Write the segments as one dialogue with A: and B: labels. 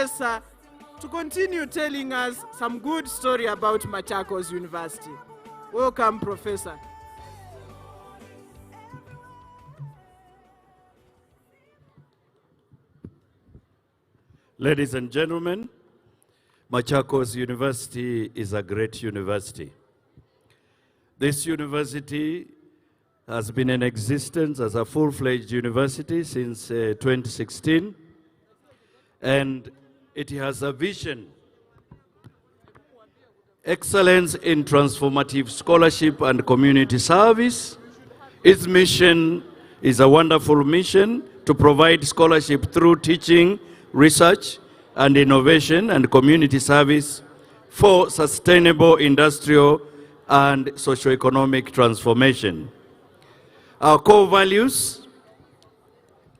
A: Professor to continue telling us some good story about Machakos University. Welcome, Professor.
B: Ladies and gentlemen, Machakos University is a great university. This university has been in existence as a full-fledged university since 2016, and it has a vision, excellence in transformative scholarship and community service. Its mission is a wonderful mission to provide scholarship through teaching, research, and innovation and community service for sustainable industrial and socio-economic transformation. Our core values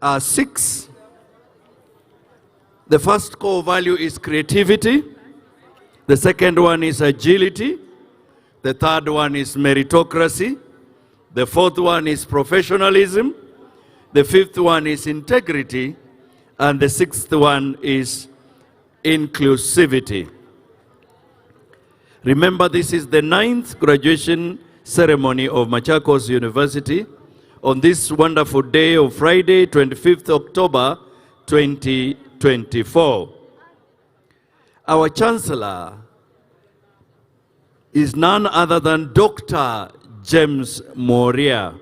B: are 6. The first core value is creativity. The second one is agility. The third one is meritocracy. The fourth one is professionalism. The fifth one is integrity. And the sixth one is inclusivity. Remember, this is the 9th graduation ceremony of Machakos University on this wonderful day of Friday, 25th October, 2024. Our Chancellor is none other than Dr. James Moria,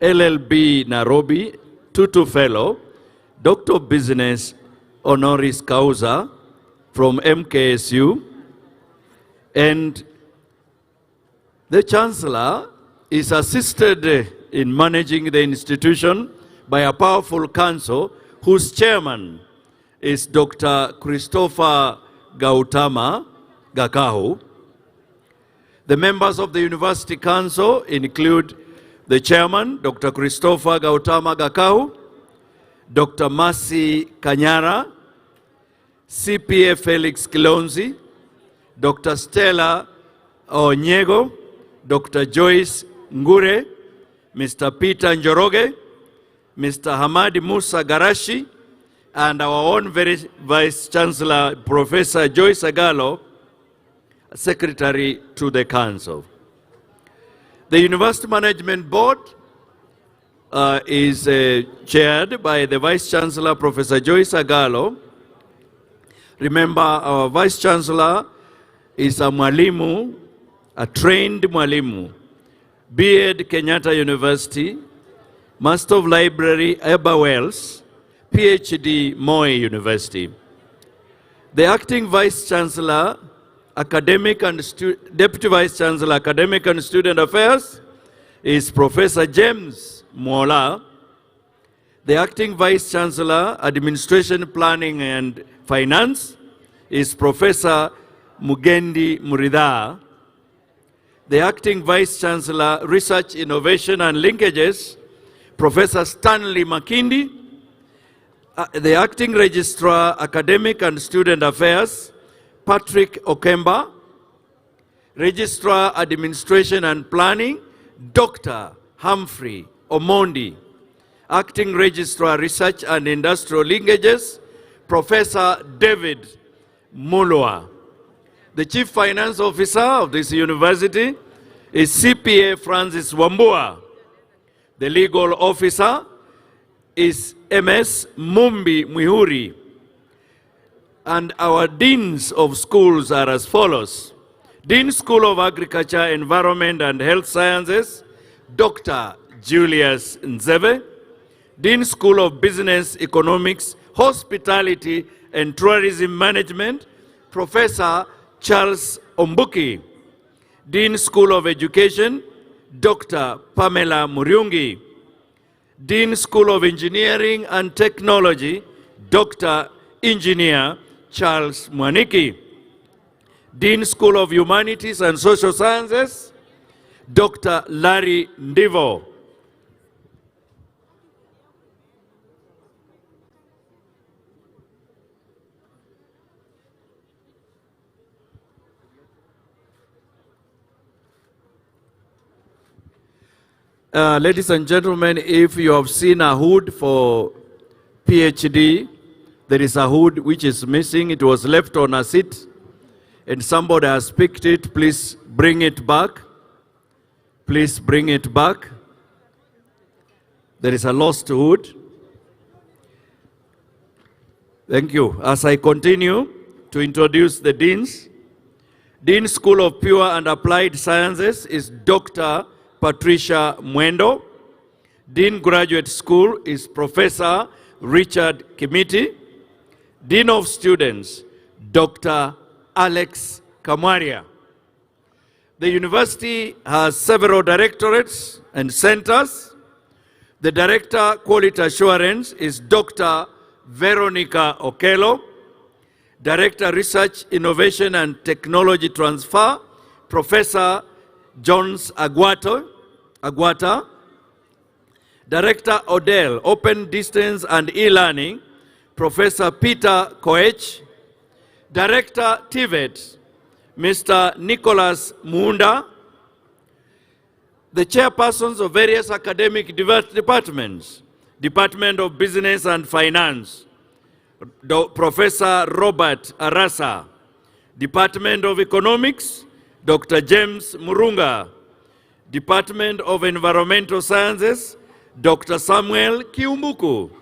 B: LLB Nairobi, Tutu Fellow, Doctor of Business Honoris Causa from MKSU, and the Chancellor is assisted in managing the institution by a powerful council whose chairman is Dr. Christopher Gautama Gakahu. The members of the University Council include the chairman, Dr. Christopher Gautama Gakahu, Dr. Mercy Kanyara, CPA Felix Kilonzi, Dr. Stella Onyego, Dr. Joyce Ngure, Mr. Peter Njoroge, Mr. Hamadi Musa Garashi, and our own very Vice Chancellor, Professor Joyce Agalo, Secretary to the Council. The University Management Board is chaired by the Vice Chancellor, Professor Joyce Agalo. Remember, our Vice Chancellor is a mwalimu, a trained mwalimu, B.Ed Kenyatta University, Master of Library, Eba Wells, PhD, Moi University. The acting Vice Chancellor, Academic and Deputy Vice Chancellor, Academic and Student Affairs, is Professor James Mola. The acting Vice Chancellor, Administration, Planning and Finance, is Professor Mugendi Muridha. The acting Vice Chancellor, Research, Innovation and Linkages, Professor Stanley Makindi. The acting Registrar, Academic and Student Affairs, Patrick Okemba. Registrar, Administration and Planning, Dr. Humphrey Omondi. Acting Registrar, Research and Industrial Linkages, Professor David Mulwa. The Chief Finance Officer of this university is CPA Francis Wambua. The Legal Officer is MS Mumbi Mwihuri. And our Deans of Schools are as follows. Dean School of Agriculture, Environment and Health Sciences, Dr. Julius Nzeve. Dean School of Business, Economics, Hospitality and Tourism Management, Professor Charles Ombuki. Dean School of Education, Dr. Pamela Muriungi. Dean School of Engineering and Technology, Dr. Engineer Charles Mwaniki. Dean School of Humanities and Social Sciences, Dr. Larry Ndivo. Ladies and gentlemen, if you have seen a hood for PhD, There is a hood which is missing. It was left on a seat and somebody has picked it. Please bring it back. Please bring it back. There is a lost hood. Thank you. As I continue to introduce the deans, Dean School of Pure and Applied Sciences is Dr. Patricia Mwendo. Dean Graduate School is Professor Richard Kimiti. Dean of Students, Dr. Alex Kamaria. The university has several directorates and centers. The Director Quality Assurance is Dr. Veronica Okello. Director Research, Innovation and Technology Transfer, Professor Jones Aguata. Director Odell, Open Distance and E-Learning, Professor Peter Koech. Director TVET, Mr. Nicholas Munda. The chairpersons of various academic departments, Department of Business and Finance, Professor Robert Arasa. Department of Economics, Dr. James Murunga. Department of Environmental Sciences, Dr. Samuel Kiumbuku.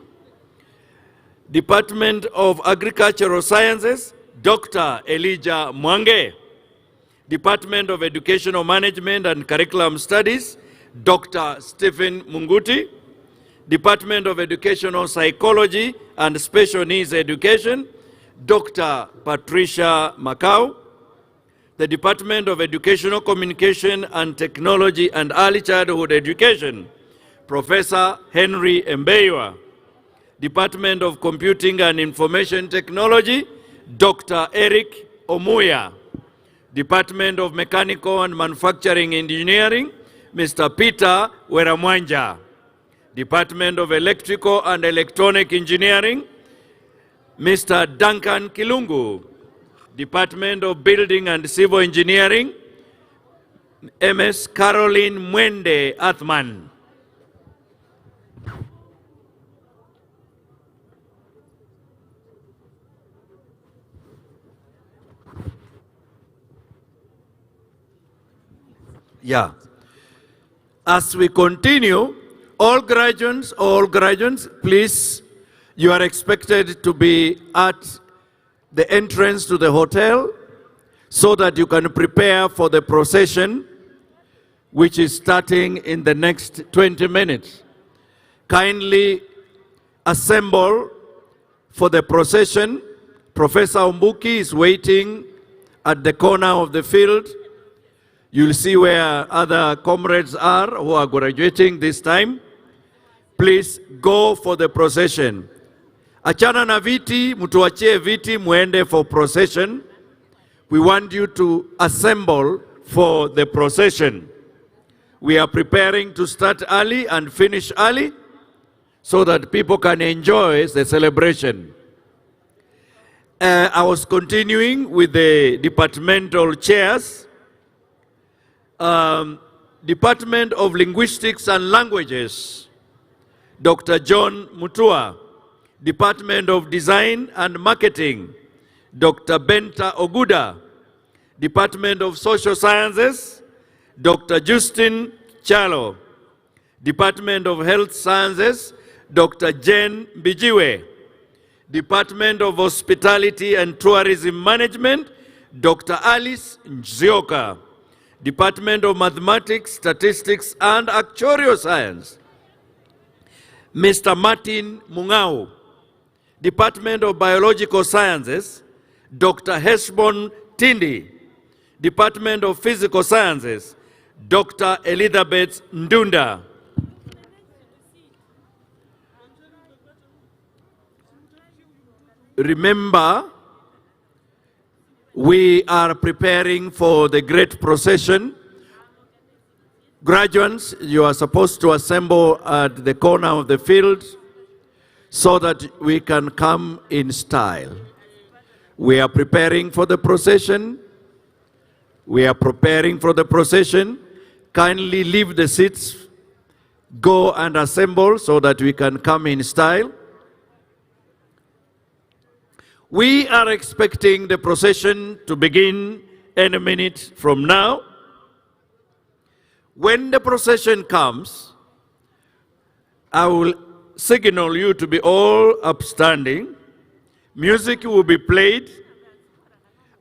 B: Department of Agricultural Sciences, Dr. Elijah Mwange. Department of Educational Management and Curriculum Studies, Dr. Stephen Munguti. Department of Educational Psychology and Special Needs Education, Dr. Patricia Macau. The Department of Educational Communication and Technology and Early Childhood Education, Professor Henry Mbeywa. Department of Computing and Information Technology, Dr. Eric Omuya. Department of Mechanical and Manufacturing Engineering, Mr. Peter Weramwanja. Department of Electrical and Electronic Engineering, Mr. Duncan Kilungu. Department of Building and Civil Engineering, MS Caroline Mwende Athman. Yeah. As we continue, all graduates, please, you are expected to be at the entrance to the hotel so that you can prepare for the procession, which is starting in the next 20 minutes. Kindly assemble for the procession. Professor Umbuki is waiting at the corner of the field. You'll see where other comrades are who are graduating this time. Please go for the procession. Achana na viti, mutuachie viti muende for procession. We want you to assemble for the procession. We are preparing to start early and finish early so that people can enjoy the celebration. I was continuing with the departmental chairs. Department of Linguistics and Languages, Dr. John Mutua. Department of Design and Marketing, Dr. Benta Oguda. Department of Social Sciences, Dr. Justin Chalo. Department of Health Sciences, Dr. Jen Bijiwe. Department of Hospitality and Tourism Management, Dr. Alice Nzioka. Department of Mathematics, Statistics and Actuarial Science, Mr. Martin Mungau. Department of Biological Sciences, Dr. Heshbon Tindi. Department of Physical Sciences, Dr. Elizabeth Ndunda. Remember, we are preparing for the great procession. Graduates, you are supposed to assemble at the corner of the field so that we can come in style. We are preparing for the procession. We are preparing for the procession. Kindly leave the seats, go and assemble so that we can come in style. We are expecting the procession to begin any minute from now. When the procession comes, I will signal you to be all upstanding. Music will be played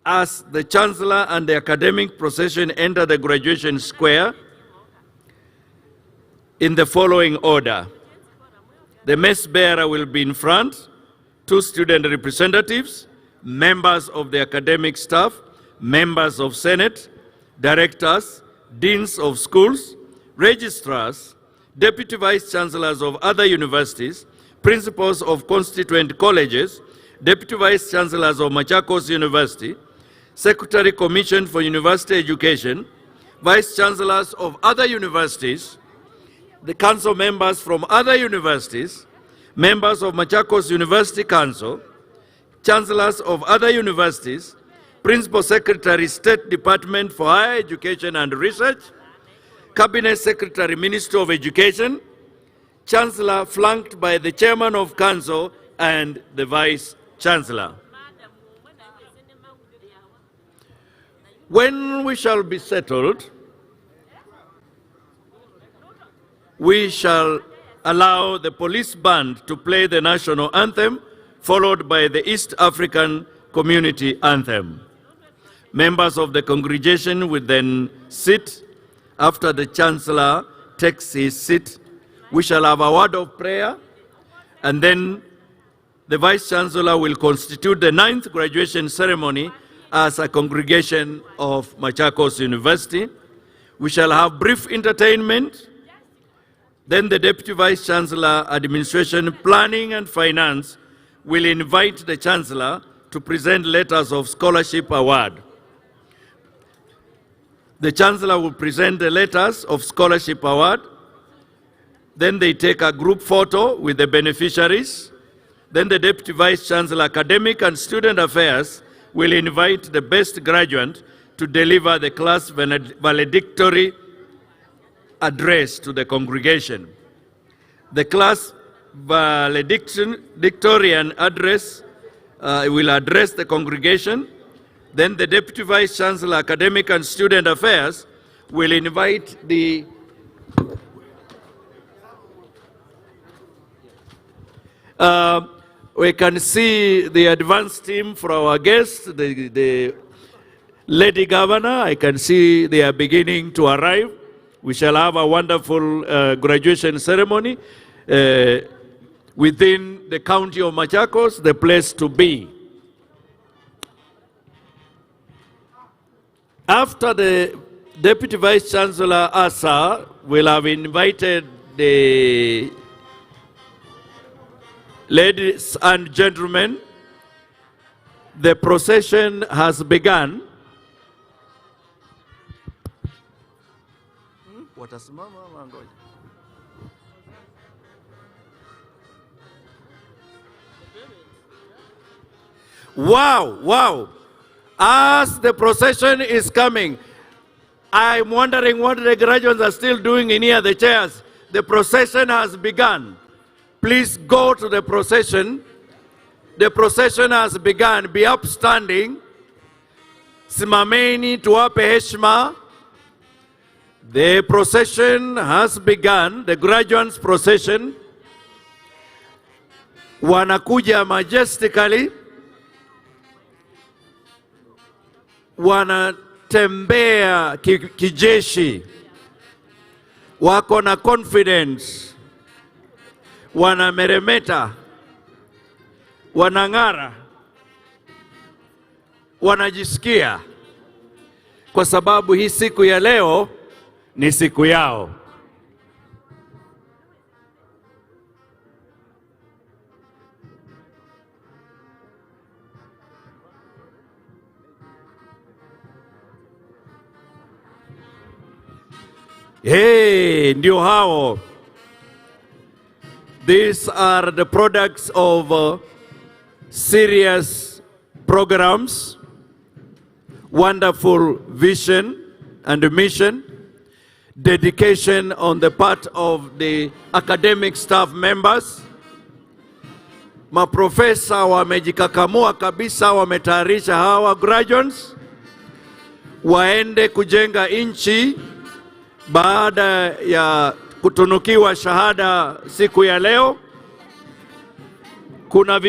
B: as the Chancellor and the academic procession enter the graduation square in the following order. The mess bearer will be in front, 2 student representatives, members of the academic staff, members of Senate, directors, deans of schools, registrars, deputy vice chancellors of other universities, principals of constituent colleges, deputy vice chancellors of Machakos University, secretary commission for university education, vice chancellors of other universities, the council members from other universities, members of Machakos University Council, chancellors of other universities, principal secretary, State Department for Higher Education and Research, cabinet secretary, Ministry of Education, chancellor flanked by the chairman of council and the vice chancellor. When we shall be settled, we shall allow the police band to play the national anthem, followed by the East African Community Anthem. Members of the congregation will then sit. After the Chancellor takes his seat, we shall have a word of prayer, and then the Vice Chancellor will constitute the 9th graduation ceremony as a congregation of Machakos University. We shall have brief entertainment. Then the Deputy Vice Chancellor, Administration, Planning and Finance will invite the Chancellor to present letters of scholarship award. The Chancellor will present the letters of scholarship award. Then they take a group photo with the beneficiaries. Then the Deputy Vice Chancellor, Academic and Student Affairs will invite the best graduate to deliver the class valedictory address to the congregation. The class valedictorian address will address the congregation. Then the Deputy Vice Chancellor, Academic and Student Affairs will invite the we can see the advance team for our guests, the Lady Governor. I can see they are beginning to arrive. We shall have a wonderful graduation ceremony within the county of Machakos, the place to be. After the Deputy Vice Chancellor, Asa, will have invited the ladies and gentlemen, the procession has begun. Wow, wow. As the procession is coming, I'm wondering what the graduates are still doing in here, the chairs. The procession has begun. Please go to the procession. The procession has begun. Be upstanding. Simameni tuwape heshima. The procession has begun. The graduates procession. Wanakuja majestically. Wanatembea kijeshi. Wako na confidence. Wanameremeta. Wanang'ara. Wanajisikia. Kwa sababu hii siku ya leo ni siku yao. Hey, ndio hao. These are the products of serious programs, wonderful vision and mission, dedication on the part of the academic staff members, maprofesa wamejikakamua kabisa, wametayarisha hawa graduands waende kujenga nchi baada ya kutunukiwa shahada siku ya leo. Kuna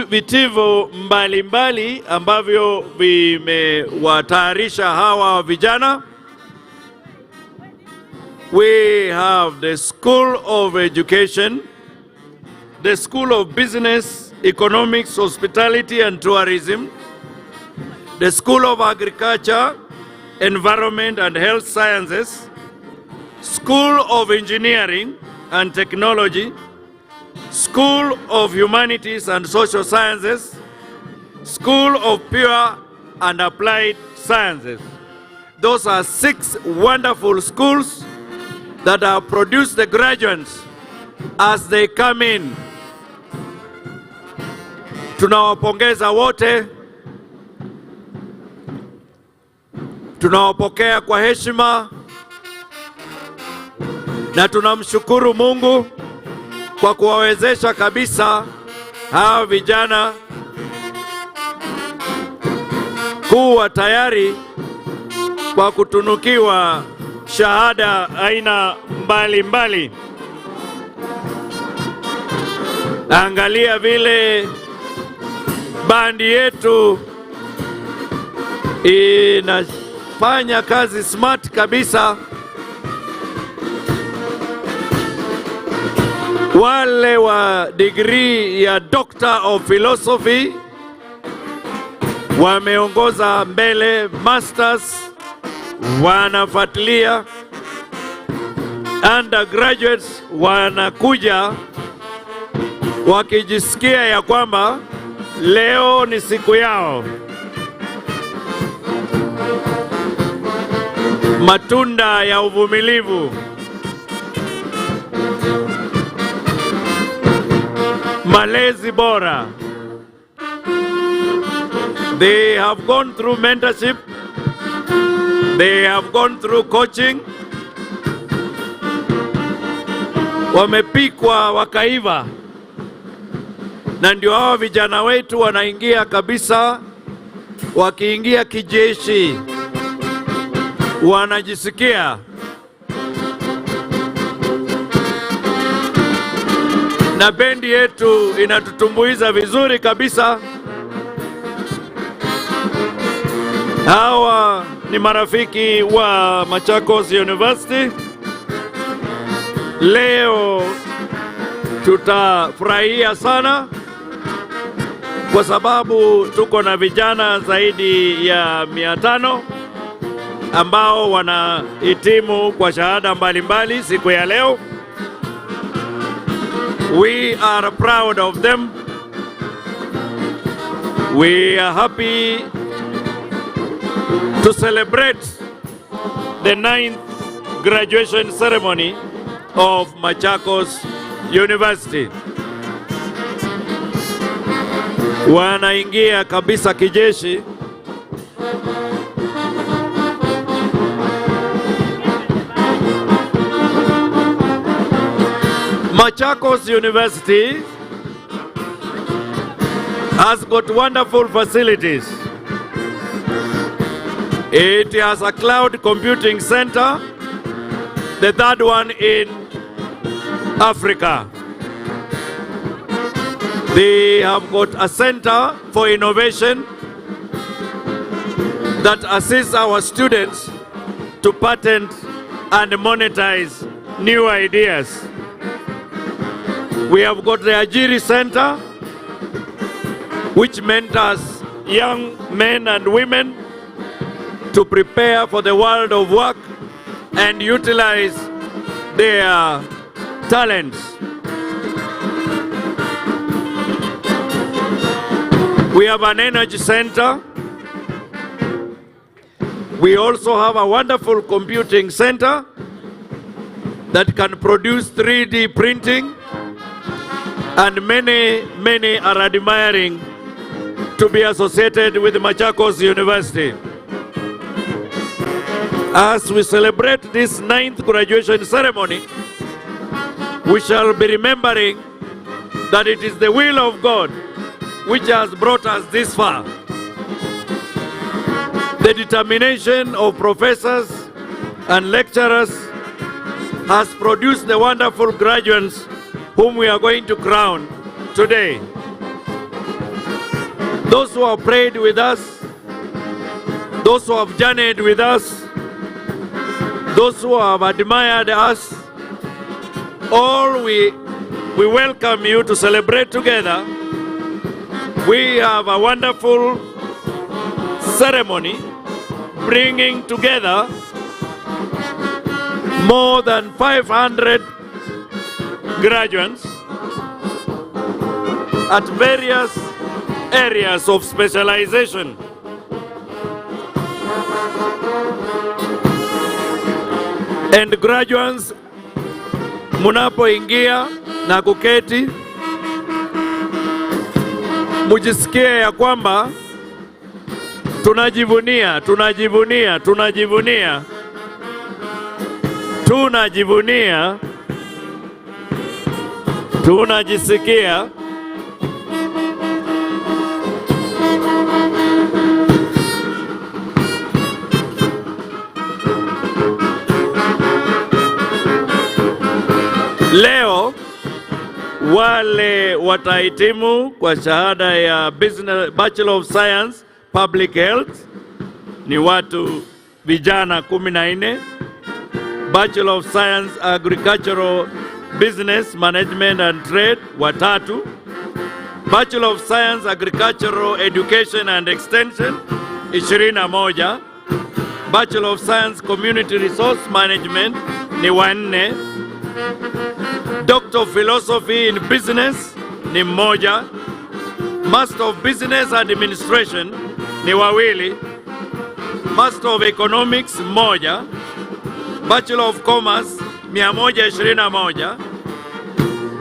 B: vitivo mbalimbali ambavyo vimewatayarisha hawa vijana. We have the School of Education, the School of Business, Economics, Hospitality and Tourism, the School of Agriculture, Environment and Health Sciences, School of Engineering and Technology, School of Humanities and Social Sciences, School of Pure and Applied Sciences. Those are 6 wonderful schools that have produced the graduates as they come in. Tunawapongeza wote, tunawapokea kwa heshima na tunamshukuru Mungu kwa kuwawezesha kabisa hawa vijana kuwa tayari kwa kutunukiwa shahada aina mbalimbali. Angalia vile bandi yetu inafanya kazi smart kabisa. Wale wa degree ya Doctor of Philosophy wameongoza mbele, masters wanafuatilia, undergraduates wanakuja wakijisikia ya kwamba leo ni siku yao. Matunda ya uvumilivu, malezi bora. They have gone through mentorship, they have gone through coaching, wamepikwa wakaiva, na ndio hawa vijana wetu wanaingia kabisa. Wakiingia kijeshi wanajisikia na bendi yetu inatutumbuiza vizuri kabisa. Hawa ni marafiki wa Machakos University. Leo tutafurahia sana kwa sababu tuko na vijana zaidi ya 500 ambao wanahitimu kwa shahada mbalimbali siku ya leo. We are proud of them. We are happy to celebrate the 9th graduation ceremony of Machakos University. Wanaingia kabisa kijeshi. Machakos University has got wonderful facilities. It has a cloud computing center, the 3rd one in Africa. They have got a center for innovation that assists our students to patent and monetize new ideas. We have got the Ajiri Center, which mentors young men and women to prepare for the world of work and utilize their talents. We have an energy center. We also have a wonderful computing center that can produce 3D printing, and many are admiring to be associated with Machakos University. As we celebrate this 9th graduation ceremony, we shall be remembering that it is the will of God which has brought us this far. The determination of professors and lecturers has produced the wonderful graduates whom we are going to crown today. Those who have prayed with us, those who have journeyed with us, those who have admired us, all we welcome you to celebrate together. We have a wonderful ceremony bringing together more than 500 graduates at various areas of specialization. And graduates, munapoingia na kuketi, mujisikie ya kwamba tunajivunia, tunajisikia leo wale watahitimu kwa shahada ya Bachelor of Science Public Health ni watu vijana 14, Bachelor of Science Agricultural Business Management and Trade watatu, Bachelor of Science Agricultural Education and Extension 21, Bachelor of Science Community Resource Management ni 4, Doctor of Philosophy in Business ni 1, Master of Business Administration ni 2, Master of Economics 1, Bachelor of Commerce 121,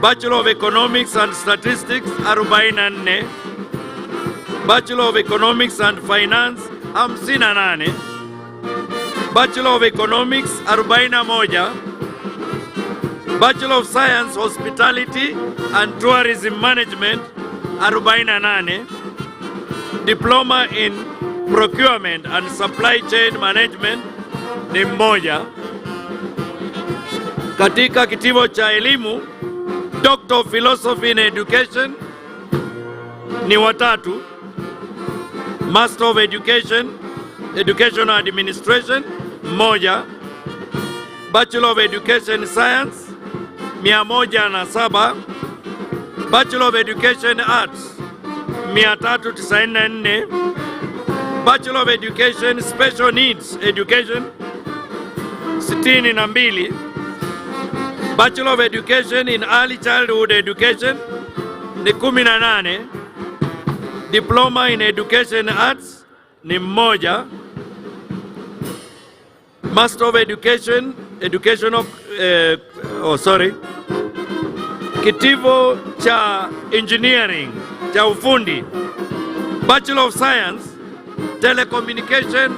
B: Bachelor of Economics and Statistics 44, Bachelor of Economics and Finance 58, Bachelor of Economics 41, Bachelor of Science Hospitality and Tourism Management 48, Diploma in Procurement and Supply Chain Management ni 1. Katika kitivo cha elimu, Doctor of Philosophy in Education ni 3, Master of Education, Educational Administration 1, Bachelor of Education Science 107, Bachelor of Education Arts 394, Bachelor of Education Special Needs Education 62, Bachelor of Education in Early Childhood Education ni 18, Diploma in Education Arts ni 1, Master of Education, kitivo cha Engineering cha ufundi, Bachelor of Science Telecommunication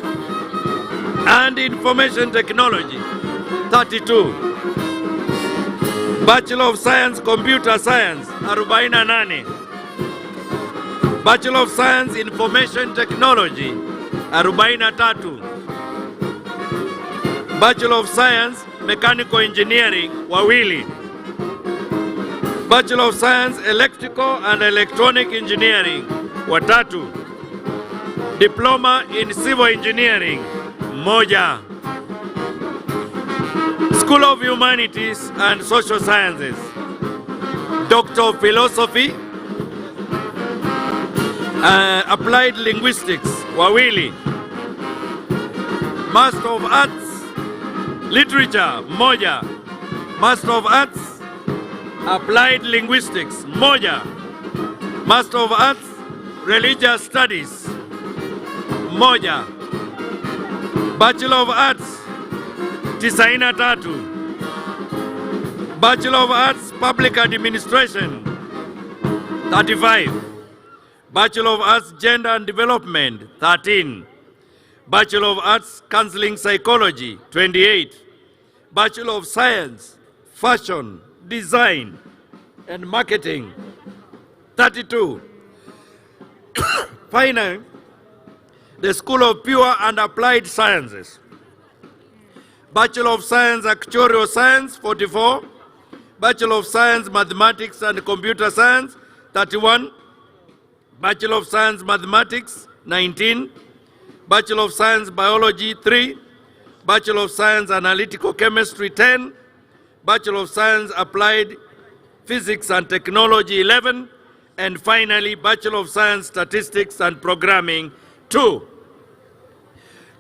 B: and Information Technology 32, Bachelor of Science Computer Science 48, Bachelor of Science Information Technology 43, Bachelor of Science Mechanical Engineering 2, Bachelor of Science Electrical and Electronic Engineering 3, Diploma in Civil Engineering 1, School of Humanities and Social Sciences, Doctor of Philosophy, Applied Linguistics 2, Master of Arts Literature 1, Master of Arts Applied Linguistics 1, Master of Arts Religious Studies 1, Bachelor of Arts 93, Bachelor of Arts Public Administration 35, Bachelor of Arts Gender and Development 13, Bachelor of Arts Counseling Psychology 28, Bachelor of Science Fashion Design and Marketing, 32. Finally, the School of Pure and Applied Sciences, Bachelor of Science Actuarial Science, 44. Bachelor of Science Mathematics and Computer Science, 31. Bachelor of Science Mathematics, 19. Bachelor of Science Biology, 3. Bachelor of Science Analytical Chemistry, 10. Bachelor of Science Applied Physics and Technology, 11. And finally, Bachelor of Science Statistics and Programming, 2.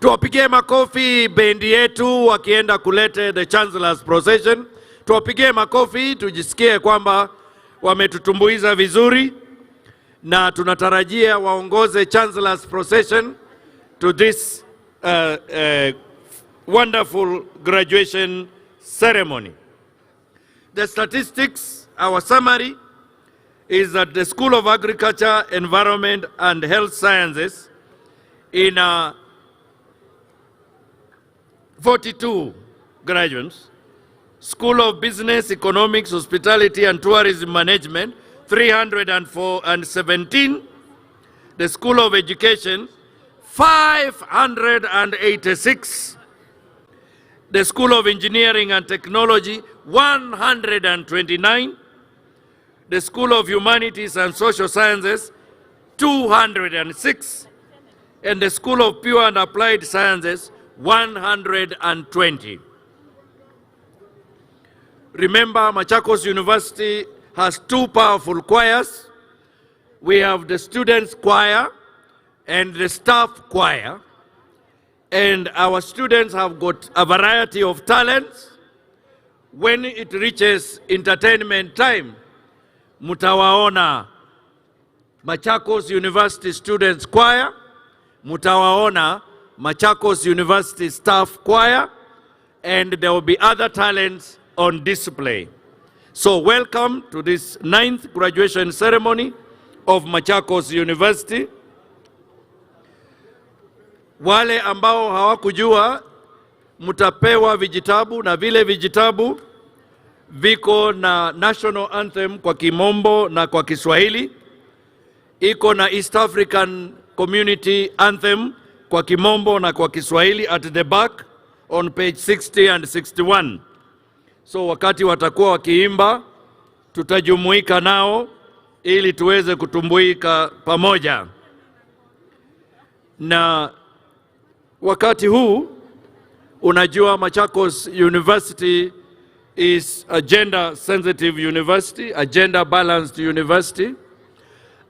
B: Tuwapigie makofi bendi yetu wakienda kulete the Chancellor's Procession. Tuwapigie makofi, tujisikie kwamba wametutumbuiza vizuri, na tunatarajia waongoze Chancellor's Procession to this wonderful graduation ceremony. The statistics, our summary, is that the School of Agriculture, Environment and Health Sciences in 42 graduates. School of Business, Economics, Hospitality and Tourism Management, 317. The School of Education, 586. The School of Engineering and Technology, 129. The School of Humanities and Social Sciences, 206. And the School of Pure and Applied Sciences, 120. Remember, Machakos University has 2 powerful choirs. We have the students' choir and the staff choir. And our students have got a variety of talents. When it reaches entertainment time, mutawaona Machakos University Students Choir, mutawaona Machakos University Staff Choir, and there will be other talents on display. So welcome to this 9th graduation ceremony of Machakos University. Wale ambao hawakujua, mutapewa vijitabu, na vile vijitabu viko na National Anthem kwa Kimombo na kwa Kiswahili. Iko na East African Community Anthem kwa Kimombo na kwa Kiswahili at the back on page 60 and 61. So wakati watakuwa wakiimba, tutajumuika nao ili tuweze kutumbuika pamoja. Na wakati huu, unajua Machakos University is a gender sensitive university, a gender balanced university.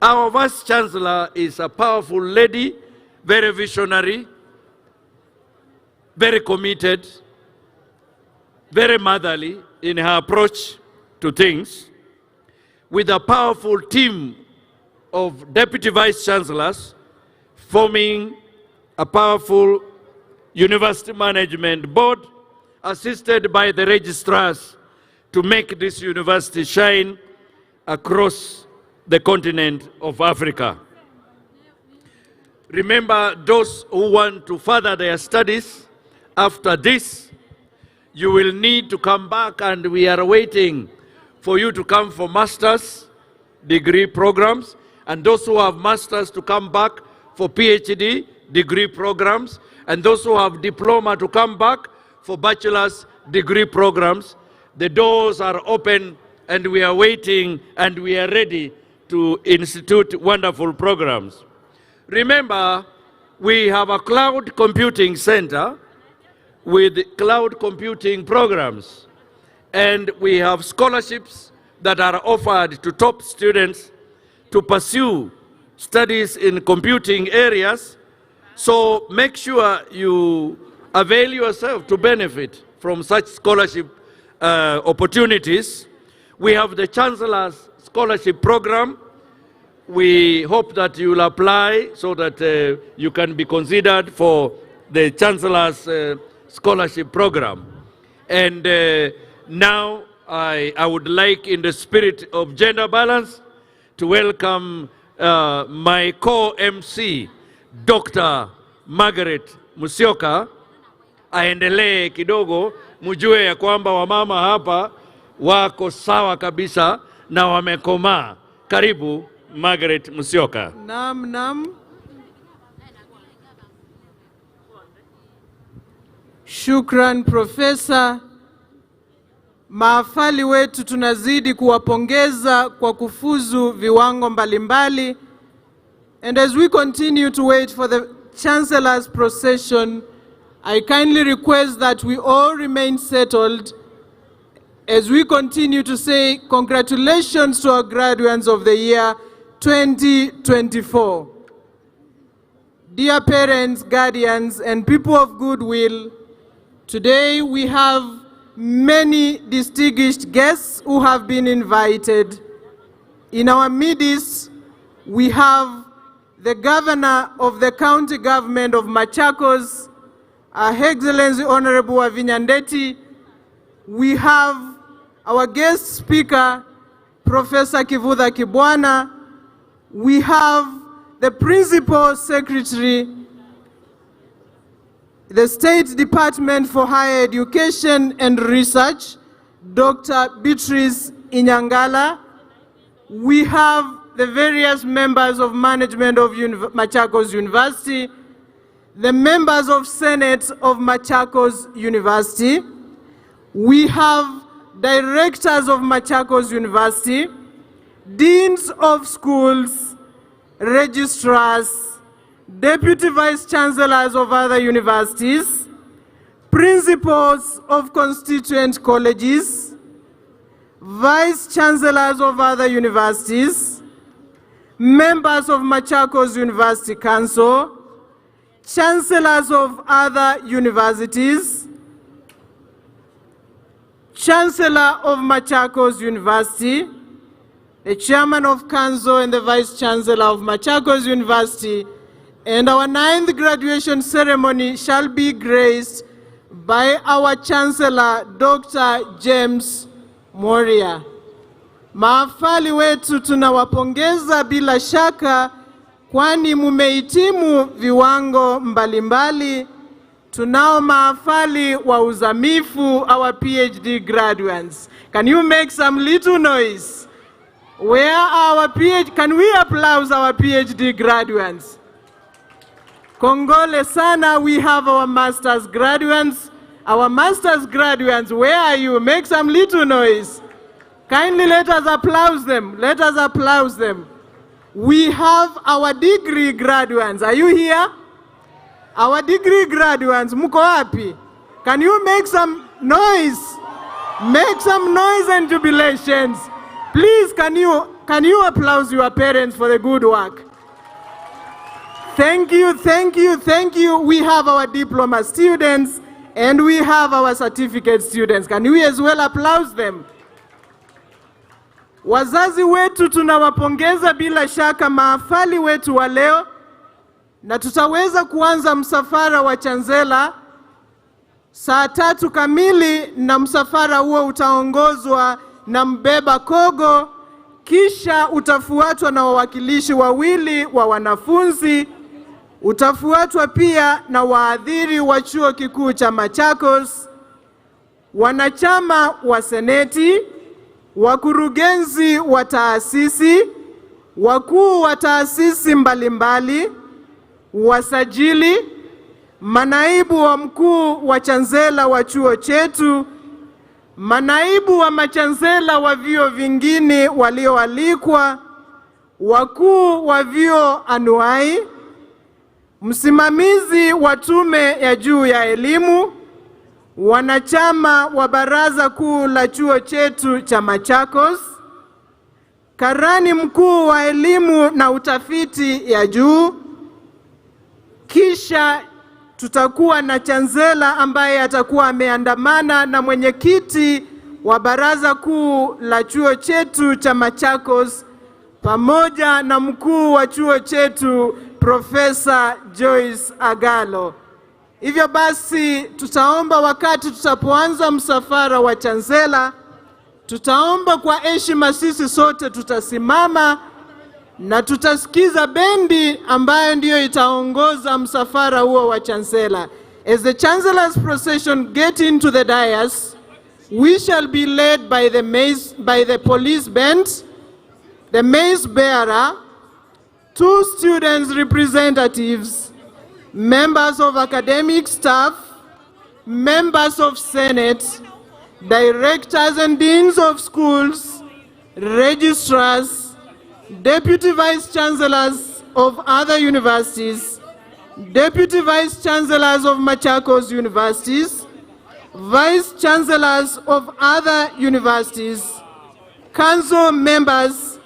B: Our Vice Chancellor is a powerful lady, very visionary, very committed, very motherly in her approach to things, with a powerful team of Deputy Vice Chancellors forming a powerful University Management Board, assisted by the registrars, to make this university shine across the continent of Africa. Remember, those who want to further their studies after this, you will need to come back, and we are waiting for you to come for master's degree programs, and those who have masters to come back for PhD degree programs, and those who have diploma to come back for bachelor's degree programs. The doors are open, and we are waiting, and we are ready to institute wonderful programs. Remember, we have a cloud computing center with cloud computing programs, and we have scholarships that are offered to top students to pursue studies in computing areas. So make sure you avail yourself to benefit from such scholarship opportunities. We have the Chancellor's Scholarship Program. We hope that you will apply so that you can be considered for the Chancellor's Scholarship Program. And now I would like, in the spirit of gender balance, to welcome my co-MC, Dr. Margaret Musyoka. Aendelee kidogo, mjue ya kwamba wamama hapa wako sawa kabisa na wamekomaa. Karibu Margaret Musyoka.
A: Naam. Shukran Profesa. Maafali wetu tunazidi kuwapongeza kwa kufuzu viwango mbalimbali. And as we continue to wait for the Chancellor's procession, I kindly request that we all remain settled as we continue to say congratulations to our graduates of the year 2024. Dear parents, guardians, and people of goodwill, today we have many distinguished guests who have been invited. In our midst, we have the Governor of the County Government of Machakos, Her Excellency Honorable Wavinyandeti. We have our guest speaker, Professor Kivutha Kibwana. We have the Principal Secretary, the State Department for Higher Education and Research, Dr. Beatrice Inyangala. We have the various members of management of Machakos University, the members of Senate of Machakos University. We have directors of Machakos University, deans of schools, registrars, deputy vice chancellors of other universities, principals of constituent colleges, vice chancellors of other universities, members of Machakos University Council, chancellors of other universities, Chancellor of Machakos University, the chairman of council and the vice chancellor of Machakos University, and our 9th graduation ceremony shall be graced by our Chancellor, Dr. James Moria. Maafali wetu tunawapongeza bila shaka kwani mumehitimu viwango mbalimbali. Tunao maafali wa uzamifu, our PhD graduates. Can you make some little noise? Where are our PhD? Can we applaud our PhD graduates? Kongole sana, we have our master's graduates. Our master's graduates, where are you? Make some little noise. Kindly let us applaud them. Let us applaud them. We have our degree graduates. Are you here? Our degree graduates, muko wapi? Can you make some noise? Make some noise and jubilations. Please, can you applaud your parents for the good work? Thank you, thank you, thank you. We have our diploma students and we have our certificate students. Can we as well applaud them? Wazazi wetu tunawapongeza bila shaka maafali wetu wa leo, na tutaweza kuanza msafara wa Chancellor saa 3 kamili, na msafara huo utaongozwa na mbeba kogo, kisha utafuatwa na wawakilishi wawili wa wanafunzi, utafuatwa pia na waadhiri wa chuo kikuu cha Machakos, wanachama wa seneti, wakurugenzi wa taasisi, wakuu wa taasisi mbalimbali, wasajili, manaibu wa mkuu wa chancellor wa chuo chetu, manaibu wa machancellor wa vyuo vingine walioalikwa, wakuu wa vyuo anuai, msimamizi wa tume ya juu ya elimu, wanachama wa baraza kuu la chuo chetu cha Machakos, karani mkuu wa elimu na utafiti ya juu, kisha tutakuwa na chancellor ambaye atakuwa ameandamana na mwenyekiti wa baraza kuu la chuo chetu cha Machakos pamoja na mkuu wa chuo chetu Profesa Joyce Agalo. Hivyo basi tutaomba wakati tutapoanza msafara wa chancellor, tutaomba kwa heshima sisi sote tutasimama na tutasikiza bendi ambayo ndiyo itaongoza msafara huo wa chancellor. As the chancellor's procession get into the dais, We shall be led by the police band, the mace bearer, 2 students representatives, members of academic staff, members of Senate, directors and deans of schools, registrars, deputy vice chancellors of other universities, deputy vice chancellors of Machakos universities, vice chancellors of other universities, council members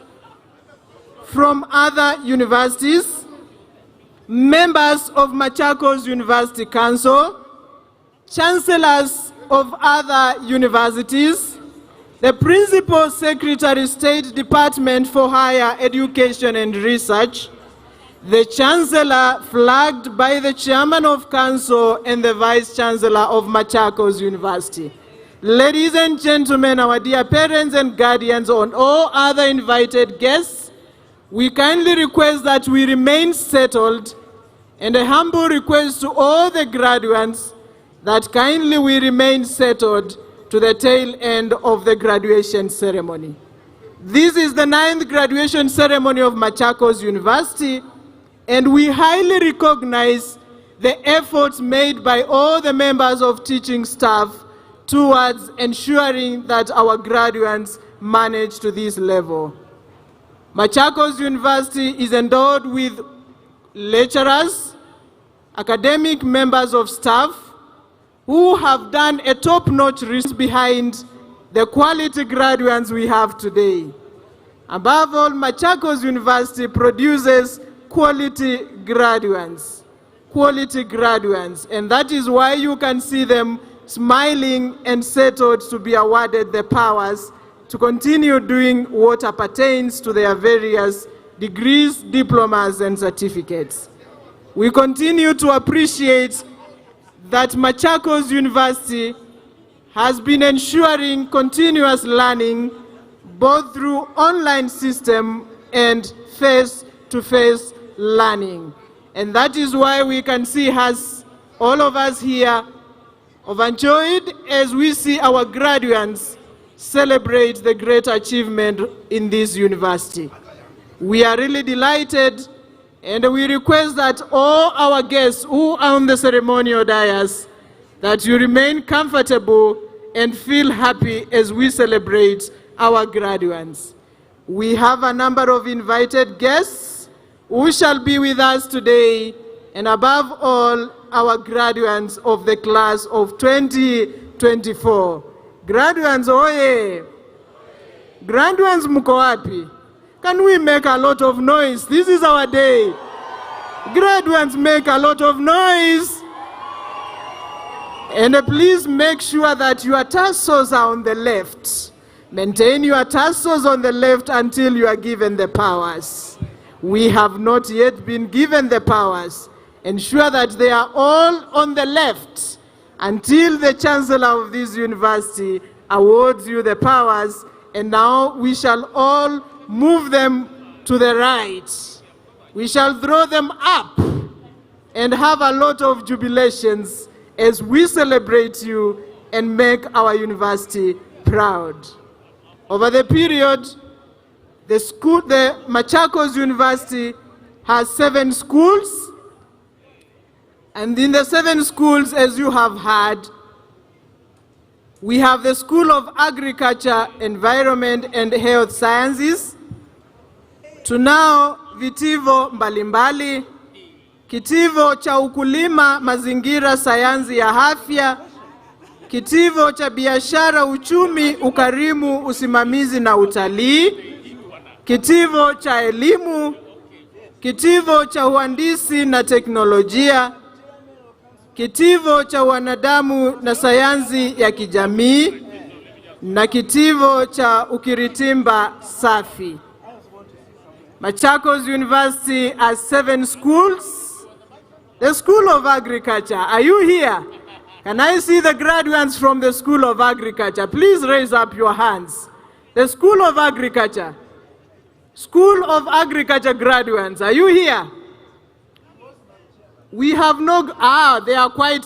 A: from other universities, members of Machakos University Council, chancellors of other universities, the Principal Secretary State Department for Higher Education and Research, the Chancellor flagged by the Chairman of Council and the Vice Chancellor of Machakos University. Ladies and gentlemen, our dear parents and guardians, and all other invited guests, we kindly request that we remain settled, and a humble request to all the graduates that kindly we remain settled to the tail end of the graduation ceremony. This is the 9th graduation ceremony of Machakos University, and we highly recognize the efforts made by all the members of teaching staff towards ensuring that our graduates manage to this level. Machakos University is endowed with lecturers, academic members of staff, who have done a top-notch research behind the quality graduates we have today. Above all, Machakos University produces quality graduates, and that is why you can see them smiling and settled to be awarded the powers to continue doing what appertains to their various degrees, diplomas, and certificates. We continue to appreciate that Machakos University has been ensuring continuous learning both through online system and face-to-face learning. And that is why we can see us, all of us here, overjoyed as we see our graduates celebrate the great achievement in this university. We are really delighted, and we request that all our guests who are on the ceremonial dais, that you remain comfortable and feel happy as we celebrate our graduates. We have a number of invited guests who shall be with us today, and above all, our graduates of the class of 2024. Graduates, oye! Graduates, mko wapi? Can we make a lot of noise? This is our day. Graduates, make a lot of noise. And please make sure that your tassels are on the left. Maintain your tassels on the left until you are given the powers. We have not yet been given the powers. Ensure that they are all on the left until the Chancellor of this university awards you the powers, and now we shall all move them to the right. We shall throw them up and have a lot of jubilations as we celebrate you and make our university proud. Over the period, the Machakos University has 7 schools, and in the 7 schools, as you have heard, we have the School of Agriculture, Environment and Health Sciences. Tunao vitivo mbalimbali, kitivo cha ukulima, mazingira, sayansi ya afya, kitivo cha biashara, uchumi, ukarimu, usimamizi na utalii, kitivo cha elimu, kitivo cha uhandisi na teknolojia, kitivo cha wanadamu na sayansi ya kijamii, na kitivo cha ukiritimba safi. Machakos University has 7 schools. The School of Agriculture, are you here? Can I see the graduates from the School of Agriculture? Please raise up your hands. The School of Agriculture. School of Agriculture graduates, are you here? We have no, they are quite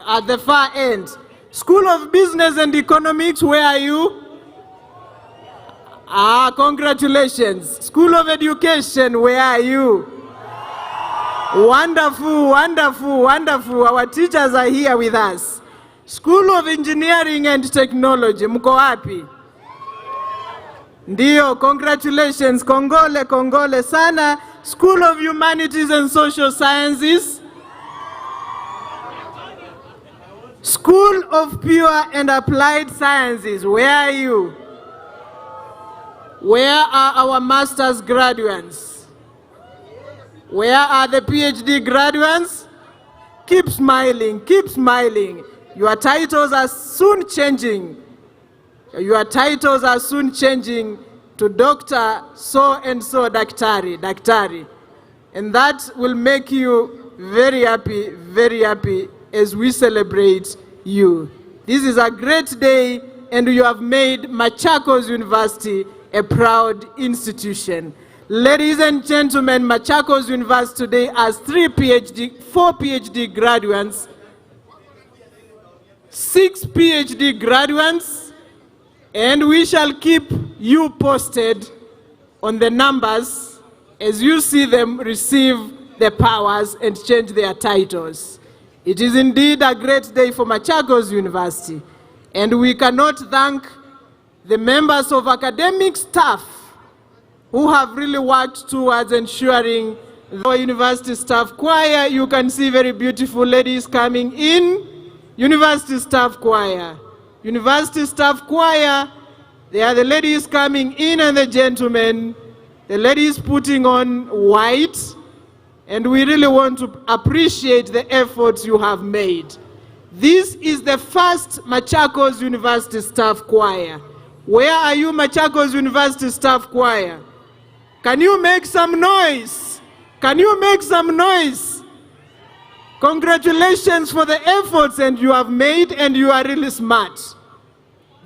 A: at the far end. School of Business and Economics, where are you? Congratulations. School of Education, where are you? Wonderful, wonderful, wonderful. Our teachers are here with us. School of Engineering and Technology, mko wapi? Ndio, congratulations, kongole, kongole sana. School of Humanities and Social Sciences. School of Pure and Applied Sciences, where are you? Where are our master's graduates? Where are the PhD graduates? Keep smiling, keep smiling. Your titles are soon changing. Your titles are soon changing to Dr. So-and-so Daktari. And that will make you very happy as we celebrate you. This is a great day, and you have made Machakos University a proud institution. Ladies and gentlemen, Machakos University today has 4 PhD graduates, 6 PhD graduates, and we shall keep you posted on the numbers as you see them receive the powers and change their titles. It is indeed a great day for Machakos University, and we cannot thank the members of academic staff who have really worked towards ensuring our university staff choir. You can see very beautiful ladies coming in. University staff choir. University staff choir, they are the ladies coming in and the gentlemen. The ladies putting on white, and we really want to appreciate the efforts you have made. This is the first Machakos University staff choir. Where are you, Machakos University staff choir? Can you make some noise? Can you make some noise? Congratulations for the efforts and you have made, and you are really smart.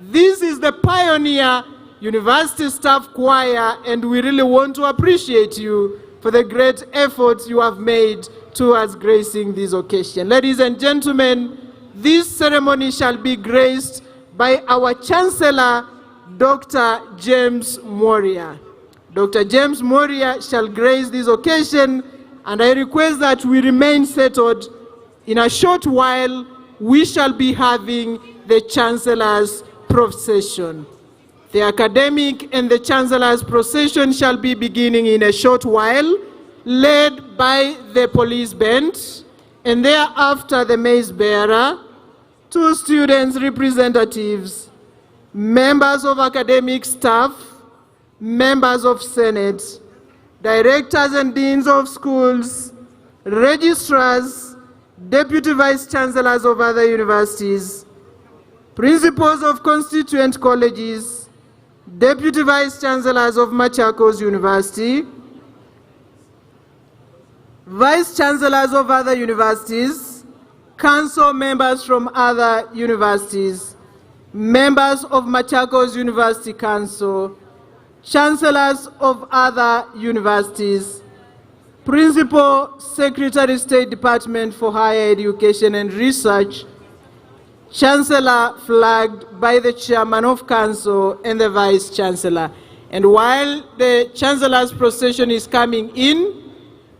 A: This is the Pioneer University Staff Choir, and we really want to appreciate you for the great efforts you have made towards gracing this occasion. Ladies and gentlemen, this ceremony shall be graced by our Chancellor, Dr. James Moria. Dr. James Moria shall grace this occasion, and I request that we remain settled. In a short while, we shall be having the Chancellor's procession. The academic and the Chancellor's procession shall be beginning in a short while, led by the police band, and thereafter the mace bearer, 2 students representatives, members of academic staff, members of Senate, directors and deans of schools, registrars, deputy vice chancellors of other universities, principals of constituent colleges, deputy vice chancellors of Machakos University, vice chancellors of other universities, council members from other universities, members of Machakos University Council, chancellors of other universities, Principal Secretary State Department for Higher Education and Research, Chancellor flagged by the Chairman of Council and the Vice Chancellor. And while the Chancellor's procession is coming in,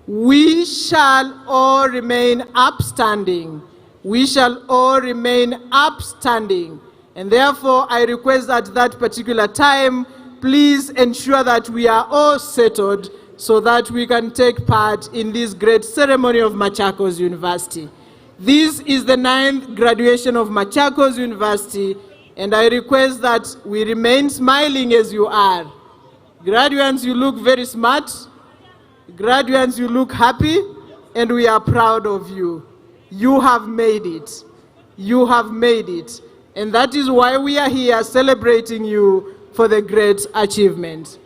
A: we shall all remain upstanding. We shall all remain upstanding. And therefore, I request at that particular time, please ensure that we are all settled so that we can take part in this great ceremony of Machakos University. This is the 9th graduation of Machakos University, and I request that we remain smiling as you are. Graduates, you look very smart. Graduates, you look happy, and we are proud of you. You have made it. You have made it. And that is why we are here celebrating you for the great achievement.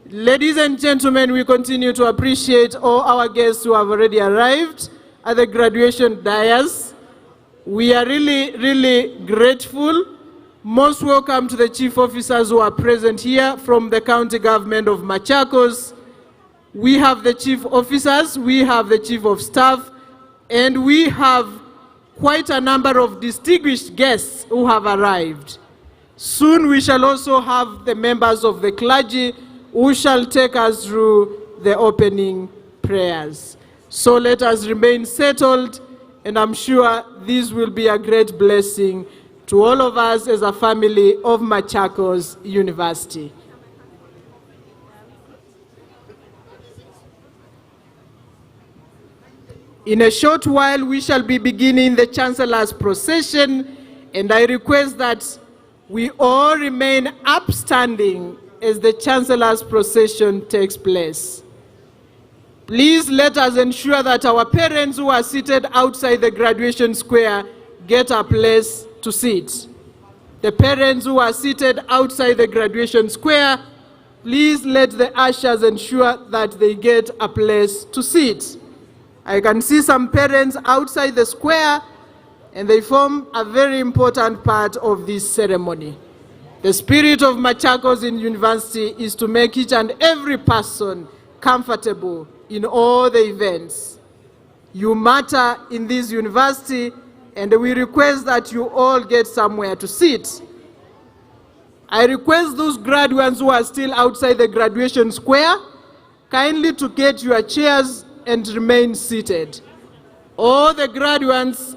A: Ladies and gentlemen, we continue to appreciate all our guests who have already arrived at the graduation dais. We are really grateful. Most welcome to the chief officers who are present here from the county government of Machakos. We have the chief officers, we have the chief of staff, and we have quite a number of distinguished guests who have arrived. Soon we shall also have the members of the clergy who shall take us through the opening prayers. So let us remain settled, and I'm sure this will be a great blessing to all of us as a family of Machakos University. In a short while, we shall be beginning the Chancellor's procession, and I request that we all remain upstanding as the Chancellor's procession takes place. Please let us ensure that our parents who are seated outside the graduation square get a place to sit. The parents who are seated outside the graduation square, please let the ushers ensure that they get a place to sit. I can see some parents outside the square, and they form a very important part of this ceremony. The spirit of Machakos University is to make each and every person comfortable in all the events. You matter in this university, and we request that you all get somewhere to sit. I request those graduates who are still outside the graduation square kindly to get your chairs and remain seated. All the graduates,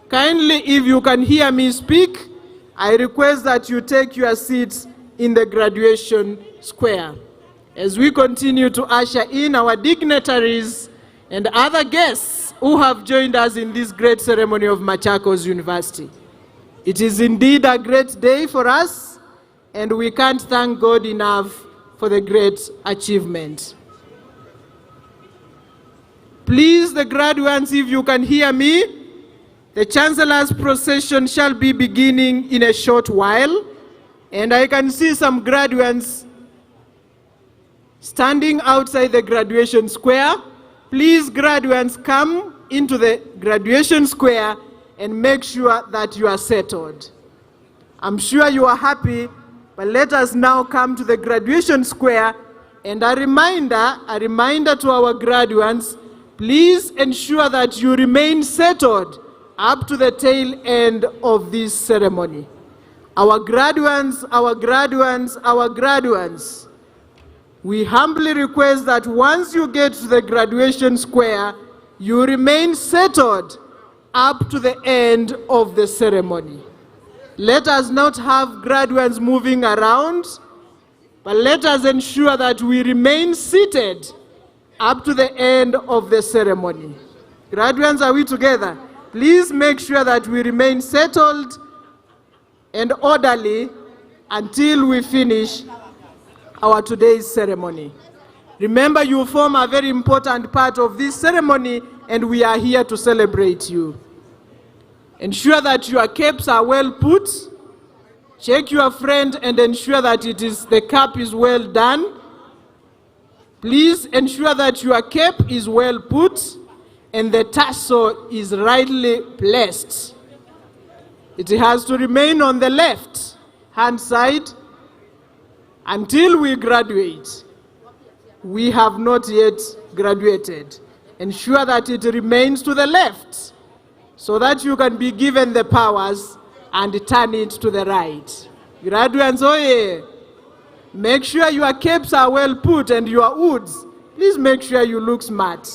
A: kindly, if you can hear me speak, I request that you take your seats in the graduation square as we continue to usher in our dignitaries and other guests who have joined us in this great ceremony of Machakos University. It is indeed a great day for us, and we can't thank God enough for the great achievement. Please, the graduates, if you can hear me, the Chancellor's procession shall be beginning in a short while, and I can see some graduates standing outside the graduation square. Please, graduates, come into the graduation square and make sure that you are settled. I'm sure you are happy, but let us now come to the graduation square, and a reminder to our graduates, please ensure that you remain settled up to the tail end of this ceremony. Our graduates, we humbly request that once you get to the graduation square, you remain settled up to the end of the ceremony. Let us not have graduates moving around, but let us ensure that we remain seated up to the end of the ceremony. Graduates, are we together? Please make sure that we remain settled and orderly until we finish our today's ceremony. Remember, you form a very important part of this ceremony, and we are here to celebrate you. Ensure that your capes are well put. Check your friend and ensure that the cap is well done. Please ensure that your cape is well put and the tassel is rightly placed. It has to remain on the left hand side until we graduate. We have not yet graduated. Ensure that it remains to the left so that you can be given the powers and turn it to the right. Graduates, oye! Make sure your capes are well put and your hoods. Please make sure you look smart.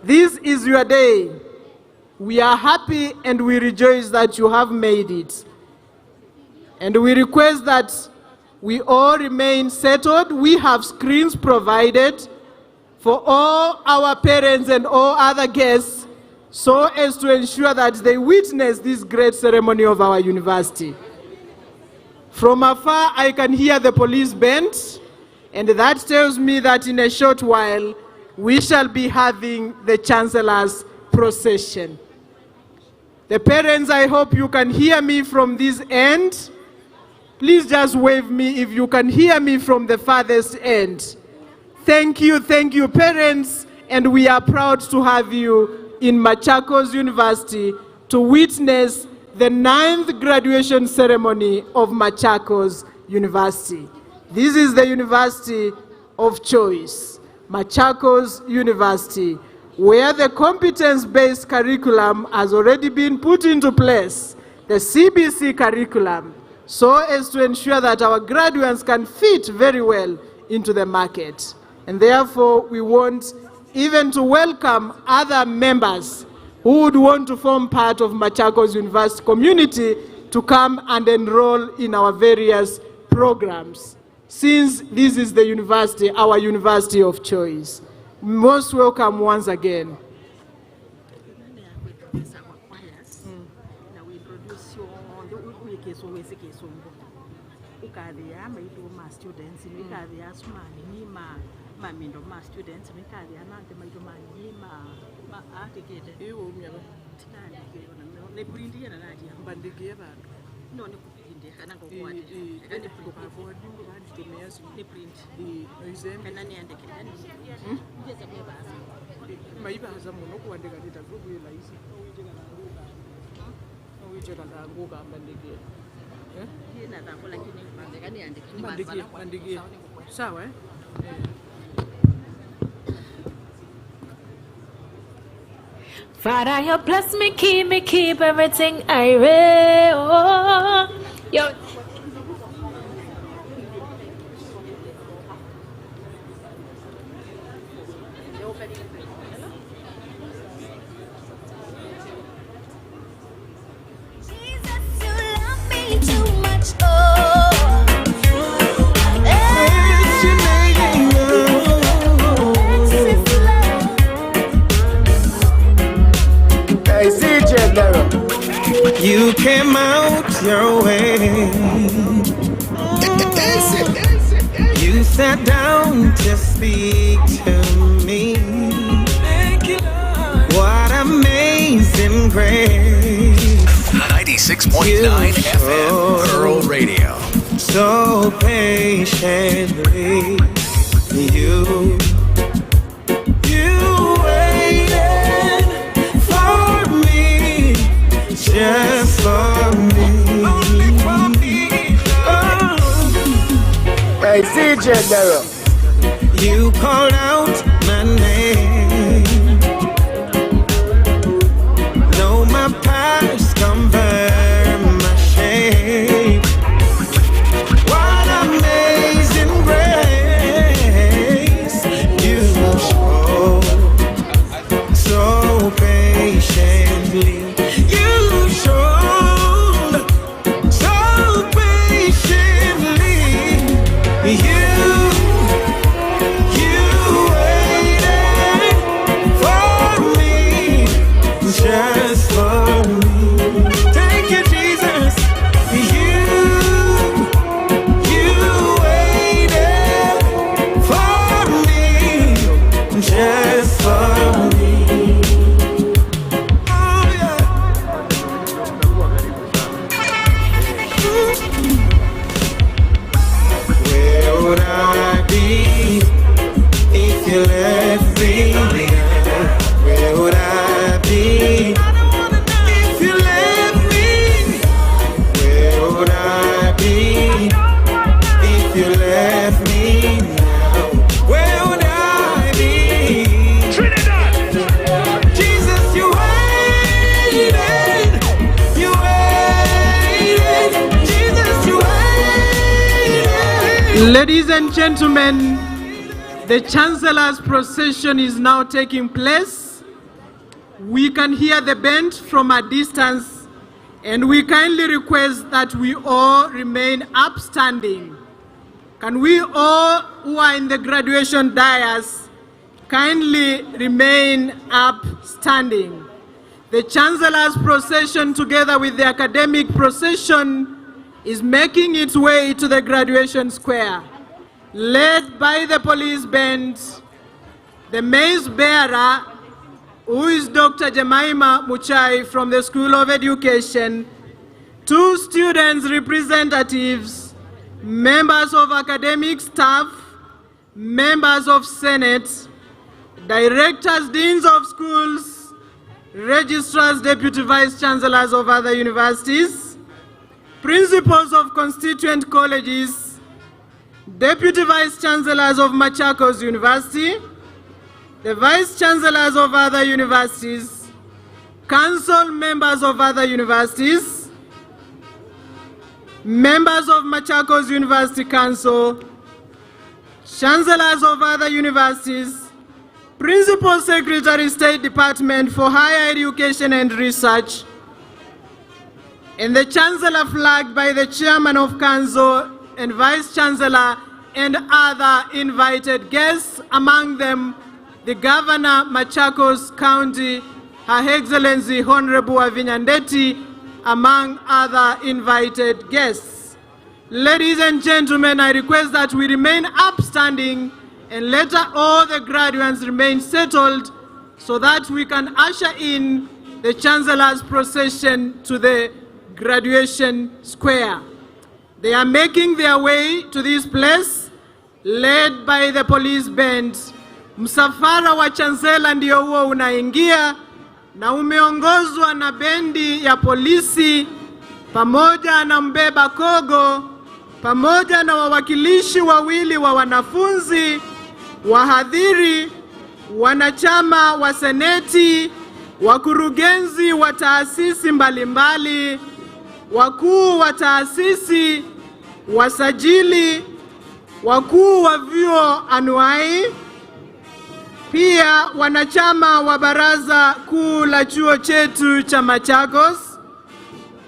A: This is your day. We are happy and we rejoice that you have made it. And we request that we all remain settled. We have screens provided for all our parents and all other guests so as to ensure that they witness this great ceremony of our university. From afar, I can hear the police band, and that tells me that in a short while, we shall be having the Chancellor's procession. The parents, I hope you can hear me from this end. Please just wave me if you can hear me from the farthest end. Thank you, parents, and we are proud to have you in Machakos University to witness the 9th graduation ceremony of Machakos University. This is the university of choice. Machakos University, where the competence-based curriculum has already been put into place, the CBC curriculum, so as to ensure that our graduates can fit very well into the market. And therefore, we want even to welcome other members who would want to form part of Machakos University community to come and enroll in our various programs, since this is the university, our university of choice. Most welcome once again.
C: Father, you bless me, keep everything I read. Oh, yo.
D: Jesus, you love me too much. Oh, it's your name.
E: Hey, CJ Darrow. You came out your way. You sat down to speak to me. Thank you, Lord. What amazing grace.
F: 96.9 FM Pearl Radio.
E: So patiently, you waited for me, just for me. Only for me. Oh. Hey, CJ Darrow. You called out my name. Know my past, confirm my shame. What amazing grace you show so patiently. You showed so patiently. You waited for me, just for me. Thank you, Jesus. You waited for me, just for me. Oh, yeah. Where would I be if you left me? Where would I be if you left me? Where would I be if you left me now? Where would I be? Jesus, you waited. You waited. Jesus, you waited.
A: Ladies and gentlemen, the Chancellor's procession is now taking place. We can hear the band from a distance, and we kindly request that we all remain upstanding. Can we all who are in the graduation dais kindly remain upstanding? The Chancellor's procession, together with the academic procession, is making its way to the graduation square. Led by the police band, the mace bearer, who is Dr. Jemima Muchai from the School of Education, 2 students representatives, members of academic staff, members of Senate, directors, deans of schools, registrars, deputy vice chancellors of other universities, principals of constituent colleges, deputy vice chancellors of Machakos University, the Vice Chancellors of other universities, Council members of other universities, members of Machakos University Council, Chancellors of other universities, Principal Secretary, State Department for Higher Education and Research, and the Chancellor flagged by the Chairman of Council and Vice Chancellor and other invited guests, among them the Governor, Machakos County, Her Excellency Honorable Avinyandeti, among other invited guests. Ladies and gentlemen, I request that we remain upstanding and let all the graduates remain settled so that we can usher in the Chancellor's procession to the graduation square. They are making their way to this place, led by the police band. Msafara wa Chancellor ndio huo unaingia na umeongozwa na bendi ya polisi pamoja na mbeba kogo pamoja na wawakilishi wawili wa wanafunzi, wahadhiri, wanachama wa seneti, wakurugenzi wa taasisi mbalimbali, wakuu wa taasisi, wasajili, wakuu wa vyuo anuai, pia wanachama wa baraza kuu la chuo chetu cha Machakos,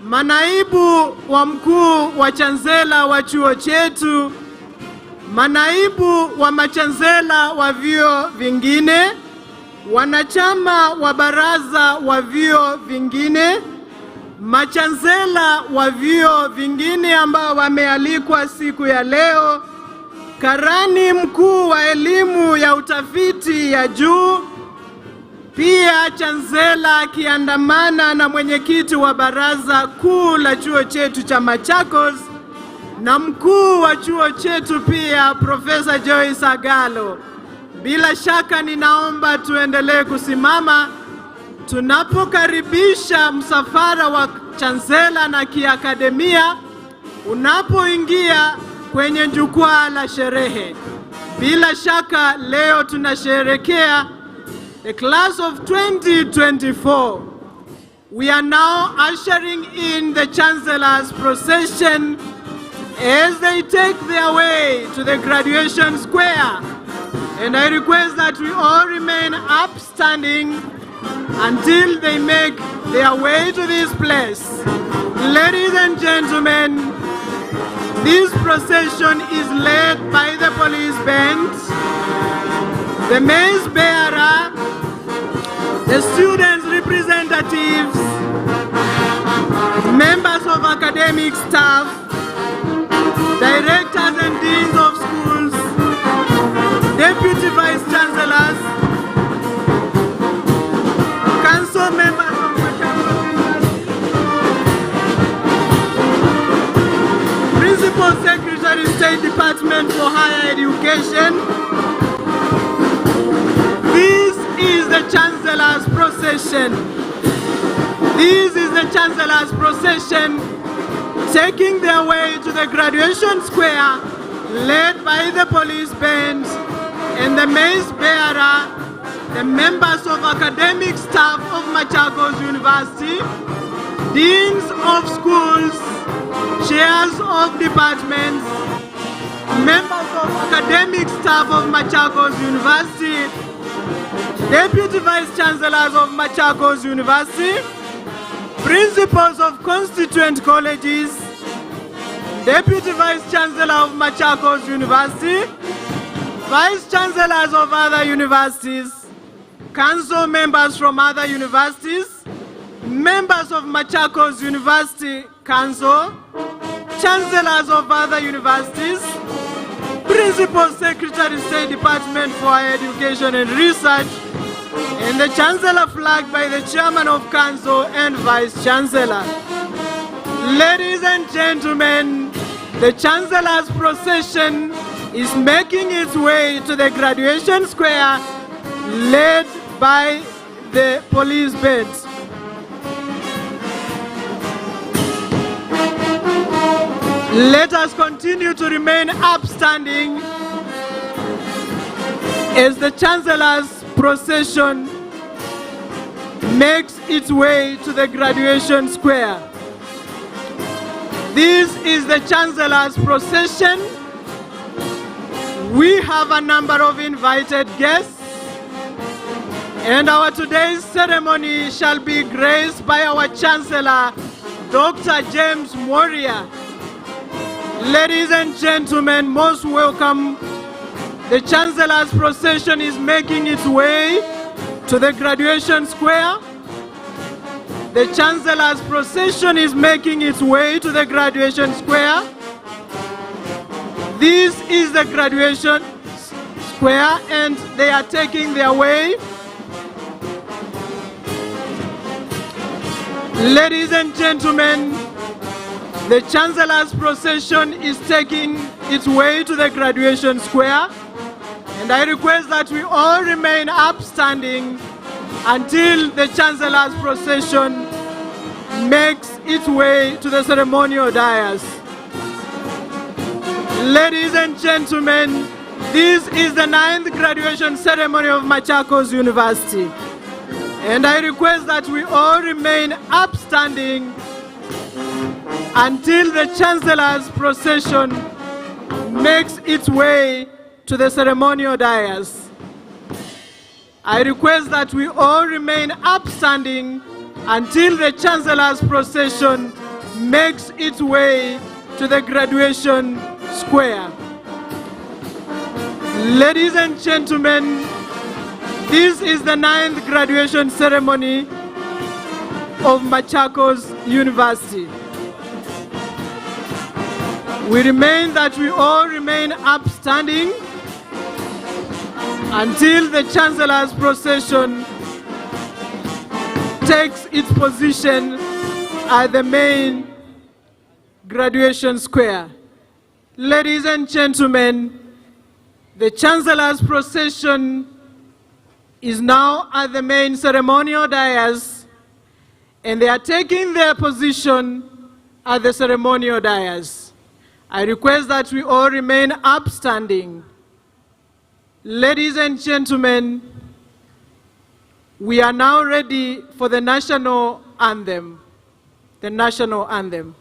A: manaibu wa mkuu wa chancellor wa chuo chetu, manaibu wa machancellor wa vyuo vingine, wanachama wa baraza wa vyuo vingine, machancellor wa vyuo vingine ambao wamealikwa siku ya leo, karani mkuu wa elimu ya utafiti ya juu, pia chancellor akiandamana na mwenyekiti wa baraza kuu la chuo chetu cha Machakos na mkuu wa chuo chetu pia Profesa Joyce Agalo. Bila shaka ninaomba tuendelee kusimama tunapokaribisha msafara wa chancellor na kiakademia unapoingia kwenye jukwaa la sherehe. Bila shaka leo tunasherehekea the class of 2024. We are now ushering in the Chancellor's procession as they take their way to the graduation square. And I request that we all remain upstanding until they make their way to this place. Ladies and gentlemen, this procession is led by the police band, the mace bearer, the students' representatives, members of academic staff, directors and deans of schools, deputy vice chancellors, council members of Machakos University, Principal Secretary, State Department for Higher Education. This is the Chancellor's procession. This is the Chancellor's procession taking their way to the graduation square, led by the police band and the mace bearer, the members of academic staff of Machakos University, deans of schools, chairs of departments, members of academic staff of Machakos University, deputy vice chancellors of Machakos University, principals of constituent colleges, deputy vice chancellor of Machakos University, vice chancellors of other universities, council members from other universities, members of Machakos University Council, chancellors of other universities, Principal Secretary, State Department for Higher Education and Research, and the Chancellor flagged by the Chairman of Council and Vice Chancellor. Ladies and gentlemen, the Chancellor's procession is making its way to the graduation square, led by the police band. Let us continue to remain upstanding as the Chancellor's procession makes its way to the graduation square. This is the Chancellor's procession. We have a number of invited guests, and our today's ceremony shall be graced by our Chancellor, Dr. James Moria. Ladies and gentlemen, most welcome. The Chancellor's procession is making its way to the graduation square. The Chancellor's procession is making its way to the graduation square. This is the graduation square, and they are taking their way. Ladies and gentlemen, the Chancellor's procession is taking its way to the graduation square, and I request that we all remain upstanding until the Chancellor's procession makes its way to the ceremonial dais. Ladies and gentlemen, this is the 9th graduation ceremony of Machakos University, and I request that we all remain upstanding until the Chancellor's procession makes its way to the ceremonial dais. I request that we all remain upstanding until the Chancellor's procession makes its way to the graduation square. Ladies and gentlemen, this is the 9th graduation ceremony of Machakos University. We all remain upstanding until the Chancellor's procession takes its position at the main graduation square. Ladies and gentlemen, the Chancellor's procession is now at the main ceremonial dais, and they are taking their position at the ceremonial dais. I request that we all remain upstanding. Ladies and gentlemen, we are now ready for the national anthem. The national anthem.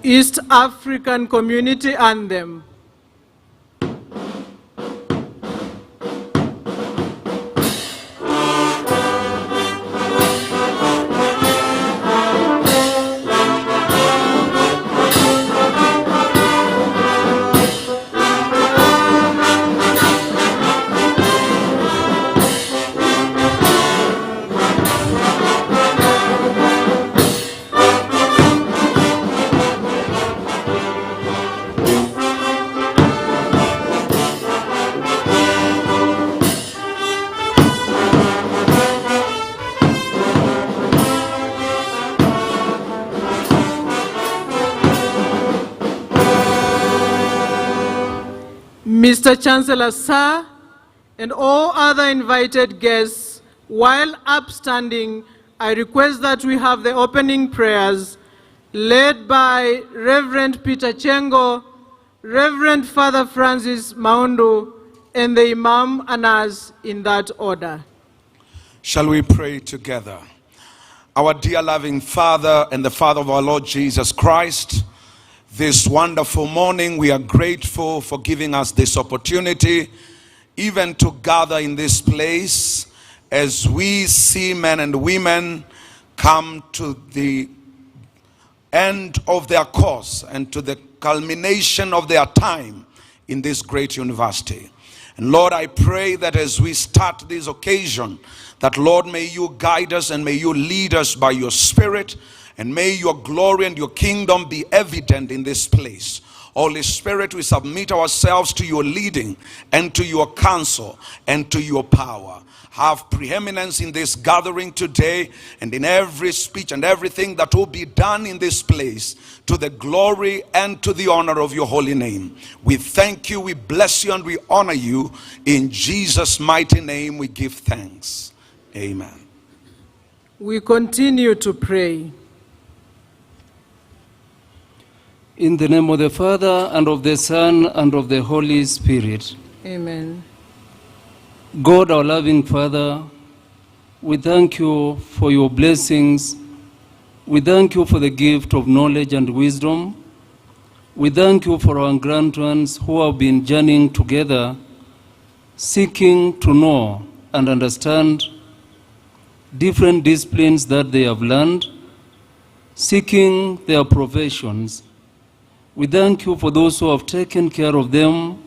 A: East African Community Anthem. Mr. Chancellor, sir, and all other invited guests, while upstanding, I request that we have the opening prayers led by Reverend Peter Chengo, Reverend Father Francis Maundu, and the Imam Anas in that order.
G: Shall we pray together? Our dear loving Father and the Father of our Lord Jesus Christ, this wonderful morning we are grateful for giving us this opportunity even to gather in this place as we see men and women come to the end of their course and to the culmination of their time in this great university. And Lord, I pray that as we start this occasion, that Lord, may you guide us and may you lead us by your Spirit, and may your glory and your kingdom be evident in this place. Holy Spirit, we submit ourselves to your leading and to your counsel and to your power. Have preeminence in this gathering today and in every speech and everything that will be done in this place, to the glory and to the honor of your holy name. We thank you, we bless you, and we honor you. In Jesus' mighty name we give thanks. Amen.
A: We continue to pray.
H: In the name of the Father, and of the Son, and of the Holy Spirit.
A: Amen.
H: God, our loving Father, we thank you for your blessings. We thank you for the gift of knowledge and wisdom. We thank you for our graduands who have been journeying together, seeking to know and understand different disciplines that they have learned, seeking their professions. We thank you for those who have taken care of them,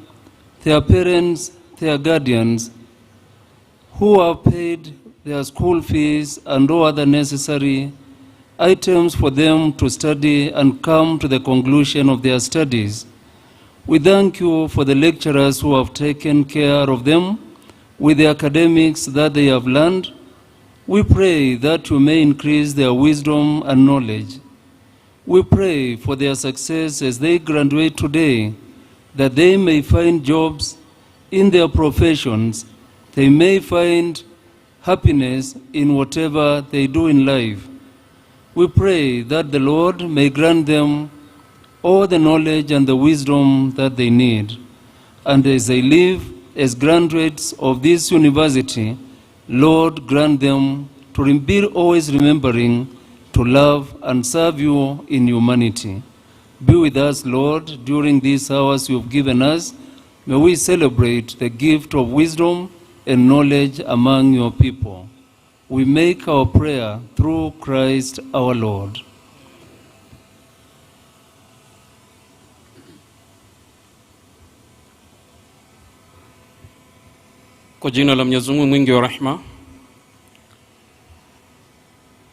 H: their parents, their guardians, who have paid their school fees and all other necessary items for them to study and come to the conclusion of their studies. We thank you for the lecturers who have taken care of them with the academics that they have learned. We pray that you may increase their wisdom and knowledge. We pray for their success as they graduate today, that they may find jobs in their professions. They may find happiness in whatever they do in life. We pray that the Lord may grant them all the knowledge and the wisdom that they need. And as they live as graduates of this university, Lord, grant them to be always remembering to love and serve you in humanity. Be with us, Lord, during these hours you have given us. May we celebrate the gift of wisdom and knowledge among your people. We make our prayer through Christ our Lord.
I: Kwa jina la Mwenyezi Mungu mwingi wa rehema.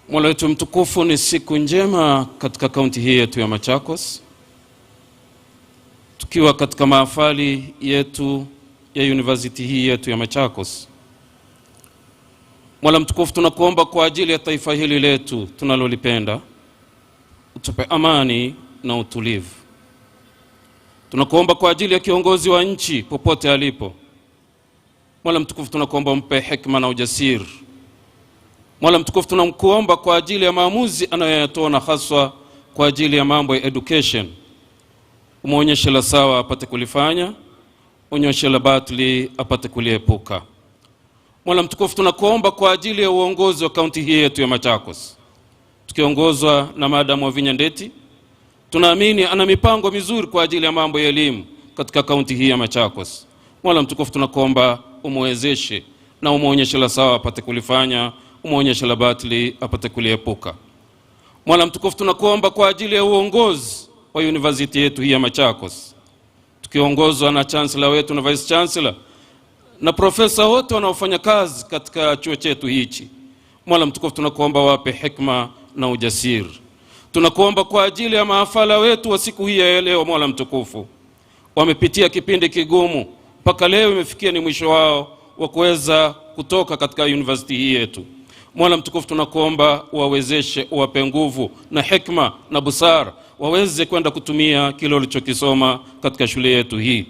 I: Mola wetu mtukufu, ni siku njema katika kaunti hii yetu ya Machakos, tukiwa katika mahafali yetu ya university hii yetu ya Machakos. Mola mtukufu, tunakuomba kwa ajili ya taifa hili letu tunalolipenda, utupe amani na utulivu. Tunakuomba kwa ajili ya kiongozi wa nchi popote alipo. Mola mtukufu, tunakuomba umpe hekima na ujasiri. Mola mtukufu, tunamkuomba kwa ajili ya maamuzi anayoyatoa, na haswa kwa ajili ya mambo ya education. Umuonyeshe la sawa apate kulifanya, unyoshe la batili apate kuliepuka. Mola mtukufu, tunakuomba kwa ajili ya uongozi wa kaunti hii yetu ya Machakos, tukiongozwa na Madam Wavinya Ndeti. Tunaamini ana mipango mizuri kwa ajili ya mambo ya elimu katika kaunti hii ya Machakos. Mola mtukufu, tunakuomba umwezeshe na umuonyeshe la sawa apate kulifanya, umuonyeshe la batili apate kuliepuka. Mola mtukufu, tunakuomba kwa ajili ya uongozi wa university yetu hii ya Machakos, tukiongozwa na Chancellor wetu na Vice Chancellor na profesa wote wanaofanya kazi katika chuo chetu hichi. Mola mtukufu, tunakuomba wape hekima na ujasiri. Tunakuomba kwa ajili ya mahafala wetu wa siku hii ya leo. Mola mtukufu, wamepitia kipindi kigumu, mpaka leo imefikia ni mwisho wao wa kuweza kutoka katika university hii yetu. Mola mtukufu, tunakuomba wawezeshe, uwape nguvu na hekima na busara, waweze kwenda kutumia kile walichokisoma katika shule yetu hii.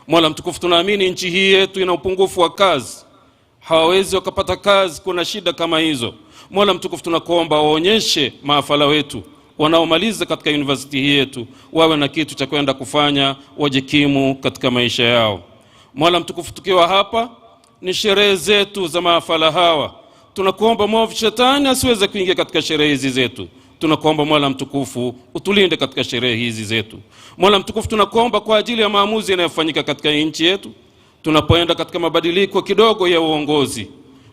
I: Mola mtukufu, tunaamini nchi hii yetu ina upungufu wa kazi, hawawezi wakapata kazi, kuna shida kama hizo. Mola mtukufu, tunakuomba waonyeshe maafala wetu wanaomaliza katika university hii yetu wawe na kitu cha kwenda kufanya, wajikimu katika maisha yao. Mola mtukufu, tukiwa hapa ni sherehe zetu za maafala hawa, tunakuomba mwovu shetani asiweze kuingia katika sherehe hizi zetu. Tunakuomba Mola mtukufu utulinde katika sherehe hizi zetu. Mola mtukufu, tunakuomba kwa ajili ya maamuzi yanayofanyika katika nchi yetu, tunapoenda katika mabadiliko kidogo ya uongozi.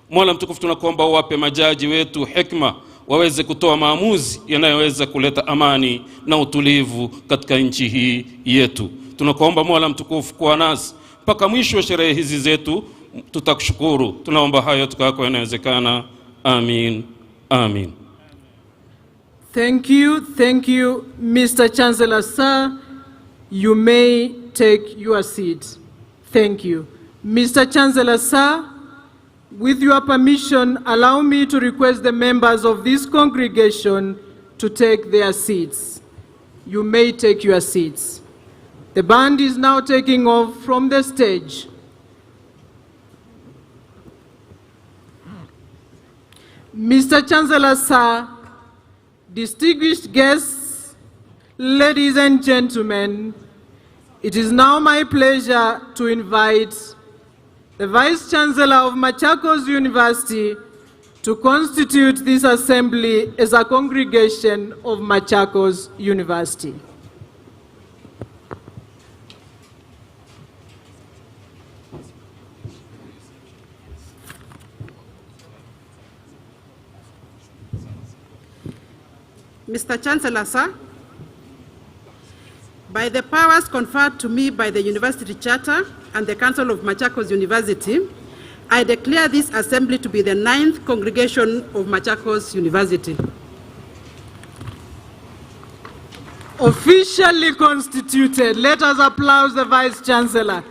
I: Mola mtukufu, tunakuomba wape majaji wetu hekima, waweze kutoa maamuzi yanayoweza kuleta amani na utulivu katika nchi hii yetu. Tunakuomba Mola mtukufu kuwa nasi mpaka mwisho wa sherehe hizi zetu, tutakushukuru. Tunaomba hayo tukako yanawezekana. Amin. Amin.
A: Thank you, Mr. Chancellor, sir. You may take your seat. Thank you. Mr. Chancellor, sir, with your permission, allow me to request the members of this congregation to take their seats. You may take your seats. The band is now taking off from the stage. Mr. Chancellor, sir, distinguished guests, ladies and gentlemen, it is now my pleasure to invite the Vice Chancellor of Machakos University to constitute this assembly as a congregation of Machakos University.
J: Mr. Chancellor, sir, by the powers conferred to me by the University Charter and the Council of Machakos University, I declare this assembly to be the 9th congregation of Machakos University.
A: Officially constituted. Let us applaud the Vice Chancellor.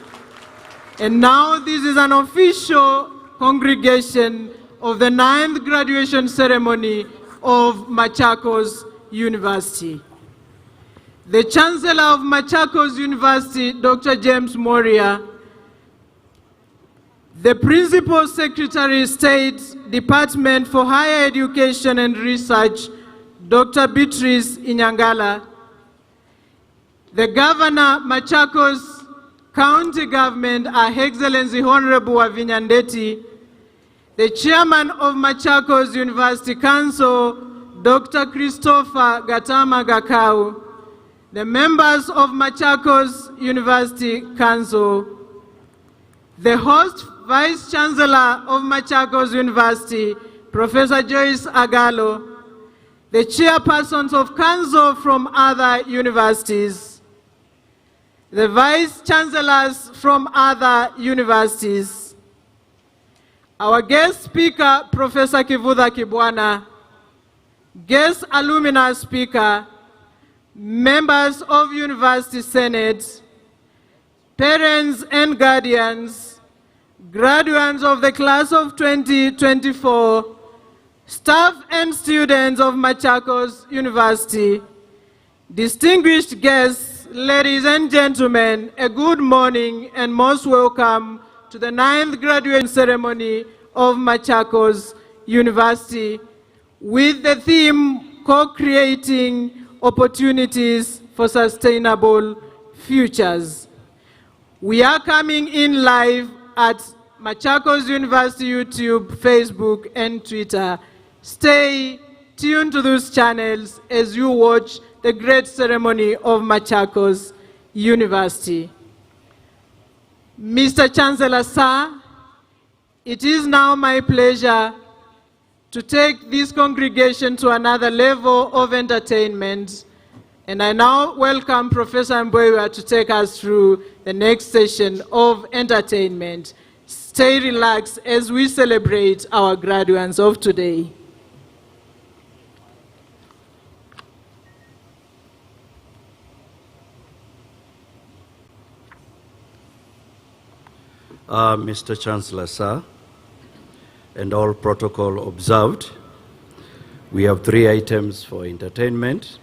A: And now this is an official congregation of the 9th graduation ceremony of Machakos University. The Chancellor of Machakos University, Dr. James Moria, the Principal Secretary State, Department for Higher Education and Research, Dr. Beatrice Inyangala, the Governor, Machakos County Government, Her Excellency Honorable Wavinyandeti, the Chairman of Machakos University Council, Dr. Christopher Gatama Gakau, the members of Machakos University Council, the host Vice Chancellor of Machakos University, Professor Joyce Agalo, the chairpersons of council from other universities, the vice chancellors from other universities, our guest speaker, Professor Kivutha Kibwana, guest alumni speaker, members of University Senate, parents and guardians, graduates of the class of 2024, staff and students of Machakos University, distinguished guests, ladies and gentlemen, a good morning and most welcome to the 9th graduation ceremony of Machakos University with the theme Co-Creating Opportunities for Sustainable Futures. We are coming in live at Machakos University YouTube, Facebook, and Twitter. Stay tuned to those channels as you watch the great ceremony of Machakos University. Mr. Chancellor, sir, it is now my pleasure to take this congregation to another level of entertainment. And I now welcome Professor Mboiwa to take us through the next session of entertainment. Stay relaxed as we celebrate our graduates of today.
B: Mr. Chancellor, sir, and all protocol observed, we have 3 items for entertainment.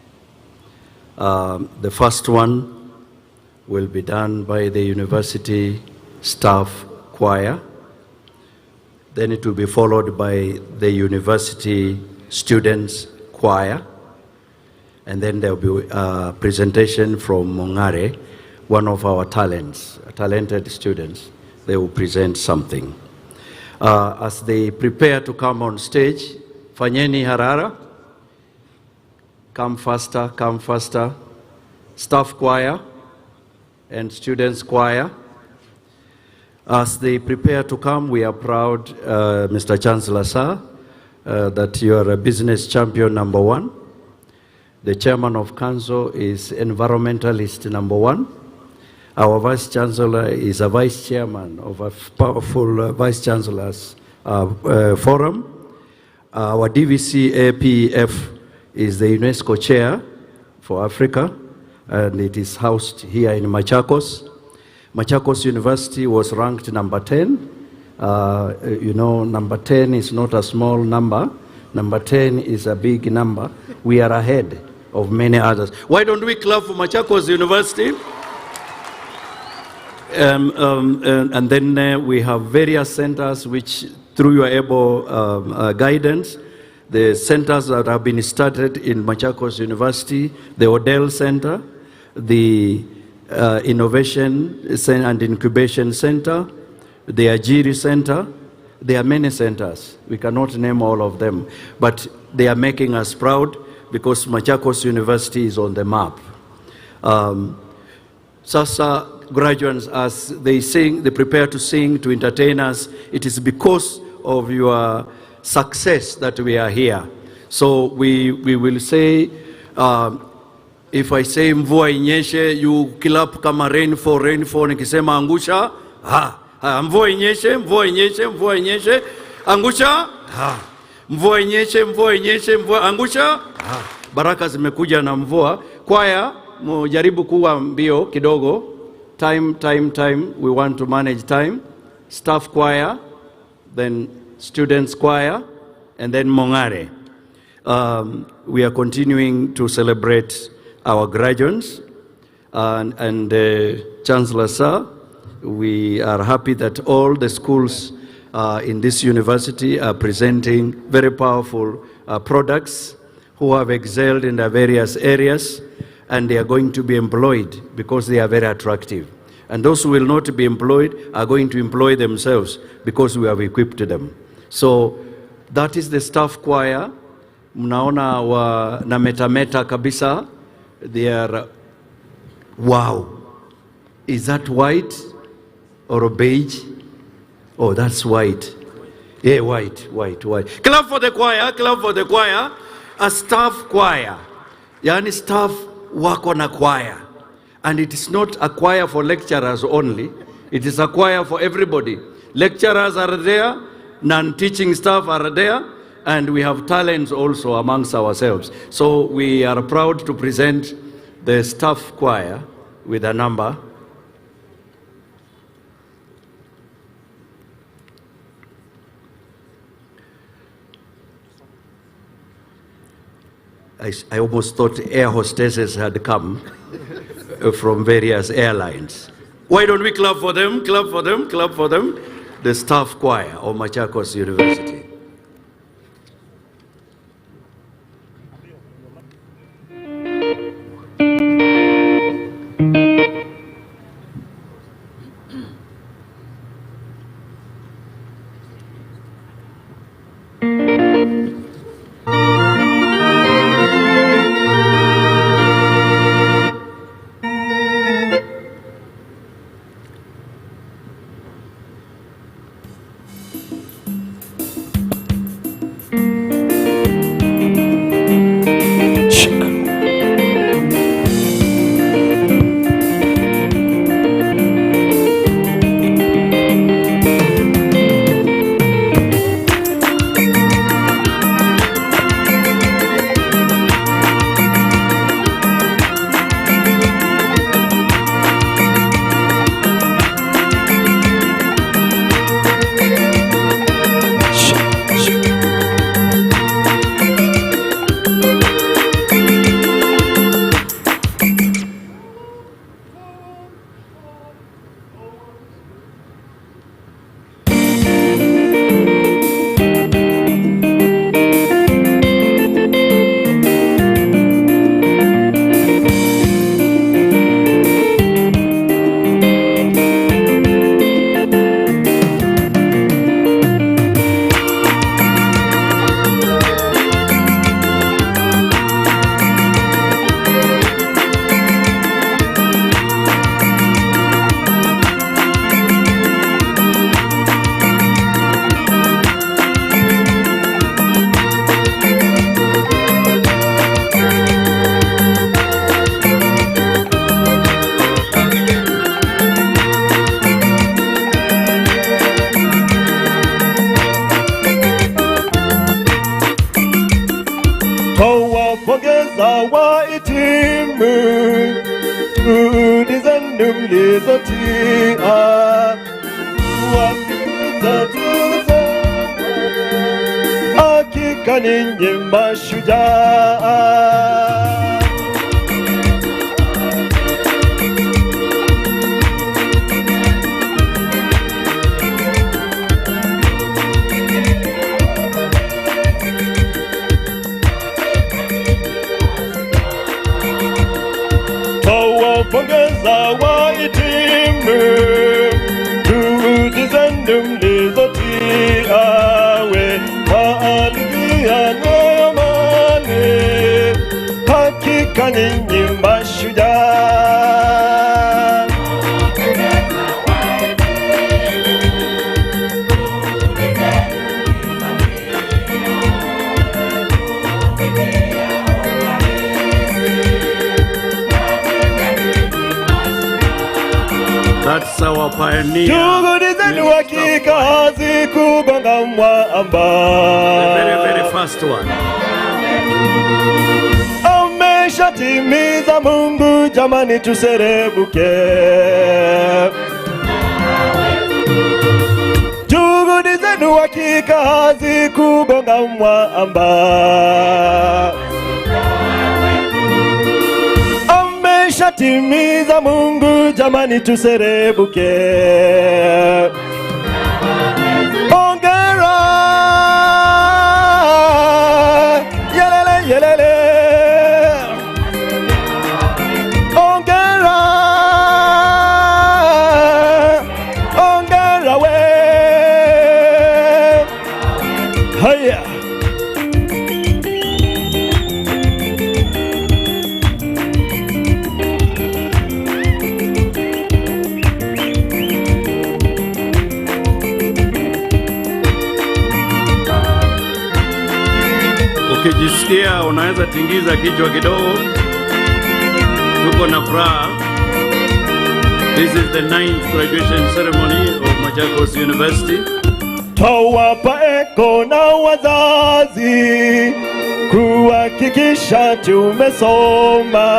B: The first one will be done by the university staff choir. Then it will be followed by the university students choir. And then there will be a presentation from Mongare, one of our talented students. They will present something. As they prepare to come on stage, fanyeni harara, come faster, come faster. Staff choir and students choir. As they prepare to come, we are proud, Mr. Chancellor, sir, that you are a business champion #1. The chairman of council is environmentalist #1. Our Vice Chancellor is a Vice Chairman of a powerful Vice Chancellors Forum. Our DVC APF is the UNESCO Chair for Africa, and it is housed here in Machakos. Machakos University was ranked number 10. You know, number 10 is not a small number. Number 10 is a big number. We are ahead of many others. Why don't we clap for Machakos University? And then we have various centers which, through your able guidance, the centers that have been started in Machakos University, the Odell Center, the Innovation and Incubation Center, the Ajiri Center. There are many centers. We cannot name all of them, but they are making us proud because Machakos University is on the map. Sasa graduates, as they sing, they prepare to sing, to entertain us, it is because of your success that we are here. So we will say, if I say mvua inyeshe, you clap kama rainfall, nikisema angusha, mvua inyeshe, mvua inyeshe, mvua inyeshe, angusha, mvua inyeshe, mvua inyeshe, mvua angusha, baraka zimekuja na mvua. Kwaya, mujaribu kuwa mbio kidogo. Time, we want to manage time. Staff choir, then students choir, and then Mongare. We are continuing to celebrate our graduates. And Chancellor Sir, we are happy that all the schools in this university are presenting very powerful products who have excelled in their various areas, and they are going to be employed because they are very attractive. And those who will not be employed are going to employ themselves because we have equipped them. So that is the staff choir. Mnaona wa na meta kabisa. They are, wow. Is that white or beige? Oh, that's white. Yeah, white. Clap for the choir, clap for the choir. A staff choir. Yani staff wako na choir. And it is not a choir for lecturers only. It is a choir for everybody. Lecturers are there, non-teaching staff are there, and we have talents also amongst ourselves. So we are proud to present the staff choir with a number. I almost thought air hostesses had come from various airlines. Why don't we clap for them, clap for them, clap for them? The staff choir of Machakos University.
K: kuwapongeza wahitimu, juhudi zenu mlizotia, hakika ninyi mashujaa. Pongeza wahitimu, juhudi zenu mlizotia, waaligia amani, hakika ninyi mashujaa.
B: That's our pioneer.
K: Juhudi zenu hakika hazikugonga mwamba.
B: The very first one.
K: Ameshatimiza Mungu, jamani tuserebuke. Juhudi zenu hakika hazikugonga mwamba. Ameshatimiza Mungu, jamani tuserebuke. Ongera, yelele yelele. Ongera, ongera we. Haya.
B: Ukijisikia unaweza tingiza kichwa kidogo. Tuko na furaha. This is the 9th graduation ceremony of Machakos University.
K: Tawapa eko na wazazi kuhakikisha tumesoma,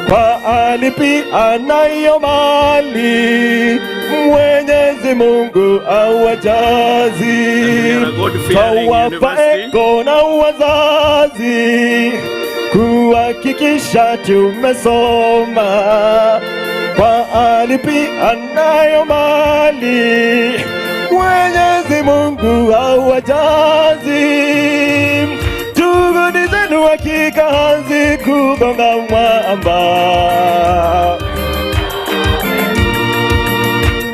K: kwa alipi anayo mali, Mwenyezi Mungu awajazi. Tawapa eko na wazazi kuhakikisha tumesoma, kwa alipi anayo mali, Mwenyezi Mungu awajazi. Juhudi zenu hakika hazikugonga mwamba.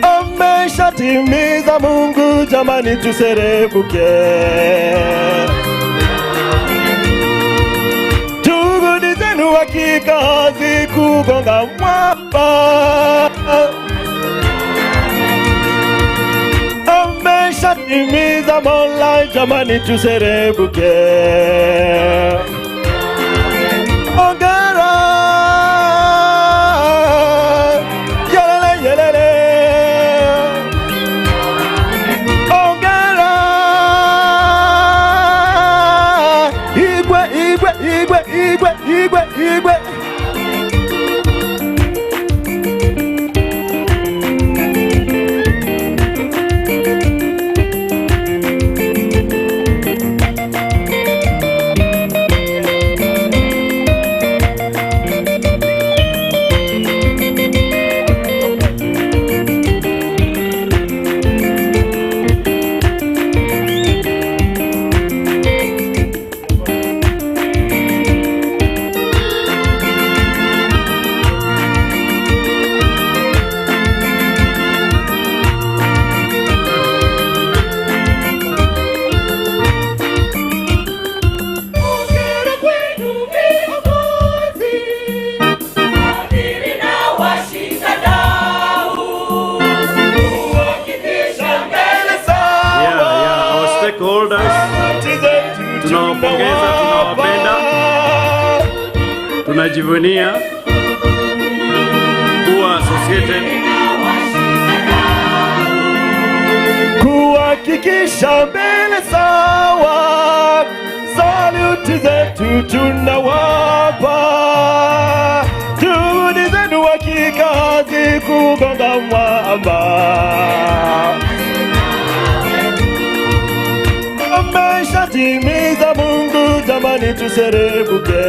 K: Ameshatimiza Mungu, jamani tuserebuke. Juhudi zenu hakika hazikugonga mwamba. Ameshatimiza Mola, jamani tuserebuke. Ongera, yelele yelele. Ongera, igwe igwe igwe igwe igwe igwe.
B: Tunawapongeza, tunawapenda, tunajivunia kuwa associated, kuhakikisha mbele sawa. Salute
K: sauti zetu tunawapa, juhudi zenu hakika hazikugonga mwamba. Ameshatimiza Mungu, jamani tuserebuke.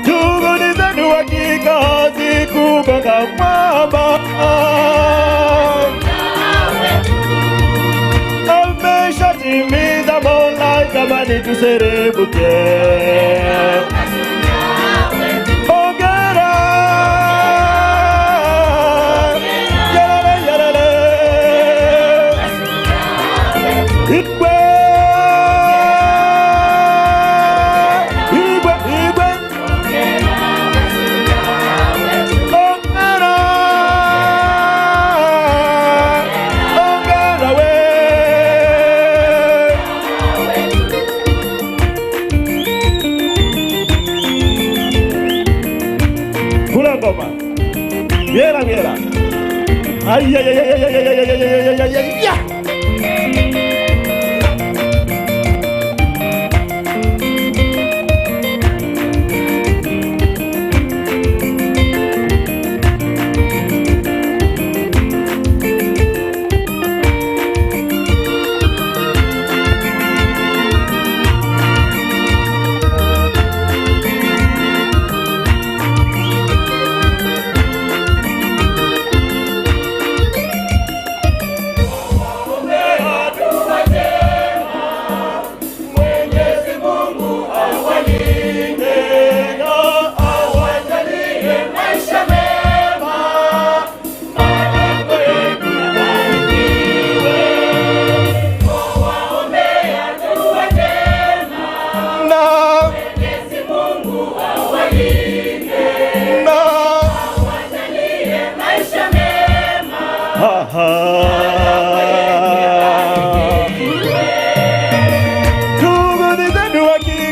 K: Juhudi zenu hakika hazikugonga mwamba. Ameshatimiza Mola, jamani tuserebuke. Hongera. Viera, viera. Ay, ay, ay, ay, ay, ay, ay, ay, ay, ay, ay, ya.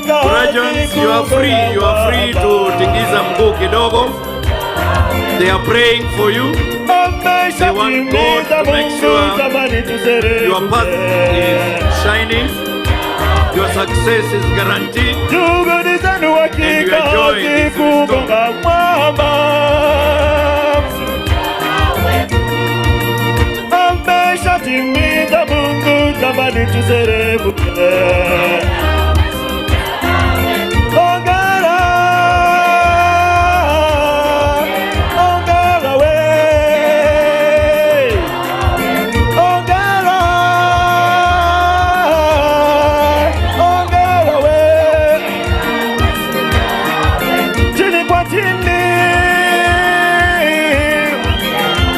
B: Graduands, you are free to tingiza mguu kidogo. They are praying for you. They want God to make sure your path is shining, your success is guaranteed, and your joy is restored.
K: Ameshatimiza Mungu, jamani tuserebuke. Hongera, hongera we, hongera, hongera we. Chini kwa chini,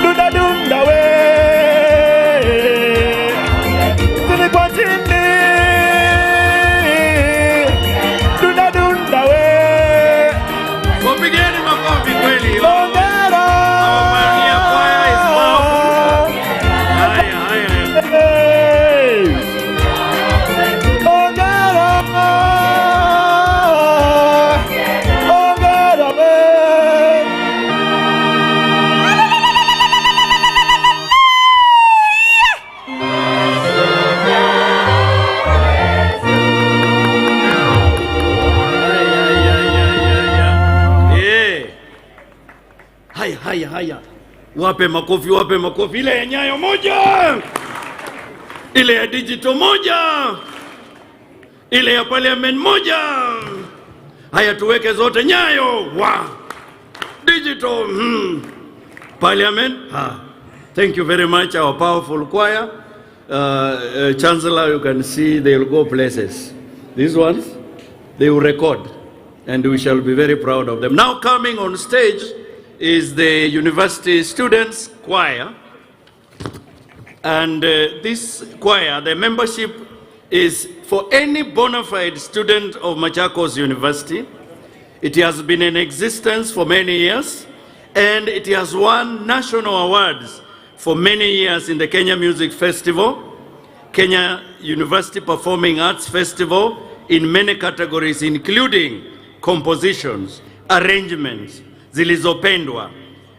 K: dunda dunda we. Chini kwa chini, dunda dunda we.
B: Wapigeni makofi kweli.
K: Hongera.
B: Our choir is powerful. Haya, haya.
K: Hey. Hongera. Hongera we.
B: Haya. Wape makofi. Ile ya nyayo moja, ile ya digital moja, ile ya parliament moja. Haya, tuweke zote nyayo. Digital, parliament. Thank you very much, our powerful choir. Chancellor, you can see they will go places. These ones, they will record, and we shall be very proud of them. Now coming on stage is the university students choir, and this choir, the membership is for any bona fide student of Machakos University. It has been in existence for many years, and it has won national awards for many years in the Kenya Music Festival, Kenya University Performing Arts Festival, in many categories, including compositions, arrangements, zilizopendwa,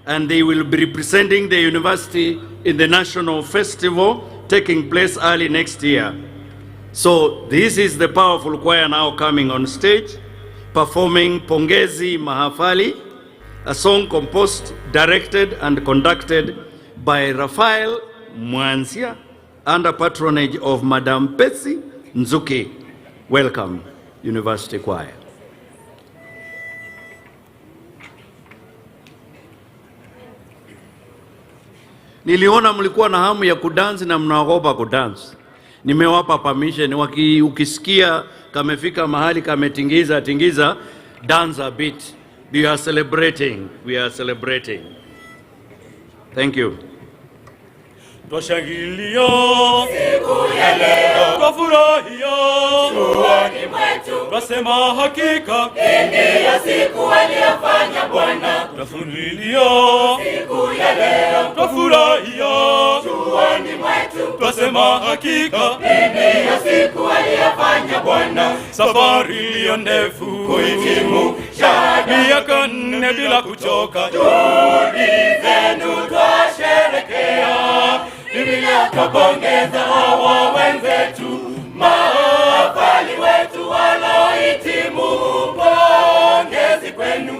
B: and they will be representing the university in the national festival taking place early next year. So this is the powerful choir now coming on stage, performing Pongezi Mahafali, a song composed, directed, and conducted by Raphael Mwanzia, under patronage of Madam Betsy Nzuki. Welcome, University Choir. Niliona mlikuwa na hamu ya kudansi na mnaogopa kudansi. Nimewapa permission, ukisikia kamefika mahali kametingiza tingiza, dance a bit. We are celebrating. We are celebrating. Thank you.
K: Twashangilia siku ya leo, twafurahia chuoni mwetu, twasema hakika ndiyo siku aliyofanya Bwana. Twafunulia siku ya leo, twafurahia chuoni mwetu, twasema hakika ndiyo siku aliyofanya Bwana. Safari iliyo ndefu kuhitimu shahada miaka 4 bila kuchoka, juhudi zenu twasherekea. Biblia twapongeza hawa wenzetu, mahafali wetu wanaohitimu. Pongezi kwenu,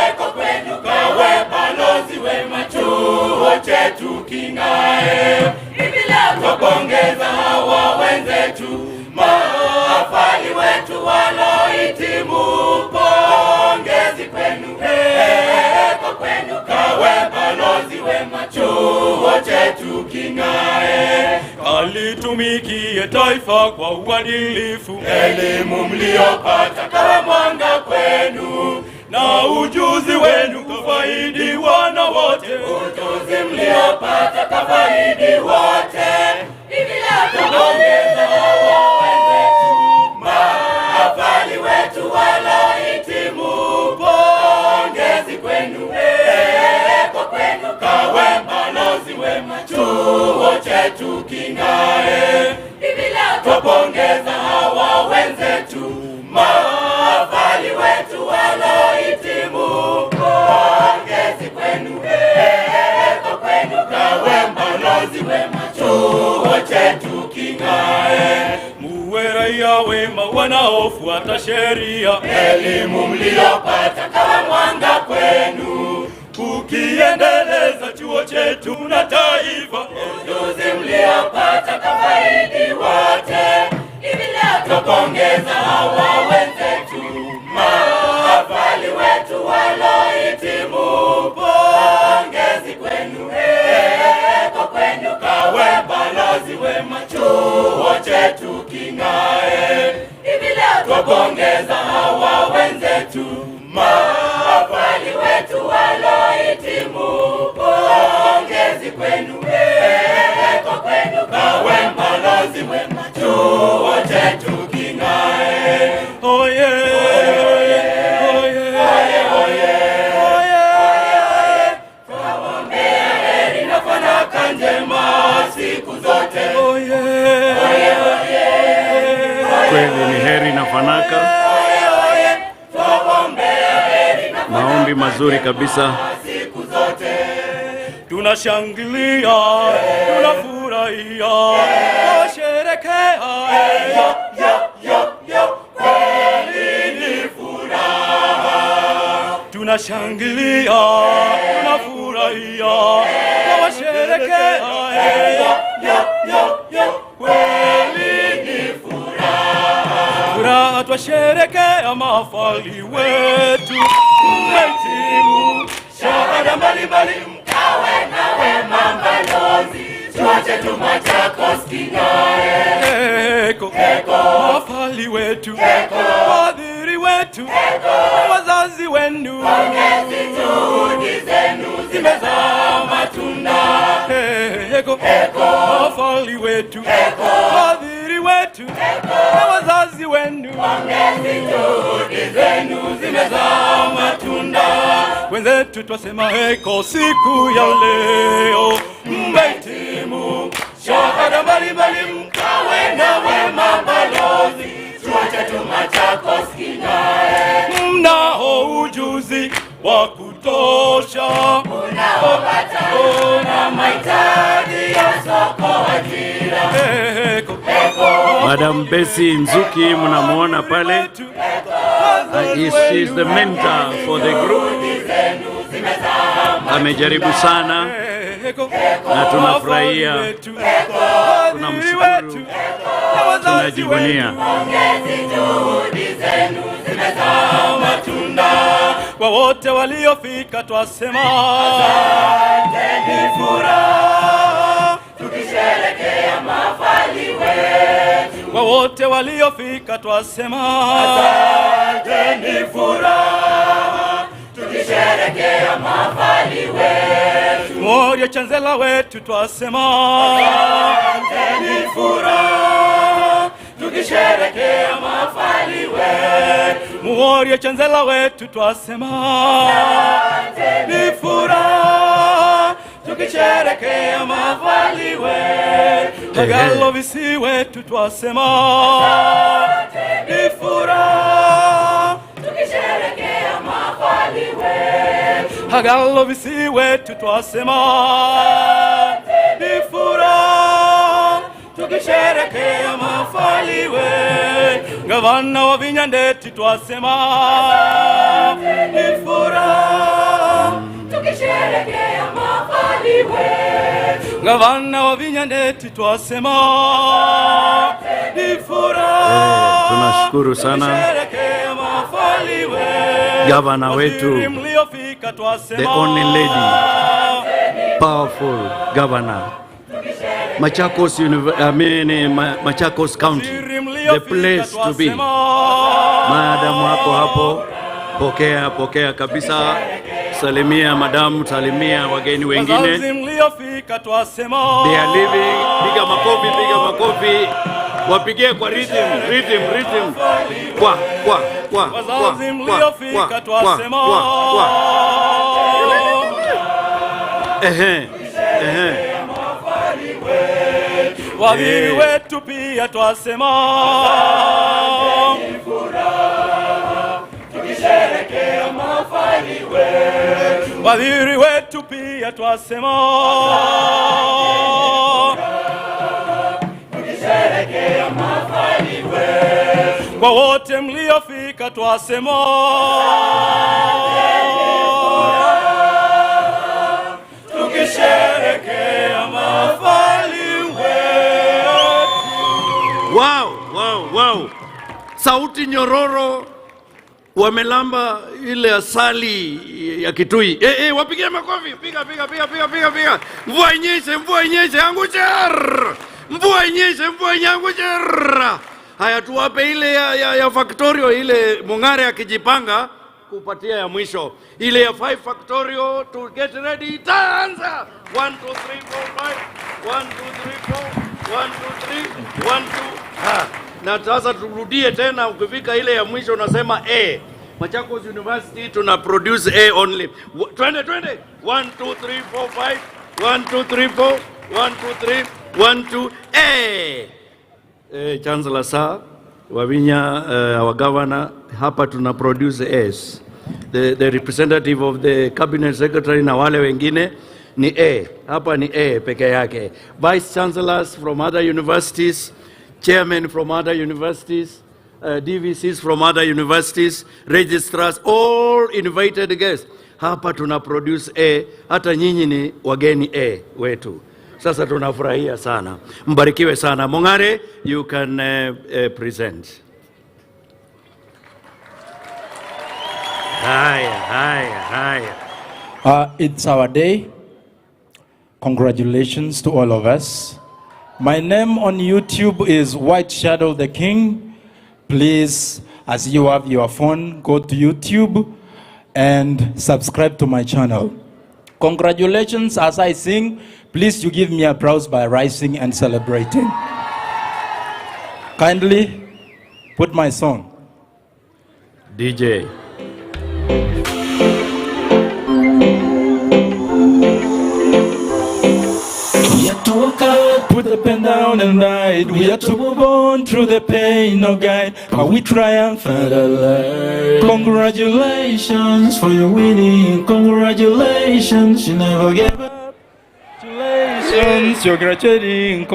K: eko kwenu, kawe balozi wema, chuo chetu king'ae. Biblia twapongeza hawa wenzetu, mahafali wetu wanaohitimu. Pongezi kwenu, eko kwenu, kawe balozi wema, chuo chetu king'ae. Alitumikie taifa kwa uadilifu, elimu mliopata kawa mwanga kwenu, na ujuzi wenu kafaidi wana wote. Ujuzi mliopata kafaidi wote. Biblia twapongeza hawa wenzetu, mahafali wetu wanaohitimu. Pongezi kwenu, eko kwenu, kawe balozi wema, chuo chetu king'ae. Biblia twapongeza hawa wenzetu, mahafali wetu wanaohitimu. Pongezi kwenu, eko kwenu, kawe balozi wema, chuo chetu king'ae. Muwe raia wema wanaofuata sheria, elimu mliopata kawa mwanga kwenu, ukiendeleza chuo chetu na taifa. Ujuzi mliopata kafaidi wote. Biblia twapongeza hawa wenzetu, mahafali wetu wanaohitimu. Pongezi kwenu, eko kwenu, kawe balozi wema, chuo chetu king'ae. Biblia twapongeza hawa wenzetu, mahafali wetu wanaohitimu. Pongezi kwenu, eko kwenu, kawe balozi wema, chuo chetu king'ae. Oye, oye, oye, oye, oye, oye. Twawaombea heri na fanaka njema siku zote. Oye, oye, oye.
B: Kweli ni heri na fanaka. Maombi mazuri kabisa.
K: Siku zote tunashangilia, tunafurahia, tunasherekea. Kweli ni furaha. Tunashangilia, tunafurahia, tunasherekea. Kweli ni furaha. Furaha twasherekea mahafali wetu, mmehitimu shahada mbalimbali, mkawe na wema balozi, chuo chetu Machakos king'ae. Eko, mahafali wetu, wahadhiri wetu, wazazi wenu. Pongezi, juhudi zenu zimezaa matunda. Eko, mahafali wetu, wahadhiri wetu, wazazi wenu. Pongezi, juhudi zenu zimezaa matunda. Wenzetu twasema eko siku ya leo, mmehitimu shahada mbalimbali, mkawe na wema balozi, chuo chetu Machakos king'ae. Mnao ujuzi wa kutosha, unaopata na mahitaji ya soko ajira. Eko,
B: Madam Bessie Nzuki mnamuona pale. She is the mentor for the group. Amejaribu sana na tunafurahia, tunamshukuru, tunajivunia.
K: Kwa wote waliofika twasema asante, furaha tukisherehekea mafali wetu. Kwa wote waliofika twasema asante, furaha tukisherehekea mafali wetu. Moyo Chancellor wetu twasema asante, furaha tukisherehekea mafali wetu. Moyo Chancellor wetu twasema ni furaha tukisherehekea mafali wetu. Agalo visi wetu twasema ni furaha tukisherehekea mafali wetu. Agalo visi wetu twasema ni furaha tukisherehekea mafali wetu. Gavana wa Vinyandeti twasema ni furaha tukisherehekea mafali wetu. Gavana wa Vinyandeti twasema ni furaha.
B: Tunashukuru sana gavana wetu, the only lady, powerful governor. Machakos Machakos County, the place to be. Madam wako hapo, pokea kabisa. Salimia madam, salimia wageni wengine. They are living. Piga makofi. Wapigie kwa rhythm. Kwa.
K: Wadhiri wetu pia twasema ni furaha tukisherehekea mafali wetu. Wadhiri wetu pia twasema tukisherehekea mafali wetu. Kwa wote mliofika twasema tukisherehekea mafali.
B: Wow. Sauti nyororo, wamelamba ile asali ya Kitui. Wapigie makofi. Piga. Mvua inyeshe, angushe. Mvua inyeshe, angushe. Haya, tuwape ile ya Factorio, ile Mung'are akijipanga kupatia ya mwisho. Ile ya 5 Factorio, to get ready. Taanza. 1 2 3 4 5. 1 2 3 4. 1 2 3 1 2. Na sasa turudie tena, ukifika ile ya mwisho unasema A. Machakos University tuna produce A only. Twende. 1 2 3 4 5. 1 2 3 4. 1 2 3 1 2 A. Chancellor sir, Wavinya, our governor, hapa tuna produce A's. The representative of the cabinet secretary na wale wengine ni A. Hapa ni A peke yake. Vice chancellors from other universities, chairmen from other universities, DVCs from other universities, registrars, all invited guests. Hapa tuna produce A, hata nyinyi ni wageni A wetu. Sasa tunafurahia sana. Mbarikiwe sana. Mung'are, you can present. Haya.
L: It's our day. Congratulations to all of us. My name on YouTube is White Shadow the King. Please, as you have your phone, go to YouTube and subscribe to my channel. Congratulations as I sing. Please, you give me applause by rising and celebrating. Kindly put my song.
B: DJ.
L: Put the pen down and ride. We have to move on through the pain, no guide, but we triumph at life. Congratulations for your winning. Congratulations, you never gave up. Congratulations, you're graduating.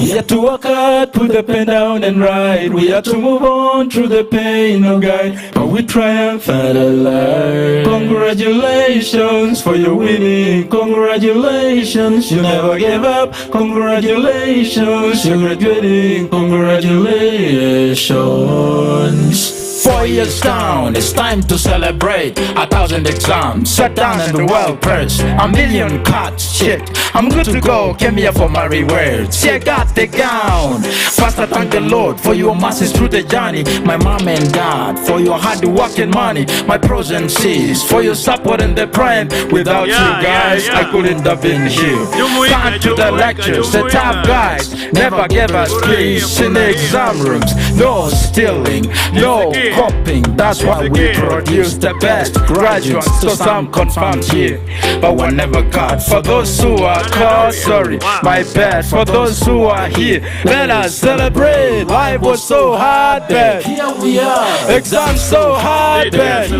L: We had to work hard, put the pen down and write. We had to move on through the pain, no guide. But we triumphed at life. Congratulations for your winning. Congratulations, you never gave up. Congratulations, you're graduating. Congratulations. 4 years down, it's time to celebrate. 1,000 exams, sat down and well perched. 1,000,000 cuts, shit, I'm good to go. Came here for my rewards. Yeah, got the gown. First I thank the Lord for your mercies through the journey. My mom and dad for your hard work and money. My pros and C's for your support and the prime. Without you guys, I couldn't have been here. Thank to the lectures, the tough guys never gave us peace in the exam rooms. No stealing, no copying. That's why we produce the best graduates. So some confirmed here, but we're never caught. For those who are caught, sorry, my bad. For those who are here, let us celebrate. Life was so hard, bad. Here we are. Exams so hard, bad.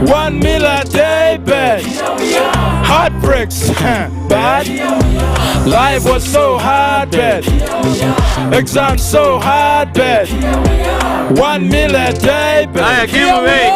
L: 1 meal a day, bad. Heartbreaks, bad. Life was so hard, bad. Exams so hard, bad. 1 meal a day, bad.
B: Give away.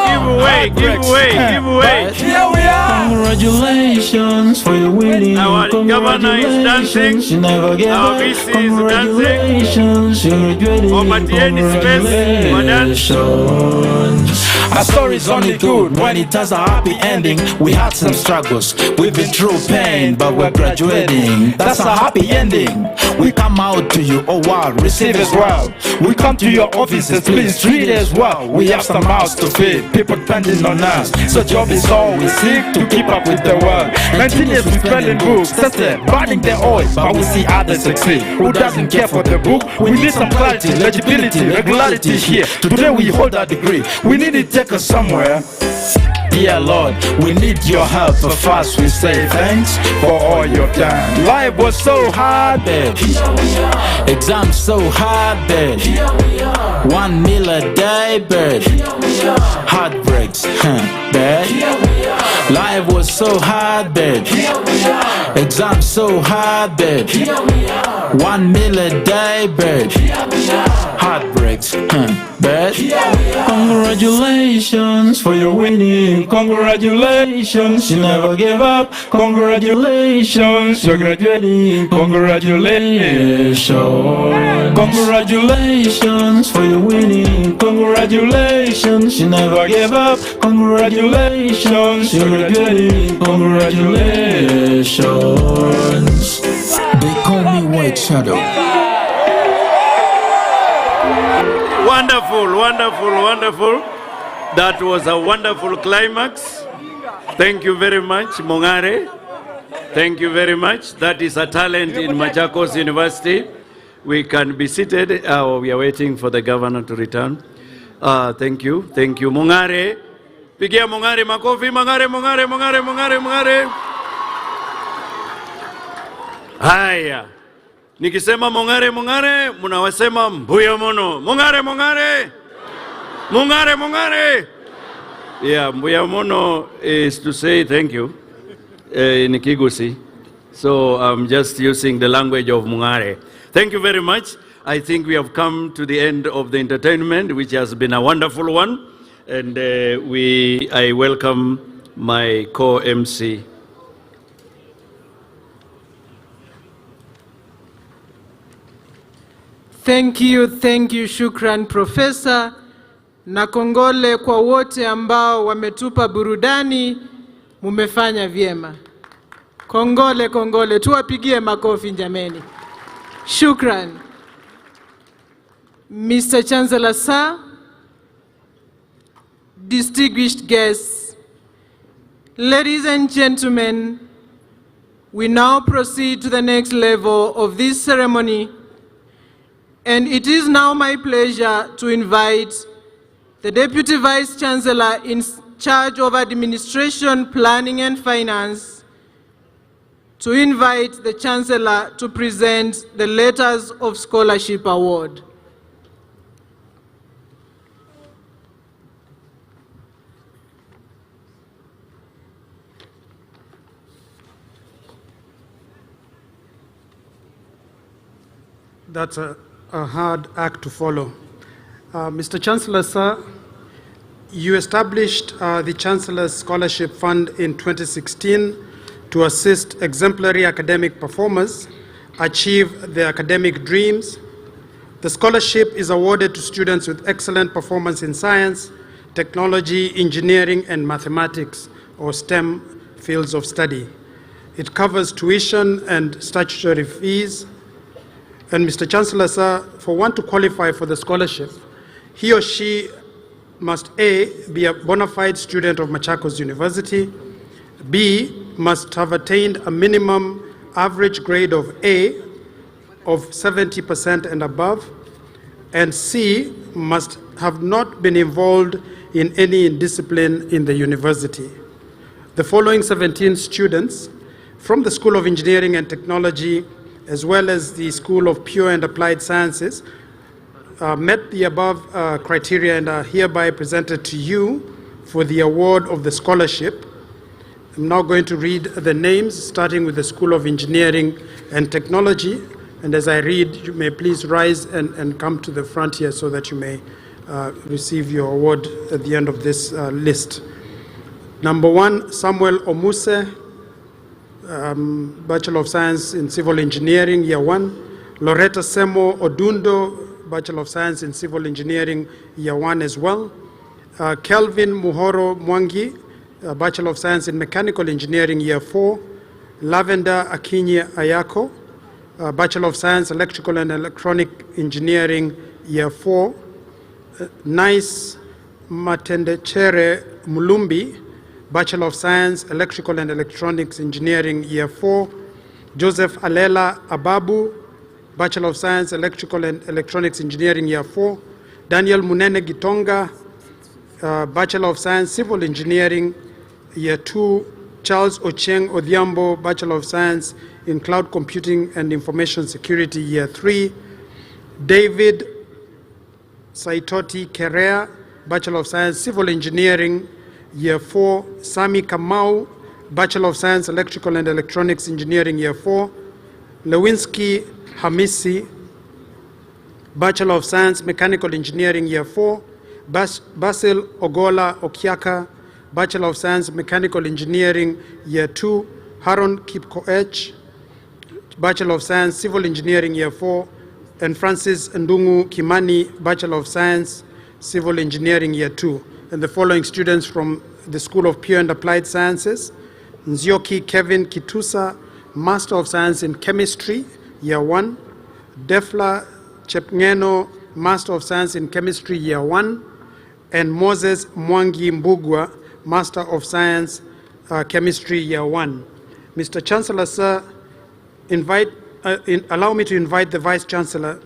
L: Here we are. Congratulations for your winning.
B: Our governor is dancing.
L: You never gave
B: Our
L: up.
B: VC is
L: Congratulations, you're Congratulations. Our story's only good when it has a happy ending. We had some struggles, we've been through pain, but we're graduating. That's a happy ending. We come out to you, oh wow, receive as well. We come to your offices, please treat as well. We have some mouths to feed, people depending on us. So job is all we seek to keep up with the world. 19 years we spend in books, that's it, burning the oil, but we see others succeed. Who doesn't care for the book? We need some clarity, legibility, regularity here. Today we hold our degree, we need to take us somewhere. Dear Lord, we need your help, but first we say thanks for all you've done. Life was so hard, babe. Exams so hard, babe. 1 meal a day, babe. Heartbreaks, babe. Life was so hard, babe. Exams so hard, babe. 1 meal a day, babe. Heartbreaks, babe. Congratulations for your winning. Congratulations, you never gave up. Congratulations, you're graduating. Congratulations. Congratulations for your winning. Congratulations, you never gave up. Congratulations, you're graduating. Congratulations. They call me White Shadow.
B: Wonderful. That was a wonderful climax. Thank you very much, Mongare. Thank you very much. That is a talent in Machakos University. We can be seated. We are waiting for the governor to return. Thank you. Mongare. Pigia Mongare makofi. Mongare. Haya. Nikisema Mongare, munawasema mbuya mono. Mongare. Yeah, mbuya mono is to say thank you in Kigusi. So I'm just using the language of Mongare. Thank you very much. I think we have come to the end of the entertainment, which has been a wonderful one. And I welcome my co-MC.
A: Thank you, shukran Professor, na kongole kwa wote ambao wametupa burudani, mumefanya vyema. Kongole, tuwapigie makofi jameni. Shukran. Mr. Chancellor Sir, distinguished guests, ladies and gentlemen, we now proceed to the next level of this ceremony. And it is now my pleasure to invite the Deputy Vice Chancellor in charge of Administration, Planning and Finance to invite the Chancellor to present the Letters of Scholarship Award.
M: That's a hard act to follow. Mr. Chancellor, sir, you established the Chancellor's Scholarship Fund in 2016 to assist exemplary academic performers achieve their academic dreams. The scholarship is awarded to students with excellent performance in science, technology, engineering, and mathematics, or STEM fields of study. It covers tuition and statutory fees. And Mr. Chancellor, sir, for one to qualify for the scholarship, he or she must A, be a bona fide student of Machakos University, B, must have attained a minimum average grade of A of 70% and above, and C, must have not been involved in any discipline in the university. The following 17 students from the School of Engineering and Technology, as well as the School of Pure and Applied Sciences, met the above criteria and are hereby presented to you for the award of the scholarship. I'm now going to read the names, starting with the School of Engineering and Technology. And as I read, you may please rise and come to the front here so that you may receive your award at the end of this list. Number 1, Samuel Omuse, Bachelor of Science in Civil Engineering, Year 1. Loretta Semo Odundo, Bachelor of Science in Civil Engineering, Year 1 as well. Kelvin Muhoro Mwangi, Bachelor of Science in Mechanical Engineering, Year 4. Lavender Akinye Ayako, Bachelor of Science Electrical and Electronic Engineering, Year 4. Nice Matendechere Mulumbi, Bachelor of Science Electrical and Electronics Engineering, Year 4. Joseph Alela Ababu, Bachelor of Science Electrical and Electronics Engineering, Year 4. Daniel Munene Gitonga, Bachelor of Science Civil Engineering, Year 2. Charles Ocheng Odhiambo, Bachelor of Science in Cloud Computing and Information Security, Year 3. David Saitoti Kerea, Bachelor of Science Civil Engineering, Year 4. Sami Kamau, Bachelor of Science Electrical and Electronics Engineering, Year 4. Lewinsky Hamisi, Bachelor of Science Mechanical Engineering, Year 4. Basil Ogola Okiaka, Bachelor of Science Mechanical Engineering, Year 2. Haron Kipkoech, Bachelor of Science Civil Engineering, Year 4. And Francis Ndungu Kimani, Bachelor of Science Civil Engineering, Year 2. And the following students from the School of Pure and Applied Sciences: Nzioki Kevin Kitusa, Master of Science in Chemistry, Year 1. Defla Chepngeno, Master of Science in Chemistry, Year 1. And Moses Mwangi Mbugwa, Master of Science Chemistry, Year 1. Mr. Chancellor, sir, allow me to invite the Vice Chancellor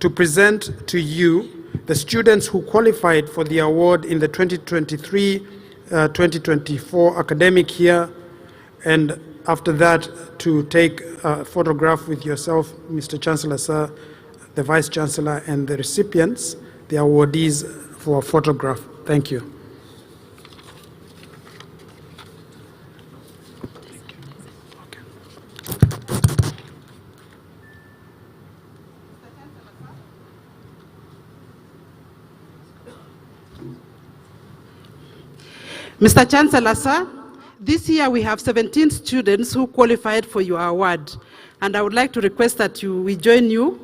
M: to present to you the students who qualified for the award in the 2023-2024 academic year, and after that to take a photograph with yourself, Mr. Chancellor, sir, the Vice Chancellor, and the recipients, the awardees, for a photograph. Thank you.
J: Mr. Chancellor, sir, this year we have 17 students who qualified for your award, and I would like to request that we join you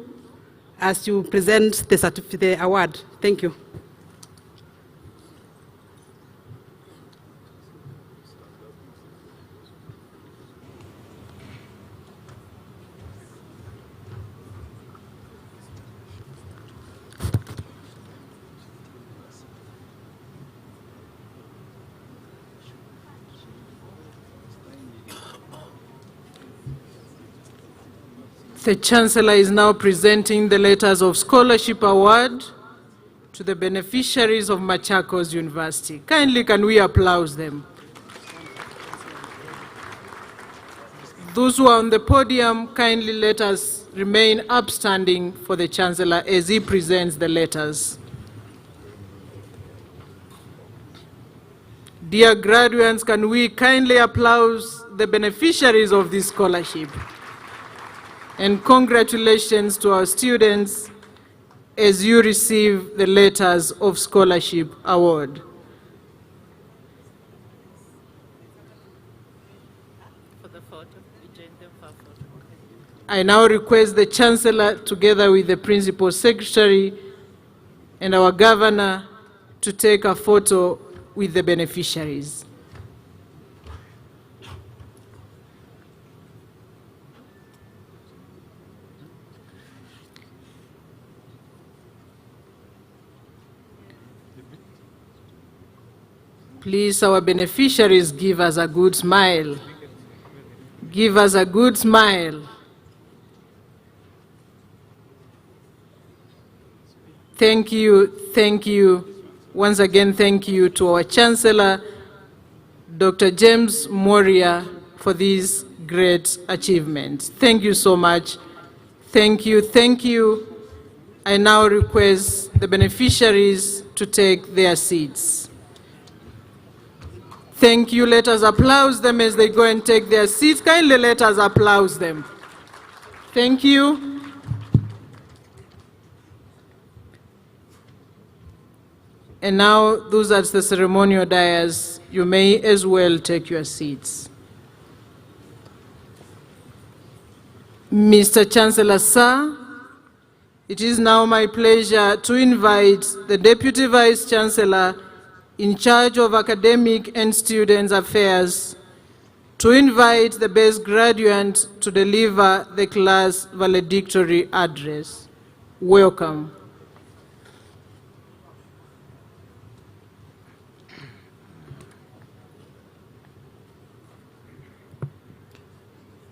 J: as you present the award. Thank you.
A: The Chancellor is now presenting the letters of scholarship award to the beneficiaries of Machakos University. Kindly, can we applaud them? Those who are on the podium, kindly let us remain upstanding for the Chancellor as he presents the letters. Dear graduates, can we kindly applaud the beneficiaries of this scholarship? And congratulations to our students as you receive the letters of scholarship award. I now request the Chancellor, together with the Principal Secretary and our Governor, to take a photo with the beneficiaries. Please, our beneficiaries, give us a good smile. Give us a good smile. Thank you, thank you. Once again, thank you to our Chancellor, Dr. James Moria, for these great achievements. Thank you so much. Thank you, thank you. I now request the beneficiaries to take their seats. Thank you. Let us applaud them as they go and take their seats. Kindly let us applaud them. Thank you. And now, those at the ceremonial dais, you may as well take your seats. Mr. Chancellor, sir, it is now my pleasure to invite the Deputy Vice Chancellor in charge of Academic and Students Affairs to invite the best graduate to deliver the class valedictory address. Welcome.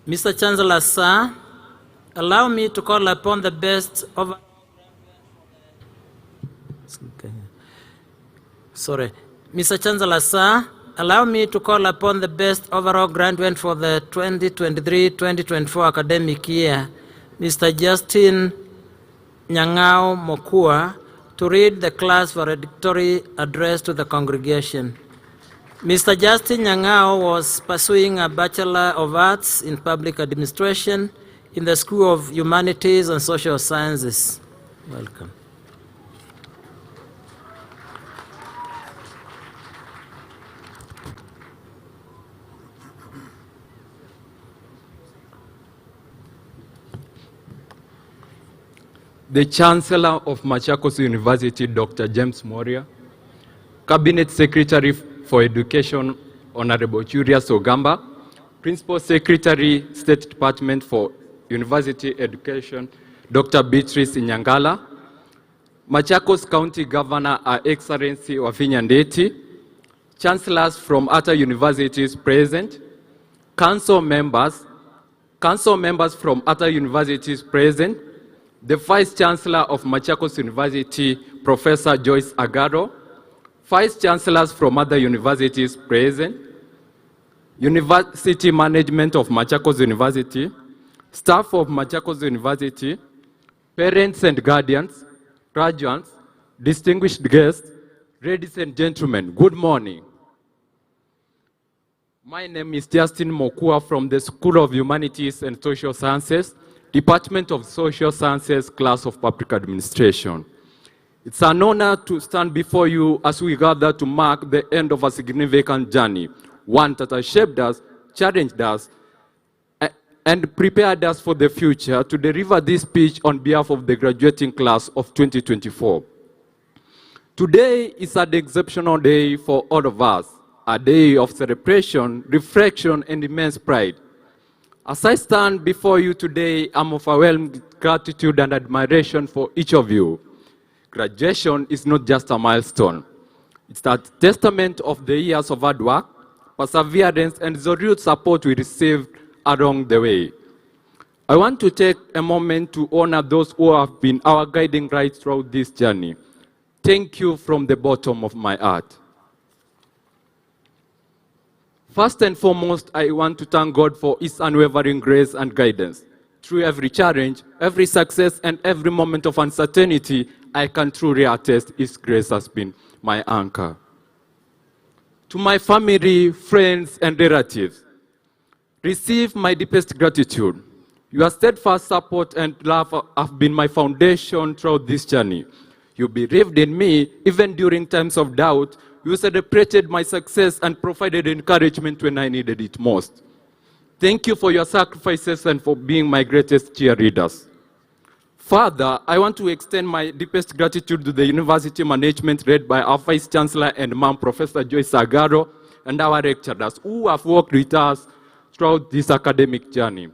N: Mr. Chancellor, sir, allow me to call upon the best of... Mr. Chancellor, sir, allow me to call upon the best overall graduate for the 2023-2024 academic year, Mr. Justin Nyang'ao Mokua, to read the class valedictory address to the congregation. Mr. Justin Nyang'ao was pursuing a Bachelor of Arts in Public Administration in the School of Humanities and Social Sciences. Welcome.
O: The Chancellor of Machakos University, Dr. James Moria, Cabinet Secretary for Education, Honorable Julius Ogamba, Principal Secretary, State Department for University Education, Dr. Beatrice Inyangala, Machakos County Governor, Her Excellency Wafinya Ndeti, Chancellors from other universities present, Council members from other universities present, the Vice Chancellor of Machakos University, Professor Joyce Agaro, Vice Chancellors from other universities present, University Management of Machakos University, staff of Machakos University, parents and guardians, graduates, distinguished guests, ladies and gentlemen, good morning. My name is Justin Mokua from the School of Humanities and Social Sciences, Department of Social Sciences, class of Public Administration. It's an honor to stand before you as we gather to mark the end of a significant journey, one that has shaped us, challenged us, and prepared us for the future to deliver this speech on behalf of the graduating class of 2024. Today is an exceptional day for all of us, a day of celebration, reflection, and immense pride. As I stand before you today, I'm overwhelmed with gratitude and admiration for each of you. Graduation is not just a milestone. It's a testament of the years of hard work, perseverance, and the real support we received along the way. I want to take a moment to honor those who have been our guiding lights throughout this journey. Thank you from the bottom of my heart. First and foremost, I want to thank God for His unwavering grace and guidance. Through every challenge, every success, and every moment of uncertainty, I can truly attest His grace has been my anchor. To my family, friends, and relatives, receive my deepest gratitude. Your steadfast support and love have been my foundation throughout this journey. You believed in me even during times of doubt. You celebrated my success and provided encouragement when I needed it most. Thank you for your sacrifices and for being my greatest cheerleaders. Further, I want to extend my deepest gratitude to the university management led by our Vice Chancellor and Ma'am Professor Joyce Agaro and our lecturers who have worked with us throughout this academic journey.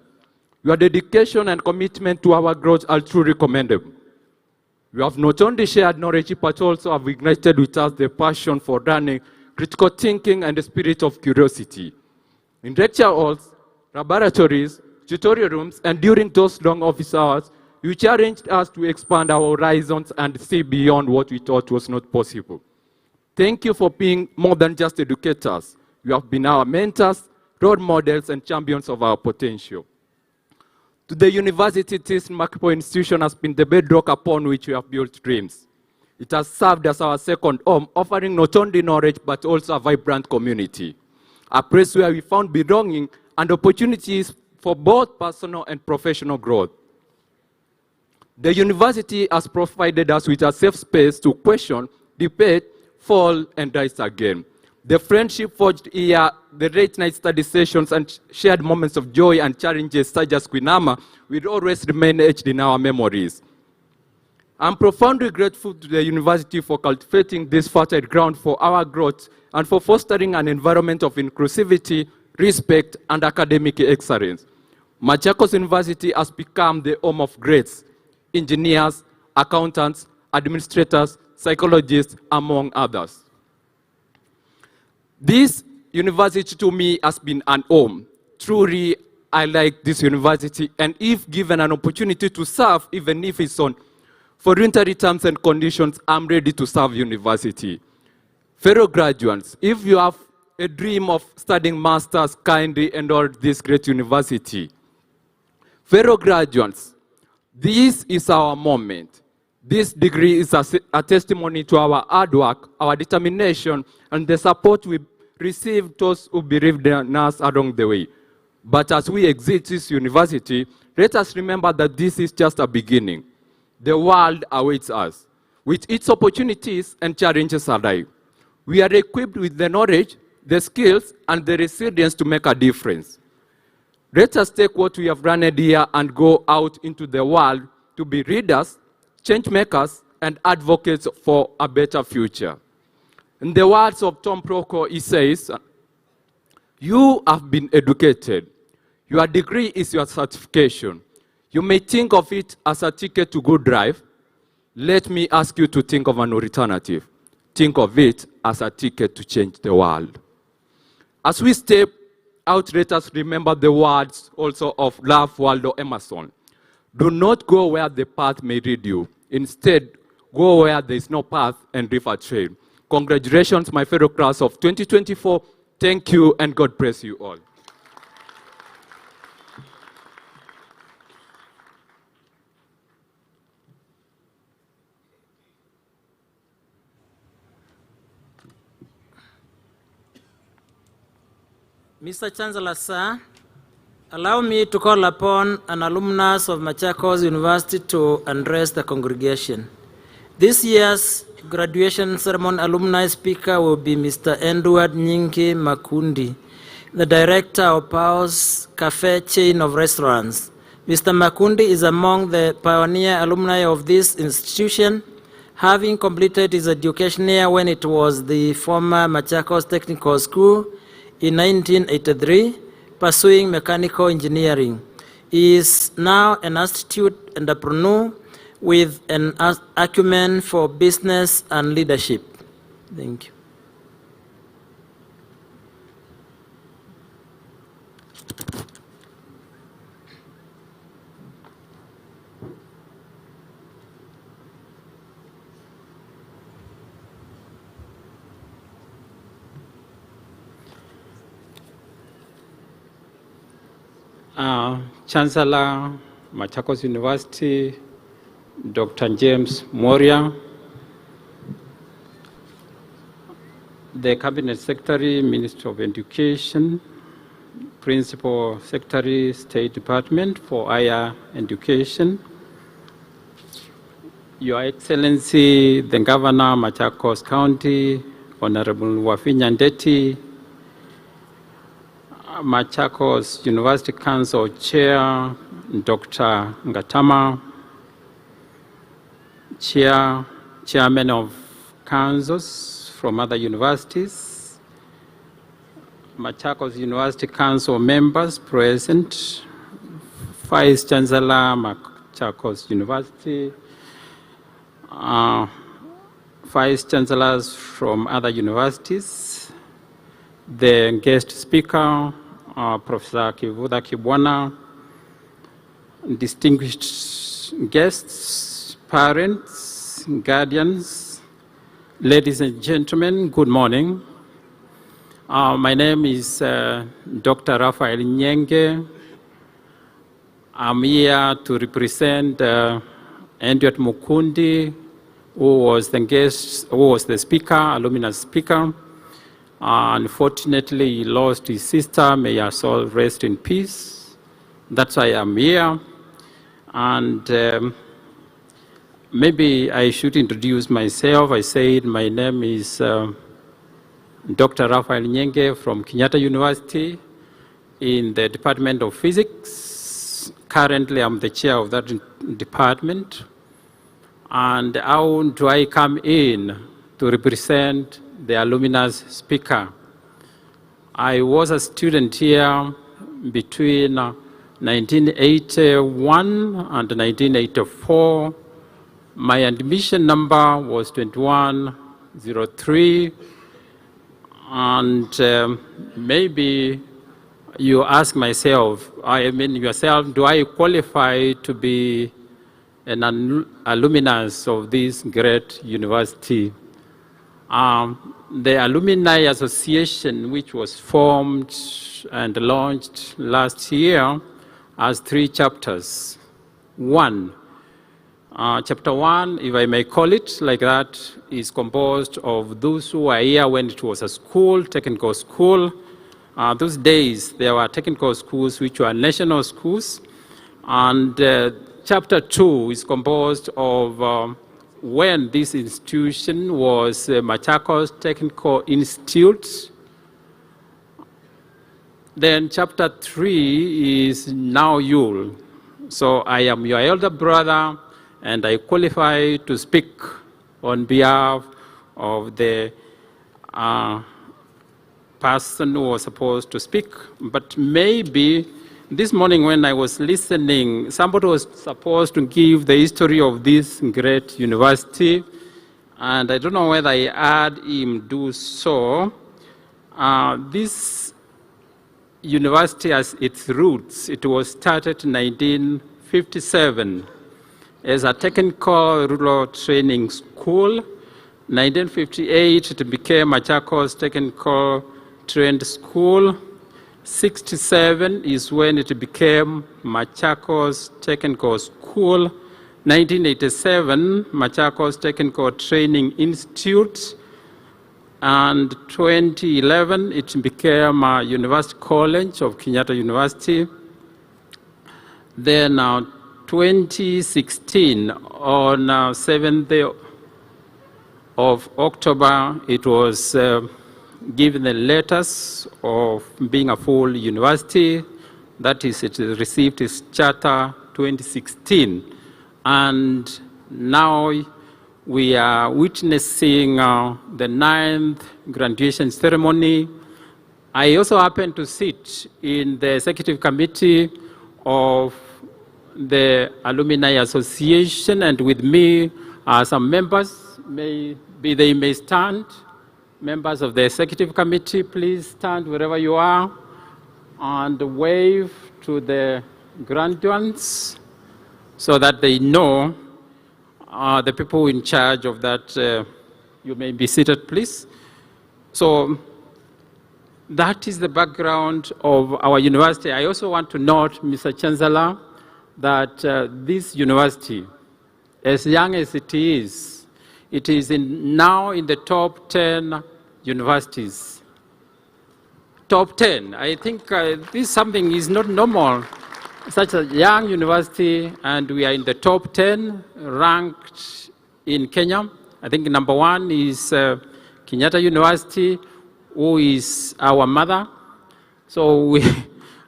O: Your dedication and commitment to our growth are truly commendable. You have not only shared knowledge, but also have ignited with us the passion for learning, critical thinking, and the spirit of curiosity. In lecture halls, laboratories, tutorial rooms, and during those long office hours, you challenged us to expand our horizons and see beyond what we thought was not possible. Thank you for being more than just educators. You have been our mentors, role models, and champions of our potential. To the university, this remarkable institution has been the bedrock upon which we have built dreams. It has served as our second home, offering not only knowledge, but also a vibrant community. A place where we found belonging and opportunities for both personal and professional growth. The university has provided us with a safe space to question, debate, fall, and rise again. The friendship forged here, the late night study sessions, and shared moments of joy and challenges such as Quinama will always remain etched in our memories. I'm profoundly grateful to the university for cultivating this fertile ground for our growth and for fostering an environment of inclusivity, respect, and academic excellence. Machakos University has become the home of greats, engineers, accountants, administrators, psychologists, among others. This university to me has been an home. Truly, I like this university, and if given an opportunity to serve, even if it's on voluntary terms and conditions, I'm ready to serve university. Fellow graduates, if you have a dream of studying masters, kindly enroll this great university. Fellow graduates, this is our moment. This degree is a testimony to our hard work, our determination, and the support we received those who believed in us along the way. But as we exit this university, let us remember that this is just a beginning. The world awaits us, with its opportunities and challenges alike. We are equipped with the knowledge, the skills, and the resilience to make a difference. Let us take what we have learned here and go out into the world to be readers, change makers, and advocates for a better future. In the words of Tom Proctor, he says, "You have been educated. Your degree is your certification. You may think of it as a ticket to good drive. Let me ask you to think of an alternative. Think of it as a ticket to change the world." As we step out, let us remember the words also of Ralph Waldo Emerson. Do not go where the path may lead you. Instead, go where there is no path and leave a trail. Congratulations, my fellow class of 2024. Thank you, and God bless you all.
N: Mr. Chancellor, sir, allow me to call upon an alumnus of Machakos University to address the congregation. This year's graduation ceremony alumni speaker will be Mr. Edward Nyingi Makundi, the director of Pao's Cafe chain of restaurants. Mr. Makundi is among the pioneer alumni of this institution, having completed his education here when it was the former Machakos Technical School in 1983, pursuing mechanical engineering. He is now an astute entrepreneur with an acumen for business and leadership. Thank you.
P: Chancellor, Machakos University, Dr. James Moria, the Cabinet Secretary, Minister of Education, Principal Secretary, State Department for Higher Education, Your Excellency, the Governor, Machakos County, Honorable Wafinya Ndeti, Machakos University Council Chair, Dr. Ngatama, Chairman of councils from other universities, Machakos University Council members present, Vice Chancellor, Machakos University, Vice Chancellors from other universities, the guest speaker, Professor Kivuda Kibwana, distinguished guests, parents, guardians, ladies and gentlemen, good morning. My name is Dr. Raphael Nyenge. I'm here to represent Endiot Mukundi, who was the speaker, alumni speaker. Unfortunately, he lost his sister. May her soul rest in peace. That's why I'm here. And maybe I should introduce myself. I said my name is Dr. Raphael Nyenge from Kenyatta University in the Department of Physics. Currently, I'm the chair of that department. And how do I come in to represent the alumni speaker? I was a student here between 1981 and 1984. My admission number was 2103. And maybe you ask yourself, do I qualify to be an alumnus of this great university? The Alumni Association, which was formed and launched last year, has 3 chapters. Chapter 1, if I may call it like that, is composed of those who were here when it was a school, technical school. Those days, there were technical schools which were national schools. And Chapter 2 is composed of when this institution was Machakos Technical Institute. Then Chapter 3 is now Yule. So I am your elder brother, and I qualify to speak on behalf of the person who was supposed to speak. But maybe this morning when I was listening, somebody was supposed to give the history of this great university, and I don't know whether I heard him do so. This university has its roots. It was started in 1957 as a technical rural training school. 1958, it became Machakos Technical Trained School. 67 is when it became Machakos Technical School. 1987, Machakos Technical Training Institute. And 2011, it became a University College of Kenyatta University. Then 2016, on 7th of October, it was given the letters of being a full university. That is, it received its charter 2016. And now we are witnessing the 9th graduation ceremony. I also happen to sit in the executive committee of the Alumni Association, and with me are some members. Maybe they may stand. Members of the executive committee, please stand wherever you are and wave to the graduands so that they know the people in charge of that. You may be seated, please. So that is the background of our university. I also want to note, Mr. Chancellor, that this university, as young as it is now in the top 10 universities. top 10. I think this something is not normal. Such a young university, and we are in the top 10 ranked in Kenya. I think number 1 is Kenyatta University, who is our mother. So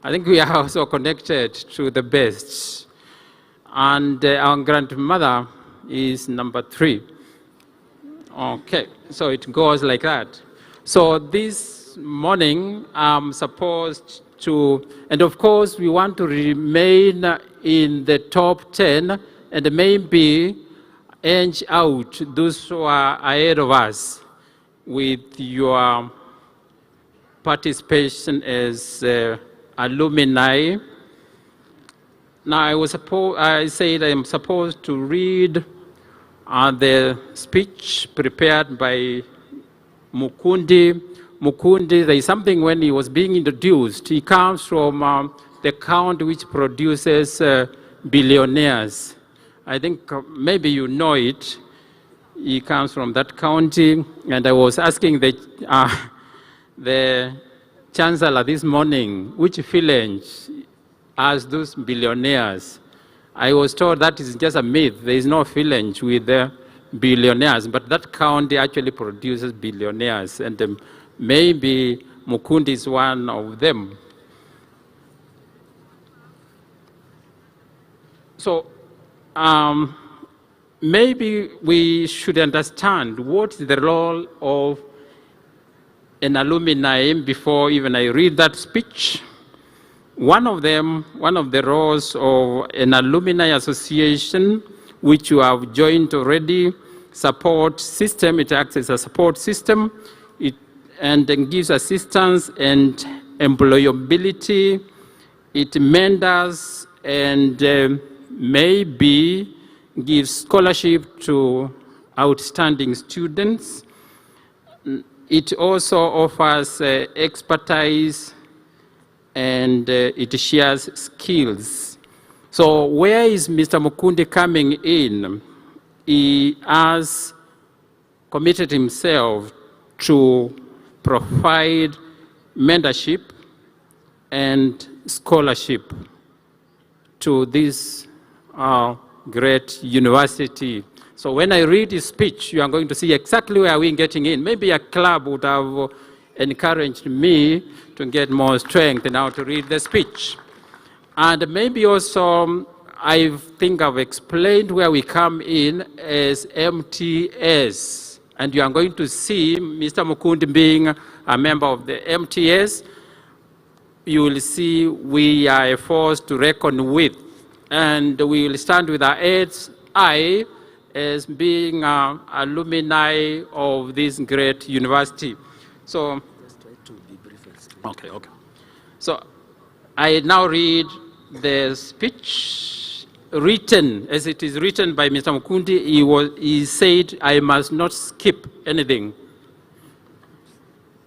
P: I think we are also connected to the best. And our grandmother is number 3. Okay, so it goes like that. So this morning, I'm supposed to, and of course, we want to remain in the top 10 and maybe edge out those who are ahead of us with your participation as alumni. Now, I said I'm supposed to read the speech prepared by Mukundi. Mukundi, there is something when he was being introduced. He comes from the county which produces billionaires. I think maybe you know it. He comes from that county, and I was asking the Chancellor this morning, which village has those billionaires? I was told that is just a myth. There is no village with billionaires, but that county actually produces billionaires, and maybe Mukundi is one of them. So maybe we should understand what is the role of an alumni before even I read that speech. One of the roles of an alumni association, which you have joined already, support system. It acts as a support system. And then gives assistance and employability. It mentors and maybe gives scholarship to outstanding students. It also offers expertise, and it shares skills. So where is Mr. Mukundi coming in? He has committed himself to provide mentorship and scholarship to this great university. So when I read his speech, you are going to see exactly where we're getting in. Maybe a club would have encouraged me to get more strength now to read the speech. And maybe also, I think I've explained where we come in as MTS. And you are going to see Mr. Mukundi being a member of the MTS. You will see we are a force to reckon with. And we will stand with our heads high as being alumni of this great university. So, okay. So, I now read the speech written, as it is written by Mr. Mukundi. He said, I must not skip anything.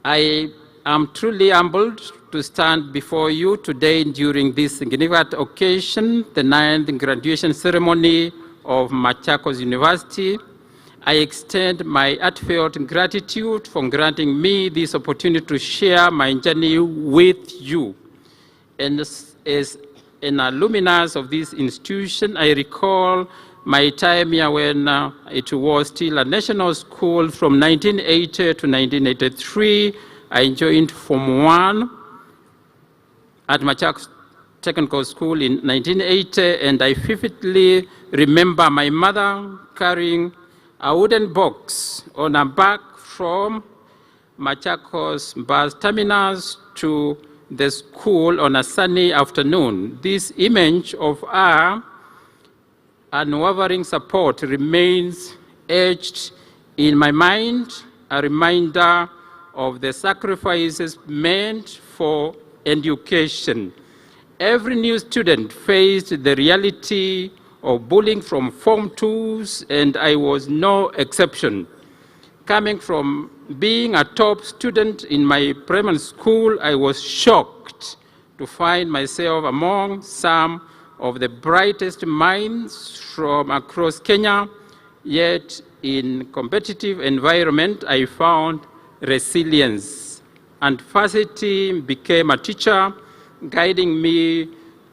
P: I am truly humbled to stand before you today during this significant occasion, the 9th graduation ceremony of Machakos University. I extend my heartfelt gratitude for granting me this opportunity to share my journey with you. And as an alumnus of this institution, I recall my time here when it was still a national school from 1980 to 1983. I joined Form 1 at Machakos Technical School in 1980, and I vividly remember my mother carrying a wooden box on her back from Machakos bus terminus to the school on a sunny afternoon. This image of her unwavering support remains etched in my mind, a reminder of the sacrifices made for education. Every new student faced the reality of bullying from Form 2s, and I was no exception. Coming from being a top student in my primary school, I was shocked to find myself among some of the brightest minds from across Kenya. Yet in competitive environment, I found resilience. and facility became a teacher, guiding me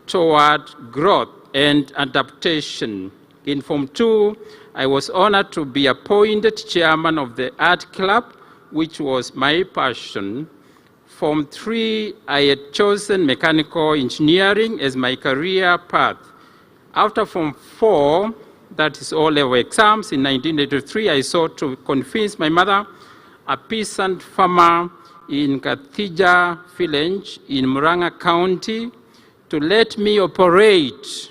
P: toward growth and adaptation. In Form 2, I was honored to be appointed chairman of the art club, which was my passion. Form 3, I had chosen mechanical engineering as my career path. After Form 4, that is all-level exams, in 1983, I sought to convince my mother, a peasant farmer in Kathija village in Murang'a County, to let me operate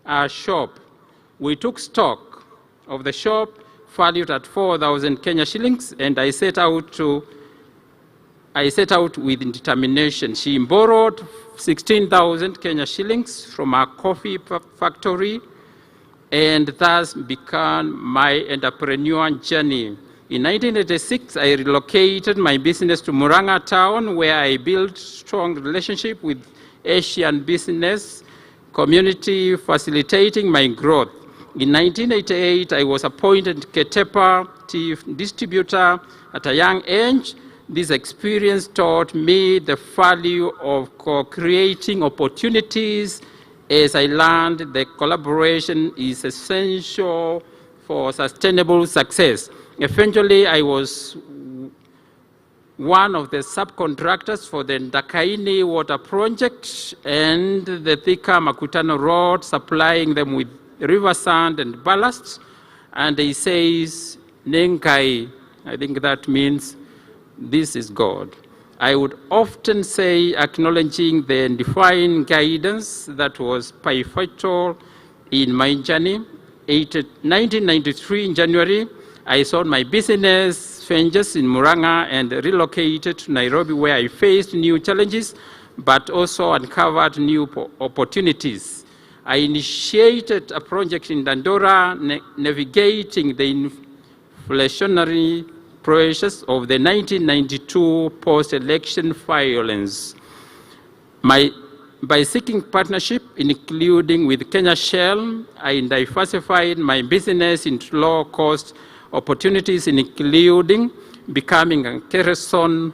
P: a shop. We took stock of the shop, valued at 4,000 Kenya shillings, and I set out with determination. She borrowed 16,000 Kenya shillings from our coffee factory, and thus began my entrepreneur journey. In 1986, I relocated my business to Murang'a town, where I built strong relationship with Asian business community, facilitating my growth. In 1988, I was appointed Ketepa tea distributor at a young age. This experience taught me the value of co-creating opportunities, as I learned that collaboration is essential for sustainable success. Eventually, I was one of the subcontractors for the Ndakaini water project and the Thika Makutano road, supplying them with river sand and ballast. And he says, Nenkai, I think that means this is God. I would often say, acknowledging the divine guidance that was pivotal in my journey. 1993 in January, I sold my business ventures in Murang'a and relocated to Nairobi, where I faced new challenges, but also uncovered new opportunities. I initiated a project in Dandora, navigating the inflationary pressures of the 1992 post-election violence. By seeking partnership, including with Kenya Shell, I diversified my business into low-cost opportunities, including becoming a kerosene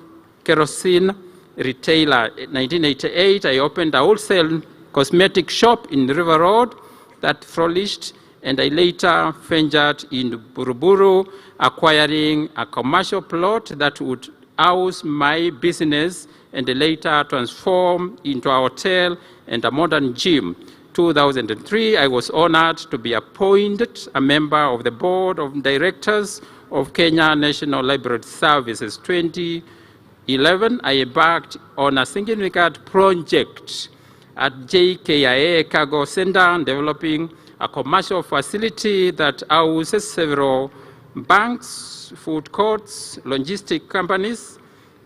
P: retailer. In 1988, I opened a wholesale cosmetic shop in River Road that flourished, and I later ventured in Buruburu, acquiring a commercial plot that would house my business and later transform into a hotel and a modern gym. 2003, I was honored to be appointed a member of the board of directors of Kenya National Library Services. 2011, I embarked on a significant project at JKIA Cargo Center, developing a commercial facility that houses several banks, food courts, logistic companies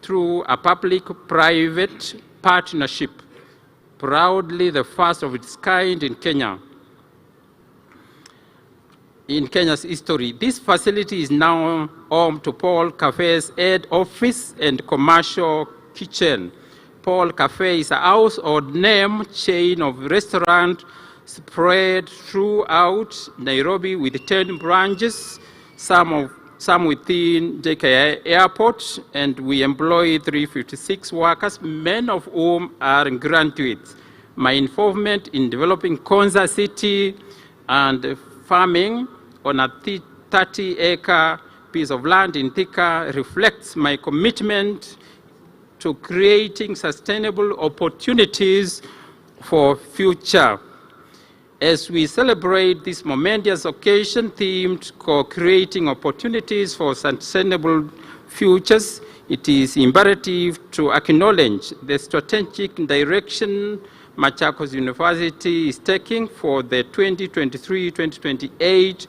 P: through a public-private partnership, proudly the first of its kind in Kenya. In Kenya's history, this facility is now home to Paul Cafe's head office and commercial kitchen. Paul Cafe is a household name chain of restaurants spread throughout Nairobi with 10 branches, some within JKIA Airport, and we employ 356 workers, many of whom are graduates. My involvement in developing Konza City and farming on a 30-acre piece of land in Thika reflects my commitment to creating sustainable opportunities for future. As we celebrate this momentous occasion themed co-creating opportunities for sustainable futures, it is imperative to acknowledge the strategic direction Machakos University is taking for the 2023-2028,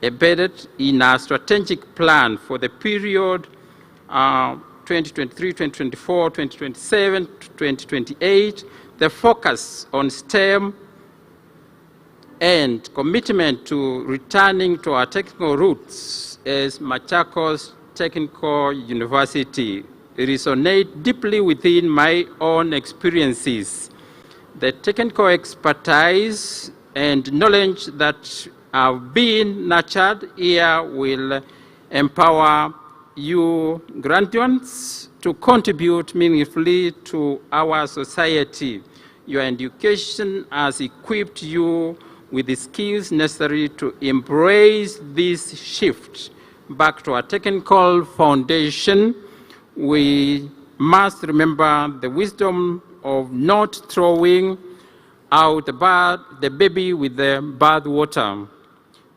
P: embedded in our strategic plan for the period 2023, 2024, 2027, 2028. The focus on STEM and commitment to returning to our technical roots as Machakos Technical University resonate deeply within my own experiences. The technical expertise and knowledge that have been nurtured here will empower you graduates to contribute meaningfully to our society. Your education has equipped you with the skills necessary to embrace this shift back to our technical foundation. We must remember the wisdom of not throwing out the baby with the bathwater.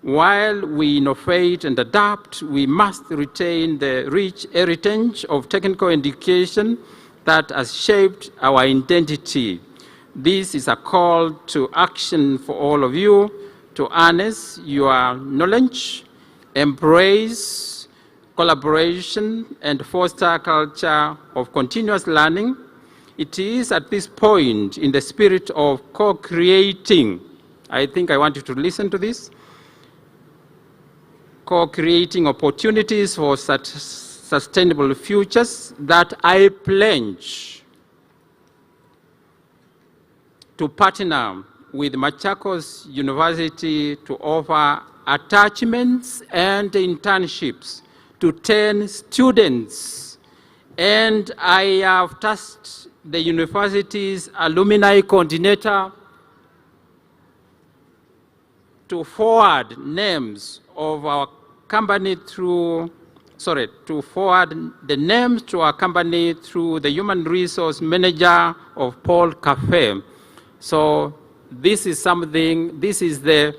P: While we innovate and adapt, we must retain the rich heritage of technical education that has shaped our identity. This is a call to action for all of you to harness your knowledge, embrace collaboration, and foster a culture of continuous learning. It is at this point, in the spirit of co-creating, I think I want you to listen to this, co-creating opportunities for such sustainable futures, that I pledge to partner with Machakos University to offer attachments and internships to 10 students. And I have tasked the university's alumni coordinator to forward names of our company to forward the names to our company through the human resource manager of Paul Cafe. So this is the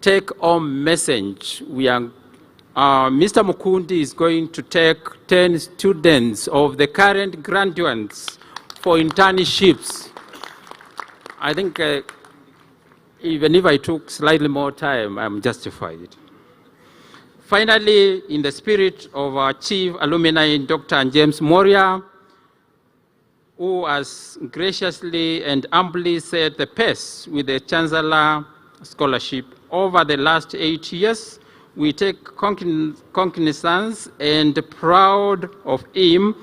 P: take-home message. Mr. Mukundi is going to take 10 students of the current graduands for internships. I think even if I took slightly more time, I'm justified. Finally, in the spirit of our chief alumni, Dr. James Moria, who has graciously and humbly set the pace with the Chancellor Scholarship over the last 8 years, we take cognizance and proud of him,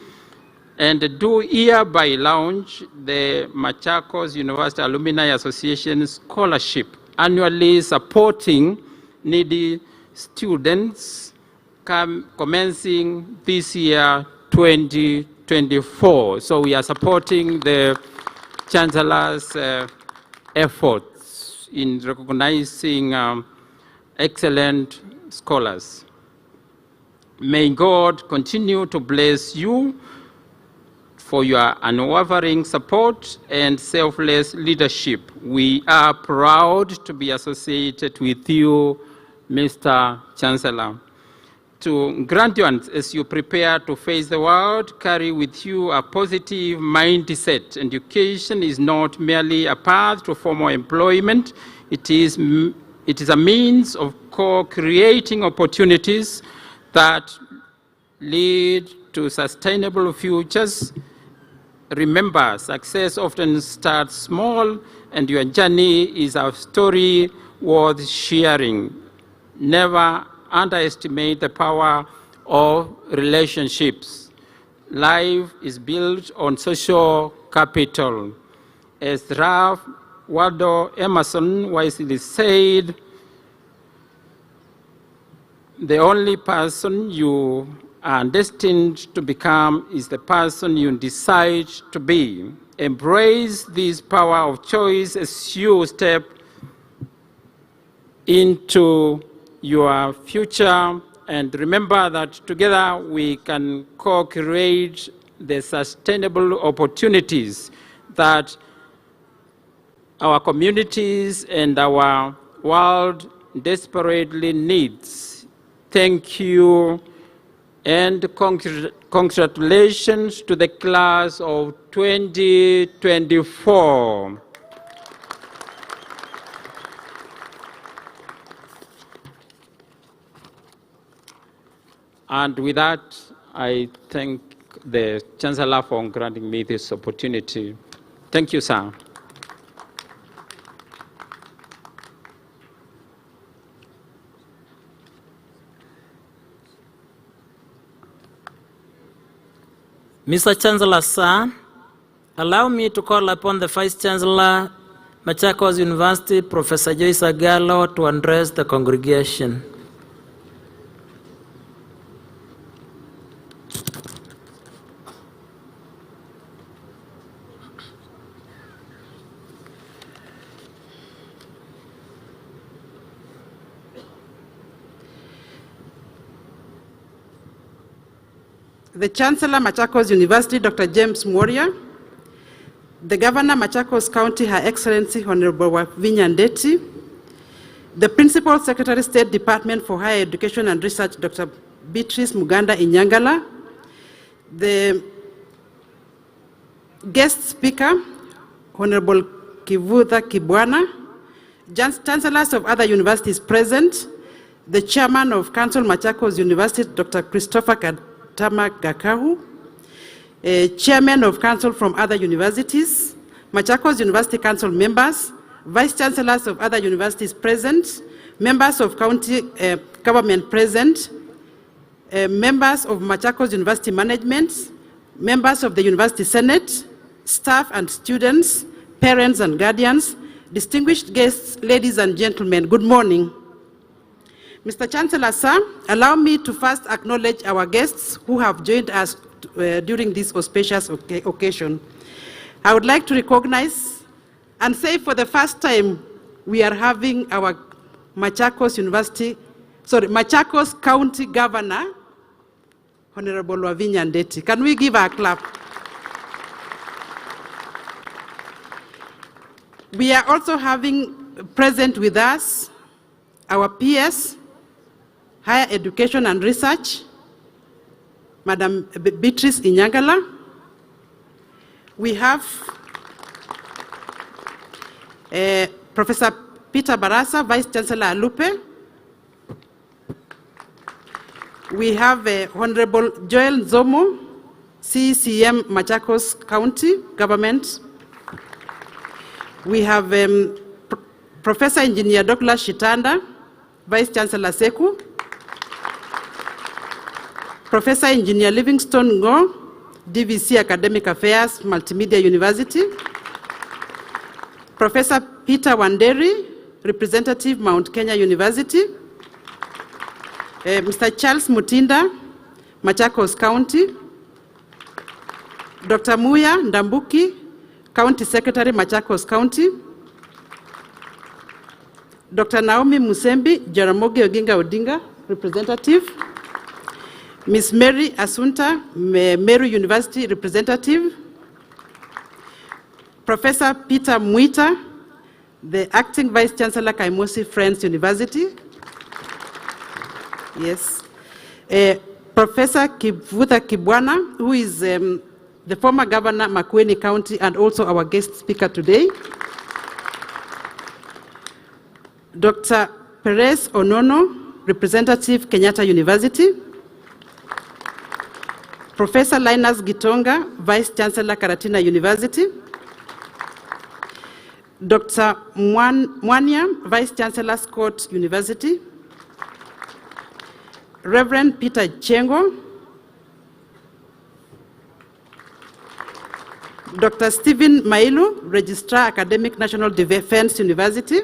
P: and do hereby launch the Machakos University Alumni Association Scholarship, annually supporting needy students commencing this year, 2024. So we are supporting the Chancellor's efforts in recognizing excellent scholars. May God continue to bless you for your unwavering support and selfless leadership. We are proud to be associated with you, Mr. Chancellor. To graduates, as you prepare to face the world, carry with you a positive mindset. Education is not merely a path to formal employment. It is a means of co-creating opportunities that lead to sustainable futures. Remember, success often starts small, and your journey is a story worth sharing. Never underestimate the power of relationships. Life is built on social capital. As Ralph Waldo Emerson wisely said, the only person you are destined to become is the person you decide to be. Embrace this power of choice as you step into your future, and remember that together we can co-create the sustainable opportunities that our communities and our world desperately needs. Thank you, and congratulations to the class of 2024. And with that, I thank the Chancellor for granting me this opportunity. Thank you, sir.
N: Mr. Chancellor, sir, allow me to call upon the Vice Chancellor, Machakos University, Professor Joyce Agallo, to address the congregation.
J: the Chancellor, Machakos University, Dr. James Mworia, the Governor, Machakos County, Her Excellency Honorable Wavinya Ndeti, the Principal Secretary, State Department for Higher Education and Research, Dr. Beatrice Muganda Inyangala, the guest speaker, Honorable Kivutha Kibwana, chancellors of other universities present, the chairman of Council Machakos University, Dr. Christopher Katama Gakahu, chairman of council from other universities, Machakos University Council members, vice chancellors of other universities present, members of county government present, members of Machakos University management, members of the University Senate, staff and students, parents and guardians, distinguished guests, ladies and gentlemen, good morning. Mr. Chancellor, sir, allow me to first acknowledge our guests who have joined us during this auspicious occasion. I would like to recognize and say for the first time we are having our Machakos County Governor, Honorable Wavinya Ndeti. Can we give her a clap? We are also having present with us our PS, Higher Education and Research, Madam Beatrice Inyangala. We have Professor Peter Barasa, Vice Chancellor Alupe. We have Honorable Joel Nzomo, CCM Machakos County Government. We have Professor Engineer Douglas Shitanda, Vice Chancellor Seku. Professor Engineer Livingstone Ngo, DVC Academic Affairs, Multimedia University. Professor Peter Wanderi, Representative, Mount Kenya University. Mr. Charles Mutinda, Machakos County. Dr. Muya Ndambuki, County Secretary, Machakos County. Dr. Naomi Musembi, Jaramogi Oginga Odinga, Representative. Ms. Mary Asunta, Meru University Representative. Professor Peter Mwita, the Acting Vice Chancellor, Kaimosi Friends University. Yes. Professor Kivutha Kibwana, who is the former Governor, Makueni County, and also our guest speaker today. Dr. Perez Onono, Representative, Kenyatta University. Professor Linus Gitonga, Vice Chancellor, Karatina University. Dr. Mwanya, Vice Chancellor, Scott University. Reverend Peter Chengo. Dr. Stephen Mailu, Registrar, Academic National Defense University.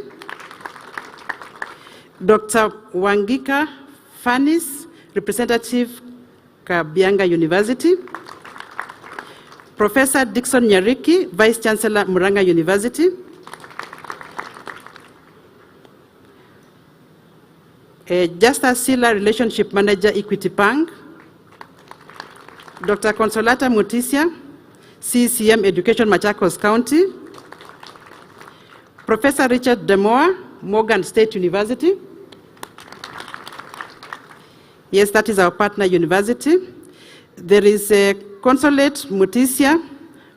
J: Dr. Wangika Fanis, Representative, Kabianga University. Professor Dixon Nyariki, Vice Chancellor, Muranga University. Justice Sila, Relationship Manager, Equity Bank. Dr. Consolata Mutisia, CCM Education, Machakos County. Professor Richard Demoa, Morgan State University. Yes, that is our partner university. There is a Consulate Mutisia,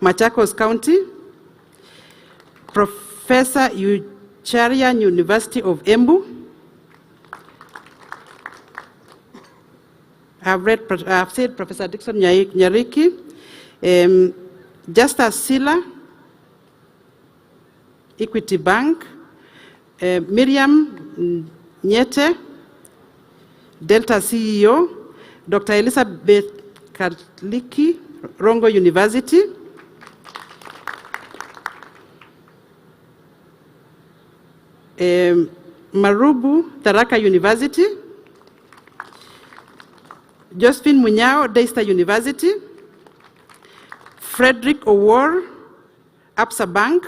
J: Machakos County. Professor Ucharian, University of Embu. I've said Professor Dixon Nyariki. Justice Sila, Equity Bank. Miriam Nyete, Delta CEO. Dr. Elizabeth Kaliki, Rongo University. Marubu, Tharaka University. Josephine Munyao, Daystar University. Frederick Owor, Absa Bank.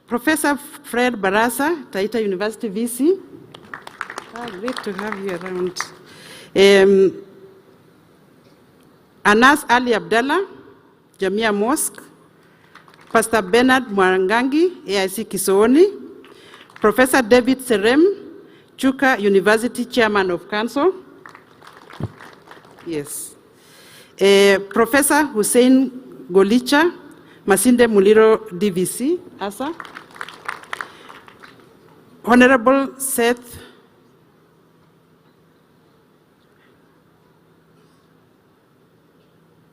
J: Professor Fred Barasa, Taita University VC. Great to have you around. Anas Ali Abdallah, Jamia Mosque, Pastor Bernard Mwangangi, AIC Kisooni, Professor David Serem, Chuka University Chairman of Council. Yes. Professor Hussein Golicha, Masinde Muliro DVC, ASA. Honorable Seth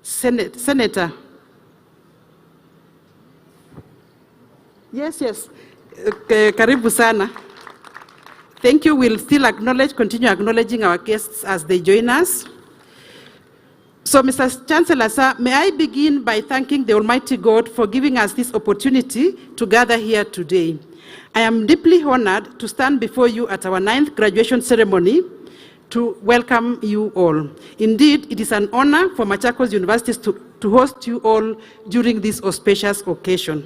J: Senator. Yes. Karibu sana. Thank you. We'll still continue acknowledging our guests as they join us. So, Mr. Chancellor, sir, may I begin by thanking the Almighty God for giving us this opportunity to gather here today. I am deeply honored to stand before you at our 9th graduation ceremony to welcome you all. Indeed, it is an honor for Machakos University to host you all during this auspicious occasion.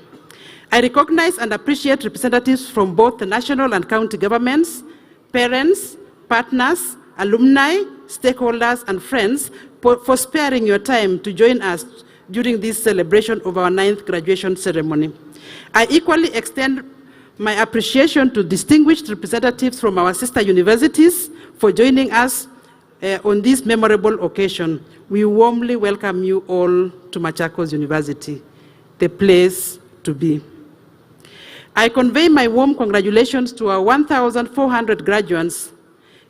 J: I recognize and appreciate representatives from both the national and county governments, parents, partners, alumni, stakeholders, and friends for sparing your time to join us during this celebration of our 9th graduation ceremony. I equally extend my appreciation to distinguished representatives from our sister universities for joining us on this memorable occasion. We warmly welcome you all to Machakos University, the place to be. I convey my warm congratulations to our 1,400 graduates.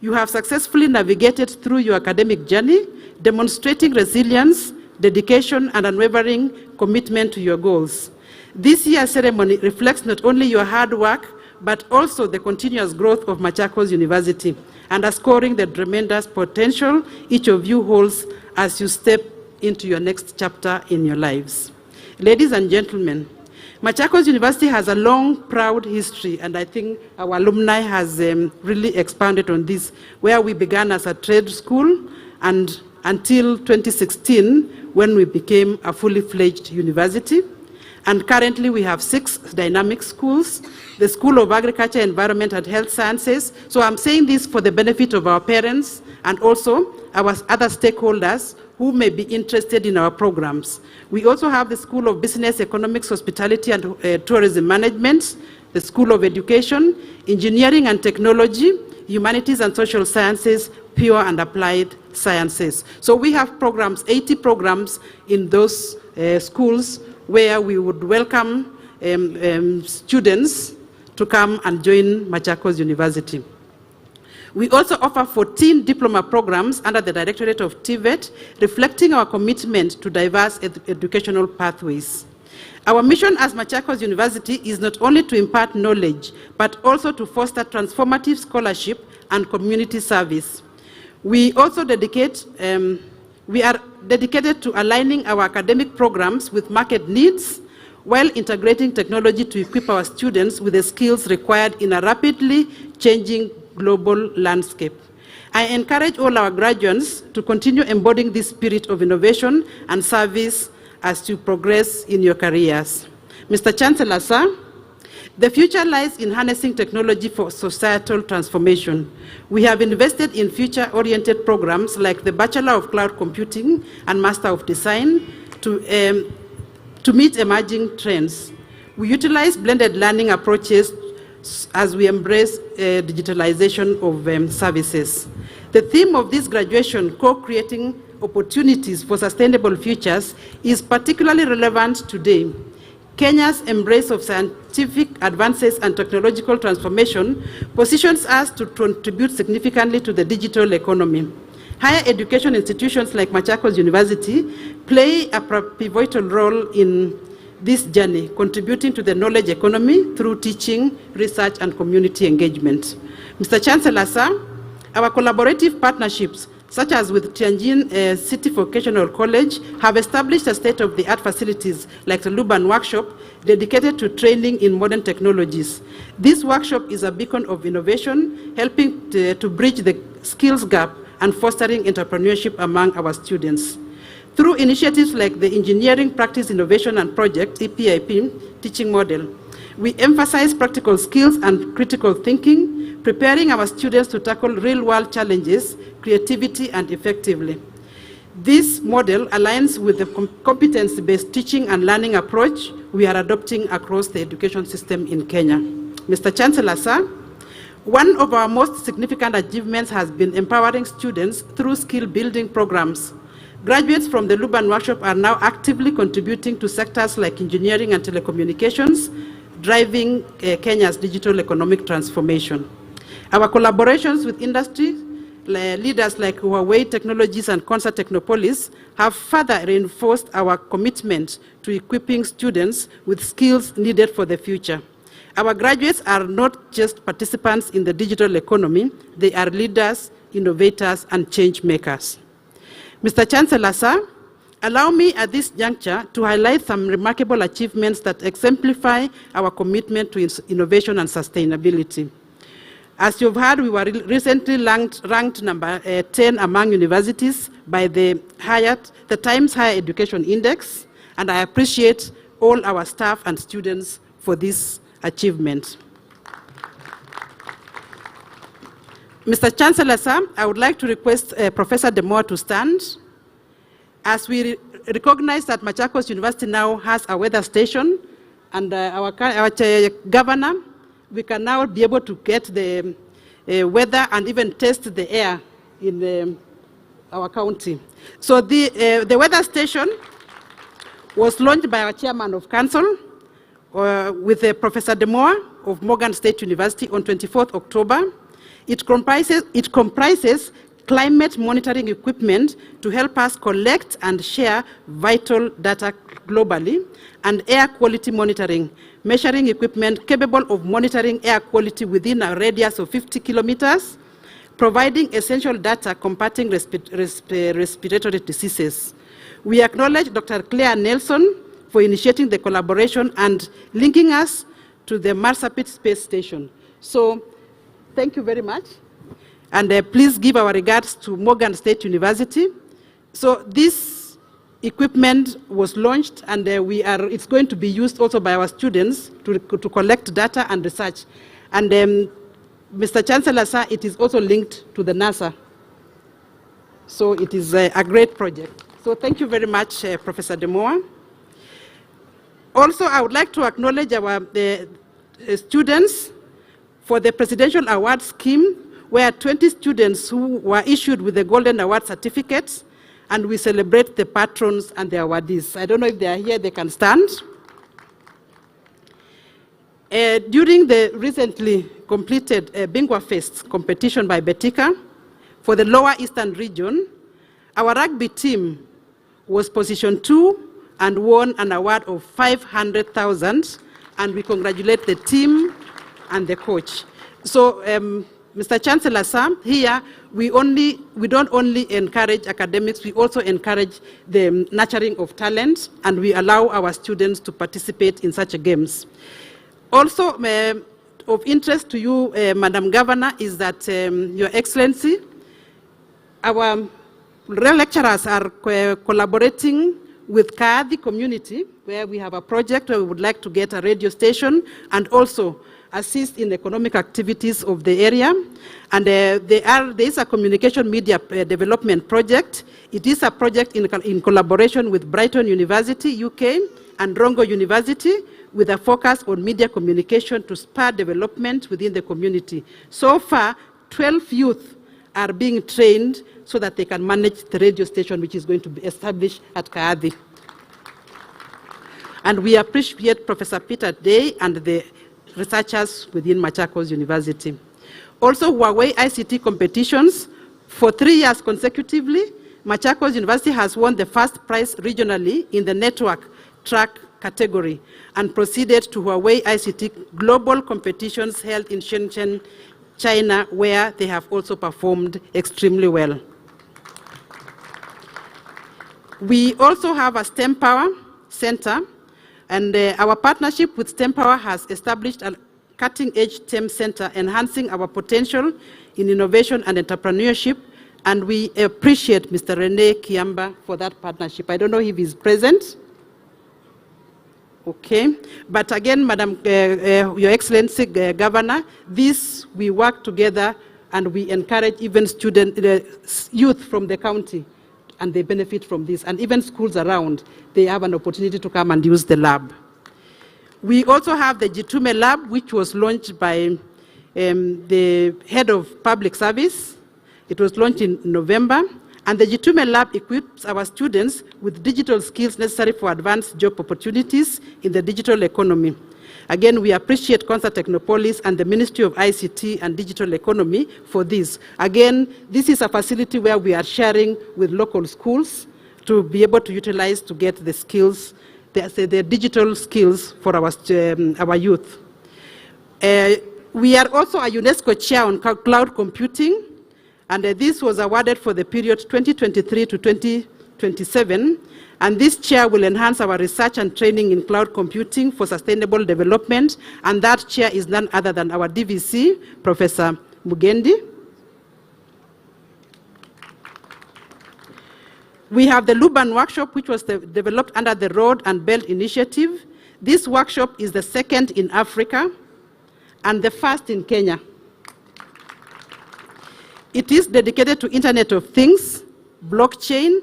J: You have successfully navigated through your academic journey, demonstrating resilience, dedication, and unwavering commitment to your goals. This year's ceremony reflects not only your hard work, but also the continuous growth of Machakos University, underscoring the tremendous potential each of you holds as you step into your next chapter in your lives. Ladies and gentlemen, Machakos University has a long, proud history, and I think our alumni has really expanded on this, where we began as a trade school and until 2016, when we became a fully fledged university. And currently we have 6 dynamic schools, the School of Agriculture, Environment, and Health Sciences. So I'm saying this for the benefit of our parents and also our other stakeholders who may be interested in our programs. We also have the School of Business, Economics, Hospitality, and Tourism Management, the School of Education, Engineering and Technology, Humanities and Social Sciences, Pure and Applied Sciences. So we have programs, 80 programs in those schools where we would welcome students to come and join Machakos University. We also offer 14 diploma programs under the Directorate of TVET, reflecting our commitment to diverse educational pathways. Our mission as Machakos University is not only to impart knowledge, but also to foster transformative scholarship and community service. We also are dedicated to aligning our academic programs with market needs, while integrating technology to equip our students with the skills required in a rapidly changing global landscape. I encourage all our graduates to continue embodying this spirit of innovation and service as you progress in your careers. Mr. Chancellor, sir, the future lies in harnessing technology for societal transformation. We have invested in future-oriented programs like the Bachelor of Cloud Computing and Master of Design to meet emerging trends. We utilize blended learning approaches as we embrace digitalization of services. The theme of this graduation, co-creating opportunities for sustainable futures, is particularly relevant today. Kenya's embrace of scientific advances and technological transformation positions us to contribute significantly to the digital economy. Higher education institutions like Machakos University play a pivotal role in this journey, contributing to the knowledge economy through teaching, research, and community engagement. Mr. Chancellor, sir, our collaborative partnerships, such as with Tianjin City Vocational College, have established a state-of-the-art facilities like the Luban Workshop, dedicated to training in modern technologies. This workshop is a beacon of innovation, helping to bridge the skills gap and fostering entrepreneurship among our students. Through initiatives like the Engineering Practice Innovation and Project, EPIP, teaching model, We emphasize practical skills and critical thinking, preparing our students to tackle real-world challenges, creativity, and effectively. This model aligns with the competence-based teaching and learning approach we are adopting across the education system in Kenya. Mr. Chancellor, sir, one of our most significant achievements has been empowering students through skill-building programs. Graduates from the Luban Workshop are now actively contributing to sectors like engineering and telecommunications, driving Kenya's digital economic transformation. Our collaborations with industry leaders like Huawei Technologies and Concert Technopolis have further reinforced our commitment to equipping students with skills needed for the future. Our graduates are not just participants in the digital economy, they are leaders, innovators, and change makers. Mr. Chancellor, sir, allow me at this juncture to highlight some remarkable achievements that exemplify our commitment to innovation and sustainability. As you've heard, we were recently ranked number 10 among universities by the Times Higher Education Index, and I appreciate all our staff and students for this achievement. Mr. Chancellor, sir, I would like to request Professor Demoa to stand. As we recognize that Machakos University now has a weather station, and our governor, we can now be able to get the weather and even test the air in our county. So the weather station was launched by our chairman of council with Professor Demoa of Morgan State University on 24th October. It comprises climate monitoring equipment to help us collect and share vital data globally, and air quality monitoring, measuring equipment capable of monitoring air quality within a radius of 50 kilometers, providing essential data combating respiratory diseases. We acknowledge Dr. Claire Nelson for initiating the collaboration and linking us to the Marsabit Space Station. So, thank you very much. And please give our regards to Morgan State University. So this equipment was launched, and it's going to be used also by our students to collect data and research. And Mr. Chancellor, sir, it is also linked to the NASA. So it is a great project. So thank you very much, Professor Demoa. Also, I would like to acknowledge our students for the Presidential Award Scheme, where 20 students who were issued with the Golden Award certificates, and we celebrate the patrons and the awardees. I don't know if they are here, they can stand. During the recently completed Bingwa Fest competition by Betika for the Lower Eastern region, our rugby team was position 2 and won an award of 500,000, and we congratulate the team and the coach. So, Mr. Chancellor, sir, here we don't only encourage academics, we also encourage the nurturing of talent, and we allow our students to participate in such games. Also, of interest to you, Madam Governor, is that Your Excellency, our lecturers are collaborating with Kaadi community, where we have a project where we would like to get a radio station and also assist in economic activities of the area. And there is a communication media development project. It is a project in collaboration with Brighton University, UK, and Rongo University, with a focus on media communication to spur development within the community. So far, 12 youth are being trained so that they can manage the radio station, which is going to be established at Kaadi. And we appreciate Professor Peter Day and the researchers within Machakos University. Also, Huawei ICT competitions, for 3 years consecutively, Machakos University has won the first prize regionally in the network track category and proceeded to Huawei ICT global competitions held in Shenzhen, China, where they have also performed extremely well. We also have a STEM Power Center, and our partnership with STEM Power has established a cutting-edge STEM center, enhancing our potential in innovation and entrepreneurship, and we appreciate Mr. Rene Kiamba for that partnership. I don't know if he's present. Okay, but again, Madam, Your Excellency, Governor, this we work together and we encourage even youth from the county, and they benefit from this, and even schools around, they have an opportunity to come and use the lab. We also have the Jitume Lab, which was launched by the head of public service. It was launched in November. And the Jitume Lab equips our students with digital skills necessary for advanced job opportunities in the digital economy. Again, we appreciate Concert Technopolis and the Ministry of ICT and Digital Economy for this. Again, this is a facility where we are sharing with local schools to be able to utilize to get the skills, the digital skills for our youth. We are also a UNESCO chair on cloud computing, and this was awarded for the period 2023 to 2027. And this chair will enhance our research and training in cloud computing for sustainable development. And that chair is none other than our DVC, Professor Mugendi. We have the Luban workshop, which was developed under the Road and Belt Initiative. This workshop is the second in Africa and the first in Kenya. It is dedicated to Internet of Things, blockchain,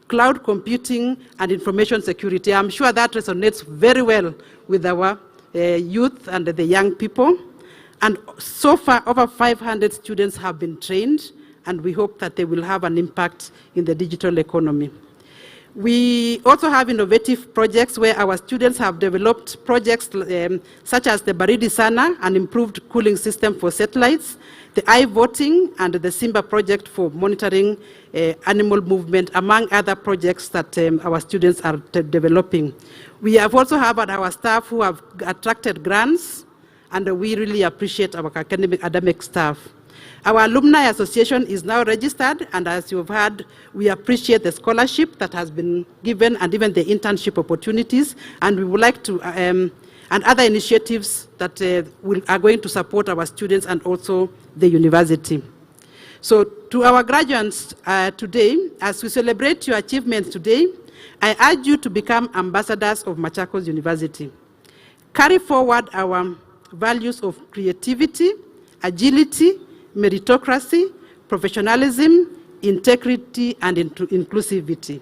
J: cloud computing, and information security. I'm sure that resonates very well with our youth and the young people. And so far, over 500 students have been trained, and we hope that they will have an impact in the digital economy. We also have innovative projects where our students have developed projects such as the Baridi Sana, an improved cooling system for satellites, the iVoting, and the Simba project for monitoring animal movement, among other projects that our students are developing. We have also have our staff who have attracted grants, and we really appreciate our academic staff. Our Alumni Association is now registered, and as you've heard, we appreciate the scholarship that has been given and even the internship opportunities, and we would like to, and other initiatives that are going to support our students and also the university. So to our graduates today, as we celebrate your achievements today, I urge you to become ambassadors of Machakos University. Carry forward our values of creativity, agility, meritocracy, professionalism, integrity, and inclusivity,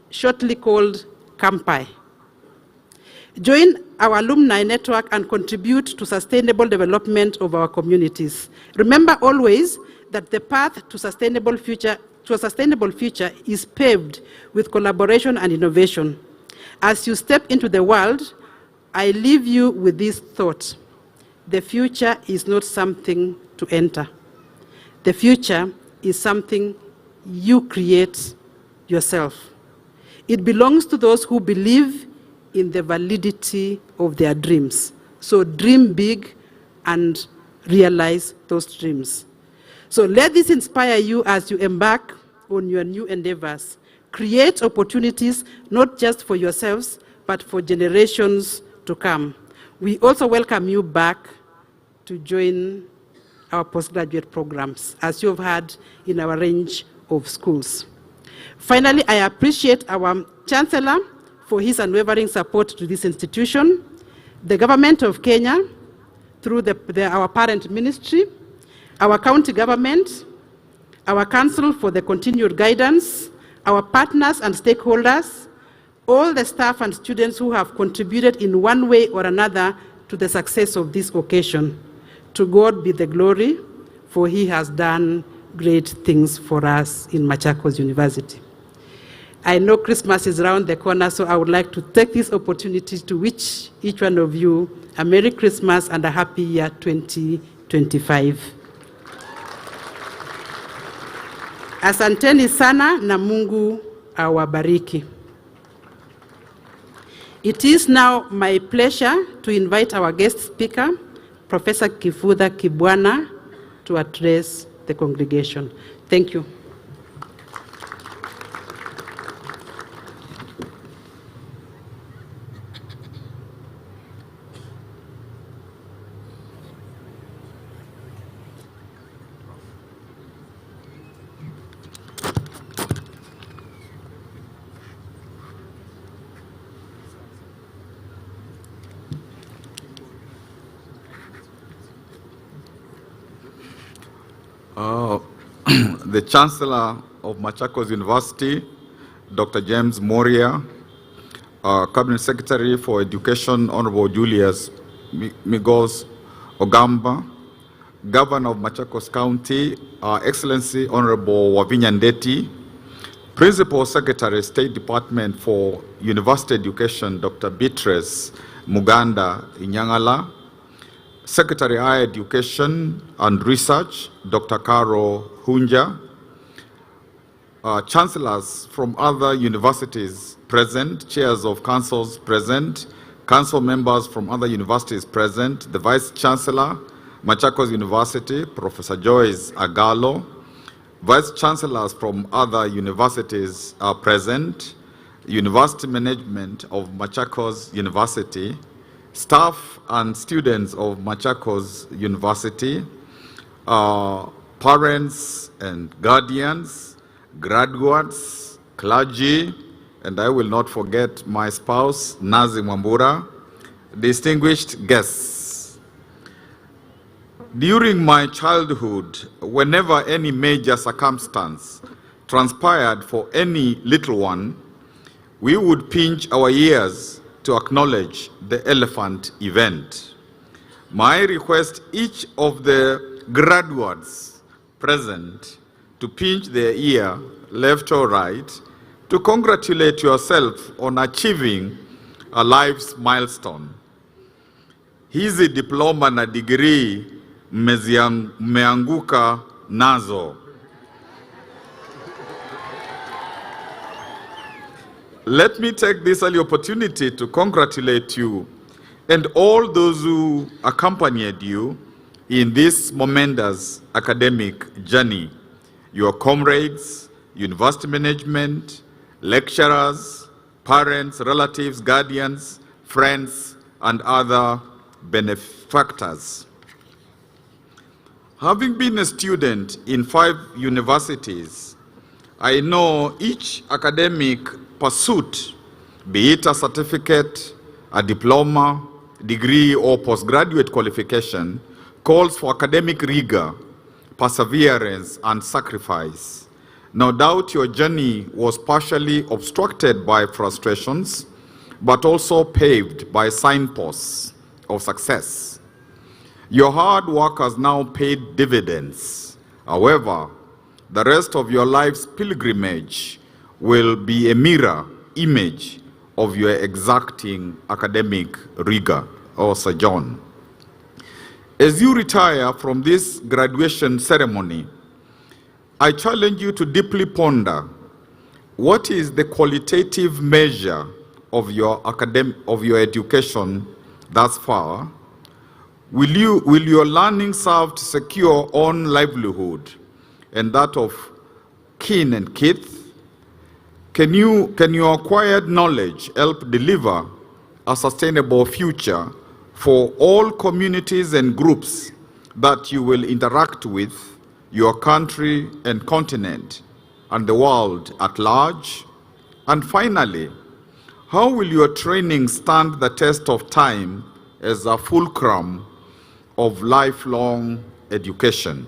J: shortly called CAMPI. Join our alumni network and contribute to sustainable development of our communities. Remember always that the path to a sustainable future is paved with collaboration and innovation. As you step into the world, I leave you with this thought: the future is not something to enter. The future is something you create yourself. It belongs to those who believe in the validity of their dreams. So dream big and realize those dreams. So let this inspire you as you embark on your new endeavors. Create opportunities not just for yourselves, but for generations to come. We also welcome you back to join our postgraduate programs, as you've heard in our range of schools. Finally, I appreciate our Chancellor for his unwavering support to this institution, the government of Kenya, through our parent ministry, our county government, our council for the continued guidance, our partners and stakeholders, all the staff and students who have contributed in one way or another to the success of this occasion. To God be the glory, for he has done great things for us in Machakos University. I know Christmas is around the corner, so I would like to take this opportunity to wish each one of you a Merry Christmas and a happy year 2025. Asanteni sana na Mungu awabariki. It is now my pleasure to invite our guest speaker, Professor Kifudha Kibwana, to address the congregation. Thank you.
Q: The Chancellor of Machakos University, Dr. James Moria, Cabinet Secretary for Education, Honorable Julius Migos Ogamba, Governor of Machakos County, Excellency Honorable Wavinya Ndeti, Principal Secretary, State Department for University Education, Dr. Beatrice Muganda Inyangala, Secretary Higher Education and Research, Dr. Caro Hunja, Chancellors from other universities present, chairs of councils present, council members from other universities present, the Vice Chancellor, Machakos University, Professor Joyce Agalo, Vice Chancellors from other universities are present, University Management of Machakos University, staff and students of Machakos University, parents and guardians, graduates, clergy, and I will not forget my spouse, Nazi Mwambura, distinguished guests. During my childhood, whenever any major circumstance transpired for any little one, we would pinch our ears to acknowledge the elephant event. My request each of the graduates present to pinch their ear, left or right, to congratulate yourself on achieving a life's milestone. Hizi diploma na degree mmeanguka nazo. Let me take this early opportunity to congratulate you and all those who accompanied you in this momentous academic journey. Your comrades, university management, lecturers, parents, relatives, guardians, friends, and other benefactors. Having been a student in 5 universities, I know each academic pursuit, be it a certificate, a diploma, degree, or postgraduate qualification, calls for academic rigor, perseverance, and sacrifice. No doubt your journey was partially obstructed by frustrations, but also paved by signposts of success. Your hard work has now paid dividends. However, the rest of your life's pilgrimage will be a mirror image of your exacting academic rigor or sojourn. As you retire from this graduation ceremony, I challenge you to deeply ponder what is the qualitative measure of your education thus far. Will your learning serve to secure your own livelihood and that of kin and kith? Can your acquired knowledge help deliver a sustainable future for all communities and groups that you will interact with, your country and continent, and the world at large? And finally, how will your training stand the test of time as a fulcrum of lifelong education?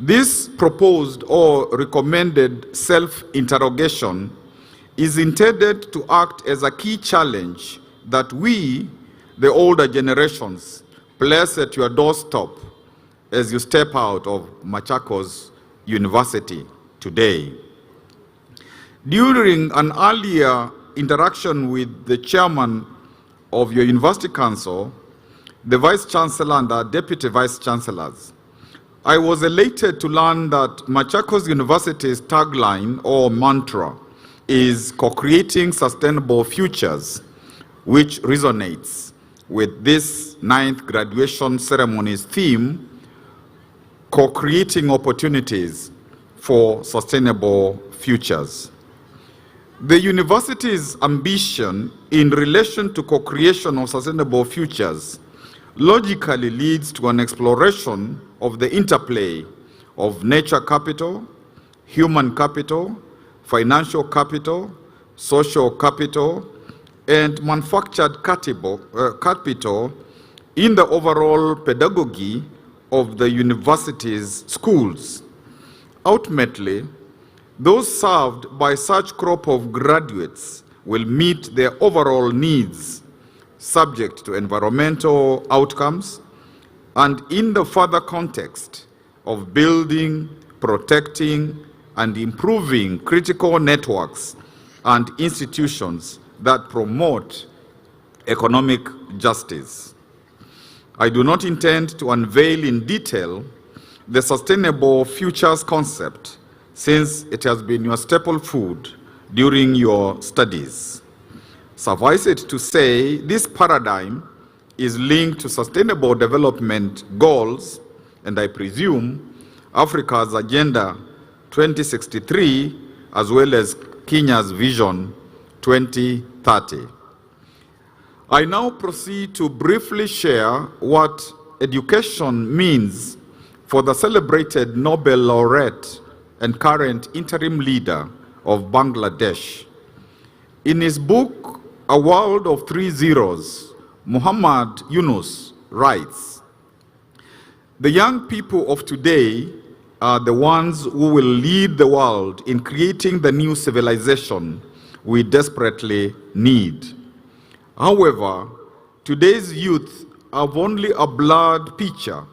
Q: This proposed or recommended self-interrogation is intended to act as a key challenge that we, the older generations, place at your doorstep as you step out of Machakos University today. During an earlier interaction with the chairman of your university council, the vice chancellor and the deputy vice chancellors, I was elated to learn that Machakos University's tagline or mantra is co-creating sustainable futures, which resonates with this 9th graduation ceremony's theme, co-creating opportunities for sustainable futures. The university's ambition in relation to co-creation of sustainable futures logically leads to an exploration of the interplay of nature capital, human capital, financial capital, social capital, and manufactured capital in the overall pedagogy of the university's schools. Ultimately, those served by such crop of graduates will meet their overall needs, subject to environmental outcomes, and in the further context of building, protecting, and improving critical networks and institutions that promote economic justice. I do not intend to unveil in detail the sustainable futures concept, since it has been your staple food during your studies. Suffice it to say, this paradigm is linked to sustainable development goals, and I presume Africa's Agenda 2063, as well as Kenya's Vision 2030. I now proceed to briefly share what education means for the celebrated Nobel laureate and current interim leader of Bangladesh. In his book, A World of Three Zeros, Muhammad Yunus writes, "The young people of today are the ones who will lead the world in creating the new civilization we desperately need. However, today's youth have only a blurred picture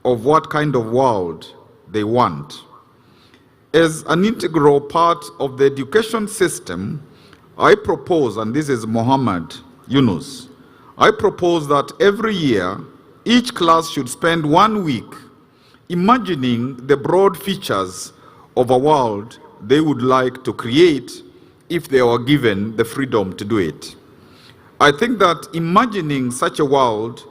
Q: of what kind of world they want. As an integral part of the education system, I propose," and this is Muhammad Yunus, "I propose that every year, each class should spend 1 week imagining the broad features of a world they would like to create if they were given the freedom to do it. I think that imagining such a world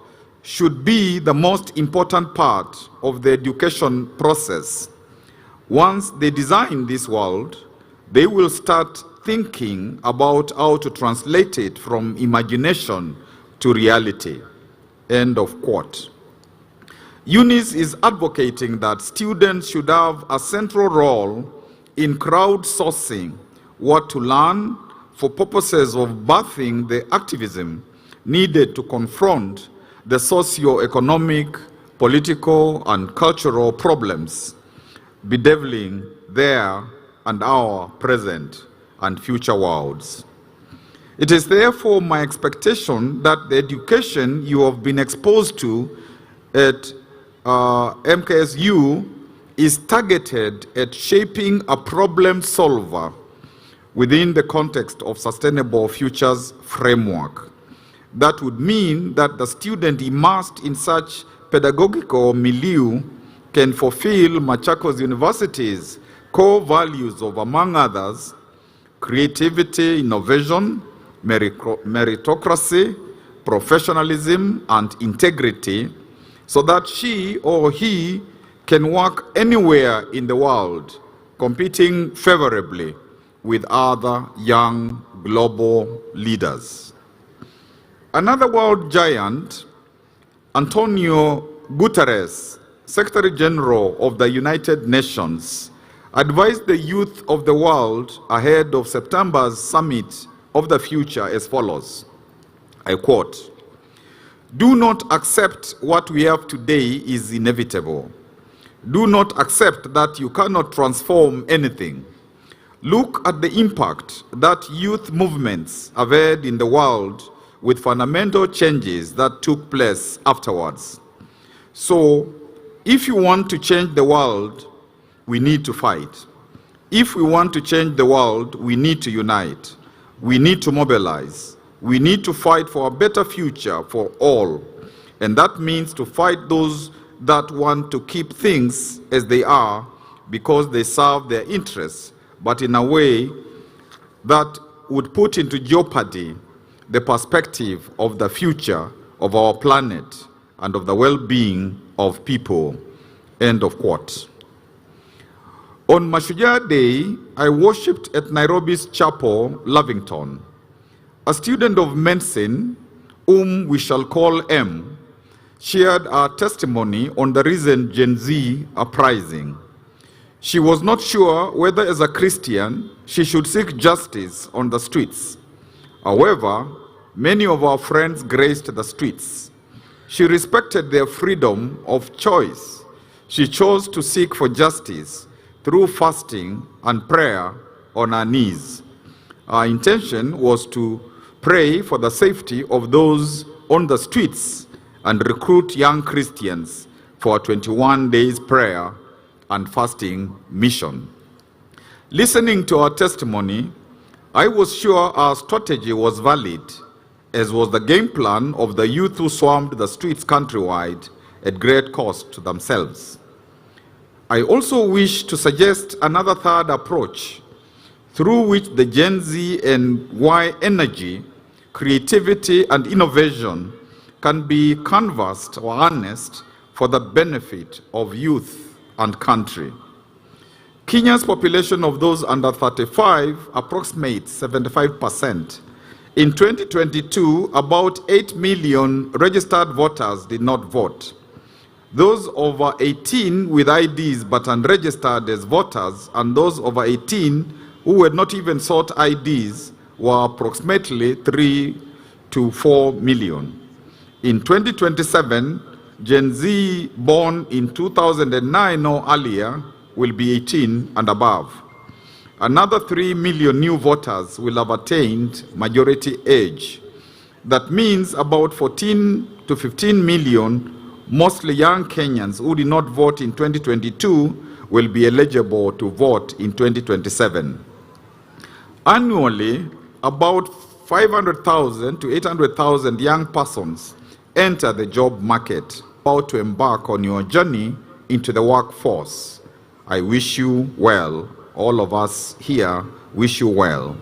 Q: should be the most important part of the education process. Once they design this world, they will start thinking about how to translate it from imagination to reality." End of quote. Eunice is advocating that students should have a central role in crowdsourcing what to learn for purposes of birthing the activism needed to confront the socio-economic, political, and cultural problems bedeviling their and our present and future worlds. It is therefore my expectation that the education you have been exposed to at MKSU is targeted at shaping a problem solver within the context of Sustainable Futures framework. That would mean that the student immersed in such pedagogical milieu can fulfill Machakos University's core values of, among others, creativity, innovation, meritocracy, professionalism, and integrity, so that she or he can work anywhere in the world, competing favorably with other young global leaders. Another world giant, Antonio Guterres, Secretary General of the United Nations, advised the youth of the world ahead of September's Summit of the Future as follows. I quote, "Do not accept what we have today is inevitable. Do not accept that you cannot transform anything. Look at the impact that youth movements have had in the world with fundamental changes that took place afterwards. So, if you want to change the world, we need to fight. If we want to change the world, we need to unite. We need to mobilize. We need to fight for a better future for all. And that means to fight those that want to keep things as they are because they serve their interests, but in a way that would put into jeopardy the perspective of the future of our planet and of the well-being of people." End of quote. On Mashujaa Day, I worshipped at Nairobi's Chapel, Lavington. A student of medicine, whom we shall call M, shared her testimony on the recent Gen Z uprising. She was not sure whether as a Christian she should seek justice on the streets. However, many of our friends graced the streets. She respected their freedom of choice. She chose to seek for justice through fasting and prayer on her knees. Our intention was to pray for the safety of those on the streets and recruit young Christians for a 21 days prayer and fasting mission. Listening to our testimony, I was sure our strategy was valid, as was the game plan of the youth who swarmed the streets countrywide at great cost to themselves. I also wish to suggest another third approach through which the Gen Z and Y energy, creativity, and innovation can be canvassed or harnessed for the benefit of youth and country. Kenya's population of those under 35 approximates 75%. In 2022, about 8 million registered voters did not vote. Those over 18 with IDs but unregistered as voters, and those over 18 who had not even sought IDs, were approximately 3 to 4 million. In 2027, Gen Z born in 2009 or earlier will be 18 and above. Another 3 million new voters will have attained majority age. That means about 14 to 15 million, mostly young Kenyans who did not vote in 2022, will be eligible to vote in 2027. Annually, about 500,000 to 800,000 young persons enter the job market, about to embark on your journey into the workforce. I wish you well. All of us here wish you well.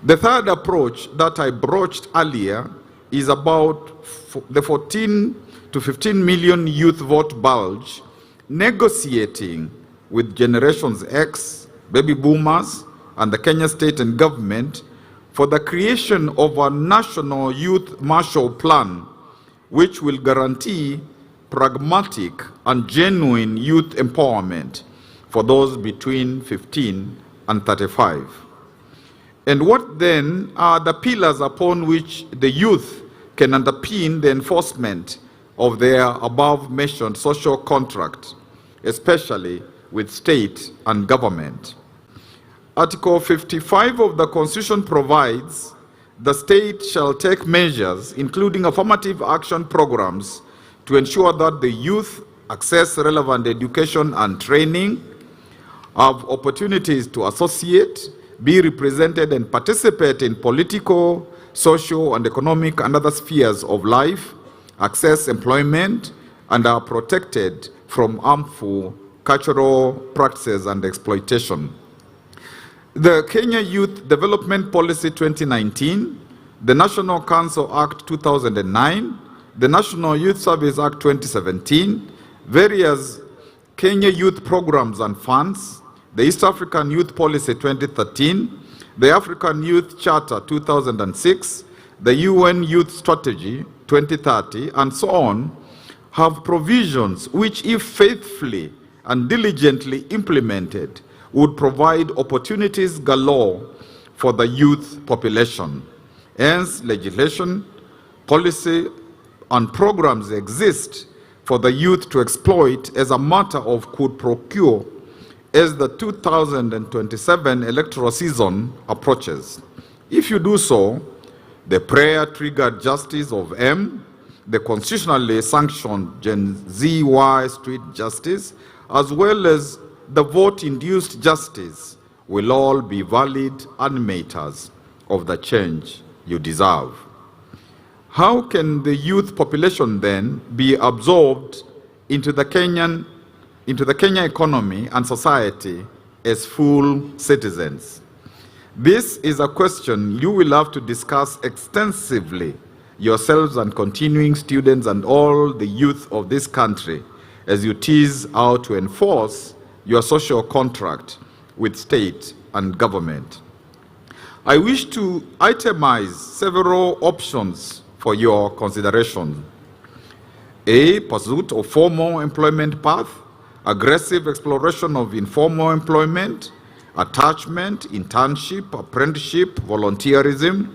Q: The third approach that I broached earlier is about the 14 to 15 million youth vote bulge, negotiating with Generations X, baby boomers, and the Kenya state and government for the creation of a national youth Marshall Plan, which will guarantee pragmatic and genuine youth empowerment for those between 15 and 35. And what then are the pillars upon which the youth can underpin the enforcement of their above-mentioned social contract, especially with state and government? Article 55 of the Constitution provides the state shall take measures, including affirmative action programs, to ensure that the youth access relevant education and training, have opportunities to associate, be represented, and participate in political, social, and economic and other spheres of life, access employment, and are protected from harmful cultural practices and exploitation. The Kenya Youth Development Policy 2019, the National Council Act 2009, the National Youth Service Act 2017, various Kenya Youth Programs and Funds, the East African Youth Policy 2013, the African Youth Charter 2006, the UN Youth Strategy 2030, and so on, have provisions which, if faithfully and diligently implemented, would provide opportunities galore for the youth population. Hence, legislation, policy, and programs exist for the youth to exploit as a matter of quid pro quo as the 2027 electoral season approaches. If you do so, the prayer-triggered justice of M, the constitutionally sanctioned Gen ZY street justice, as well as the vote-induced justice, will all be valid animators of the change you deserve. How can the youth population then be absorbed into the Kenya economy and society as full citizens? This is a question you will have to discuss extensively yourselves and continuing students and all the youth of this country as you tease how to enforce your social contract with state and government. I wish to itemize several options for your consideration. A, pursuit of formal employment path, aggressive exploration of informal employment, attachment, internship, apprenticeship, volunteerism,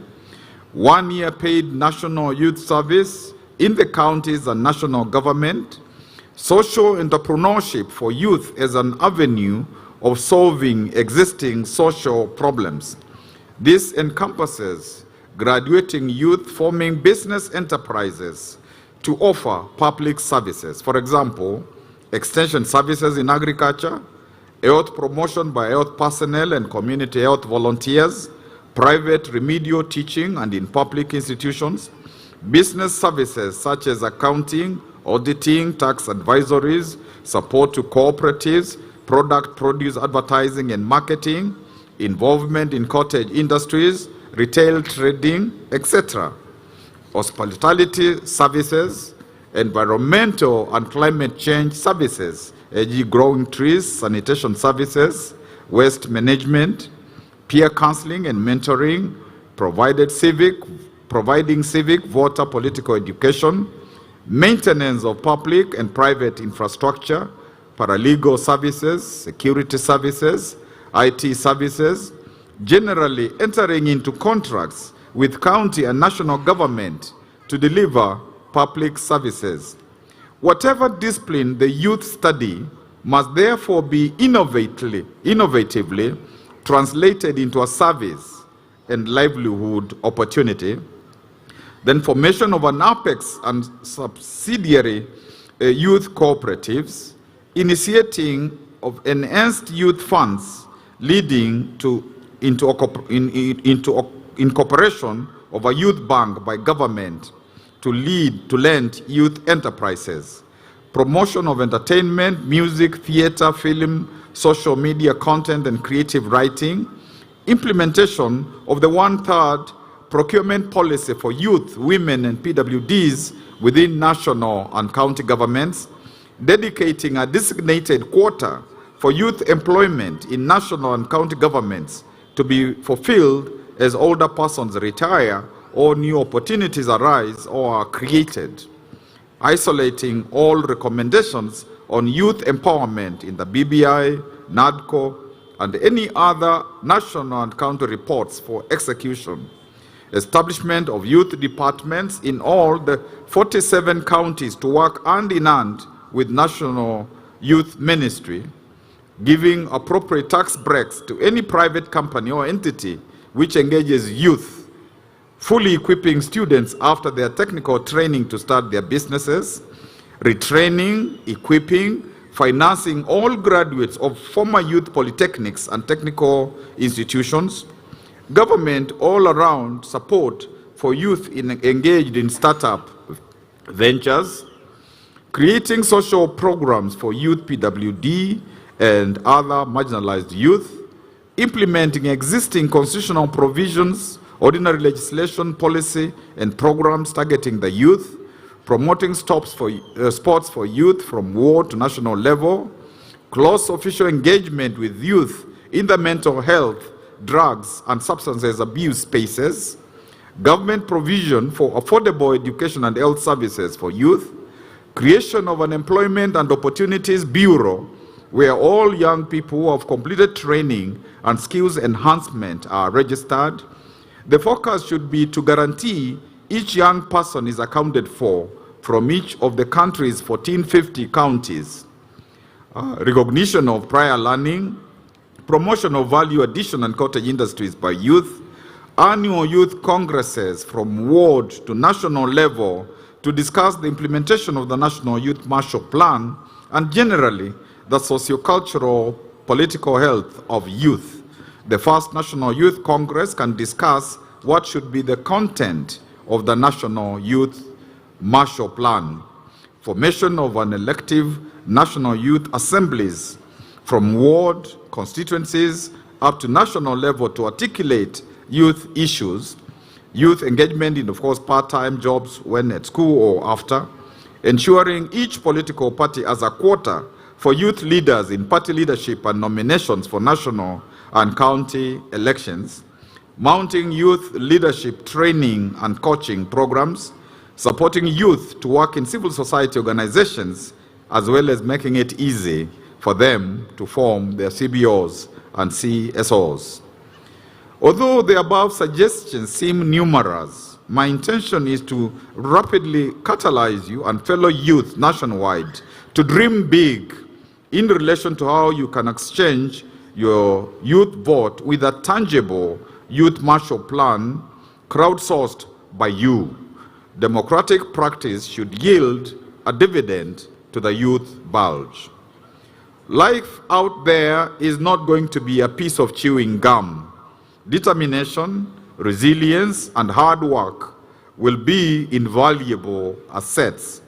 Q: 1 year paid national youth service, in the counties and national government, social entrepreneurship for youth as an avenue of solving existing social problems. This encompasses graduating youth forming business enterprises to offer public services. For example, extension services in agriculture, health promotion by health personnel and community health volunteers, private remedial teaching and in public institutions, business services such as accounting, auditing, tax advisories, support to cooperatives, product produce advertising and marketing, involvement in cottage industries, retail trading, etc. Hospitality services, environmental and climate change services, e.g. growing trees, sanitation services, waste management, peer counseling and mentoring, providing civic, voter, political education, maintenance of public and private infrastructure, paralegal services, security services, IT services, generally entering into contracts with county and national government to deliver public services. Whatever discipline the youth study must therefore be innovatively translated into a service and livelihood opportunity. Then formation of an apex and subsidiary youth cooperatives, initiating of enhanced youth funds leading to incorporation of a youth bank by government to lend youth enterprises, promotion of entertainment, music, theater, film, social media content and creative writing, implementation of the 1/3 procurement policy for youth, women and PWDs within national and county governments, dedicating a designated quota for youth employment in national and county governments to be fulfilled as older persons retire or new opportunities arise or are created, isolating all recommendations on youth empowerment in the BBI, NADCO, and any other national and county reports for execution, establishment of youth departments in all the 47 counties to work hand in hand with national youth ministry, giving appropriate tax breaks to any private company or entity which engages youth, fully equipping students after their technical training to start their businesses, retraining, equipping, financing all graduates of former youth polytechnics and technical institutions, government all-around support for youth engaged in startup ventures, creating social programs for youth PWD and other marginalized youth, implementing existing constitutional provisions, ordinary legislation, policy, and programs targeting the youth, promoting sports for youth from ward to national level, close official engagement with youth in the mental health, drugs, and substances abuse spaces, government provision for affordable education and health services for youth, creation of an employment and opportunities bureau where all young people who have completed training and skills enhancement are registered. The focus should be to guarantee each young person is accounted for from each of the country's 1450 counties. Recognition of prior learning, promotion of value addition and cottage industries by youth, annual youth congresses from ward to national level to discuss the implementation of the National Youth Marshall Plan and generally the socio-cultural political health of youth. The first National Youth Congress can discuss what should be the content of the National Youth Marshall Plan. Formation of an elective National Youth Assemblies from ward, constituencies, up to national level to articulate youth issues, youth engagement in, of course, part-time jobs when at school or after, ensuring each political party has a quota for youth leaders in party leadership and nominations for national and county elections, mounting youth leadership training and coaching programs, supporting youth to work in civil society organizations, as well as making it easy for them to form their CBOs and CSOs. Although the above suggestions seem numerous, my intention is to rapidly catalyze you and fellow youth nationwide to dream big in relation to how you can exchange your youth vote with a tangible youth Marshall Plan crowdsourced by you. Democratic practice should yield a dividend to the youth bulge. Life out there is not going to be a piece of chewing gum. Determination, resilience, and hard work will be invaluable assets.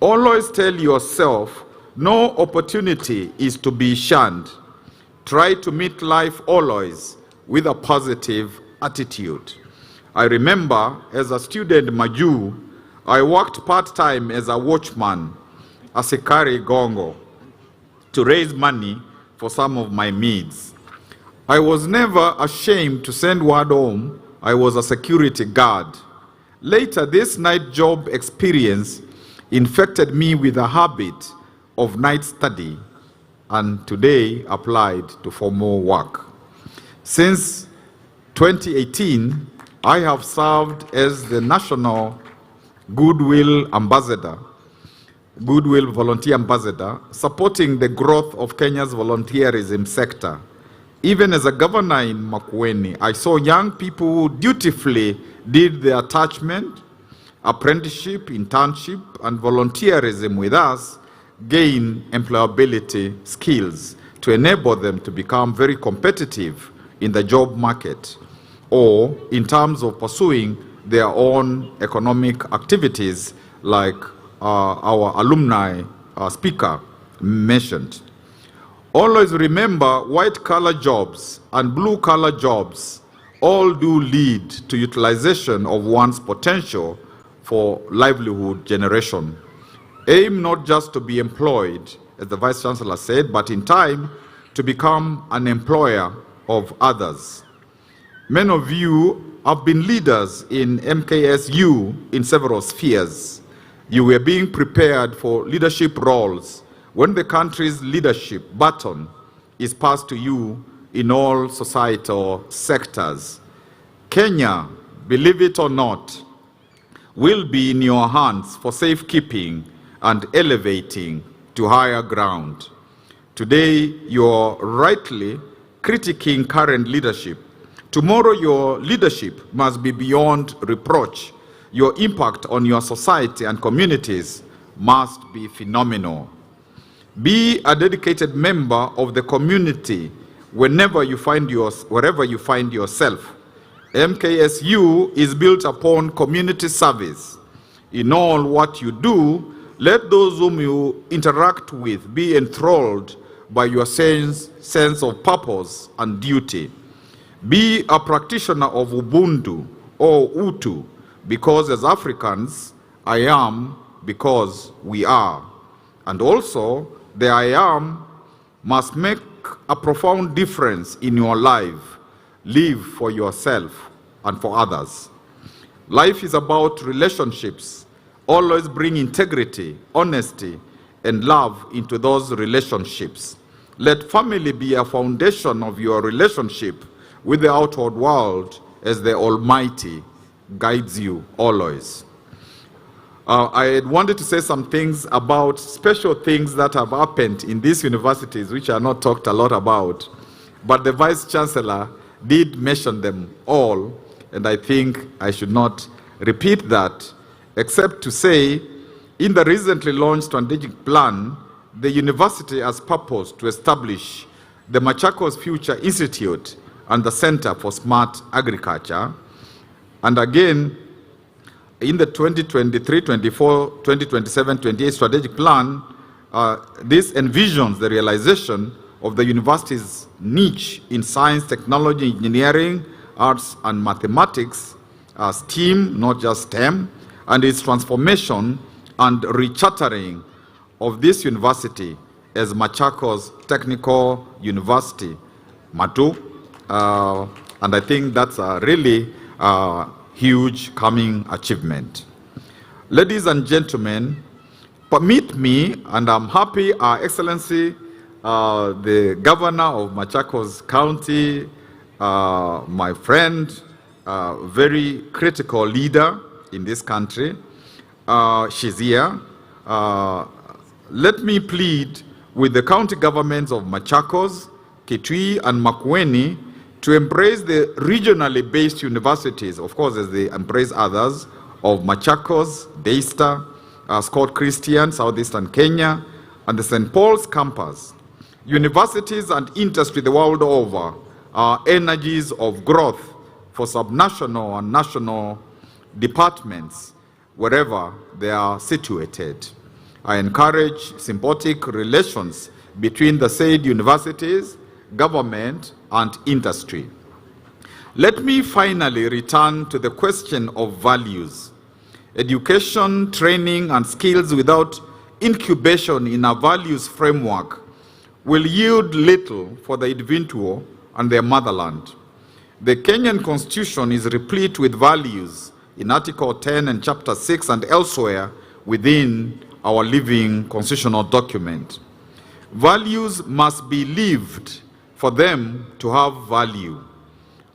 Q: Always tell yourself, no opportunity is to be shunned. Try to meet life always with a positive attitude. I remember as a student Maju, I worked part-time as a watchman, a Sikari Gongo, to raise money for some of my needs. I was never ashamed to send word home I was a security guard. Later, this night job experience infected me with a habit of night study, and today applied to formal work. Since 2018, I have served as the National Goodwill Volunteer Ambassador, supporting the growth of Kenya's volunteerism sector. Even as a governor in Makueni, I saw young people who dutifully did the attachment, apprenticeship, internship, and volunteerism with us gain employability skills to enable them to become very competitive in the job market or in terms of pursuing their own economic activities like our alumni speaker mentioned. Always remember, white-collar jobs and blue-collar jobs all do lead to utilization of one's potential for livelihood generation. Aim not just to be employed, as the Vice Chancellor said, but in time to become an employer of others. Many of you have been leaders in MKSU in several spheres. You were being prepared for leadership roles when the country's leadership baton is passed to you in all societal sectors. Kenya, believe it or not, will be in your hands for safekeeping and elevating to higher ground. Today, you're rightly critiquing current leadership. Tomorrow, your leadership must be beyond reproach. Your impact on your society and communities must be phenomenal. Be a dedicated member of the community wherever you find yourself. MKSU is built upon community service. In all what you do, let those whom you interact with be enthralled by your sense of purpose and duty. Be a practitioner of Ubuntu or Utu, because as Africans, I am because we are. And also, the I am must make a profound difference in your life. Live for yourself and for others. Life is about relationships. Always bring integrity, honesty, and love into those relationships. Let family be a foundation of your relationship with the outward world as the Almighty guides you always. I had wanted to say some things about special things that have happened in these universities, which are not talked a lot about, but the Vice Chancellor did mention them all, and I think I should not repeat that, except to say, in the recently launched strategic plan, the university has purposed to establish the Machakos Future Institute and the Center for Smart Agriculture. And again, in the 2023-24, 2027-28 strategic plan, this envisions the realization of the university's niche in science, technology, engineering, arts, and mathematics, STEAM, not just STEM, and its transformation and rechartering of this university as Machakos Technical University, MATU, and I think that's a really huge coming achievement. Ladies and gentlemen, permit me, and I'm happy Our Excellency, the Governor of Machakos County, my friend, very critical leader in this country. She's here. Let me plead with the county governments of Machakos, Kitui, and Makueni to embrace the regionally based universities, of course, as they embrace others, of Machakos, Daystar, Scott Christian, Southeastern Kenya, and the St. Paul's campus. Universities and industry the world over are energies of growth for subnational and national departments wherever they are situated. I encourage symbiotic relations between the said universities, government, and industry. Let me finally return to the question of values. Education, training, and skills without incubation in a values framework will yield little for the individual and their motherland. The Kenyan Constitution is replete with values in Article 10 and Chapter 6 and elsewhere within our living constitutional document. Values must be lived for them to have value.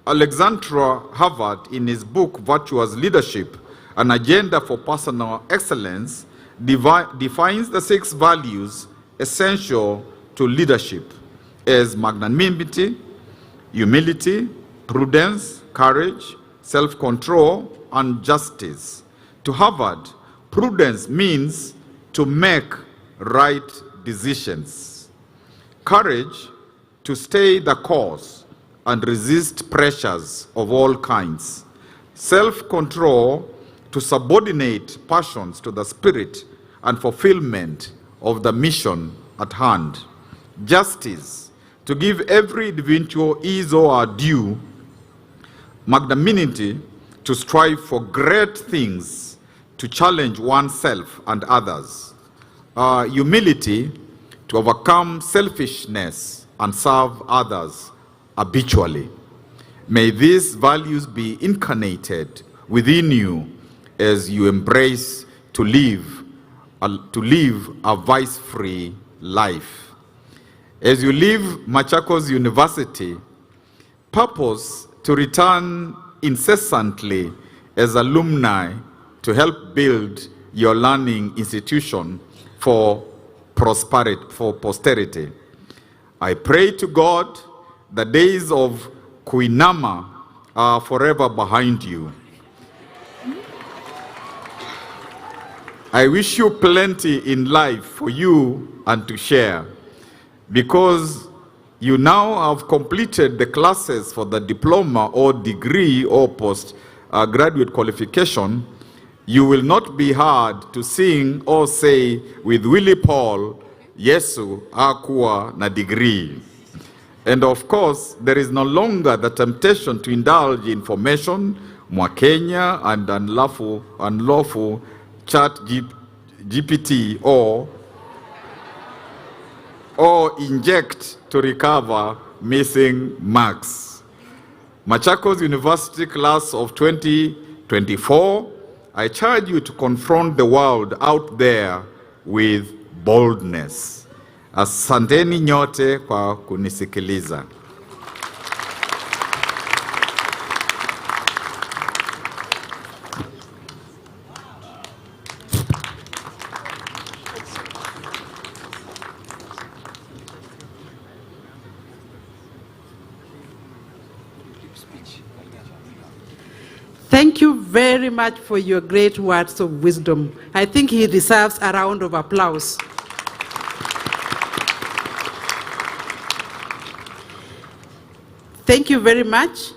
Q: Alexandra Harvard, in his book Virtuous Leadership, An Agenda for Personal Excellence, defines the 6 values essential to leadership as magnanimity, humility, prudence, courage, self-control, and justice. To Harvard, prudence means to make right decisions. Courage, to stay the course and resist pressures of all kinds. Self-control, to subordinate passions to the spirit and fulfillment of the mission at hand. Justice, to give every individual his or her due. Magnanimity, to strive for great things, to challenge oneself and others. Humility, to overcome selfishness and serve others habitually. May these values be incarnated within you as you embrace to live a vice-free life. As you leave Machakos University, purpose to return incessantly as alumni to help build your learning institution for prosperity, for posterity. I pray to God the days of Kuinama are forever behind you. I wish you plenty in life for you and to share, because you now have completed the classes for the diploma or degree or post-graduate qualification. You will not be hard to sing or say with Willie Paul, Yesu hakuwa na degree. And of course, there is no longer the temptation to indulge in formation, Mwakenya, and unlawful chat GPT or inject to recover missing marks. Machakos University class of 2024, I charge you to confront the world out there with boldness. Asanteni nyote kwa kunisikiliza.
J: Thank you very much for your great words of wisdom. I think he deserves a round of applause. Thank you very much.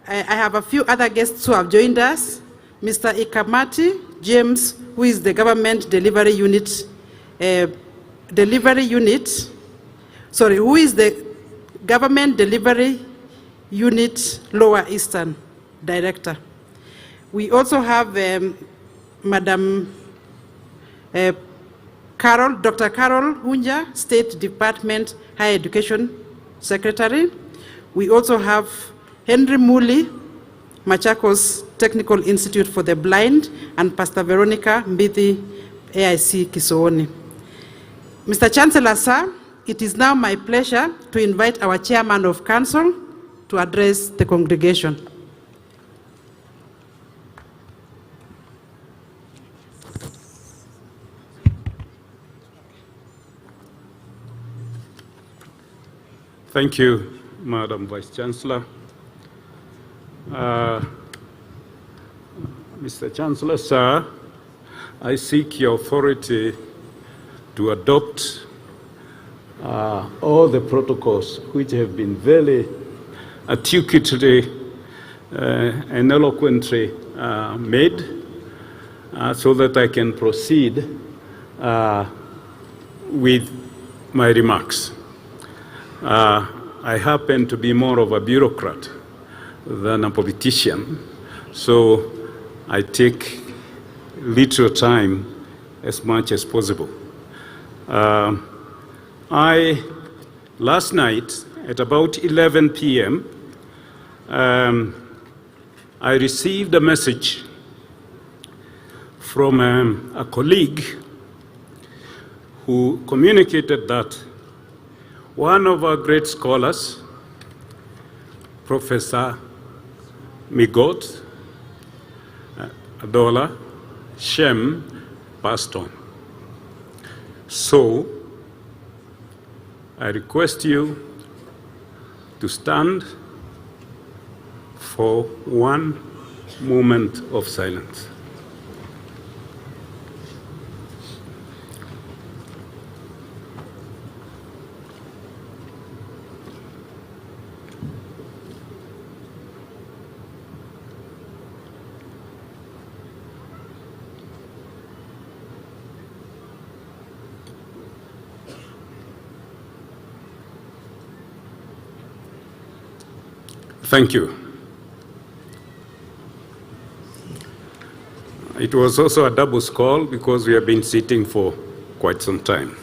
J: I have a few other guests who have joined us. Mr. Ikamati James, who is the Government Delivery Unit, who is the Government Delivery Unit Lower Eastern Director. We also have Madam Dr. Carol Hunja, State Department Higher Education Secretary. We also have Henry Muli, Machakos Technical Institute for the Blind, and Pastor Veronica Mbithi, AIC Kisooni. Mr. Chancellor, sir, it is now my pleasure to invite our Chairman of Council to address the congregation.
R: Thank you, Madam Vice Chancellor. Mr. Chancellor, sir, I seek your authority to adopt all the protocols which have been very articulately and eloquently made so that I can proceed with my remarks. I happen to be more of a bureaucrat than a politician, so I take little time as much as possible. Last night at about 11 p.m., I received a message from a colleague who communicated that one of our great scholars, Professor Migot Adola Shem, passed on. So, I request you to stand for 1 moment of silence. Thank you. It was also a double call because we have been sitting for quite some time.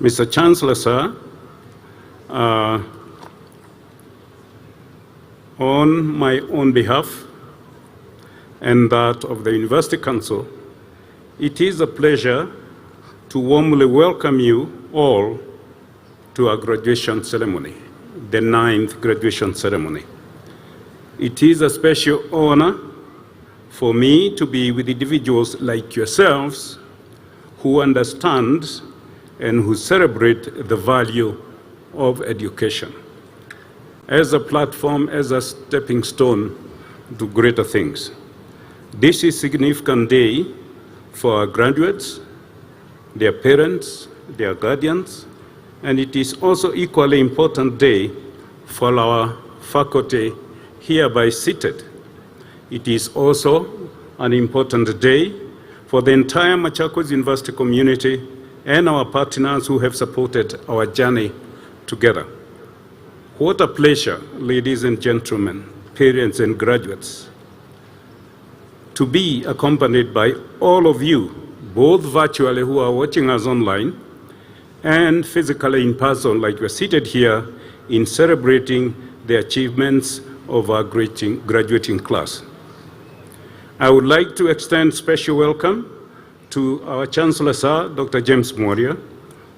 R: Mr. Chancellor, sir, on my own behalf and that of the University Council, it is a pleasure to warmly welcome you all to our graduation ceremony, the 9th graduation ceremony. It is a special honor for me to be with individuals like yourselves who understand and who celebrate the value of education as a platform, as a stepping stone to greater things. This is a significant day for our graduates, their parents, their guardians, and it is also equally important day for our faculty hereby seated. It is also an important day for the entire Machakos University community and our partners who have supported our journey together. What a pleasure, ladies and gentlemen, parents and graduates, to be accompanied by all of you, both virtually who are watching us online and physically in person, like we're seated here, in celebrating the achievements of our graduating class. I would like to extend special welcome to our Chancellor, sir, Dr. James Moria,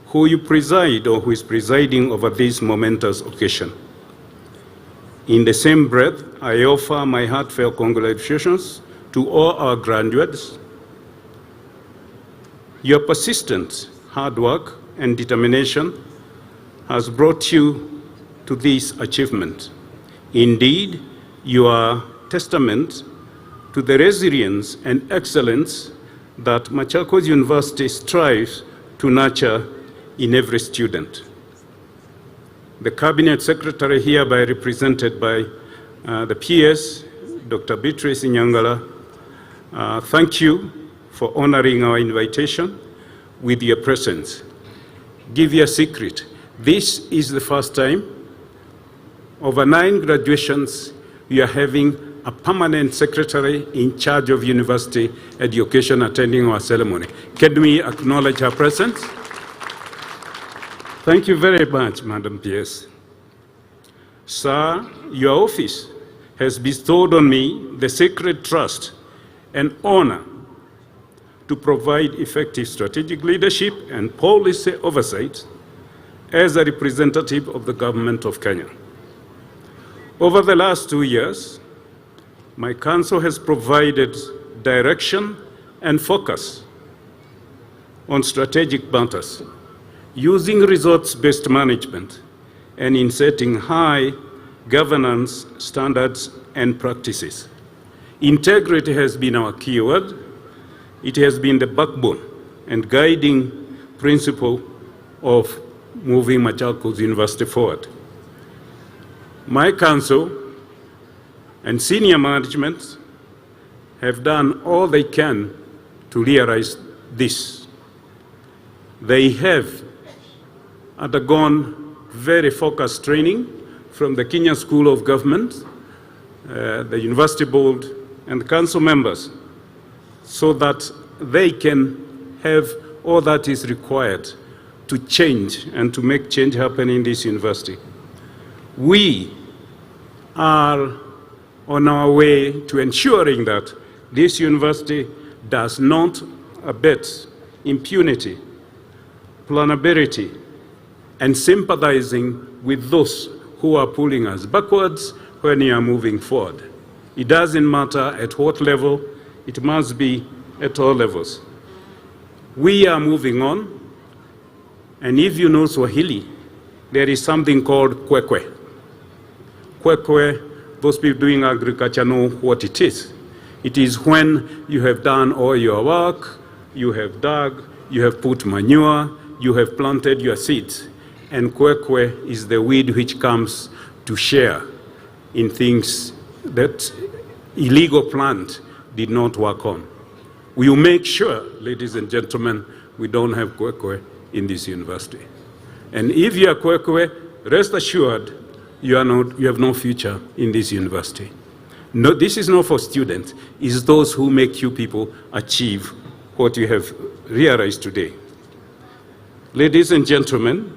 R: who you preside or who is presiding over this momentous occasion. In the same breath, I offer my heartfelt congratulations to all our graduates. Your persistent hard work and determination has brought you to this achievement. Indeed, you are testament to the resilience and excellence that Machakos University strives to nurture in every student. The Cabinet Secretary, hereby represented by the PS, Dr. Beatrice Nyangala, thank you for honoring our invitation with your presence. Give you a secret. This is the first time over 9 graduations we are having a permanent secretary in charge of university education attending our ceremony. Can we acknowledge her presence? Thank you very much, Madam PS. Sir, your office has bestowed on me the sacred trust and honor to provide effective strategic leadership and policy oversight as a representative of the government of Kenya. Over the last 2 years, my council has provided direction and focus on strategic matters. using results-based management, and in setting high governance standards and practices. Integrity has been our keyword. It has been the backbone and guiding principle of moving Machakos University forward. My council and senior management have done all they can to realize this. They have undergone very focused training from the Kenya School of Government, the University Board, and council members, so that they can have all that is required to change and to make change happen in this university. We are on our way to ensuring that this university does not abet impunity, planability, and sympathizing with those who are pulling us backwards when we are moving forward. It doesn't matter at what level, it must be at all levels. We are moving on, and if you know Swahili, there is something called kwekwe. Kwekwe, those people doing agriculture know what it is. It is when you have done all your work, you have dug, you have put manure, you have planted your seeds. And kwekwe is the weed which comes to share in things that illegal plant did not work on. We will make sure, ladies and gentlemen, we don't have kwekwe in this university. And if you are kwekwe, rest assured you have no future in this university. No, this is not for students. It's those who make you people achieve what you have realized today. Ladies and gentlemen,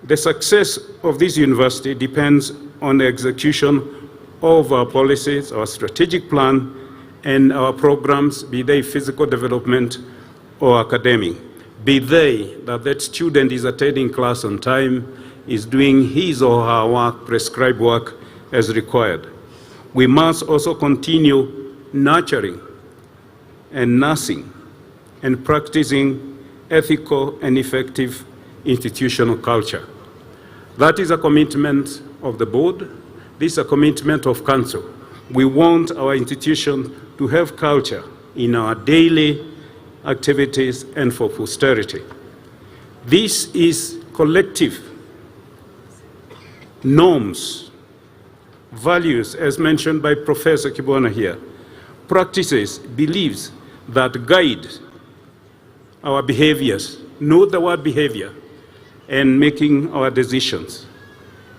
R: the success of this university depends on the execution of our policies, our strategic plan, and our programs, be they physical development or academic. Be they that student is attending class on time, is doing his or her work, prescribed work, as required. We must also continue nurturing and nursing and practicing ethical and effective institutional culture. That is a commitment of the board. This is a commitment of council. We want our institution to have culture in our daily activities and for posterity. This is collective norms, values, as mentioned by Professor Kibwana here, practices, beliefs that guide our behaviors. Note the word behavior and making our decisions.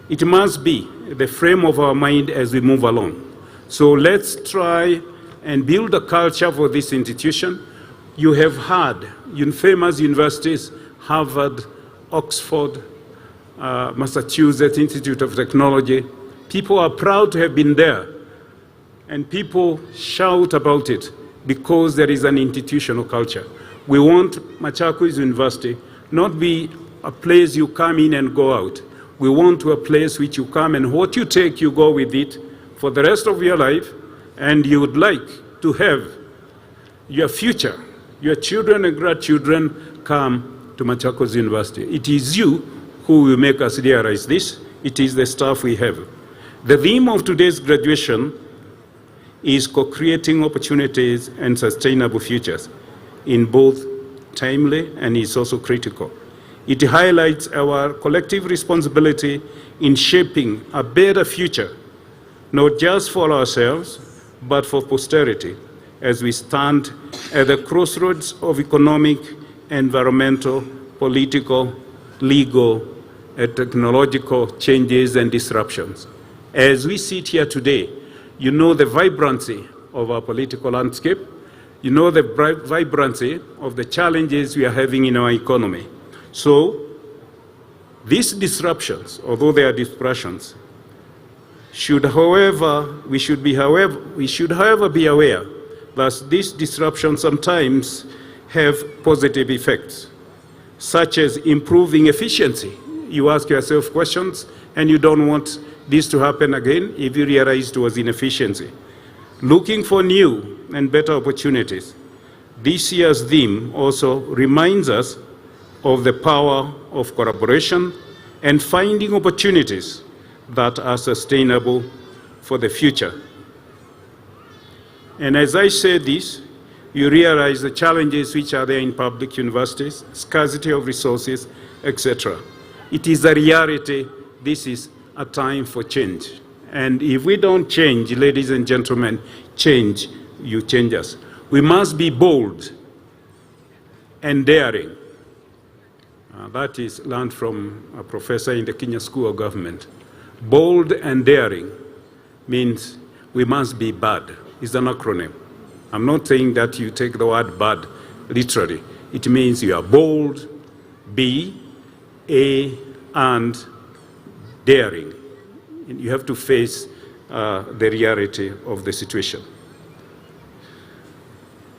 R: It must be the frame of our mind as we move along. So let's try and build a culture for this institution. You have heard famous universities, Harvard, Oxford, Massachusetts Institute of Technology. People are proud to have been there, and people shout about it because there is an institutional culture. We want Machakos University not be a place you come in and go out. We want to a place which you come and what you take, you go with it for the rest of your life, and you would like to have your future, your children and grandchildren come to Machakos University. It is you who will make us realize this. It is the staff we have. The theme of today's graduation is co-creating opportunities and sustainable futures in both timely and is also critical. It highlights our collective responsibility in shaping a better future, not just for ourselves, but for posterity, as we stand at the crossroads of economic, environmental, political, legal, and technological changes and disruptions. As we sit here today, you know the vibrancy of our political landscape, you know the vibrancy of the challenges we are having in our economy. So, these disruptions, although they are disruptions, we should, however, be aware that these disruptions sometimes have positive effects, such as improving efficiency. You ask yourself questions, and you don't want this to happen again if you realize it was inefficiency. Looking for new and better opportunities. This year's theme also reminds us of the power of collaboration and finding opportunities that are sustainable for the future. And as I say this, you realize the challenges which are there in public universities, scarcity of resources, etc. It is a reality. This is a time for change. And if we don't change, ladies and gentlemen, change, you change us. We must be bold and daring. That is learned from a professor in the Kenya School of Government. Bold and daring means we must be bad. It's an acronym. I'm not saying that you take the word bad literally. It means you are bold, B, A, and daring. And you have to face the reality of the situation.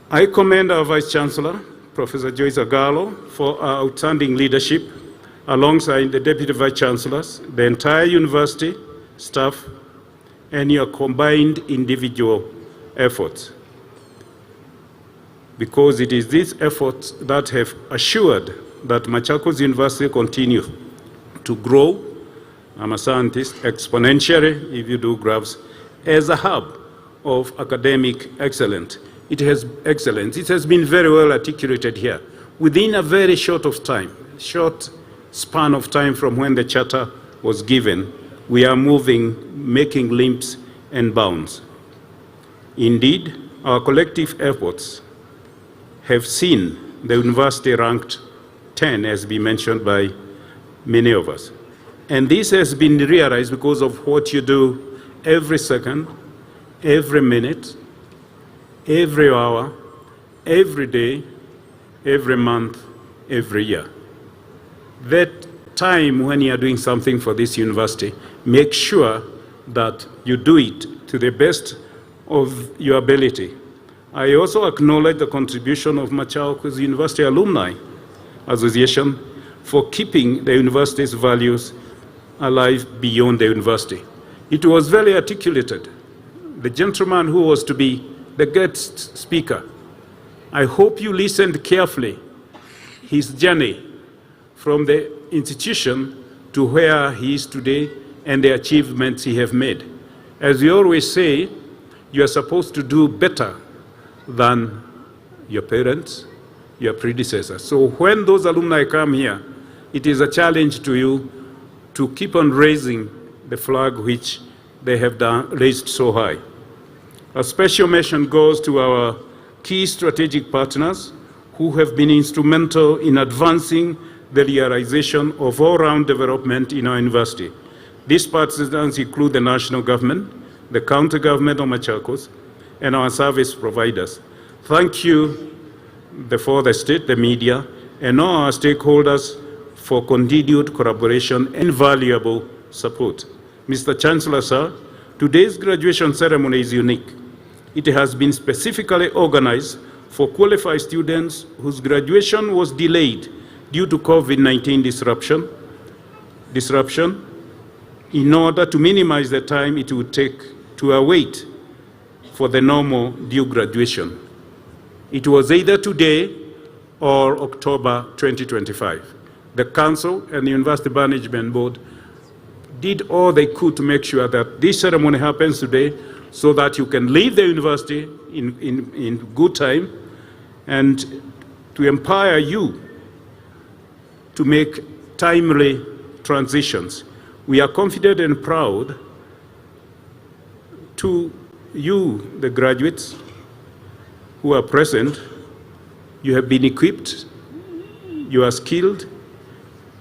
R: I commend our Vice Chancellor, Professor Joyce Agallo, for our outstanding leadership, alongside the Deputy Vice Chancellors, the entire university staff, and your combined individual efforts. Because it is these efforts that have assured that Machakos University continues to grow, I'm a scientist, exponentially, if you do graphs, as a hub of academic excellence. It has been very well articulated here. Within a very short span of time from when the charter was given, we are moving, making leaps and bounds. Indeed, our collective efforts have seen the university ranked 10, as been mentioned by many of us. And this has been realized because of what you do every second, every minute, every hour, every day, every month, every year. That time when you are doing something for this university, make sure that you do it to the best of your ability. I also acknowledge the contribution of Machakos University Alumni Association for keeping the university's values alive beyond the university. It was very articulated. The gentleman who was to be the guest speaker, I hope you listened carefully. His journey from the institution to where he is today and the achievements he has made. As we always say, you are supposed to do better than your parents, your predecessors. So when those alumni come here, it is a challenge to you to keep on raising the flag which they have raised so high. A special mention goes to our key strategic partners who have been instrumental in advancing the realization of all-round development in our university. These participants include the national government, the county government of Machakos, and our service providers. Thank you for the state, the media, and all our stakeholders for continued collaboration and valuable support. Mr. Chancellor, sir, today's graduation ceremony is unique. It has been specifically organized for qualified students whose graduation was delayed due to COVID-19 disruption in order to minimize the time it would take to await for the normal due graduation. It was either today or October 2025. The Council and the University Management Board did all they could to make sure that this ceremony happens today so that you can leave the university in good time and to empower you to make timely transitions. We are confident and proud to you, the graduates who are present. You have been equipped, you are skilled,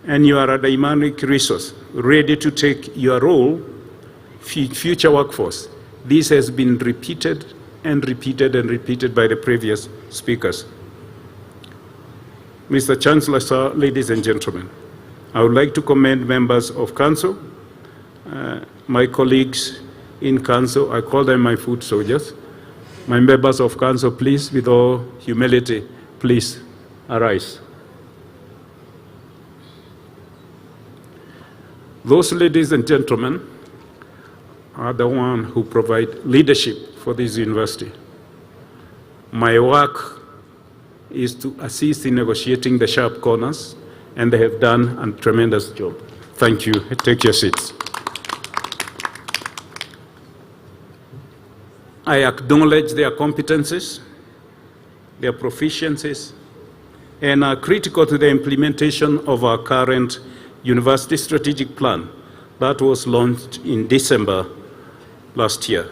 R: and you are a dynamic resource, ready to take your role, future workforce. This has been repeated and repeated and repeated by the previous speakers. Mr. Chancellor, sir, ladies and gentlemen, I would like to commend members of Council, my colleagues in Council, I call them my foot soldiers. My members of Council, please, with all humility, please arise. Those ladies and gentlemen are the ones who provide leadership for this university. My work is to assist in negotiating the sharp corners and they have done a tremendous job. Thank you. Take your seats. I acknowledge their competencies, their proficiencies, and are critical to the implementation of our current university strategic plan that was launched in December last year.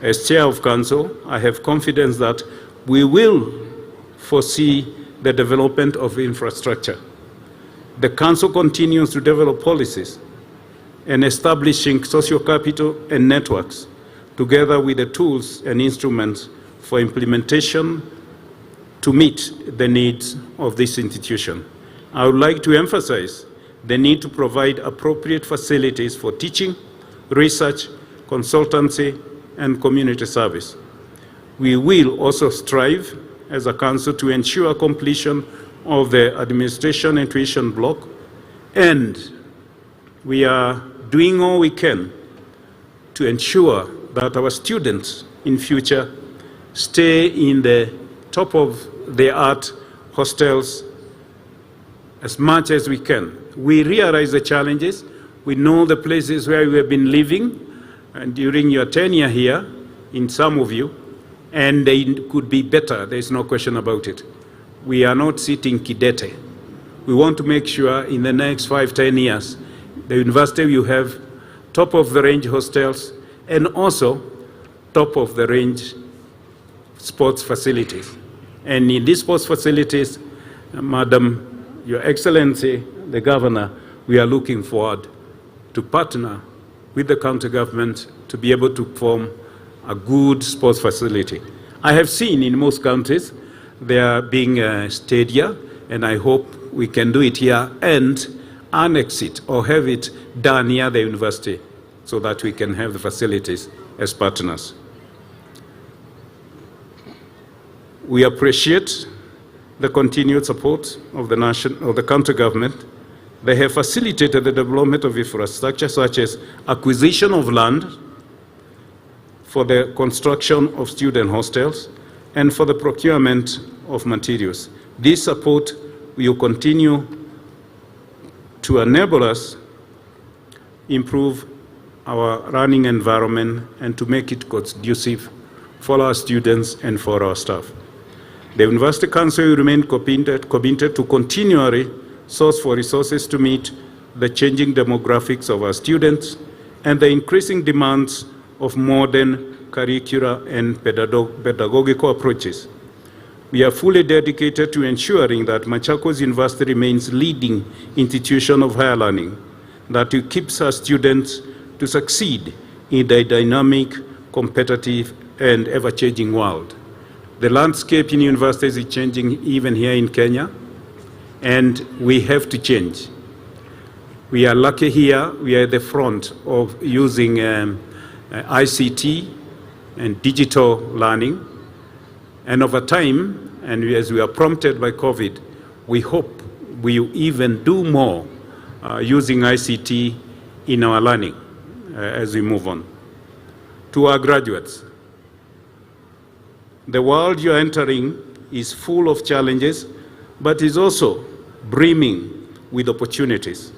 R: As Chair of Council, I have confidence that we will foresee the development of infrastructure. The Council continues to develop policies and establishing social capital and networks, together with the tools and instruments for implementation to meet the needs of this institution. I would like to emphasize the need to provide appropriate facilities for teaching, research, consultancy, and community service. We will also strive as a council to ensure completion of the administration and tuition block, and we are doing all we can to ensure that our students in future stay in the top of the art hostels as much as we can. We realize the challenges. We know the places where we have been living and during your tenure here, in some of you, and they could be better. There's no question about it. We are not sitting kidete. We want to make sure in the next 5-10 years, the university will have top of the range hostels and also top of the range sports facilities. And in these sports facilities, Madam, Your Excellency, the Governor, we are looking forward to partner with the county government to be able to form a good sports facility. I have seen in most counties there being a stadia, and I hope we can do it here and annex it or have it done near the university so that we can have the facilities as partners. We appreciate the continued support of the county government. They have facilitated the development of infrastructure such as acquisition of land for the construction of student hostels and for the procurement of materials. This support will continue to enable us improve our learning environment and to make it conducive for our students and for our staff. The University Council will remain committed to continually source for resources to meet the changing demographics of our students and the increasing demands of modern curricula and pedagogical approaches. We are fully dedicated to ensuring that Machakos University remains leading institution of higher learning, that it keeps our students to succeed in the dynamic, competitive, and ever-changing world. The landscape in universities is changing even here in Kenya, and we have to change. We are lucky here, we are at the front of using ICT and digital learning. And over time, and as we are prompted by COVID, we hope we will even do more using ICT in our learning as we move on. To our graduates, the world you're entering is full of challenges, but is also brimming with opportunities.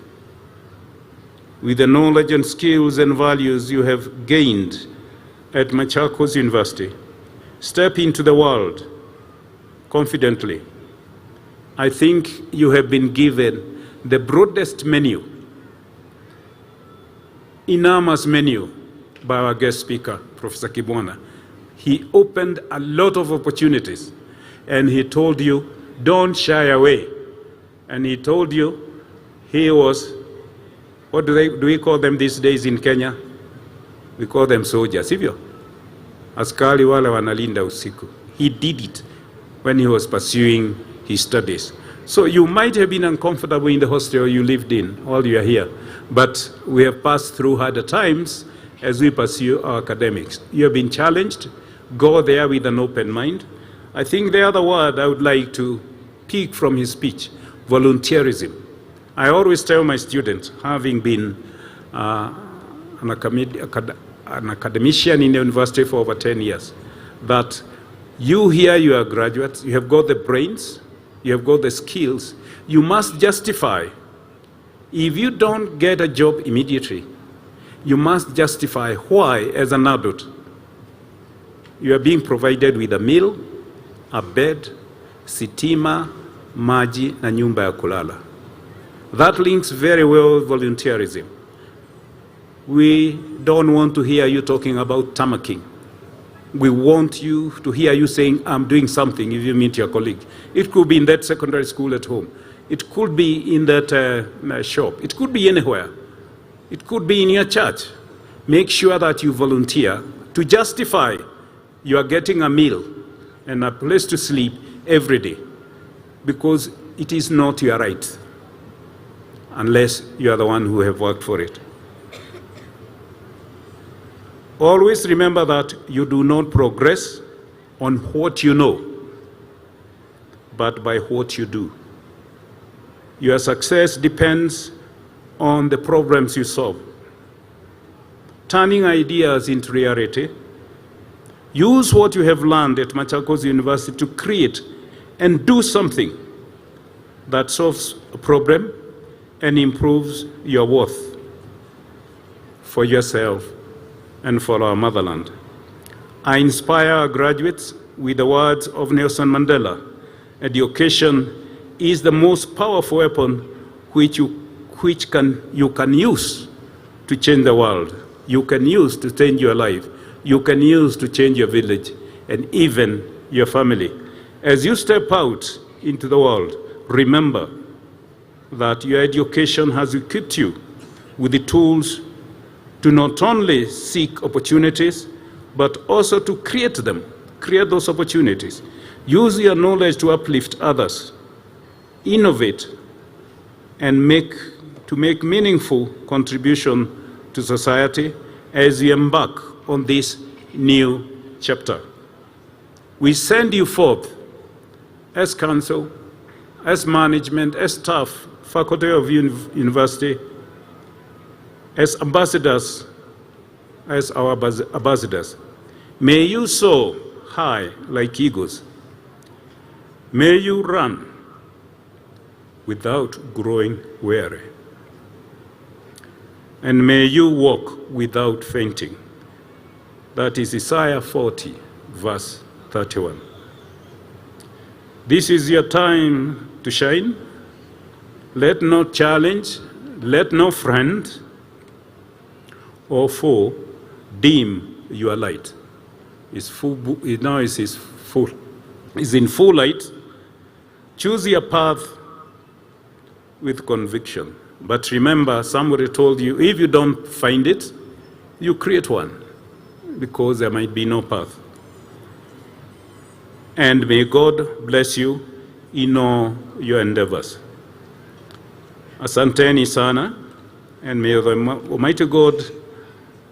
R: With the knowledge and skills and values you have gained at Machakos University, step into the world confidently. I think you have been given the broadest menu, enormous menu by our guest speaker, Professor Kibwana. He opened a lot of opportunities, and he told you, don't shy away. And he told you he was, what do we call them these days in Kenya? We call them soldiers, sivyo? Askari wale wanalinda usiku. He did it when he was pursuing his studies. So you might have been uncomfortable in the hostel you lived in while you are here, but we have passed through harder times as we pursue our academics. You have been challenged. Go there with an open mind. I think the other word I would like to pick from his speech, volunteerism. I always tell my students, having been an academician in the university for over 10 years, that you here, you are graduates, you have got the brains, you have got the skills, you must justify. If you don't get a job immediately, you must justify why, as an adult, you are being provided with a meal, a bed, sitima, maji, na nyumba ya kulala. That links very well with volunteerism. We don't want to hear you talking about tamacking. We want you to hear you saying, I'm doing something if you meet your colleague. It could be in that secondary school at home. It could be in that shop. It could be anywhere. It could be in your church. Make sure that you volunteer to justify you are getting a meal and a place to sleep every day, because it is not your right unless you are the one who have worked for it. Always remember that you do not progress on what you know, but by what you do. Your success depends on the problems you solve. Turning ideas into reality. Use what you have learned at Machakos University to create and do something that solves a problem and improves your worth for yourself and for our motherland. I inspire our graduates with the words of Nelson Mandela. Education is the most powerful weapon which you can use to change the world. You can use to change your life. You can use to change your village and even your family. As you step out into the world, remember that your education has equipped you with the tools to not only seek opportunities, but also to create them, create those opportunities. Use your knowledge to uplift others, innovate, and make meaningful contribution to society as you embark on this new chapter. We send you forth as council, as management, as staff, faculty of university, as ambassadors, as our ambassadors. May you soar high like eagles. May you run without growing weary. And may you walk without fainting. That is Isaiah 40, verse 31. This is your time to shine. Let no challenge, let no friend or foe dim your light. It's in full light. Choose your path with conviction. But remember, somebody told you, if you don't find it, you create one, because there might be no path. And may God bless you in all your endeavors. Asanteni sana, and may the Almighty God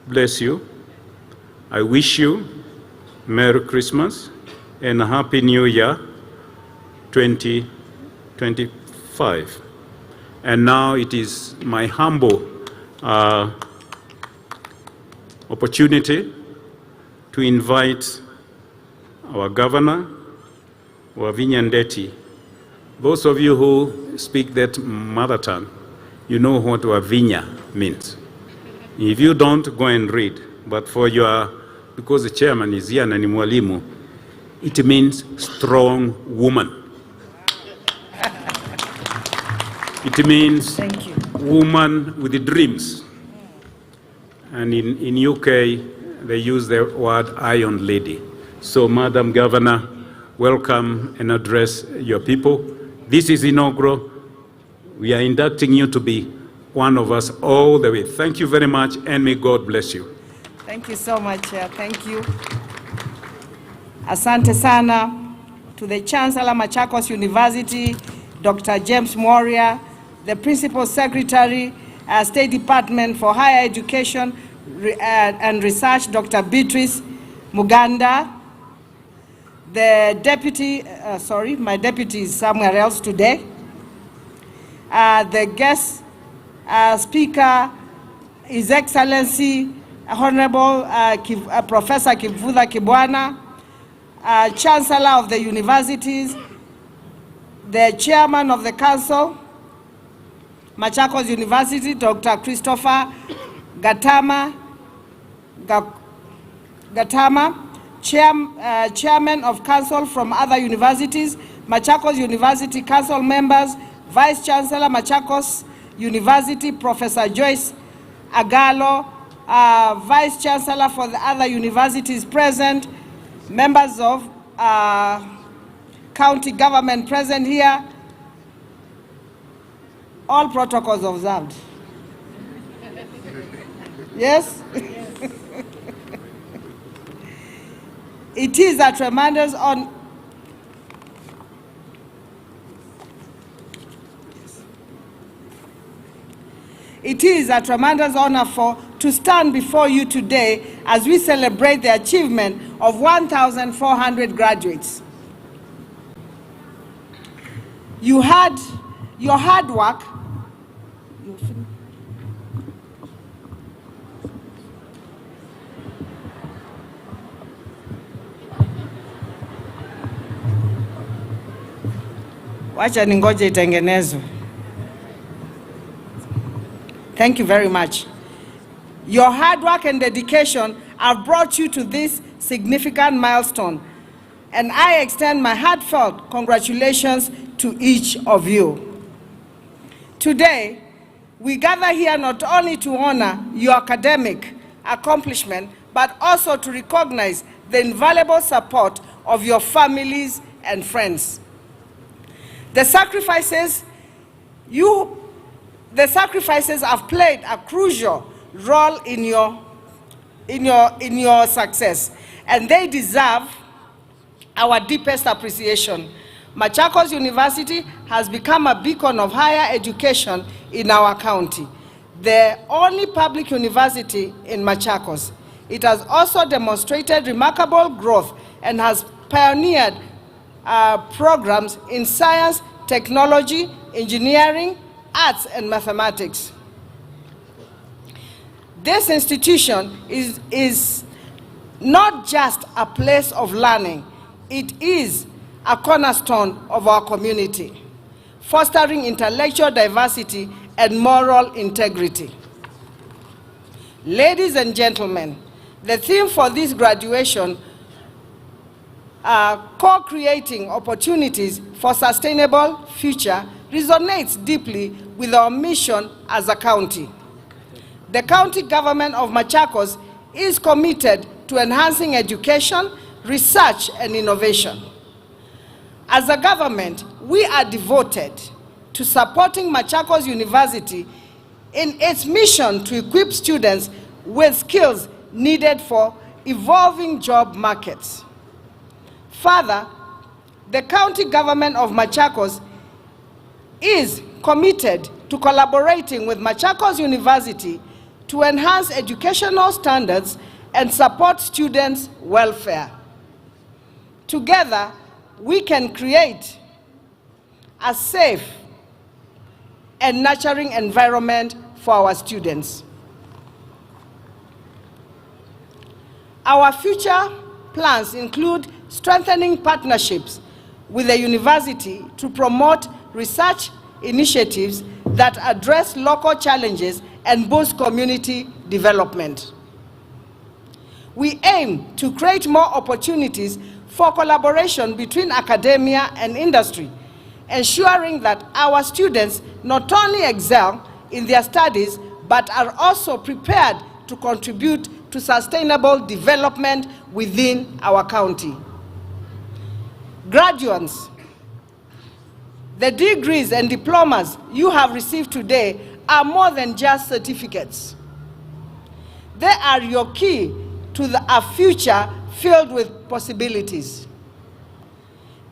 R: bless you. I wish you Merry Christmas and a Happy New Year 2025. And now it is my humble opportunity to invite our governor, Wavinya Ndeti. Those of you who speak that mother tongue, you know what Wavinya means. If you don't, go and read. But for your, because the chairman is here, Nani Mwalimu, it means strong woman. It means woman with the dreams. And in UK, they use the word Iron Lady. So, Madam Governor, welcome and address your people. This is inaugural. We are inducting you to be one of us all the way. Thank you very much, and may God bless you.
S: Thank you so much, Chair. Thank you. Asante sana to the Chancellor, Machakos University, Dr. James Moria, the Principal Secretary, State Department for Higher Education and Research, Dr. Beatrice Muganda, the Deputy, my Deputy is somewhere else today, the guest speaker, His Excellency, Honorable Professor Kivutha Kibwana, Chancellor of the universities, the chairman of the council, Machakos University, Dr. Christopher Gatama, chairman of council from other universities, Machakos University council members, Vice Chancellor, Machakos University, Professor Joyce Agalo, Vice Chancellor for the other universities present, members of county government present here, all protocols observed. Yes? It is a tremendous honor. It is a tremendous honor to stand before you today as we celebrate the achievement of 1,400 graduates. Your hard work wacha ningoje itengenezwe. Thank you very much. Your hard work and dedication have brought you to this significant milestone, and I extend my heartfelt congratulations to each of you. Today, we gather here not only to honor your academic accomplishment, but also to recognize the invaluable support of your families and friends. The sacrifices have played a crucial role in your success, and they deserve our deepest appreciation. Machakos University has become a beacon of higher education in our county, the only public university in Machakos. It has also demonstrated remarkable growth and has pioneered programs in science, technology, engineering, arts, and mathematics. This institution is not just a place of learning, it is a cornerstone of our community, fostering intellectual diversity and moral integrity. Ladies and gentlemen, the theme for this graduation, co-creating opportunities for sustainable future, resonates deeply with our mission as a county. The county government of Machakos is committed to enhancing education, research, and innovation. As a government, we are devoted to supporting Machakos University in its mission to equip students with skills needed for evolving job markets. Further, the county government of Machakos is committed to collaborating with Machakos University to enhance educational standards and support students' welfare. Together, we can create a safe and nurturing environment for our students. Our future plans include strengthening partnerships with the university to promote research initiatives that address local challenges and boost community development. We aim to create more opportunities for collaboration between academia and industry, ensuring that our students not only excel in their studies, but are also prepared to contribute to sustainable development within our county. Graduands, the degrees and diplomas you have received today are more than just certificates. They are your key to a future filled with possibilities.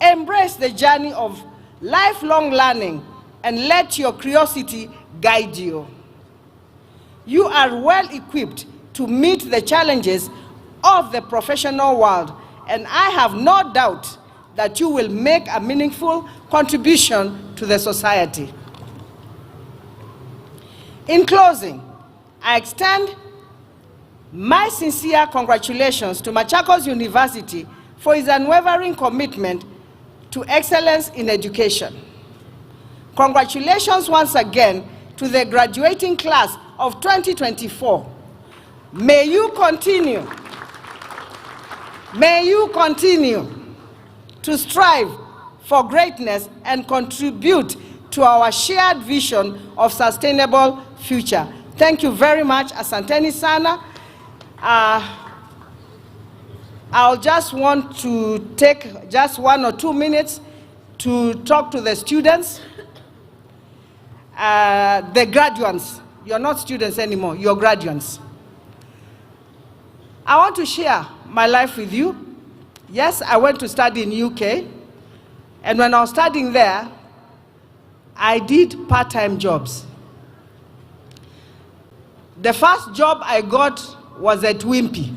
S: Embrace the journey of lifelong learning and let your curiosity guide you. You are well equipped to meet the challenges of the professional world, and I have no doubt that you will make a meaningful contribution to the society. In closing, I extend my sincere congratulations to Machakos University for its unwavering commitment to excellence in education. Congratulations once again to the graduating class of 2024. May you continue to strive for greatness and contribute to our shared vision of sustainable future. Thank you very much, asanteni sana. I'll just want to take just 1 or 2 minutes to talk to the students, the graduands. You're not students anymore, you're graduands. I want to share my life with you. Yes, I went to study in UK, and when I was studying there, I did part-time jobs. The first job I got was at Wimpy.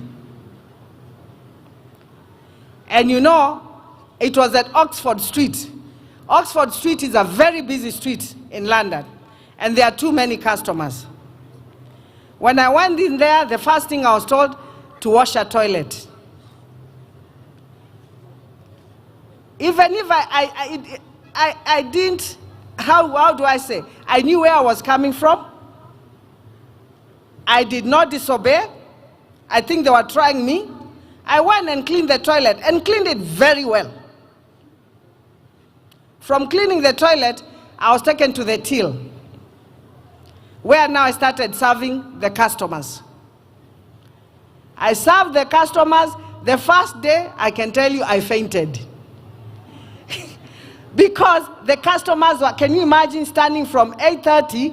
S: And you know, it was at Oxford Street. Oxford Street is a very busy street in London, and there are too many customers. When I went in there, the first thing I was told, to wash a toilet. Even if I didn't, how do I say? I knew where I was coming from. I did not disobey. I think they were trying me. I went and cleaned the toilet and cleaned it very well. From cleaning the toilet, I was taken to the till, where now I started serving the customers. I served the customers. The first day, I can tell you, I fainted. Because the customers were, can you imagine standing from 8:30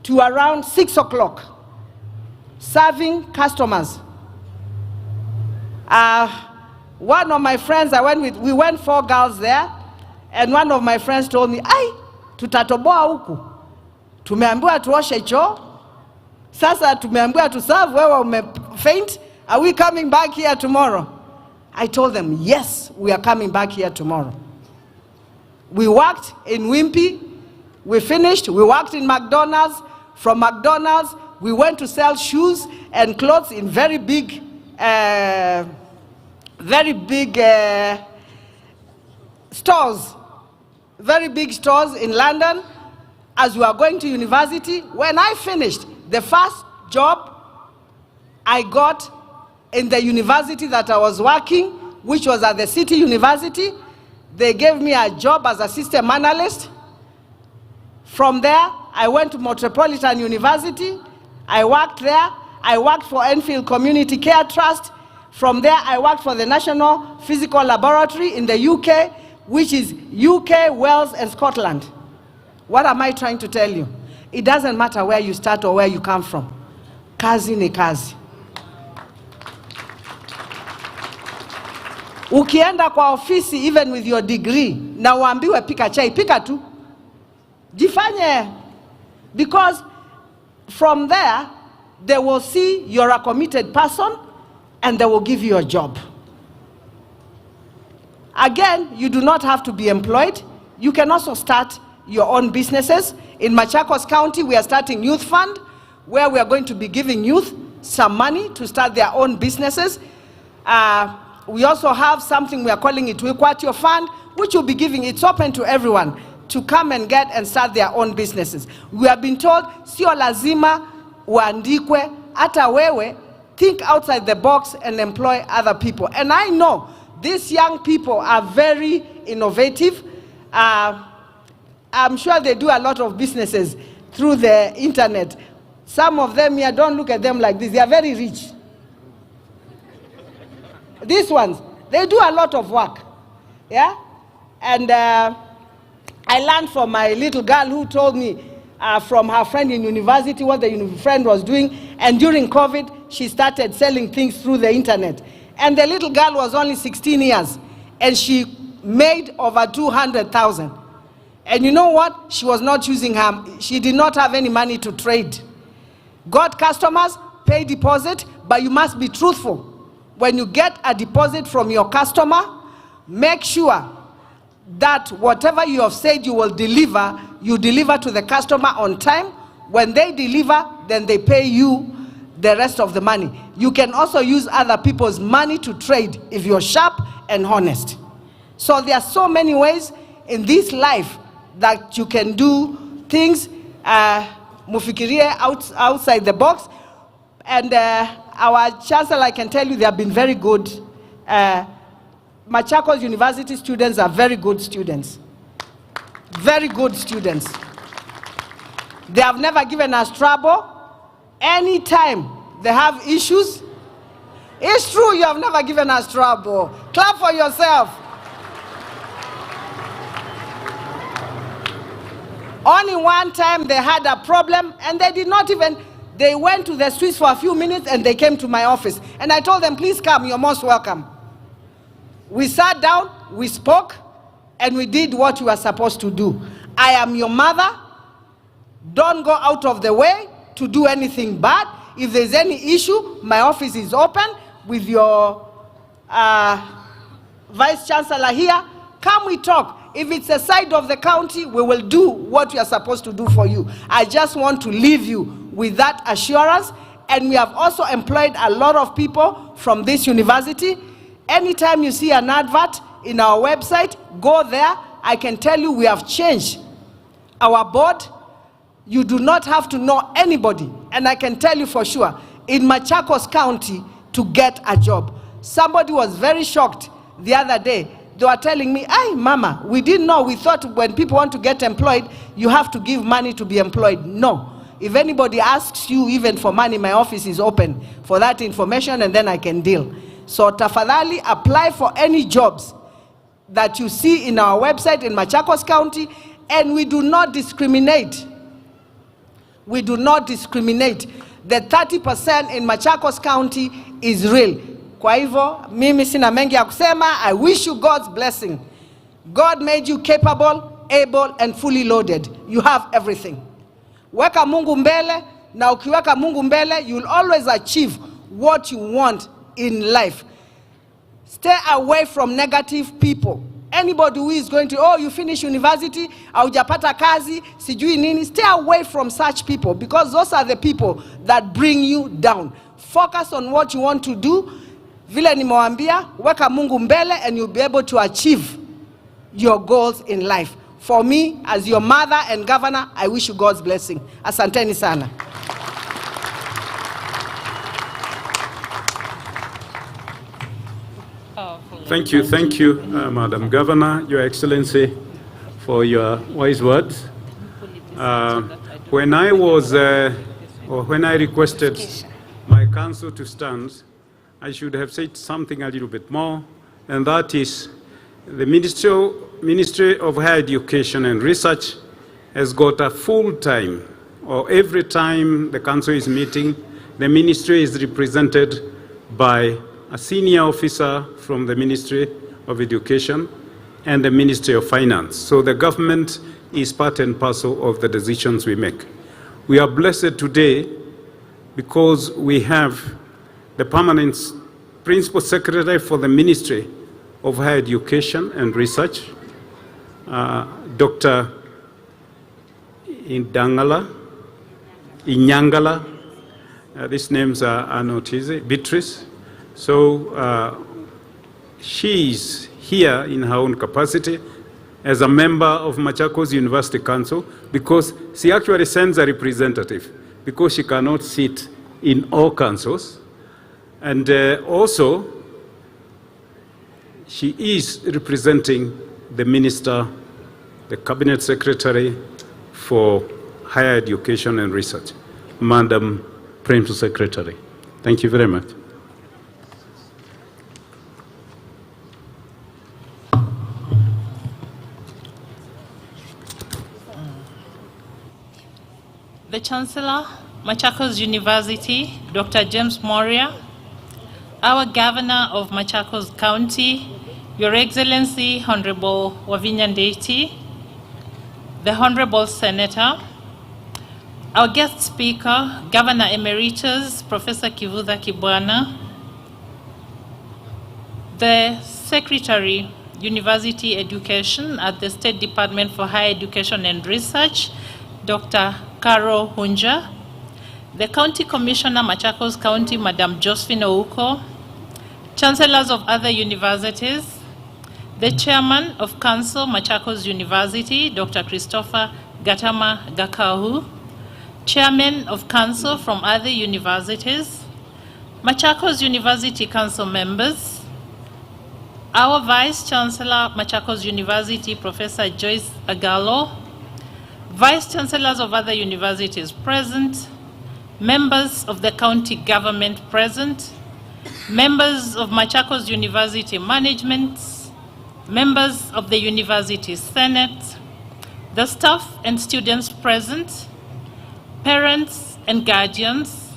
S: to around 6 o'clock, serving customers. One of my friends I went with, we went 4 girls there, and one of my friends told me, "Ai, tutatoboa huku. Tumeambiwa tuoshe choo. Sasa tumeambiwa to serve, wewe umefaint. Are we coming back here tomorrow?" I told them, yes, we are coming back here tomorrow. We worked in Wimpy. We finished. We worked in McDonald's. From McDonald's, we went to sell shoes and clothes in very big stores. Very big stores in London. As we were going to university, when I finished, the first job I got in the university that I was working, which was at the City University, they gave me a job as a system analyst. From there, I went to Metropolitan University. I worked there. I worked for Enfield Community Care Trust. From there, I worked for the National Physical Laboratory in the UK, which is UK, Wales, and Scotland. What am I trying to tell you? It doesn't matter where you start or where you come from. Kazi ni kazi. Ukienda kwa ofisi, even with your degree, na uambiwe pika chai, pika tu. Jifanye. Because from there, they will see you're a committed person and they will give you a job. Again, you do not have to be employed. You can also start your own businesses. In Machakos County, we are starting Youth Fund, where we are going to be giving youth some money to start their own businesses. We also have something we are calling it Wikwatio Fund, which will be giving, it's open to everyone to come and get and start their own businesses. We have been told, sio lazima uandikwe, hata wewe, think outside the box and employ other people. And I know these young people are very innovative. I'm sure they do a lot of businesses through the internet. Some of them here, don't look at them like this, they are very rich. These ones, they do a lot of work, yeah? And I learned from my little girl who told me from her friend in university what the friend was doing, and during COVID, she started selling things through the internet. And the little girl was only 16 years, and she made over 200,000. And you know what? She was not using her, she did not have any money to trade. Got customers, pay deposit, but you must be truthful. When you get a deposit from your customer, make sure that whatever you have said you will deliver, you deliver to the customer on time. When they deliver, then they pay you the rest of the money. You can also use other people's money to trade if you're sharp and honest. So there are so many ways in this life that you can do things, mufikirie outside the box. And our Chancellor, I can tell you, they have been very good. Machakos University students are very good students. Very good students. They have never given us trouble. Anytime they have issues, it's true, you have never given us trouble. Clap for yourself. Only one time they had a problem and they did not even, they went to the streets for a few minutes and they came to my office. And I told them, please come, you're most welcome. We sat down, we spoke, and we did what we were supposed to do. I am your mother. Don't go out of the way to do anything bad. If there's any issue, my office is open with your Vice Chancellor here. Come, we talk. If it's a side of the county, we will do what we are supposed to do for you. I just want to leave you with that assurance. And we have also employed a lot of people from this university. Anytime you see an advert in our website, go there. I can tell you we have changed our board. You do not have to know anybody. And I can tell you for sure, in Machakos County, to get a job. Somebody was very shocked the other day. They were telling me, "Ay, Mama, we didn't know. We thought when people want to get employed, you have to give money to be employed." No. If anybody asks you even for money, my office is open for that information, and then I can deal. So tafadhali, apply for any jobs that you see in our website in Machakos County, and we do not discriminate. We do not discriminate. The 30% in Machakos County is real. Kwa hivyo, mimi sina mengi ya kusema. I wish you God's blessing. God made you capable, able, and fully loaded. You have everything. Weka Mungu mbele, na ukiweka Mungu mbele, you'll always achieve what you want in life. Stay away from negative people. Anybody who is going to, oh, you finish university, haujapata kazi, sijui nini, stay away from such people, because those are the people that bring you down. Focus on what you want to do. Vile nimewambia, weka Mungu mbele, and you'll be able to achieve your goals in life. For me, as your mother and governor, I wish you God's blessing. Asanteni sana.
R: Thank you, Madam Governor, Your Excellency, for your wise words. When I was, or when I requested my council to stand, I should have said something a little bit more, and that is the Ministry of Higher Education and Research has got a full time, or every time the council is meeting, the ministry is represented by a senior officer from the Ministry of Education and the Ministry of Finance. So the government is part and parcel of the decisions we make. We are blessed today because we have the permanent Principal Secretary for the Ministry of Higher Education and Research, Dr. Inyangala. These names are not easy. Beatrice. So she's here in her own capacity as a member of Machakos University Council, because she actually sends a representative, because she cannot sit in all councils. And also, she is representing the minister, the cabinet secretary for higher education and research, Madam Principal Secretary. Thank you very much.
T: The Chancellor, Machakos University, Dr. James Moria, our Governor of Machakos County, Your Excellency, Honorable Wavinya Ndeti, the Honorable Senator, our guest speaker, Governor Emeritus, Professor Kivutha Kibwana, the Secretary, University Education at the State Department for Higher Education and Research, Dr. Carol Hunja, the County Commissioner, Machakos County, Madam Josephine Ouko, Chancellors of other universities, the Chairman of Council, Machakos University, Dr. Christopher Gatama Gakahu, Chairman of Council from other universities, Machakos University Council members, our Vice Chancellor, Machakos University, Professor Joyce Agalo, Vice Chancellors of other universities present, members of the county government present, members of Machakos University management, members of the University Senate, the staff and students present, parents and guardians,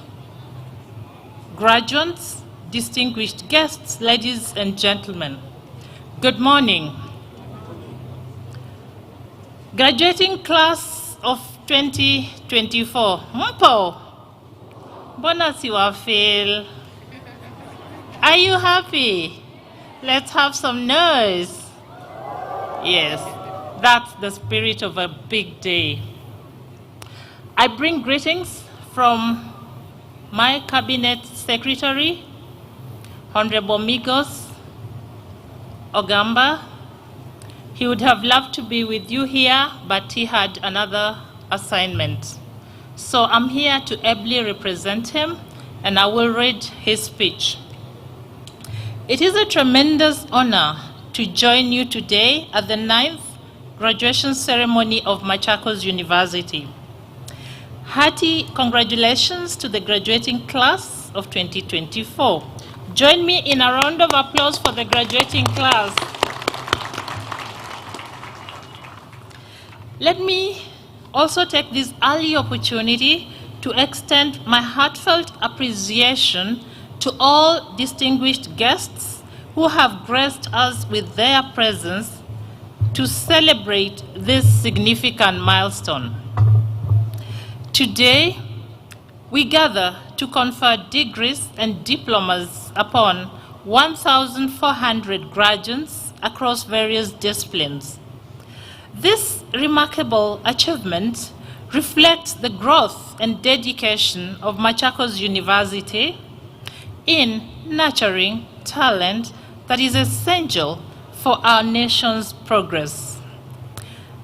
T: graduates, distinguished guests, ladies and gentlemen, good morning. Graduating class of 2024, mpo, mbona siwafeel? Are you happy? Let's have some noise. Yes, that's the spirit of a big day. I bring greetings from my cabinet secretary, Honorable Migos Ogamba. He would have loved to be with you here, but he had another assignment. So I'm here to ably represent him, and I will read his speech. It is a tremendous honor to join you today at the 9th graduation ceremony of Machakos University. Hearty congratulations to the graduating class of 2024. Join me in a round of applause for the graduating class. Let me also take this early opportunity to extend my heartfelt appreciation to all distinguished guests who have graced us with their presence to celebrate this significant milestone. Today, we gather to confer degrees and diplomas upon 1,400 graduates across various disciplines. This remarkable achievement reflects the growth and dedication of Machakos University in nurturing talent that is essential for our nation's progress.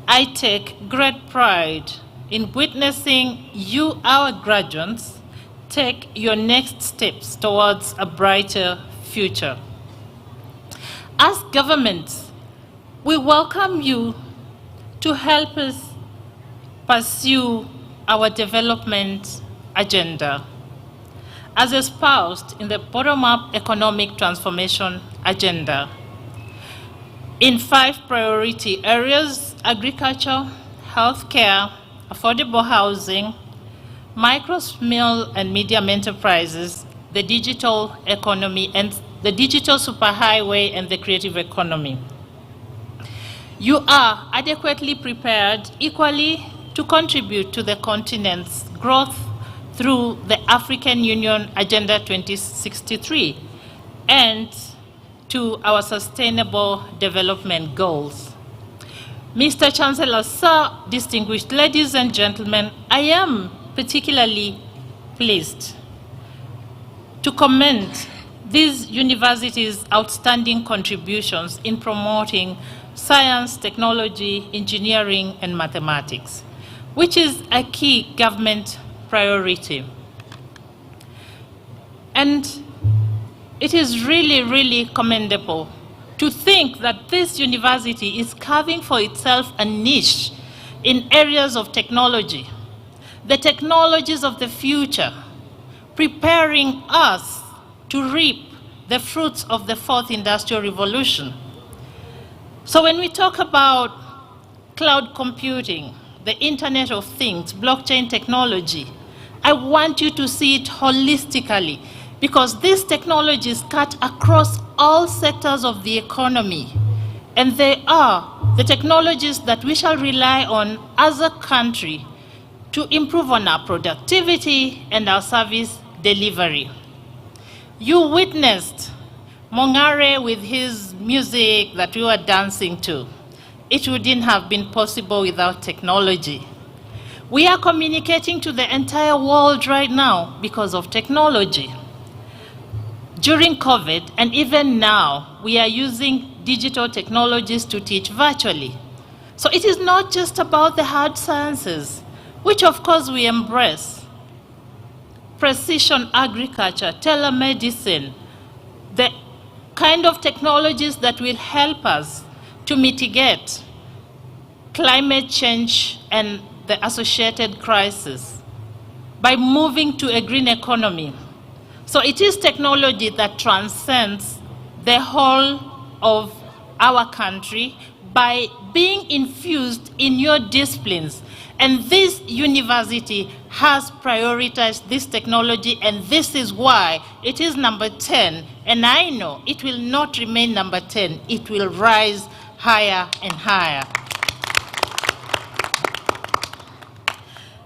T: I take great pride in witnessing you, our graduates, take your next steps towards a brighter future. As government, we welcome you to help us pursue our development agenda, as espoused in the bottom-up economic transformation agenda. In 5 priority areas: agriculture, healthcare, affordable housing, micro, small, and medium enterprises, the digital economy, and the digital superhighway, and the creative economy. You are adequately prepared equally to contribute to the continent's growth through the African Union Agenda 2063 and to our sustainable development goals. Mr. Chancellor, sir, distinguished ladies and gentlemen, I am particularly pleased to commend these universities' outstanding contributions in promoting science, technology, engineering, and mathematics, which is a key government priority. And it is really, really commendable to think that this university is carving for itself a niche in areas of technology, the technologies of the future, preparing us to reap the fruits of the 4th industrial revolution. So when we talk about cloud computing, the Internet of Things, blockchain technology, I want you to see it holistically, because these technologies cut across all sectors of the economy, and they are the technologies that we shall rely on as a country to improve on our productivity and our service delivery. You witnessed Mongare with his music that we were dancing to. It wouldn't have been possible without technology. We are communicating to the entire world right now because of technology. During COVID, and even now, we are using digital technologies to teach virtually. So it is not just about the hard sciences, which of course we embrace. Precision agriculture, telemedicine, the kind of technologies that will help us to mitigate climate change and the associated crisis by moving to a green economy. So it is technology that transcends the whole of our country by being infused in your disciplines. And this university has prioritized this technology, and this is why it is number 10. And I know it will not remain number 10. It will rise higher and higher.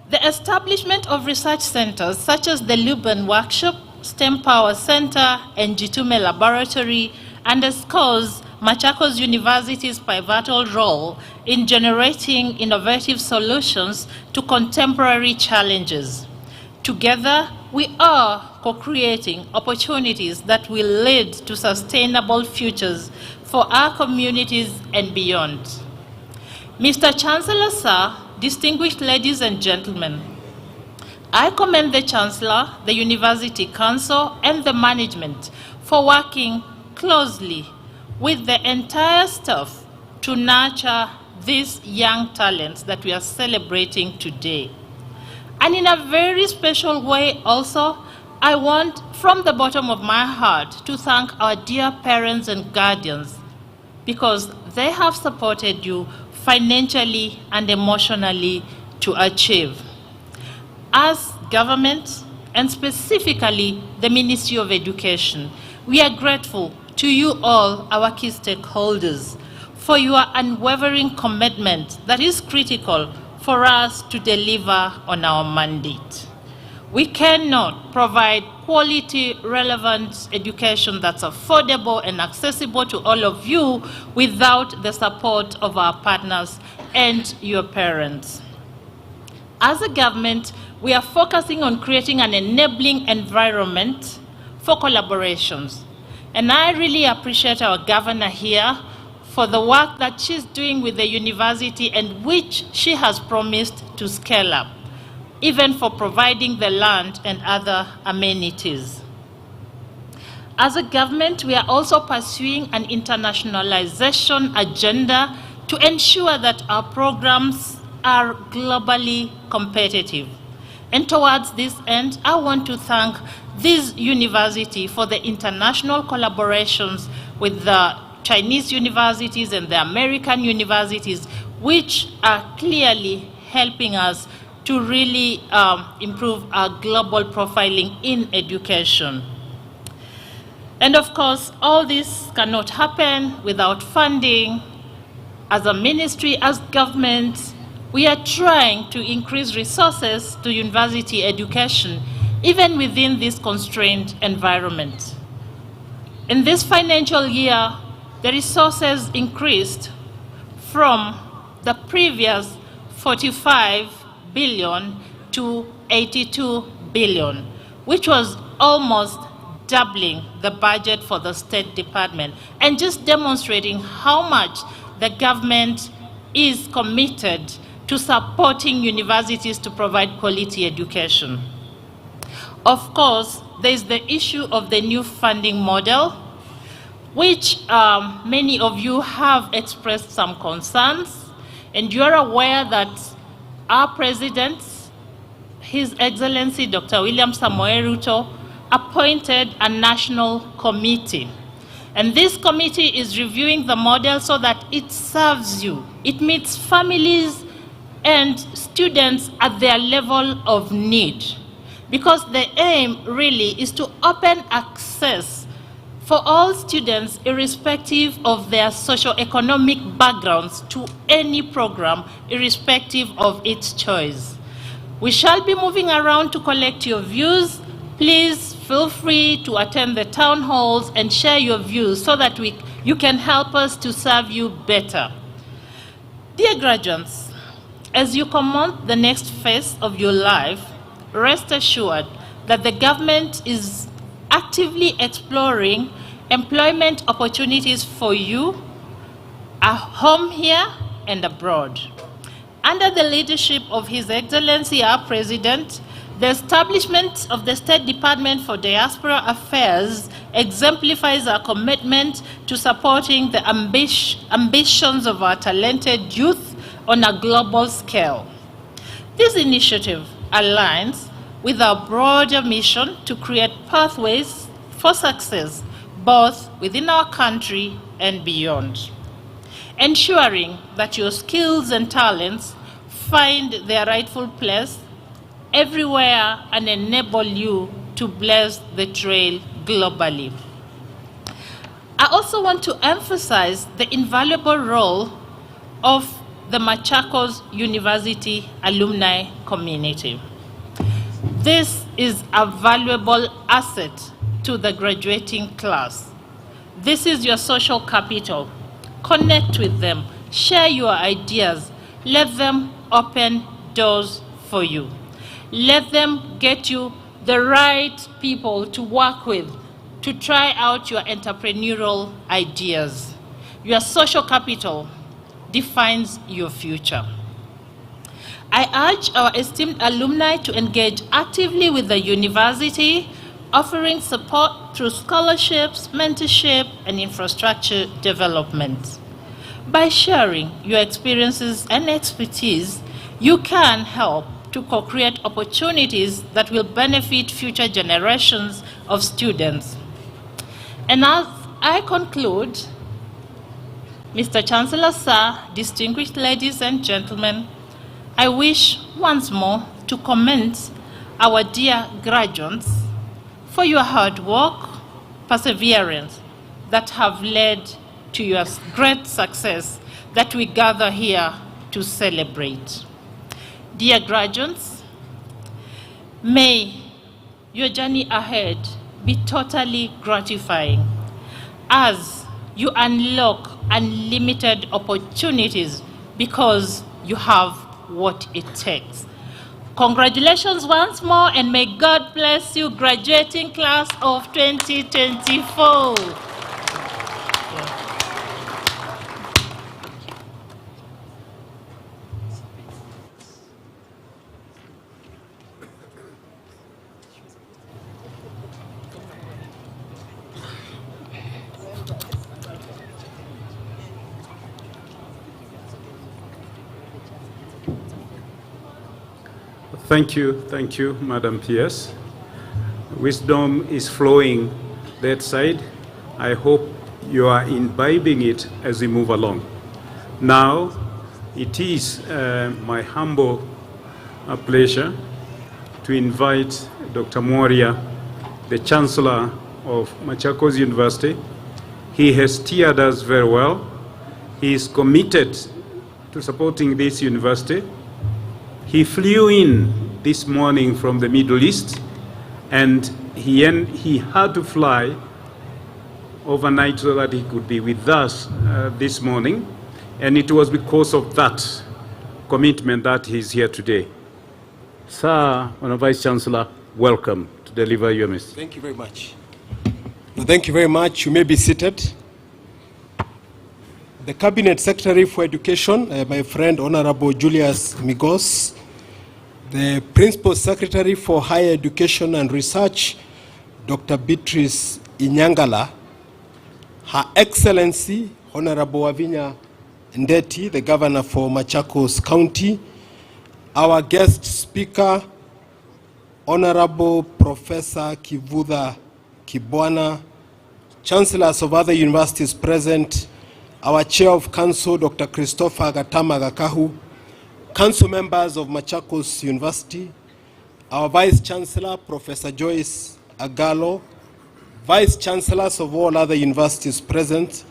T: The establishment of research centers such as the Luban Workshop, STEM Power Center, and Jitume Laboratory underscores Machakos University's pivotal role in generating innovative solutions to contemporary challenges. Together, we are co-creating opportunities that will lead to sustainable futures for our communities and beyond. Mr. Chancellor, sir, distinguished ladies and gentlemen, I commend the Chancellor, the University Council, and the management for working closely with the entire staff to nurture these young talents that we are celebrating today. And in a very special way also, I want from the bottom of my heart to thank our dear parents and guardians, because they have supported you financially and emotionally to achieve. As government, and specifically the Ministry of Education, we are grateful to you all, our key stakeholders, for your unwavering commitment that is critical for us to deliver on our mandate. We cannot provide quality, relevant education that's affordable and accessible to all of you without the support of our partners and your parents. As a government, we are focusing on creating an enabling environment for collaborations. And I really appreciate our governor here for the work that she's doing with the university and which she has promised to scale up, even for providing the land and other amenities. As a government, we are also pursuing an internationalization agenda to ensure that our programs are globally competitive. And towards this end, I want to thank this university for the international collaborations with the Chinese universities and the American universities, which are clearly helping us to really improve our global profiling in education. And of course, all this cannot happen without funding. As a ministry, as government, we are trying to increase resources to university education, even within this constrained environment. In this financial year, the resources increased from the previous 45 billion to 82 billion, which was almost doubling the budget for the State Department, and just demonstrating how much the government is committed to supporting universities to provide quality education. Of course, there is the issue of the new funding model, which many of you have expressed some concerns, and you are aware that our President, His Excellency Dr. William Samoei Ruto, appointed a national committee. And this committee is reviewing the model so that it serves you. It meets families and students at their level of need. Because the aim really is to open access for all students, irrespective of their socioeconomic backgrounds, to any program, irrespective of its choice. We shall be moving around to collect your views. Please feel free to attend the town halls and share your views so that you can help us to serve you better. Dear graduates, as you commence the next phase of your life, rest assured that the government is actively exploring employment opportunities for you at home here and abroad. Under the leadership of His Excellency, our President, the establishment of the State Department for Diaspora Affairs exemplifies our commitment to supporting the ambitions of our talented youth on a global scale. This initiative aligns with our broader mission to create pathways for success, both within our country and beyond, ensuring that your skills and talents find their rightful place everywhere and enable you to blaze the trail globally. I also want to emphasize the invaluable role of the Machakos University alumni community. This is a valuable asset to the graduating class. This is your social capital. Connect with them, share your ideas, let them open doors for you. Let them get you the right people to work with, to try out your entrepreneurial ideas. Your social capital defines your future. I urge our esteemed alumni to engage actively with the university, offering support through scholarships, mentorship, and infrastructure development. By sharing your experiences and expertise, you can help to co-create opportunities that will benefit future generations of students. And as I conclude, Mr. Chancellor, Sir, distinguished ladies and gentlemen, I wish once more to commend our dear graduates for your hard work, perseverance that have led to your great success that we gather here to celebrate. Dear graduates, may your journey ahead be totally gratifying as you unlock unlimited opportunities because you have what it takes. Congratulations once more, and may God bless you, graduating class of 2024.
R: Thank you, Madam PS. Wisdom is flowing that side. I hope you are imbibing it as we move along. Now, it is my humble pleasure to invite Dr. Moria, the Chancellor of Machakos University. He has steered us very well. He is committed to supporting this university. He flew in this morning from the Middle East, and he had to fly overnight so that he could be with us this morning, and it was because of that commitment that he's here today. Sir, Honorable Vice Chancellor, welcome to deliver your message.
U: Thank you very much. Thank you very much. You may be seated. The Cabinet Secretary for Education, my friend Honorable Julius Migos, the Principal Secretary for Higher Education and Research, Dr. Beatrice Inyangala, Her Excellency, Honorable Wavinya Ndeti, the Governor for Machakos County, our guest speaker, Honorable Professor Kivutha Kibwana, Chancellors of other universities present, our Chair of Council, Dr. Christopher Gatama Gakahu, Council members of Machakos University, our Vice Chancellor, Professor Joyce Agalo, Vice Chancellors of all other universities present,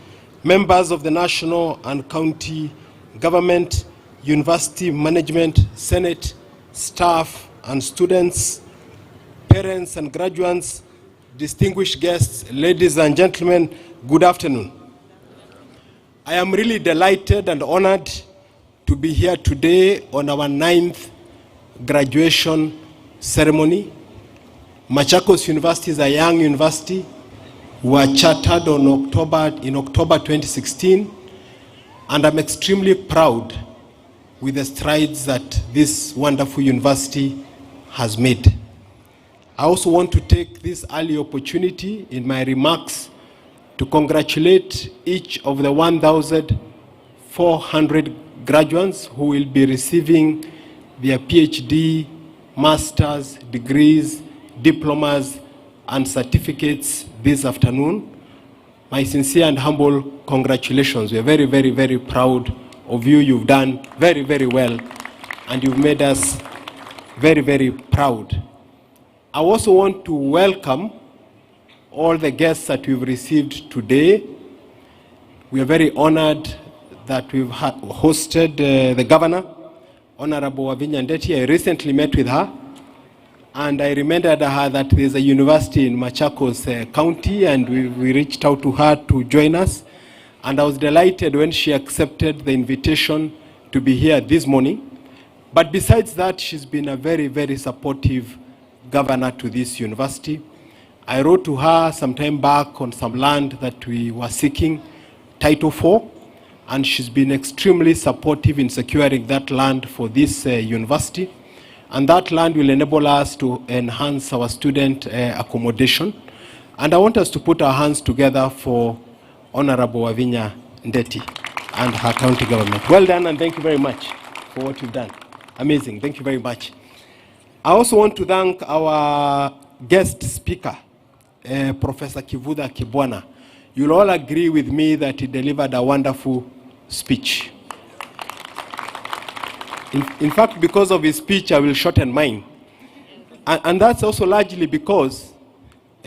U: members of the national and county government, university management, senate, staff and students, parents and graduates, distinguished guests, ladies and gentlemen, good afternoon. I am really delighted and honored to be here today on our 9th graduation ceremony. Machakos University is a young university. We were chartered in October 2016, and I'm extremely proud with the strides that this wonderful university has made. I also want to take this early opportunity in my remarks to congratulate each of the 1,400 graduates who will be receiving their PhD, master's, degrees, diplomas, and certificates this afternoon. My sincere and humble congratulations. We are very, very, very proud of you. You've done very, very well, and you've made us very, very proud. I also want to welcome all the guests that we've received today. We are very honored that we've hosted the governor, Honorable Wavinya Ndeti. I recently met with her, and I reminded her that there's a university in Machakos County, and we reached out to her to join us. And I was delighted when she accepted the invitation to be here this morning. But besides that, she's been a very, very supportive governor to this university. I wrote to her some time back on some land that we were seeking title for, and she's been extremely supportive in securing that land for this university. And that land will enable us to enhance our student accommodation. And I want us to put our hands together for Honorable Wavinya Ndeti and her county government. Well done, and thank you very much for what you've done. Amazing, thank you very much. I also want to thank our guest speaker, Professor Kivuda Kibwana. You'll all agree with me that he delivered a wonderful speech. In fact, because of his speech, I will shorten mine. And that's also largely because,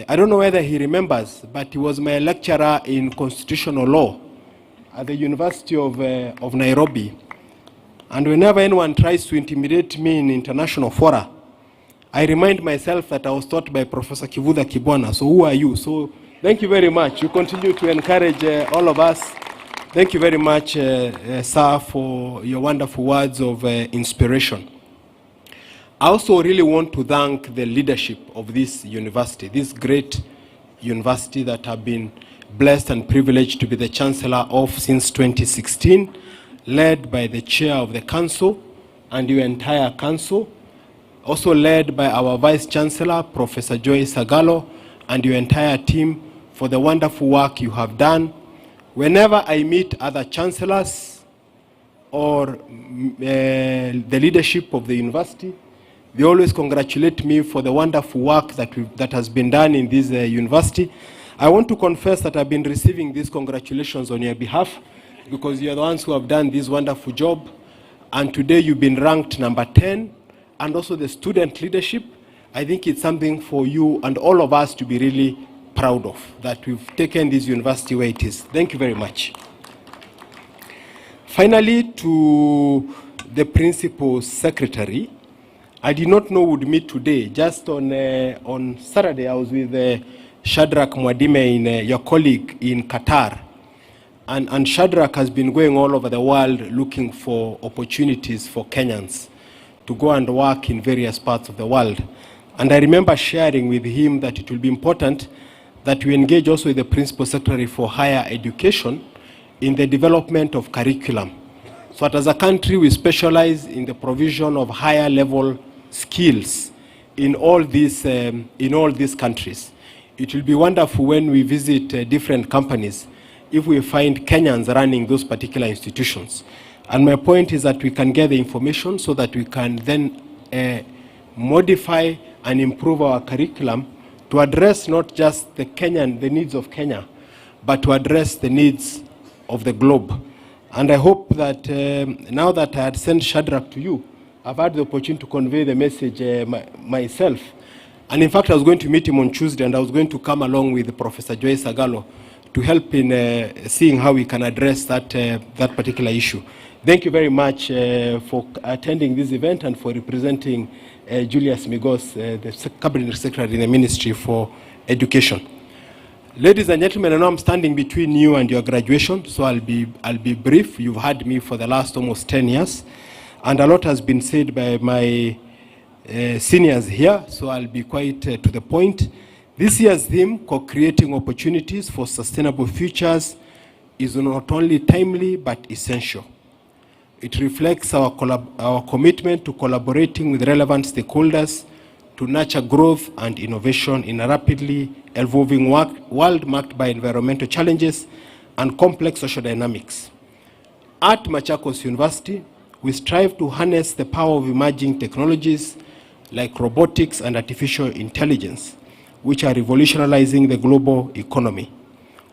U: I don't know whether he remembers, but he was my lecturer in constitutional law at the University of Nairobi. And whenever anyone tries to intimidate me in international fora, I remind myself that I was taught by Professor Kivuda Kibwana. So who are you? So thank you very much. You continue to encourage all of us. Thank you very much, sir, for your wonderful words of inspiration. I also really want to thank the leadership of this university, this great university that I've been blessed and privileged to be the Chancellor of since 2016, led by the Chair of the Council and your entire Council, also led by our Vice Chancellor, Professor Joy Sagalo, and your entire team for the wonderful work you have done. Whenever I meet other chancellors or the leadership of the university, they always congratulate me for the wonderful work that has been done in this university. I want to confess that I've been receiving these congratulations on your behalf because you're the ones who have done this wonderful job. And today you've been ranked number 10. And also the student leadership, I think it's something for you and all of us to be really proud of, that we've taken this university where it is. Thank you very much. Finally, to the Principal Secretary, I did not know would meet today. Just on Saturday, I was with Shadrach Mwadime, your colleague in Qatar. And Shadrach has been going all over the world looking for opportunities for Kenyans to go and work in various parts of the world. And I remember sharing with him that it will be important that we engage also with the Principal Secretary for Higher Education in the development of curriculum. So that as a country, we specialize in the provision of higher level skills in all these countries. It will be wonderful when we visit different companies if we find Kenyans running those particular institutions. And my point is that we can get the information so that we can then modify and improve our curriculum to address not just the needs of Kenya, but to address the needs of the globe. And I hope that now that I had sent Shadrach to you, I've had the opportunity to convey the message myself. And in fact, I was going to meet him on Tuesday, and I was going to come along with Professor Joy Sagalo to help in seeing how we can address that particular issue. Thank you very much for attending this event and for representing Julius Migos, the Cabinet Secretary in the Ministry for Education. Ladies and gentlemen, I know I'm standing between you and your graduation, so I'll be brief. You've had me for the last almost 10 years, and a lot has been said by my seniors here, so I'll be quite to the point. This year's theme, Co-Creating Opportunities for Sustainable Futures, is not only timely but essential. It reflects our commitment to collaborating with relevant stakeholders to nurture growth and innovation in a rapidly evolving world marked by environmental challenges and complex social dynamics. At Machakos University, we strive to harness the power of emerging technologies like robotics and artificial intelligence, which are revolutionizing the global economy.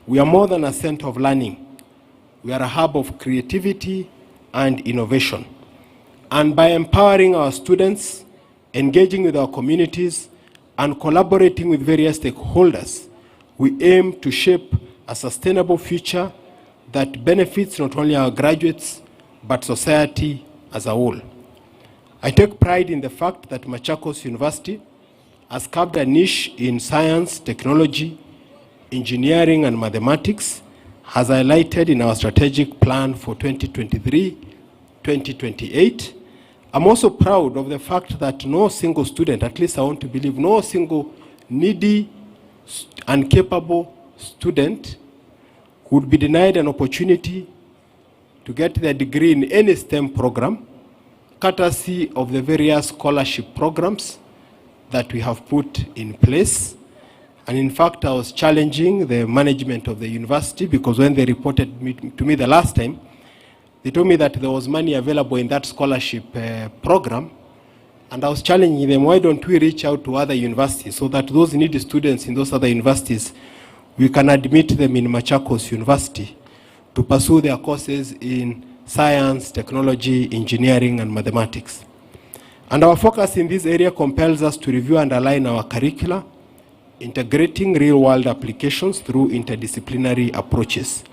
U: We are more than a center of learning. We are a hub of creativity and innovation. And by empowering our students, engaging with our communities, and collaborating with various stakeholders, we aim to shape a sustainable future that benefits not only our graduates, but society as a whole. I take pride in the fact that Machakos University has carved a niche in science, technology, engineering, and mathematics, as highlighted in our strategic plan for 2023-2028. I'm also proud of the fact that no single student, at least I want to believe, no single needy and capable student would be denied an opportunity to get their degree in any STEM program, courtesy of the various scholarship programs that we have put in place. And in fact, I was challenging the management of the university because when they reported to me the last time, they told me that there was money available in that scholarship program. And I was challenging them, why don't we reach out to other universities so that those needy students in those other universities, we can admit them in Machakos University to pursue their courses in science, technology, engineering, and mathematics. And our focus in this area compels us to review and align our curricula, integrating real-world applications through interdisciplinary approaches.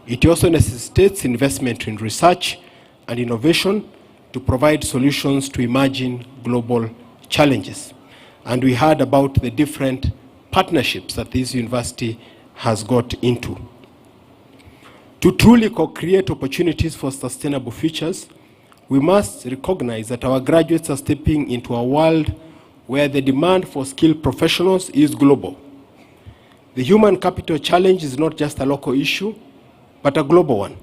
U: It also necessitates investment in research and innovation to provide solutions to emerging global challenges. And we heard about the different partnerships that this university has got into. To truly co-create opportunities for sustainable futures, we must recognize that our graduates are stepping into a world where the demand for skilled professionals is global. The human capital challenge is not just a local issue, but a global one.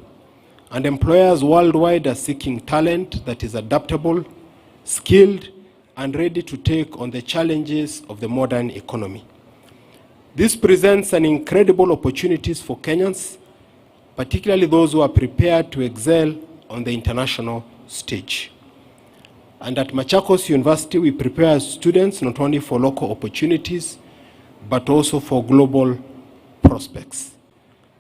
U: And employers worldwide are seeking talent that is adaptable, skilled, and ready to take on the challenges of the modern economy. This presents an incredible opportunities for Kenyans, particularly those who are prepared to excel on the international stage. And at Machakos University, we prepare students not only for local opportunities, but also for global prospects.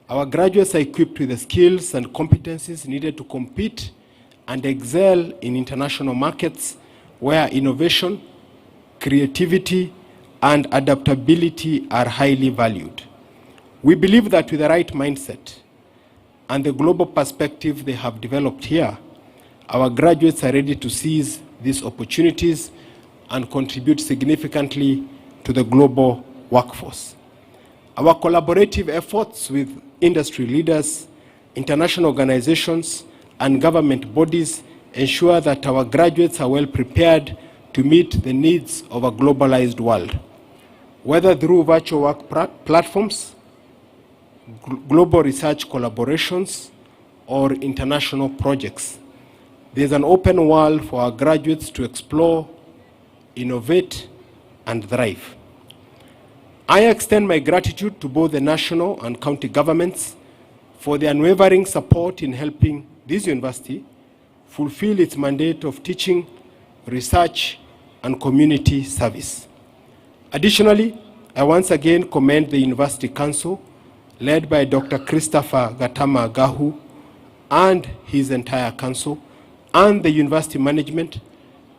U: Our graduates are equipped with the skills and competencies needed to compete and excel in international markets where innovation, creativity, and adaptability are highly valued. We believe that with the right mindset and the global perspective they have developed here, our graduates are ready to seize these opportunities and contribute significantly to the global workforce. Our collaborative efforts with industry leaders, international organizations, and government bodies ensure that our graduates are well prepared to meet the needs of a globalized world. Whether through virtual work platforms, global research collaborations, or international projects, there's an open world for our graduates to explore, innovate, and thrive. I extend my gratitude to both the national and county governments for their unwavering support in helping this university fulfill its mandate of teaching, research, and community service. Additionally, I once again commend the University Council, led by Dr. Christopher Gatama Gahu and his entire council, and the university management,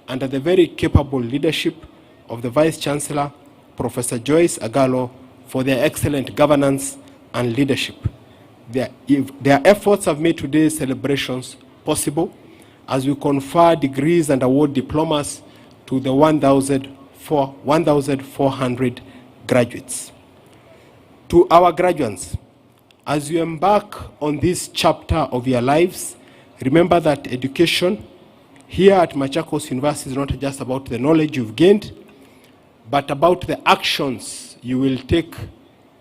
U: under the very capable leadership of the Vice Chancellor, Professor Joyce Agalo, for their excellent governance and leadership. Their efforts have made today's celebrations possible as we confer degrees and award diplomas to the 1,400 graduates. To our graduates, as you embark on this chapter of your lives, remember that education here at Machakos University is not just about the knowledge you've gained, but about the actions you will take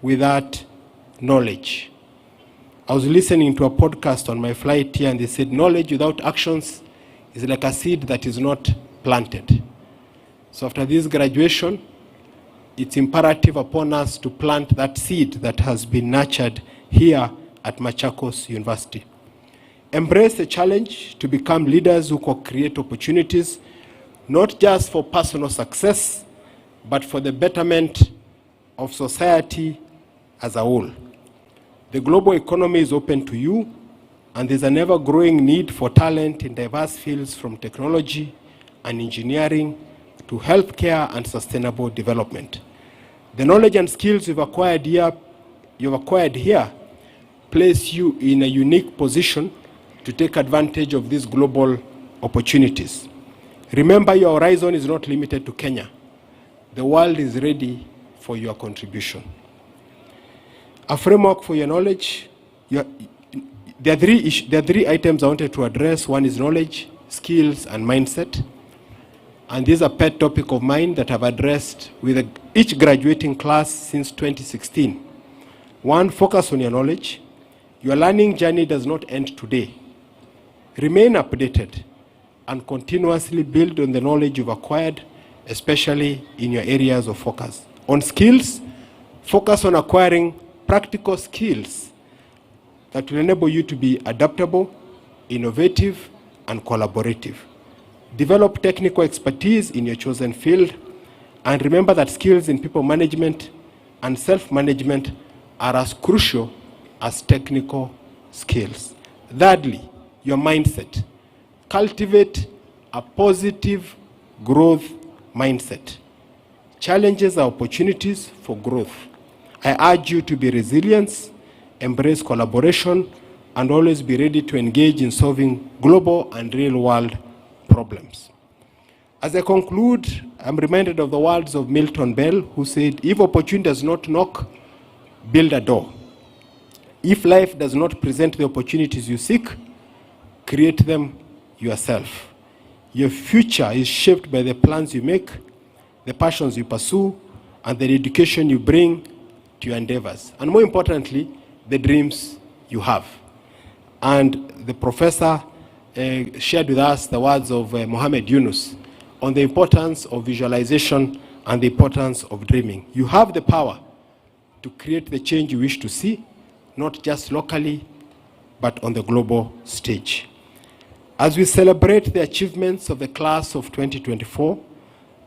U: with that knowledge. I was listening to a podcast on my flight here, and they said knowledge without actions is like a seed that is not planted. So after this graduation, it's imperative upon us to plant that seed that has been nurtured here at Machakos University. Embrace the challenge to become leaders who co-create opportunities, not just for personal success, but for the betterment of society as a whole. The global economy is open to you, and there's an ever-growing need for talent in diverse fields from technology and engineering to healthcare and sustainable development. The knowledge and skills you've acquired here place you in a unique position to take advantage of these global opportunities. Remember, your horizon is not limited to Kenya. The world is ready for your contribution. A framework for your knowledge. There are three items I wanted to address. One is knowledge, skills, and mindset. And this is a pet topic of mine that I've addressed with each graduating class since 2016. One, focus on your knowledge. Your learning journey does not end today. Remain updated and continuously build on the knowledge you've acquired, especially in your areas of focus. On skills, focus on acquiring practical skills that will enable you to be adaptable, innovative, and collaborative. Develop technical expertise in your chosen field, and remember that skills in people management and self-management are as crucial as technical skills. Thirdly, your mindset. Cultivate a positive growth mindset. Challenges are opportunities for growth. I urge you to be resilient, embrace collaboration, and always be ready to engage in solving global and real-world problems. As I conclude, I'm reminded of the words of Milton Bell, who said, if opportunity does not knock, build a door. If life does not present the opportunities you seek, create them yourself. Your future is shaped by the plans you make, the passions you pursue, and the dedication you bring to your endeavors. And more importantly, the dreams you have. And the professor shared with us the words of Mohammed Yunus on the importance of visualization and the importance of dreaming. You have the power to create the change you wish to see, not just locally, but on the global stage. As we celebrate the achievements of the class of 2024,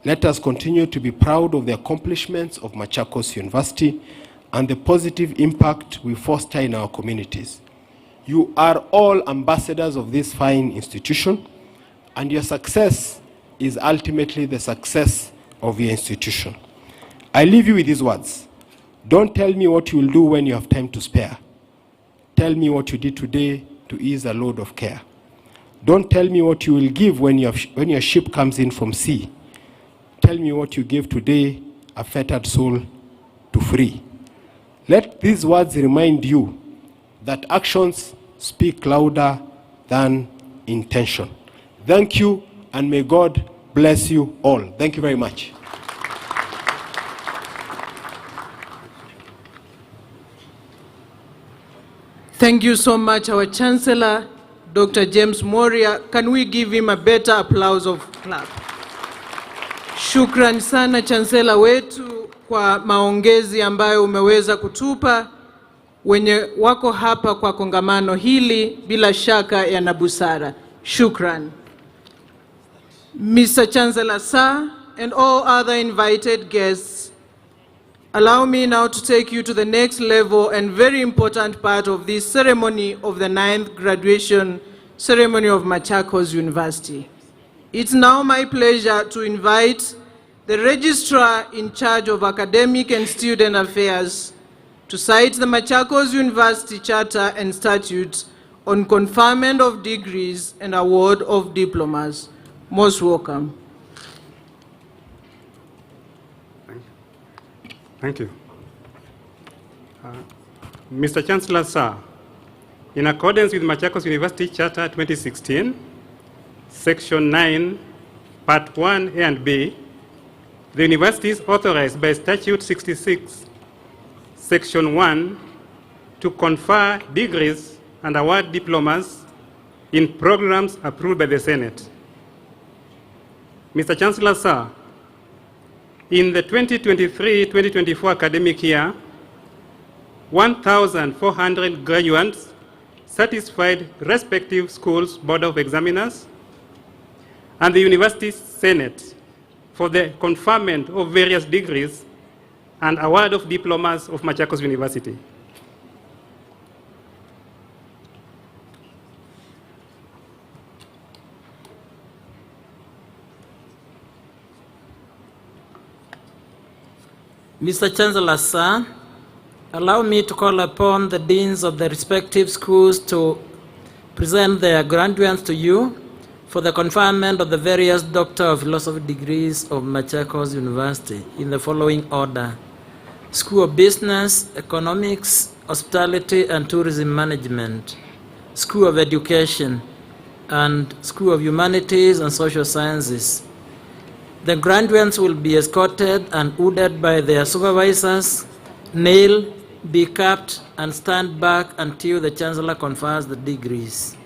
U: let us continue to be proud of the accomplishments of Machakos University and the positive impact we foster in our communities. You are all ambassadors of this fine institution, and your success is ultimately the success of your institution. I leave you with these words. Don't tell me what you will do when you have time to spare. Tell me what you did today to ease a load of care. Don't tell me what you will give when your ship comes in from sea. Tell me what you gave today, a fettered soul to free. Let these words remind you that actions speak louder than intention. Thank you, and may God bless you all. Thank you very much.
A: Thank you so much, our Chancellor, Dr. James Moria. Can we give him a better applause of clap? Shukran sana Chancellor wetu kwa maongezi ambayo umeweza kutupa. Wenye wako hapa kwa kongamano hili bila shaka yana busara. Shukran. Mr. Chancellor Sir and all other invited guests, allow me now to take you to the next level and very important part of this ceremony of the 9th graduation ceremony of Machakos University. It's now my pleasure to invite the Registrar in charge of Academic and Student Affairs to cite the Machakos University Charter and Statutes on conferment of degrees and award of diplomas. Most welcome.
R: Thank you. Mr. Chancellor, sir, in accordance with Machakos University Charter 2016, Section 9, Part 1 A and B, the university is authorized by Statute 66, Section 1, to confer degrees and award diplomas in programs approved by the Senate. Mr. Chancellor, sir, in the 2023-2024 academic year, 1,400 graduates satisfied respective schools' Board of Examiners and the University Senate for the conferment of various degrees and award of diplomas of Machakos University.
N: Mr. Chancellor, sir, allow me to call upon the deans of the respective schools to present their graduands to you for the conferment of the various Doctor of Philosophy degrees of Machakos University in the following order: School of Business, Economics, Hospitality and Tourism Management, School of Education, and School of Humanities and Social Sciences. The graduates will be escorted and hooded by their supervisors, kneel, be capped, and stand back until the Chancellor confers the degrees.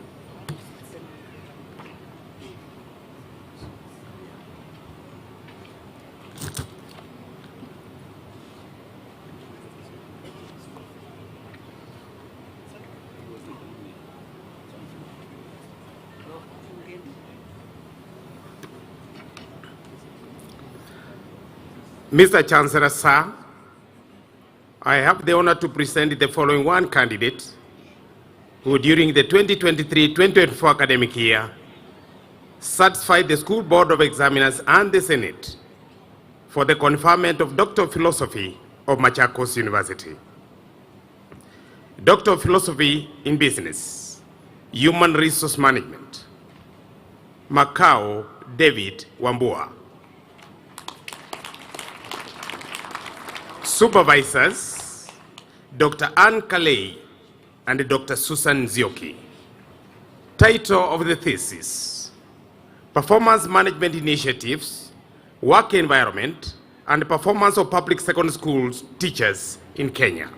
C: Mr. Chancellor, sir, I have the honor to present the following one candidate who during the 2023-2024 academic year satisfied the School Board of Examiners and the Senate for the conferment of Doctor of Philosophy of Machakos University. Doctor of Philosophy in Business, Human Resource Management, Macau David Wambua. Supervisors, Dr. Ann Kalei and Dr. Susan Zioki. Title of the thesis: Performance Management Initiatives, Work Environment, and Performance of Public Secondary Schools Teachers in Kenya.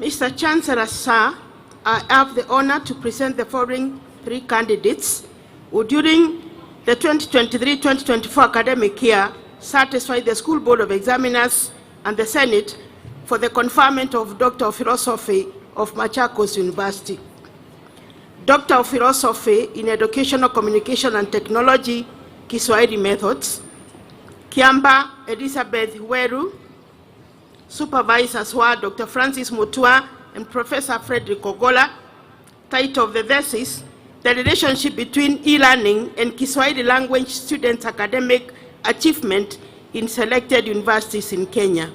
V: Mr. Chancellor, sir, I have the honor to present the following three candidates who during the 2023-2024 academic year satisfied the School Board of Examiners and the Senate for the conferment of Doctor of Philosophy of Machakos University. Doctor of Philosophy in Educational Communication and Technology, Kiswahili Methods, Kiamba Elizabeth Weru. Supervisors were Dr. Francis Mutua and Professor Frederick Ogola. Title of the thesis: The relationship between e-learning and Kiswahili language students' academic achievement in selected universities in Kenya.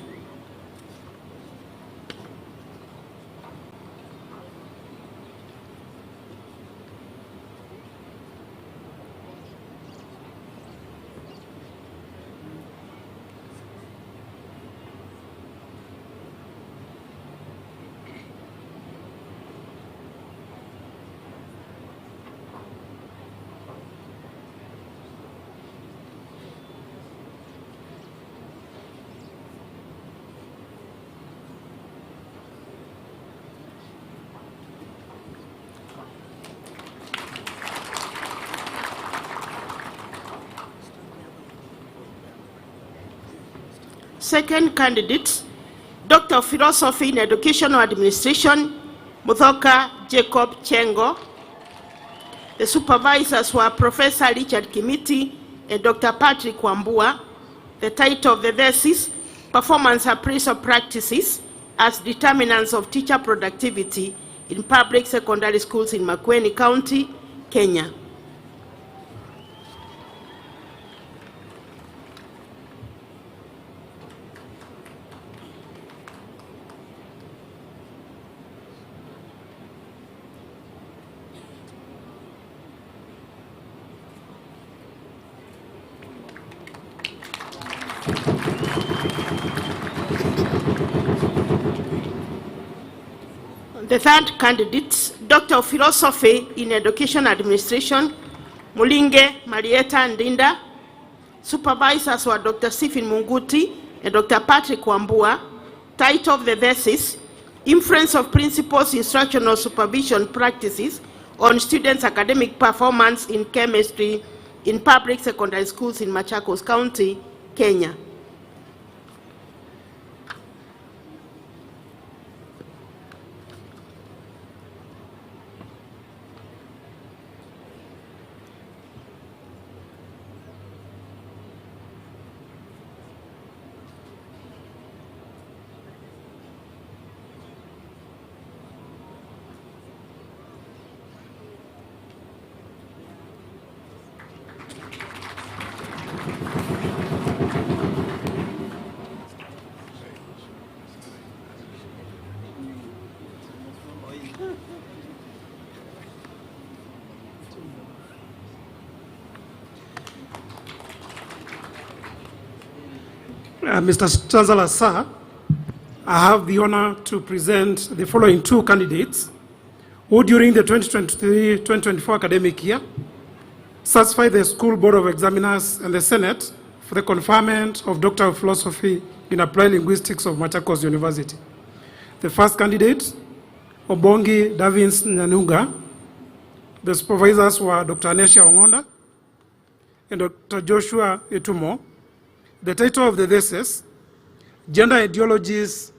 V: second candidate, Doctor of Philosophy in Educational Administration, Muthoka Jacob Chengo. The supervisors were Professor Richard Kimiti and Dr. Patrick Wambua. The title of the thesis, Performance Appraisal Practices as Determinants of Teacher Productivity in Public Secondary Schools in Makueni County, Kenya. The third candidate, Doctor of Philosophy in Education Administration, Mulinge Marieta Ndinda. Supervisors were Dr. Stephen Munguti and Dr. Patrick Wambua. Title of the thesis, Inference of Principles Instructional Supervision Practices on Students' Academic Performance in Chemistry in Public Secondary Schools in Machakos County, Kenya.
M: Mr. Chancellor, sir, I have the honor to present the following two candidates who during the 2023-2024 academic year satisfied the School Board of Examiners and the Senate for the conferment of Doctor of Philosophy in Applied Linguistics of Machakos University. The first candidate, Obongi Davins Nyanunga. The supervisors were Dr. Anesha Ongonda and Dr. Joshua Etumo. The title of the thesis, Gender Ideologies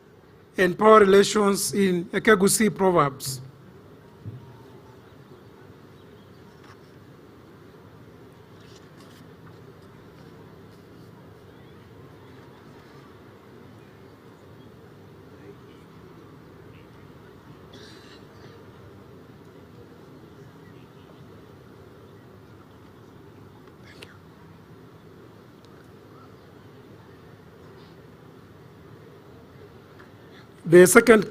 M: and Power Relations in Ekegusi Proverbs. The second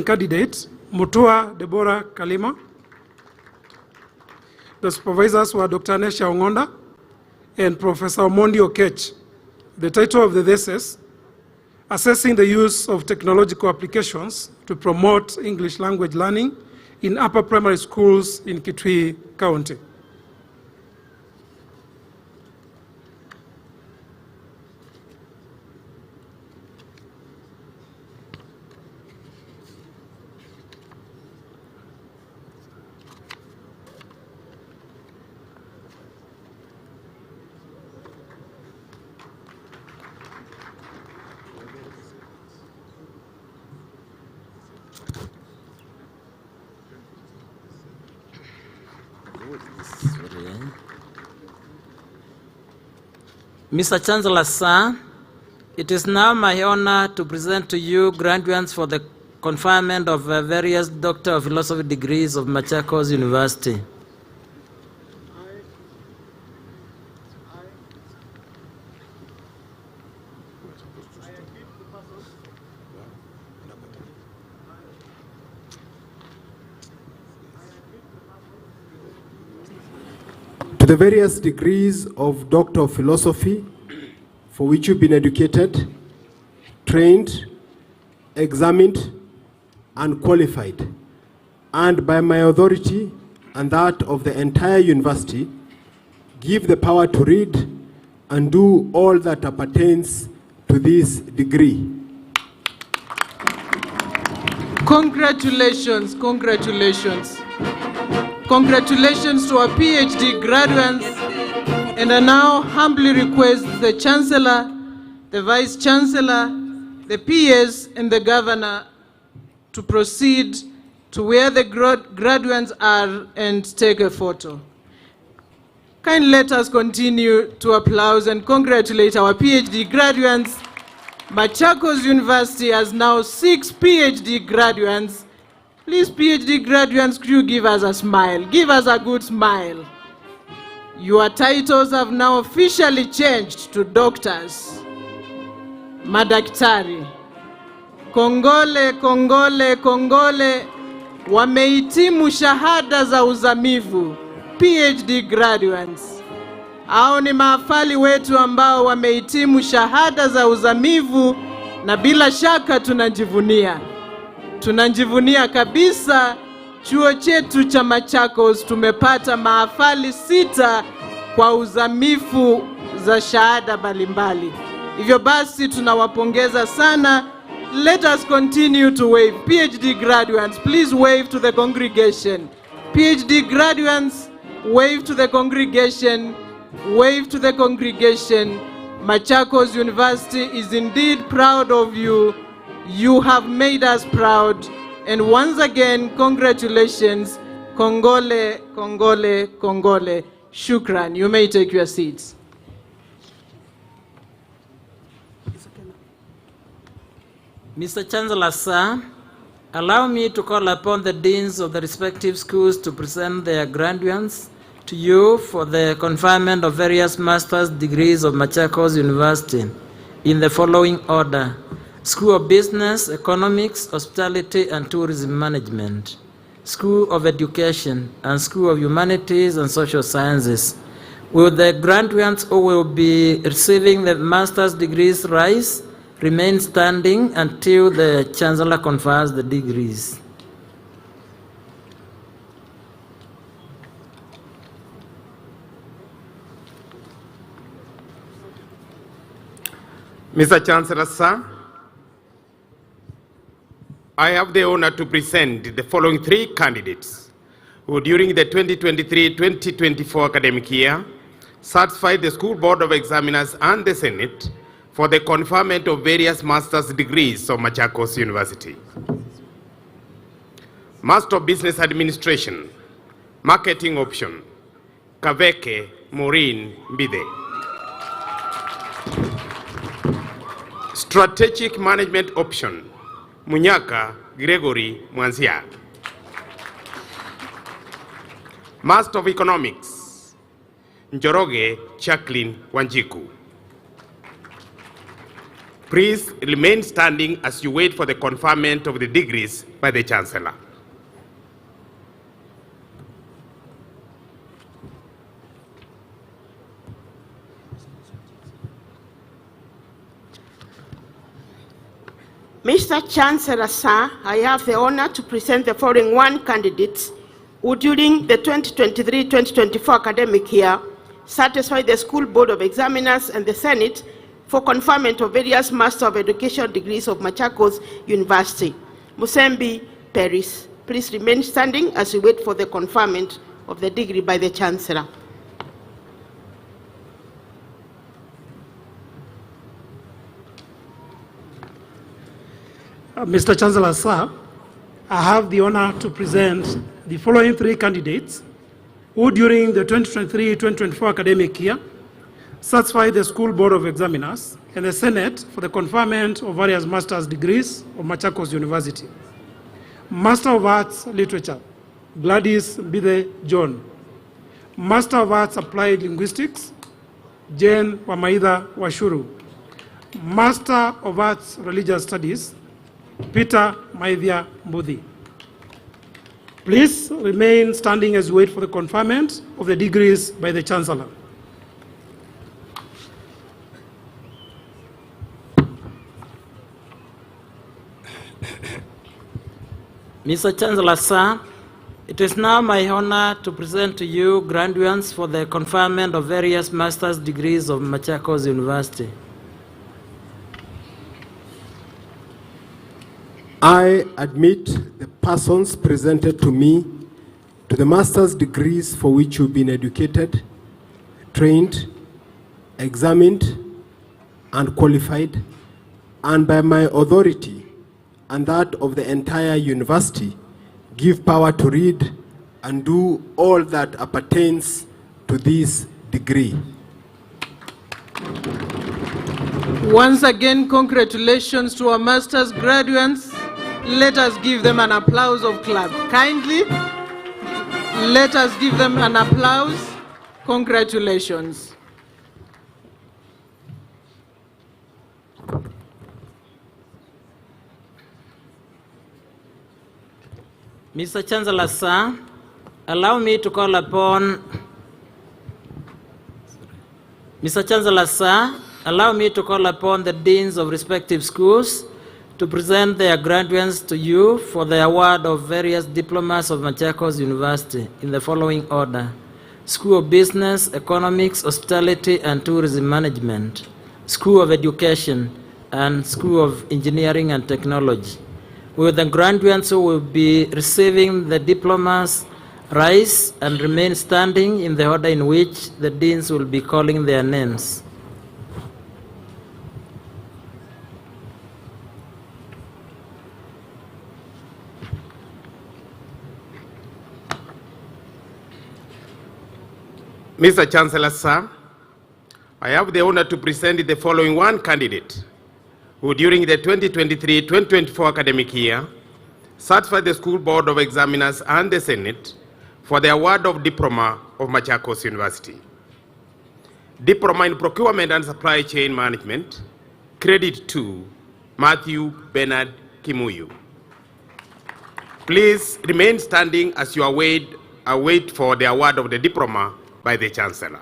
M: candidate, Mutua Deborah Kalima. The supervisors were Dr. Anesha Ongonda and Professor Omondi Okech. The title of the thesis, Assessing the Use of Technological Applications to Promote English Language Learning in Upper Primary Schools in Kitui County.
N: Mr. Chancellor, sir, it is now my honor to present to you graduates for the conferment of various Doctor of Philosophy degrees of Machakos University.
D: To the various degrees of Doctor of Philosophy for which you've been educated, trained, examined, and qualified, and by my authority and that of the entire university, give the power to read and do all that appertains to this degree.
A: Congratulations, congratulations. Congratulations to our PhD graduates, and I now humbly request the Chancellor, the Vice Chancellor, the PS, and the Governor to proceed to where the graduates are and take a photo. Kindly let us continue to applaud and congratulate our PhD graduates. Machakos University has now 6 PhD graduates. Please, PhD graduates, could you give us a smile? Give us a good smile. Your titles have now officially changed to doctors. Madaktari. Kongole, kongole, kongole. Wamehitimu shahada za uzamivu. PhD graduates. Hao ni maafali wetu ambao wamehitimu shahada za uzamivu, na bila shaka tunajivunia. Tunajivunia kabisa chuo chetu cha Machakos tumepata maafali 6 kwa uzamifu za shahada mbalimbali. Hivyo basi tunawapongeza sana. Let us continue to wave. PhD graduates, please wave to the congregation. PhD graduates, wave to the congregation. Wave to the congregation. Machakos University is indeed proud of you. You have made us proud. And once again, congratulations. Kongole, kongole, kongole. Shukran. You may take your seats.
N: Mr. Chancellor, sir, allow me to call upon the deans of the respective schools to present their graduates to you for the conferment of various master's degrees of Machakos University in the following order: School of Business, Economics, Hospitality and Tourism Management, School of Education, and School of Humanities and Social Sciences. Will the graduates who will be receiving the master's degrees rise, remain standing until the Chancellor confers the degrees?
C: Mr. Chancellor, sir, I have the honor to present the following 3 candidates who during the 2023-2024 academic year satisfied the School Board of Examiners and the Senate for the conferment of various master's degrees of Machakos University. Master of Business Administration, Marketing Option, Kaveke Maureen Mbide. Strategic Management Option, Munyaka Gregory Mwanzia. Master of Economics, Njoroge Jacqueline Wanjiku. Please remain standing as you wait for the conferment of the degrees by the Chancellor.
V: Mr. Chancellor, sir, I have the honor to present the following 1 candidates who during the 2023-2024 academic year satisfied the School Board of Examiners and the Senate for conferment of various Master of Education degrees of Machakos University. Musembi Paris, please remain standing as we wait for the conferment of the degree by the Chancellor.
M: Mr. Chancellor, sir, I have the honor to present the following 3 candidates who during the 2023-2024 academic year satisfied the School Board of Examiners and the Senate for the conferment of various master's degrees of Machakos University. Master of Arts Literature, Gladys Mbide John. Master of Arts Applied Linguistics, Jane Wamaitha Washuru. Master of Arts Religious Studies, Peter Maithia Mbudi. Please remain standing as we wait for the conferment of the degrees by the Chancellor.
N: Mr. Chancellor, sir, it is now my honor to present to you graduates for the conferment of various master's degrees of Machakos University.
D: I admit the persons presented to me to the master's degrees for which you've been educated, trained, examined, and qualified, and by my authority and that of the entire university, give power to read and do all that appertains to this degree.
A: Once again, congratulations to our master's graduates. Let us give them an applause of clap. Kindly, let us give them an applause. Congratulations.
N: Mr. Chancellor, sir, allow me to call upon the deans of respective schools to present their graduates to you for the award of various diplomas of Machakos University in the following order: School of Business, Economics, Hospitality and Tourism Management, School of Education, and School of Engineering and Technology. Will the graduates who will be receiving the diplomas rise and remain standing in the order in which the deans will be calling their names?
C: Mr. Chancellor, sir, I have the honor to present the following one candidate who during the 2023-2024 academic year certified the School Board of Examiners and the Senate for the award of Diploma of Machakos University. Diploma in Procurement and Supply Chain Management, credit to Matthew Bernard Kimuyu. Please remain standing as you await for the award of the diploma by the Chancellor.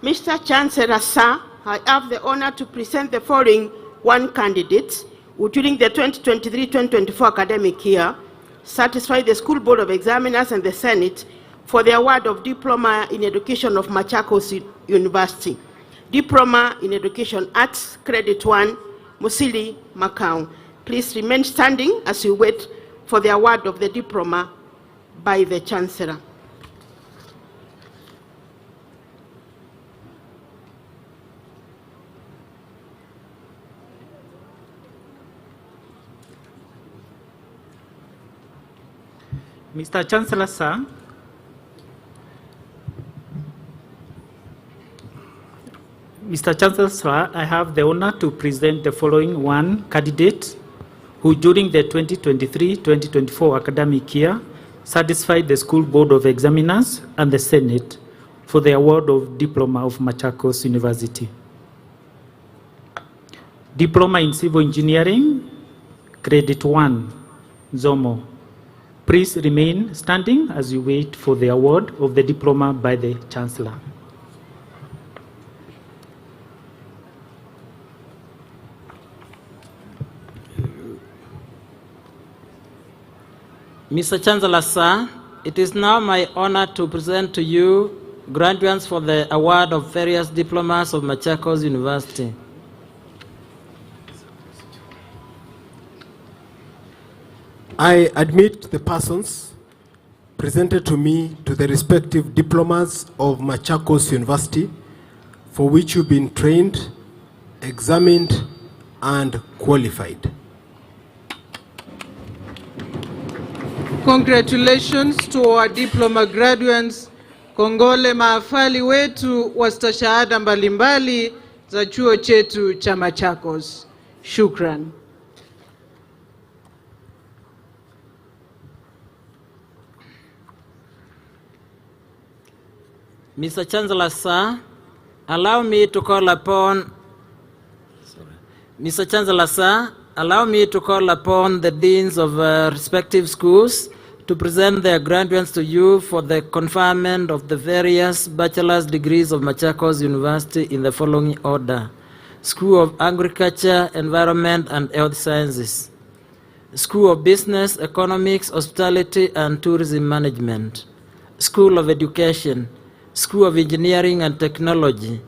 V: Mr. Chancellor, sir, I have the honor to present the following one candidate who during the 2023-2024 academic year satisfied the School Board of Examiners and the Senate for the award of Diploma in Education of Machakos University. Diploma in Education Arts, Credit 1, Musili Macau. Please remain standing as you wait for the award of the diploma by the Chancellor.
E: Mr. Chancellor, sir, I have the honor to present the following one candidate who during the 2023-2024 academic year satisfied the School Board of Examiners and the Senate for the award of Diploma of Machakos University. Diploma in Civil Engineering, Credit 1, Zomo. Please remain standing as you wait for the award of the diploma by the Chancellor.
N: Mr. Chancellor, sir, it is now my honor to present to you graduates for the award of various diplomas of Machakos University.
D: I admit the persons presented to me to the respective diplomas of Machakos University for which you've been trained, examined, and qualified.
A: Congratulations to our diploma graduates. Kongole maafali wetu wa stashahada mbalimbali za chuo chetu cha Machakos. Shukran.
N: Mr. Chancellor, sir, allow me to call upon the deans of respective schools to present their graduates to you for the conferment of the various bachelor's degrees of Machakos University in the following order: School of Agriculture, Environment and Health Sciences, School of Business, Economics, Hospitality and Tourism Management, School of Education, School of Engineering and Technology,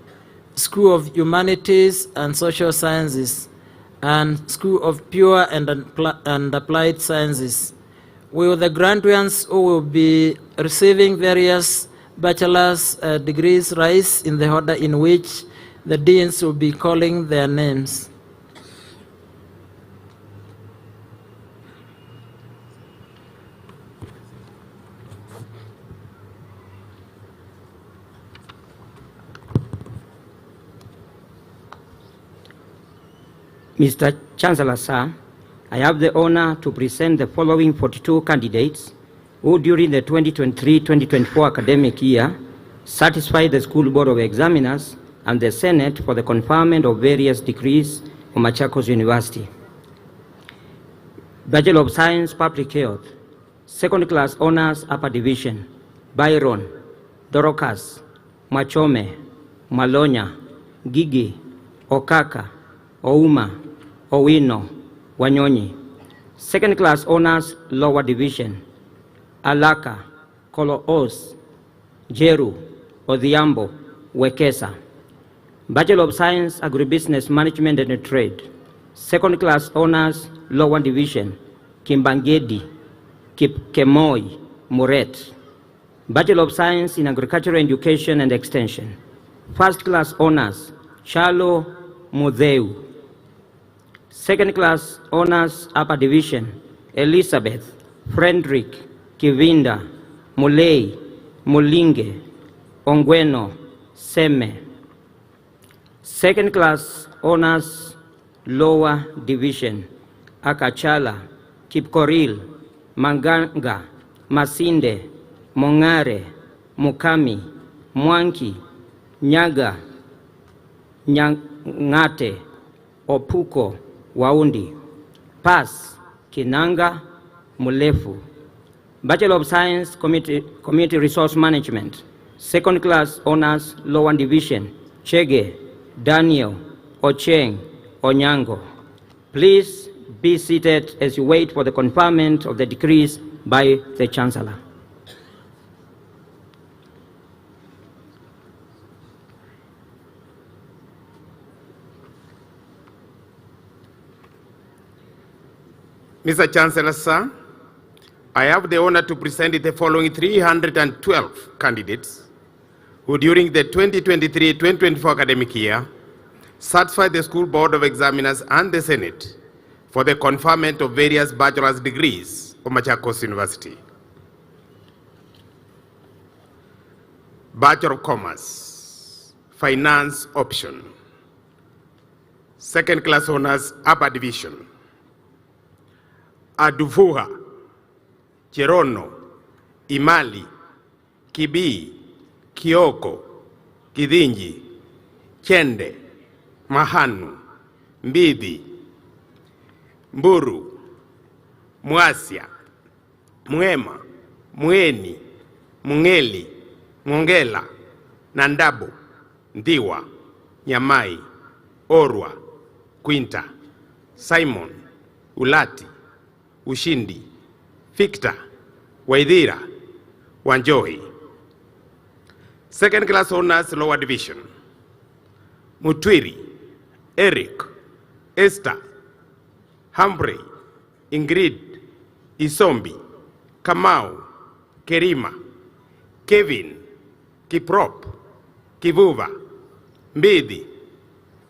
N: School of Humanities and Social Sciences, and School of Pure and Applied Sciences. Will the graduands who will be receiving various bachelor's degrees rise in the order in which the deans will be calling their names?
F: Mr. Chancellor, sir, I have the honor to present the following 42 candidates who during the 2023-2024 academic year satisfied the School Board of Examiners and the Senate for the conferment of various degrees of Machakos University. Bachelor of Science, Public Health, Second Class Honors, Upper Division, Byron, Dorocas, Machome, Malonya, Gigi, Okaka, Ouma, Owino, Wanyonyi. Second Class Honors, Lower Division, Alaka, Kolo-Os, Jeru, Odhiambo, Wekesa. Bachelor of Science, Agribusiness Management and Trade. Second Class Honors, Lower Division, Kimbangedi, Kemoi, Muret. Bachelor of Science in Agricultural Education and Extension. First Class Honors, Chalo Mudeu. Second Class Honors, Upper Division, Elizabeth, Frederick, Kivinda, Mulei, Mulinge, Ongweno, Seme. Second Class Honors, Lower Division, Akachala, Kipkoril, Manganga, Masinde, Mongare, Mukami, Mwanki, Nyaga, Nyangate, Opuko, Waundi. Pass, Kinanga, Mulefu. Bachelor of Science, Community Resource Management. Second Class Honors, Lower Division, Chege, Daniel, Ocheng, Onyango. Please be seated as you wait for the conferment of the decrees by the Chancellor.
C: Mr. Chancellor, sir, I have the honor to present the following 312 candidates who during the 2023-2024 academic year satisfied the School Board of Examiners and the Senate for the conferment of various bachelor's degrees of Machakos University. Bachelor of Commerce, Finance Option. Second Class Honors, Upper Division. Adufuha, Cherono, Imali, Kibii, Kioko, Kidinji, Chende, Mahanu, Mbidi, Mburu, Mwasia, Mwema, Mweni, Mungeli, Mongela, Nandabo, Ndiwa, Nyamai, Orwa, Quinta, Simon, Ulati, Ushindi, Victor, Waidhira, Wanjohi. Second Class Honors, Lower Division. Mutwiri, Eric, Esther, Humphrey, Ingrid, Isombi, Kamau, Kerima, Kevin, Kiprop, Kivuva, Mbidi,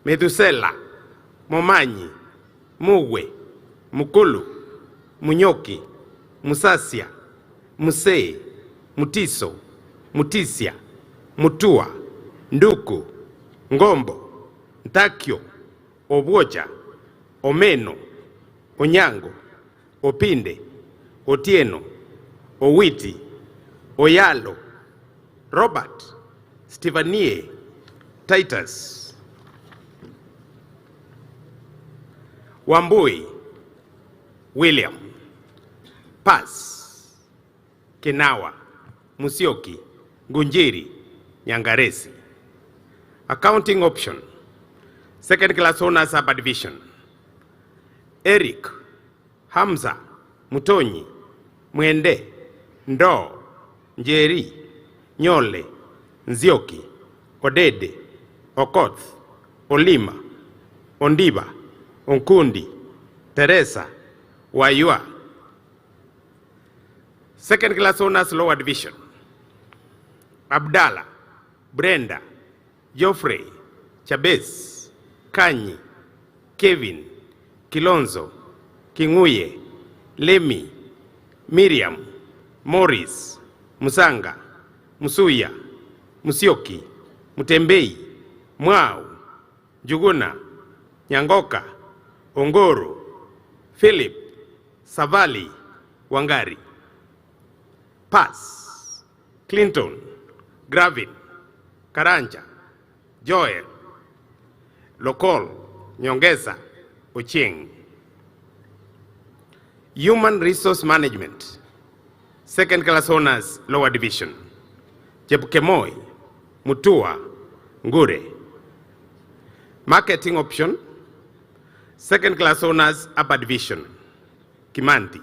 C: Medusela, Momanyi, Mugwe, Mukulu, Munyoki, Musasia, Musei, Mutiso, Mutisia, Mutua, Nduku, Ngombo, Ntakyo, Obwoja, Omeno, Onyango, Opinde, Otieno, Owiti, Oyalo, Robert, Stevanie, Titus, Wambui, William, Pass, Kenawa, Musioki, Gunjiri, Nyangaresi. Accounting Option. Second Class Honors, Upper Division. Eric, Hamza, Mutonyi, Mwende, Ndo, Njeri, Nyole, Nzioki, Odede, Okoth, Olima, Ondiba, Onkundi, Teresa, Wayua. Second class honors lower division. Abdallah, Brenda, Geoffrey, Chabez, Kanyi, Kevin, Kilonzo, Kinguye, Lemi, Miriam, Morris, Musanga, Musuya, Musyoki, Mutembei, Mwau, Juguna, Nyangoka, Ongoro, Philip, Savali, Wangari. Pass, Clinton, Gravin, Karanja, Joel, Lokol, Nyongesa, Ochieng. Human Resource Management, second class honors, lower division. Chepkemoi, Mutua, Ngure. Marketing option, second class honors, upper division. Kimanti.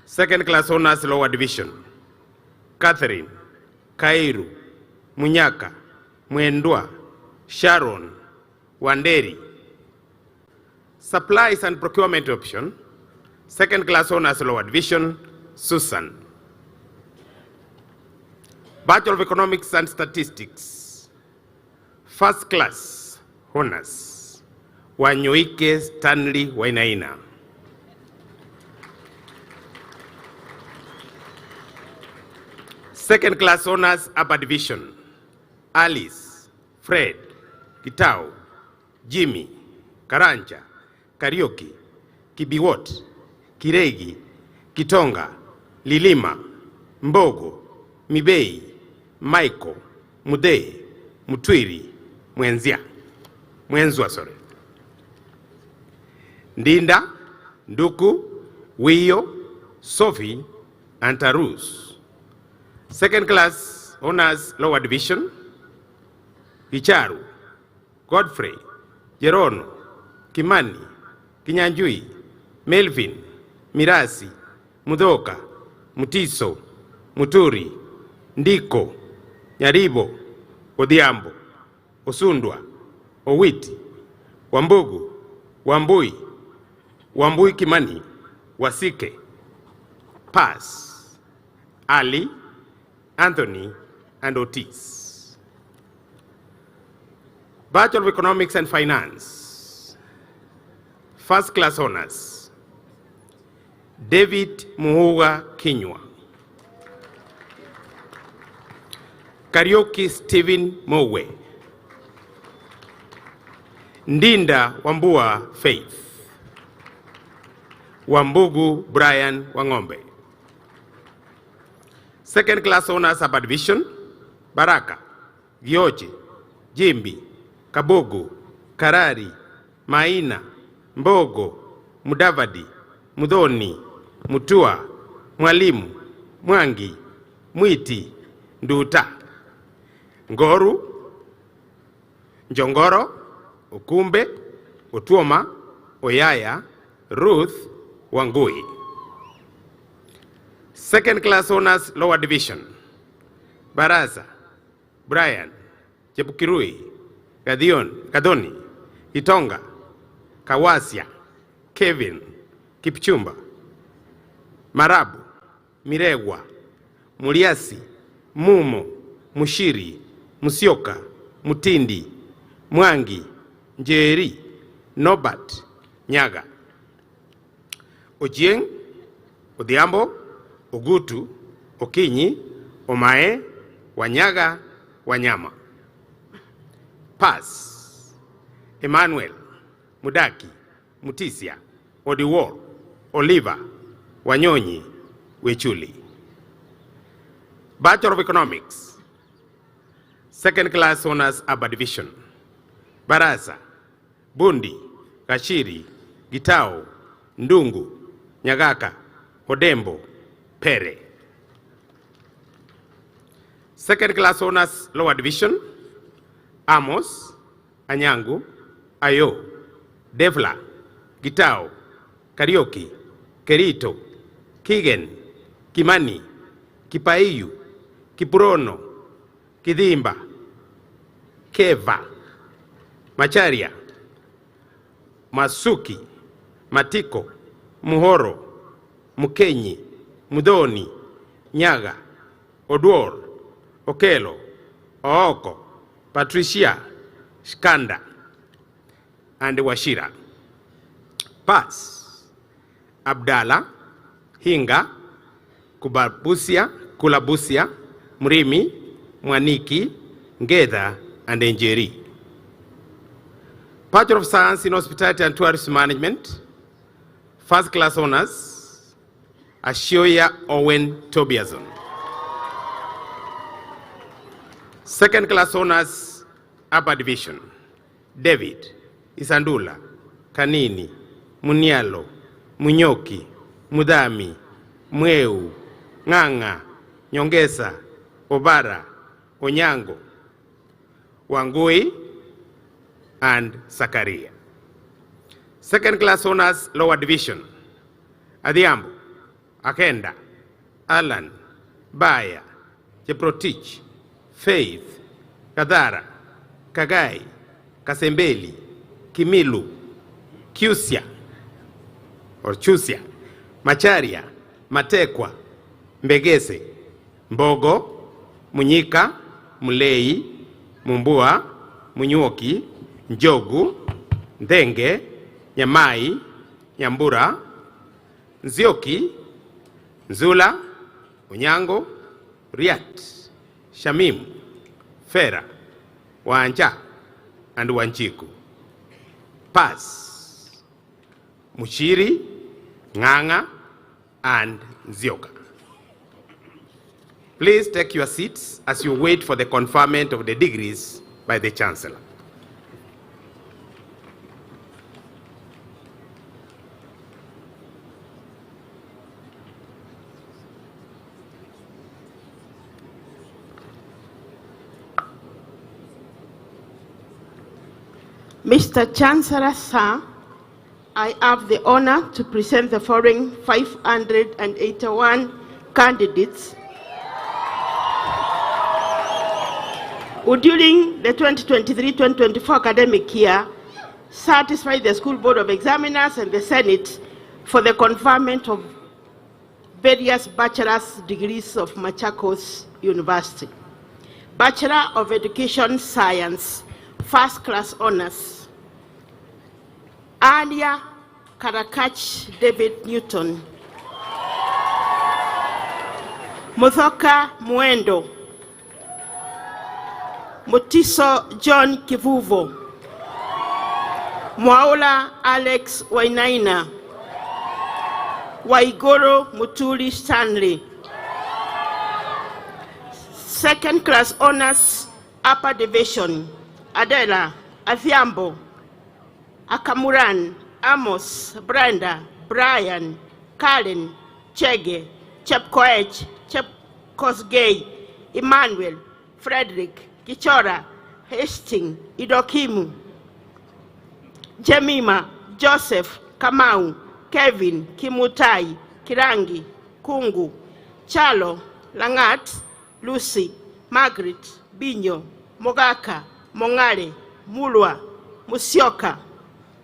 C: Second class honors, lower division. Catherine, Kairu, Munyaka, Mwendwa, Sharon, Wanderi. Supplies and procurement option, second class honors, lower division, Susan. Bachelor of Economics and Statistics, first class honors, Wanyoike Stanley Wainaina. Second class honors, upper division, Alice, Fred, Kitao, Jimmy, Karanja, Karaoke, Kibiwot, Kiregi, Kitonga, Lilima, Mbogo, Mibei, Michael, Mudei, Mutwiri, Mwenzwa, sorry. Ndinda, Nduku, Wiyo, Sophie, and Tarus. Second class honors, lower division, Icharu, Godfrey, Jerono, Kimani, Kinyanjui, Melvin, Mirasi, Mudoka, Mutiso, Muturi, Ndiko, Nyaribo, Odhiambo, Osundwa, Owiti, Wambugu, Wambui Kimani, Wasike. Pass, Ali, Anthony, and Otis. Bachelor of Economics and Finance, first class honors, David Muhuga Kinywa. Karaoke Stephen Mowe. Ndinda Wambua Faith. Wambugu Brian Wangombe. Second class honors, upper division, Baraka, Gioche, Jimbi, Kabogo, Karari, Maina, Mbogo, Mudavadi, Mudhoni, Mutua, Mwalimu, Mwangi, Mwiti, Nduta. Ngoru, Njongoro, Okumbe, Otuoma, Oyaya, Ruth, Wangui. Second class honors, lower division, Baraza, Brian, Chepukirui, Gadoni, Itonga, Kawasia, Kevin, Kipchumba, Marabu, Miregwa, Muliasi, Mumo, Mushiri, Musyoka, Mutindi, Mwangi, Njeri, Nobat, Nyaga. Ochieng, Odhiambo, Ogutu, Okinyi, Omae, Wanyaga, Wanyama. Pass, Emmanuel, Mudaki, Mutisia, Odiwor, Oliver, Wanyonyi, Wechuli. Bachelor of Economics, second class honors, upper division, Baraza, Bundi, Kashiri, Gitao, Ndungu, Nyagaka, Odembo, Pere. Second class honors, lower division, Amos, Anyangu, Ayo, Devla, Gitao, Karaoke, Kerito, Kigen, Kimani, Kipaiyu, Kipurono, Kidimba, Keva, Macharia, Masuki, Matiko, Muhoro, Mukenyi, Mudoni, Nyaga, Oduor, Okelo, Ooko, Patricia, Shkanda, and Washira. Pass. Abdallah, Hinga, Kulabusia, Mrimi, Mwaniki, Ngeda, and Njeri. Bachelor of Science in Hospitality and Tourism Management, first class honors, Ashioya Owen Tobiason. Second class honors, upper division, David, Isandula, Kanini, Munialo, Munyoki, Mudami, Mweu, Nganga, Nyongesa, Obara, Onyango, Wangui, and Sakaria. Second class honors, lower division, Adhiambo, Akenda, Alan, Baya, Jeprotich, Faith, Kadara, Kagai, Kasembeli, Kimilu, Kusia, or Chusia, Macharia, Matekwa, Mbegese, Mbogo, Munyika, Mulei, Mumbua, Munyuoki, Njogu, Ndenge, Nyamai, Nyambura, Nzioki, Nzula, Unyango, Riat, Shamim, Fera, Wanja, and Wanjiku. Pass. Mushiri, Nganga, and Nzioka. Please take your seats as you wait for the conferment of the degrees by the Chancellor.
V: Mr. Chancellor, sir, I have the honor to present the following 581 candidates who during the 2023-2024 academic year satisfied the School Board of Examiners and the Senate for the conferment of various bachelor's degrees of Machakos University. Bachelor of Education Science, first class honors. Alia Karakach David Newton. Muthoka Muendo. Mutiso John Kivuvo. Mwaula Alex Wainaina. Waigoro Mutuli Stanley. Second class honors, upper division. Adela, Athiambo, Akamuran, Amos, Brenda, Brian, Karen, Chege, Chepkoech, Chepkosgei, Emmanuel, Frederick, Kichora, Hastings, Idokimu, Jemima, Joseph, Kamau, Kevin, Kimutai, Kirangi, Kungu, Chalo, Langat, Lucy, Margaret, Binyo, Mogaka, Mongale, Mulwa, Musioka,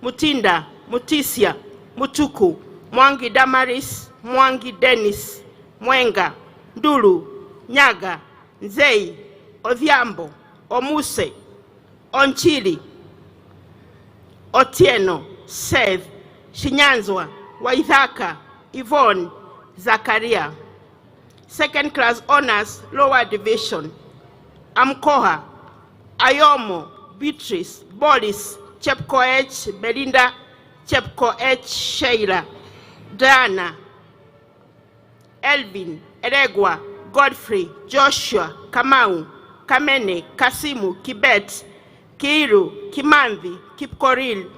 V: Mutinda, Mutisia, Mutuku, Mwangi Damaris, Mwangi Dennis, Mwenga, Ndulu, Nyaga, Nzei, Odhiambo, Omuse, Onchili, Otieno, Seth, Shinyanzwa, Waithaka, Yvonne, Zakaria. Second class honors, lower division. Amkoha, Ayomo, Beatrice, Boris, Chepkoech, Belinda, Chepkoech, Sheila, Diana, Elvin, Eregwa, Godfrey, Joshua, Kamau, Kamene, Kasimu, Kibet, Kiiru, Kimandhi, Kipkoril,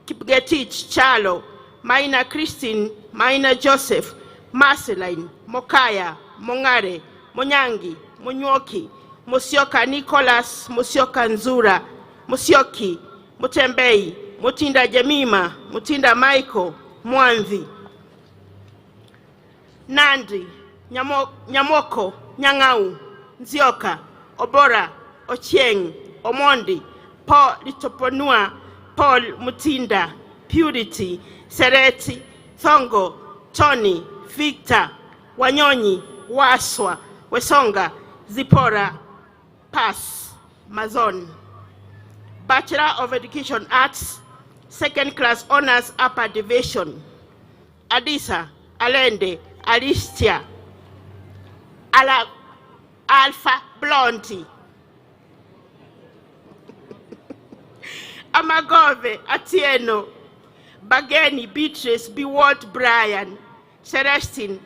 V: Kipgetich, Chalo, Maina Christine, Maina Joseph, Marceline, Mokaya, Mongare, Monyangi, Munywoki, Musioka Nicholas, Musioka Nzura, Musioki, Mutembei, Mutinda Jemima, Mutinda Michael, Mwanzi, Nandi, Nyamoko, Nyangau, Nzioka, Obora, Ochieng, Omondi, Paul Litoponua, Paul Mutinda, Purity, Sereti, Thongo, Tony, Victor, Wanyonyi, Waswa, Wesonga, Zipora, Pass, Mazon. Bachelor of Education Arts, second class honors upper division. Adisa, Alende, Alistia, Alpha Blonti. Amagove, Atieno, Bageni, Beatrice, Biwot, Brian, Celestine,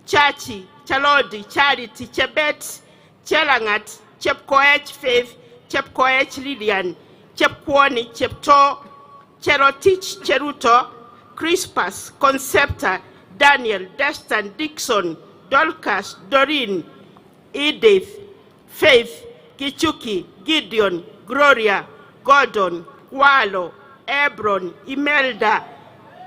V: Chachi, Chalodi, Charity, Chebet, Chelangat, Chepkoech Faith, Chepkoech Lilian, Chepkwoni, Chepto, Cherotich, Cheruto, Crispus, Concepta, Daniel, Destin, Dixon, Dolcas, Doreen, Edith, Faith, Kichuki, Gideon, Gloria, Gordon, Walo, Ebron, Imelda,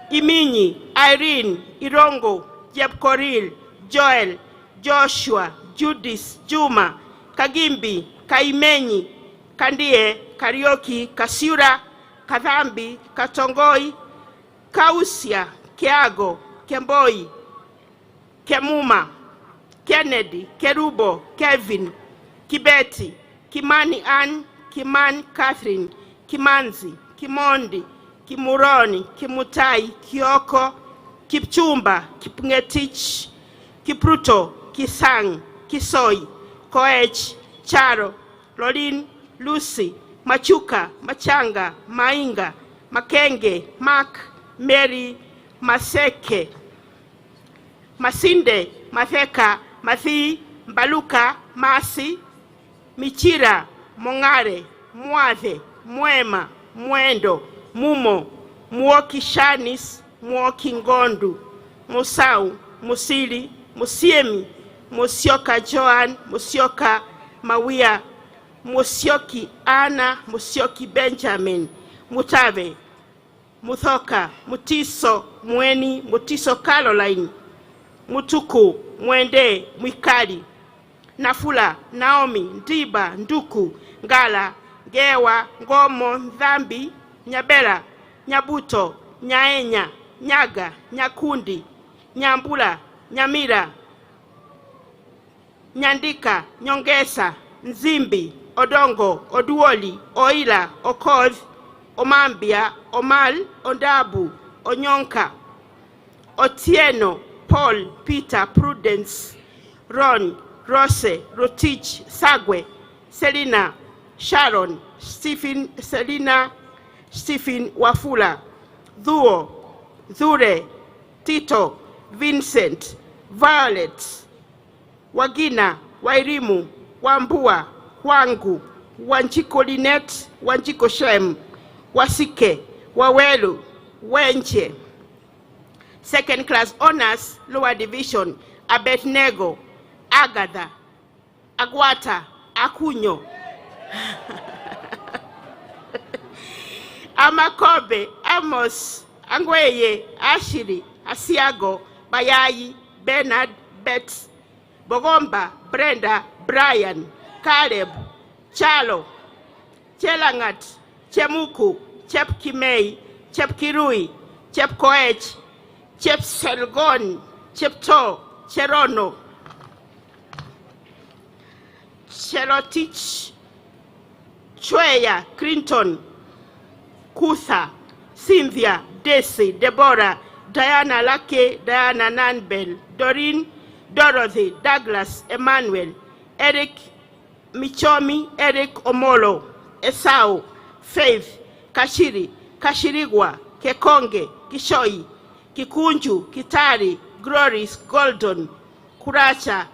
V: Iminyi, Irene, Irongo, Jepkoril, Joel, Joshua, Judith, Juma, Kagimbi, Kaimenyi, Kandie, Karioki, Kasura, Kadhambi, Katongoi, Kausia, Kiago, Kemboi, Kemuma, Kennedy, Kerubo, Kevin, Kibeti, Kimani Ann, Kiman Catherine, Kimanzi, Kimondi, Kimuroni, Kimutai, Kioko, Kipchumba, Kipngetich, Kipruto, Kisang, Kisoi, Koech, Charo, Lolin, Lucy, Machuka, Machanga, Mainga, Makenge, Mark, Mary, Maseke, Masinde, Matheka, Mathi, Mbaluka, Masi, Michira, Mongare, Mwathe, Mwema, Mwendo, Mumo, Mwoki Shanis, Mwoki Ngondu, Musau, Musili, Musiemi, Musioka Joan, Musioka Mawia, Musioki Anna, Musioki Benjamin, Mutave, Muthoka, Mutiso, Mweni, Mutiso Caroline, Mutuku, Mwende, Mwikali, Nafula, Naomi, Ndiba, Nduku, Ngala, Gewa, Ngomo, Dhambi, Nyabera, Nyabuto, Nyaenya, Nyaga, Nyakundi, Nyambula, Nyamira, Nyandika, Nyongesa, Nzimbi, Odongo, Oduoli, Oila, Okoth, Omambia, Omal, Ondabu, Onyonka, Otieno, Paul, Peter, Prudence, Ron, Rose, Rotich, Sagwe, Selina, Sharon, Stephen, Selina, Stephen, Wafula, Dhuo, Dhure, Tito, Vincent, Violet, Wagina, Wairimu, Wambua, Wangu, Wanjiko Linet, Wanjiko Shem, Wasike, Wawelu, Wenche. Second class honors, lower division, Abednego, Agatha, Agwata, Akunyo, Amakobe, Amos, Angweye, Ashiri, Asiago, Bayayi, Bernard, Betts, Bogomba, Brenda, Brian, Caleb, Chalo, Chelangat, Chemuku, Chepkimei, Chepkirui, Chepkoech, Chepselgon, Chepto, Cherono, Cherotich, Chweya, Clinton, Kutha, Cynthia, Desi, Deborah, Diana Lake, Diana Nanbel, Doreen, Dorothy, Douglas, Emmanuel, Eric Michomi, Eric Omolo, Esau, Faith, Kashiri, Kashirigwa, Kekonge, Kishoi, Kikunju, Kitari, Glories, Golden, Kuracha,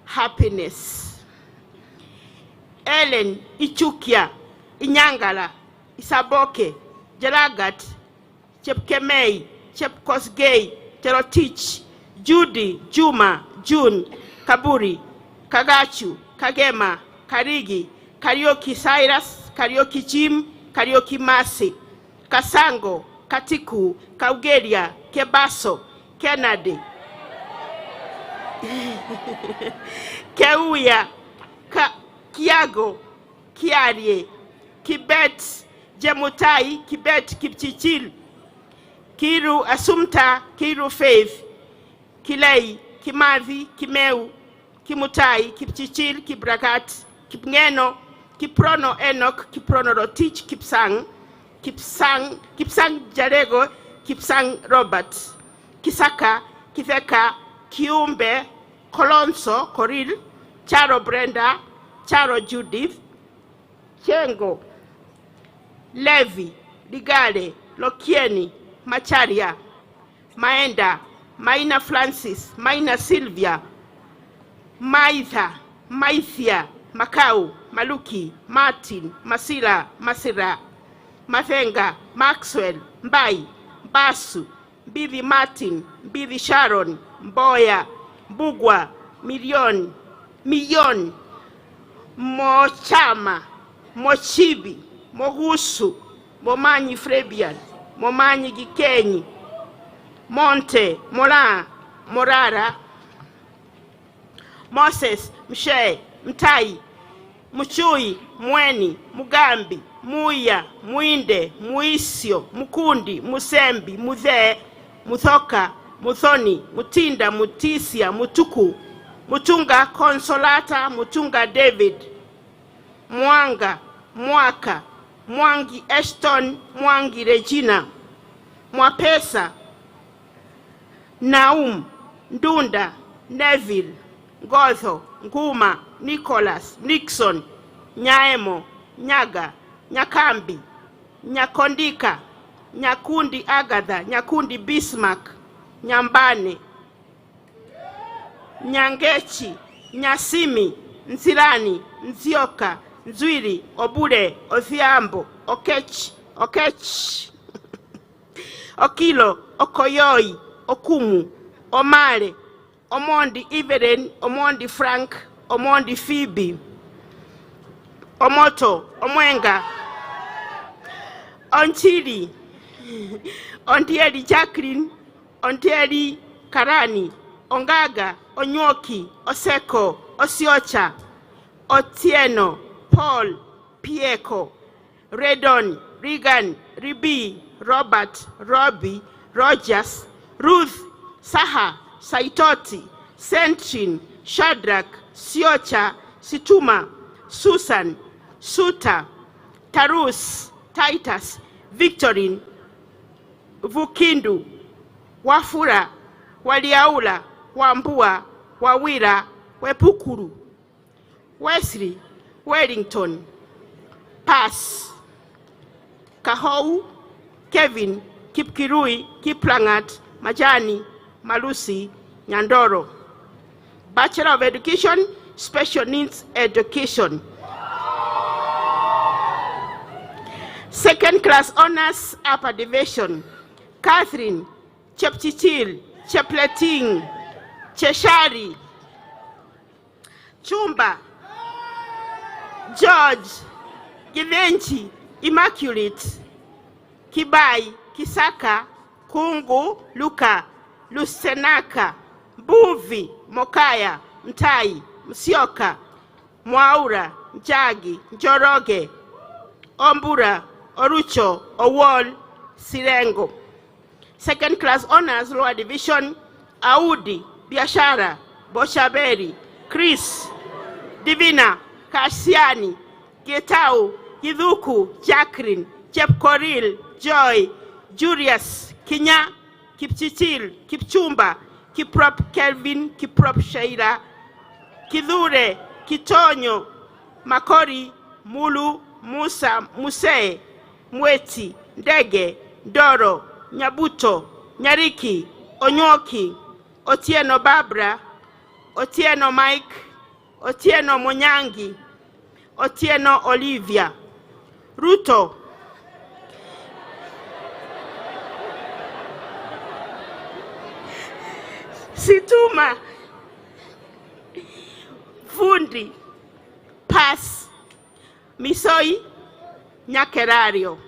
V: Happiness. Ellen, Ichukia, Inyangala, Isaboke, Jelagat, Chepkemei, Chepkosgei, Terotich, Judy, Juma, June, Kaburi, Kagachu, Kagema, Karigi, Karaoke Cyrus, Karaoke Jim, Karaoke Masi, Kasango, Katiku, Kaugeria, Kebaso, Kennedy, Keuya, Kiago, Kiarie, Kibet, Jemutai, Kibet, Kipchichil, Kiru Assumpta, Kiru Faith, Kilei, Kimathi, Kimeu, Kimutai, Kipchichil, Kibrakat, Kipngeno, Kiprono Enoch, Kiprono Rotich, Kipsang, Kipsang Jarego, Kipsang Robert, Kisaka, Kitheka, Kiumbe, Kolonso, Koril, Charo Brenda, Charo Judith, Chengo, Levi, Ligale, Lokieni, Macharia, Maenda, Maina Francis, Maina Sylvia, Maitha, Maithia, Makau, Maluki, Martin, Masira, Masira, Mathenga, Maxwell, Mbai, Basu, Bibi Martin, Bibi Sharon, Mboya, Bugwa, Million, Mochama, Mochibi, Mogusu, Momanyi Frebian, Momanyi Gikenyi, Monte, Mola, Morara, Moses, Mshe, Mtai, Muchui, Mweni, Mugambi, Muya, Muinde, Muisio, Mukundi, Musembi, Muthe, Muthoka, Muthoni, Mutinda, Mutisia, Mutuku, Mutunga, Consolata, Mutunga David, Mwanga, Mwaka, Mwangi Ashton, Mwangi Regina, Mwapesa, Naum, Ndunda, Neville, Gotho, Nguma, Nicholas, Nixon, Nyaemo, Nyaga, Nyakambi, Nyakondika, Nyakundi Agatha, Nyakundi Bismarck, Nyambane, Nyangechi, Nyasimi, Nzirani, Nzioka, Nzwiri, Obure, Othiambo, Okech, Okilo, Okoyoi, Okumu, Omare, Omondi Iveren, Omondi Frank, Omondi Phoebe, Omoto, Omwenga, Onchiri, Ontieri Jacqueline, Ontieri Karani, Ongaga, Onyoki, Oseko, Osiocha, Otieno, Paul, Pieko, Redon, Regan, Ribi, Robert, Robbie, Rogers, Ruth, Saha, Saitoti, Sentrin, Shadrach, Siocha, Situma, Susan, Suta, Tarus, Titus, Victorine, Vukindu, Wafura, Waliaula, Wambua, Wawira, Wepukuru, Wesley, Wellington, Pass, Kahou, Kevin, Kipkirui, Kiplangat, Majani, Malusi, Nyandoro. Bachelor of Education, Special Needs Education. Second class honors, Upper Division. Catherine, Chepchichil, Chepleting, Cheshari, Chumba, George, Givenchy, Immaculate, Kibai, Kisaka, Kungu, Luka, Lusenaka, Buvi, Mokaya, Mtai, Msioka, Mwaura, Njagi, Njoroge, Ombura, Orucho, Owol, Sirengo. Second class honors, Lower Division, Audi, Biashara, Boshaberi, Chris, Divina, Kasiani, Getau, Githuku, Jacqueline, Chepkoril, Joy, Julius, Kinya, Kipchichil, Kipchumba, Kiprop Kelvin, Kiprop Shaira, Kidhure, Kitonyo, Makori, Mulu, Musa, Muse, Mweti, Ndege, Doro, Nyabuto, Nyariki, Onyoki, Otieno Barbara, Otieno Mike, Otieno Monyangi, Otieno Olivia, Ruto, Situma, Fundi, Pass, Misoi, Nyakerario.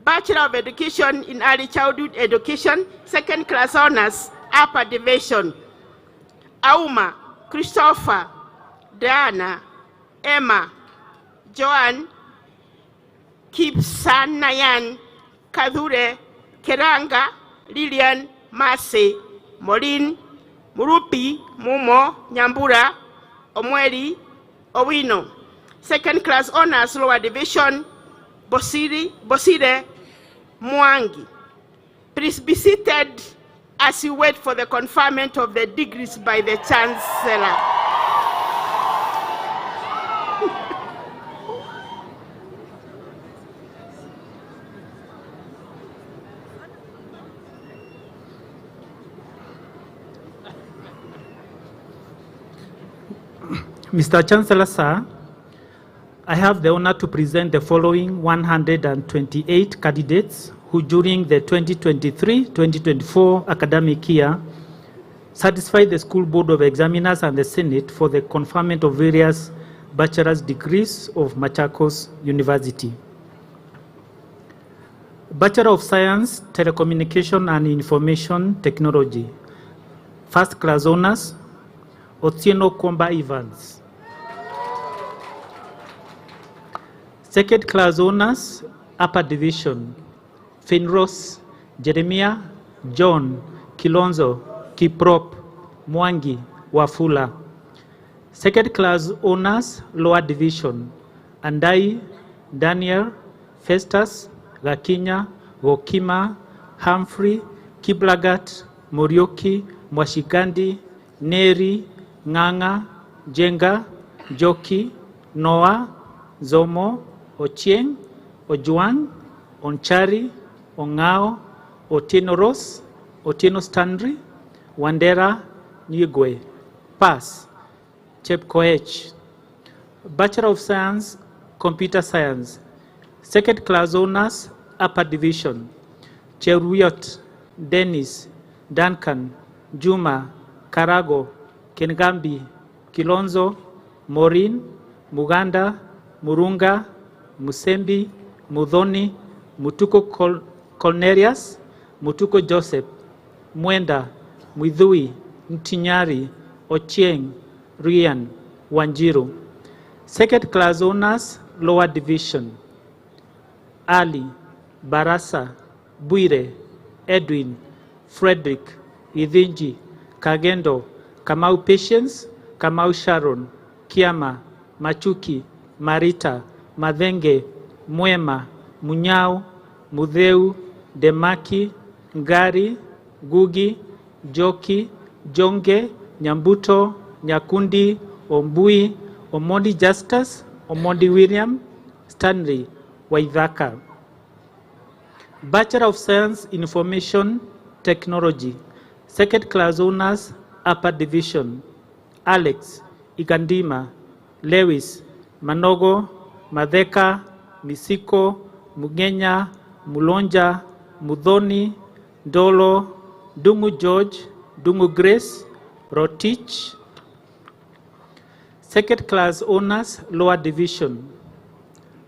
V: Bachelor of Education in Early Childhood Education, Second Class Honors, Upper Division. Auma, Christopher, Diana, Emma, Joan, Kipsanayan, Kadhure, Keranga, Lilian, Mase, Morin, Murupi, Mumo, Nyambura, Omweli, Owino. Second class honors, lower division, Bosire, Mwangi. Please be seated as you wait for the conferment of the degrees by the Chancellor.
E: Mr. Chancellor, sir, I have the honor to present the following 128 candidates who during the 2023-2024 academic year satisfied the School Board of Examiners and the Senate for the conferment of various bachelor's degrees of Machakos University. Bachelor of Science, Telecommunication and Information Technology. First class honors, Otieno Kwamba Evans. Second class honors, upper division, Finros, Jeremiah, John, Kilonzo, Kiprop, Mwangi, Wafula. Second class honors, lower division, Andai, Daniel, Festus, Gakinya, Gokima, Humphrey, Kiblagat, Morioki, Mwashigandi, Neri, Nganga, Jenga, Joki, Noah, Zomo, Ochieng, Ojuang, Onchari, Ongao, Otieno Ross, Otieno Stanley, Wandera, Nyigwe. Pass, Chepkoech. Bachelor of Science, Computer Science. Second class honors, upper division, Cheruyot, Dennis, Duncan, Juma, Karago, Kengambi, Kilonzo, Morin, Muganda, Murunga, Musembi, Mudhoni, Mutuko Cornelius, Mutuko Joseph, Mwenda, Mwidhui, Mtinyari, Ochieng, Rian, Wanjiru. Second class honors, lower division, Ali, Barasa, Buire, Edwin, Frederick, Idhinji, Kagendo, Kamau Patience, Kamau Sharon, Kiama, Machuki, Marita, Madhenge, Mwema, Munyao, Mudheu, Demaki, Ngari, Gugi, Joki, Jonge, Nyambuto, Nyakundi, Ombui, Omondi Justus, Omondi William, Stanley, Waithaka. Bachelor of Science, Information Technology. Second class honors, upper division, Alex, Igandima, Lewis, Manogo, Madheka, Misiko, Mugenya, Mulonja, Mudhoni, Dolo, Dungu George, Dungu Grace, Rotich. Second class honors, lower division,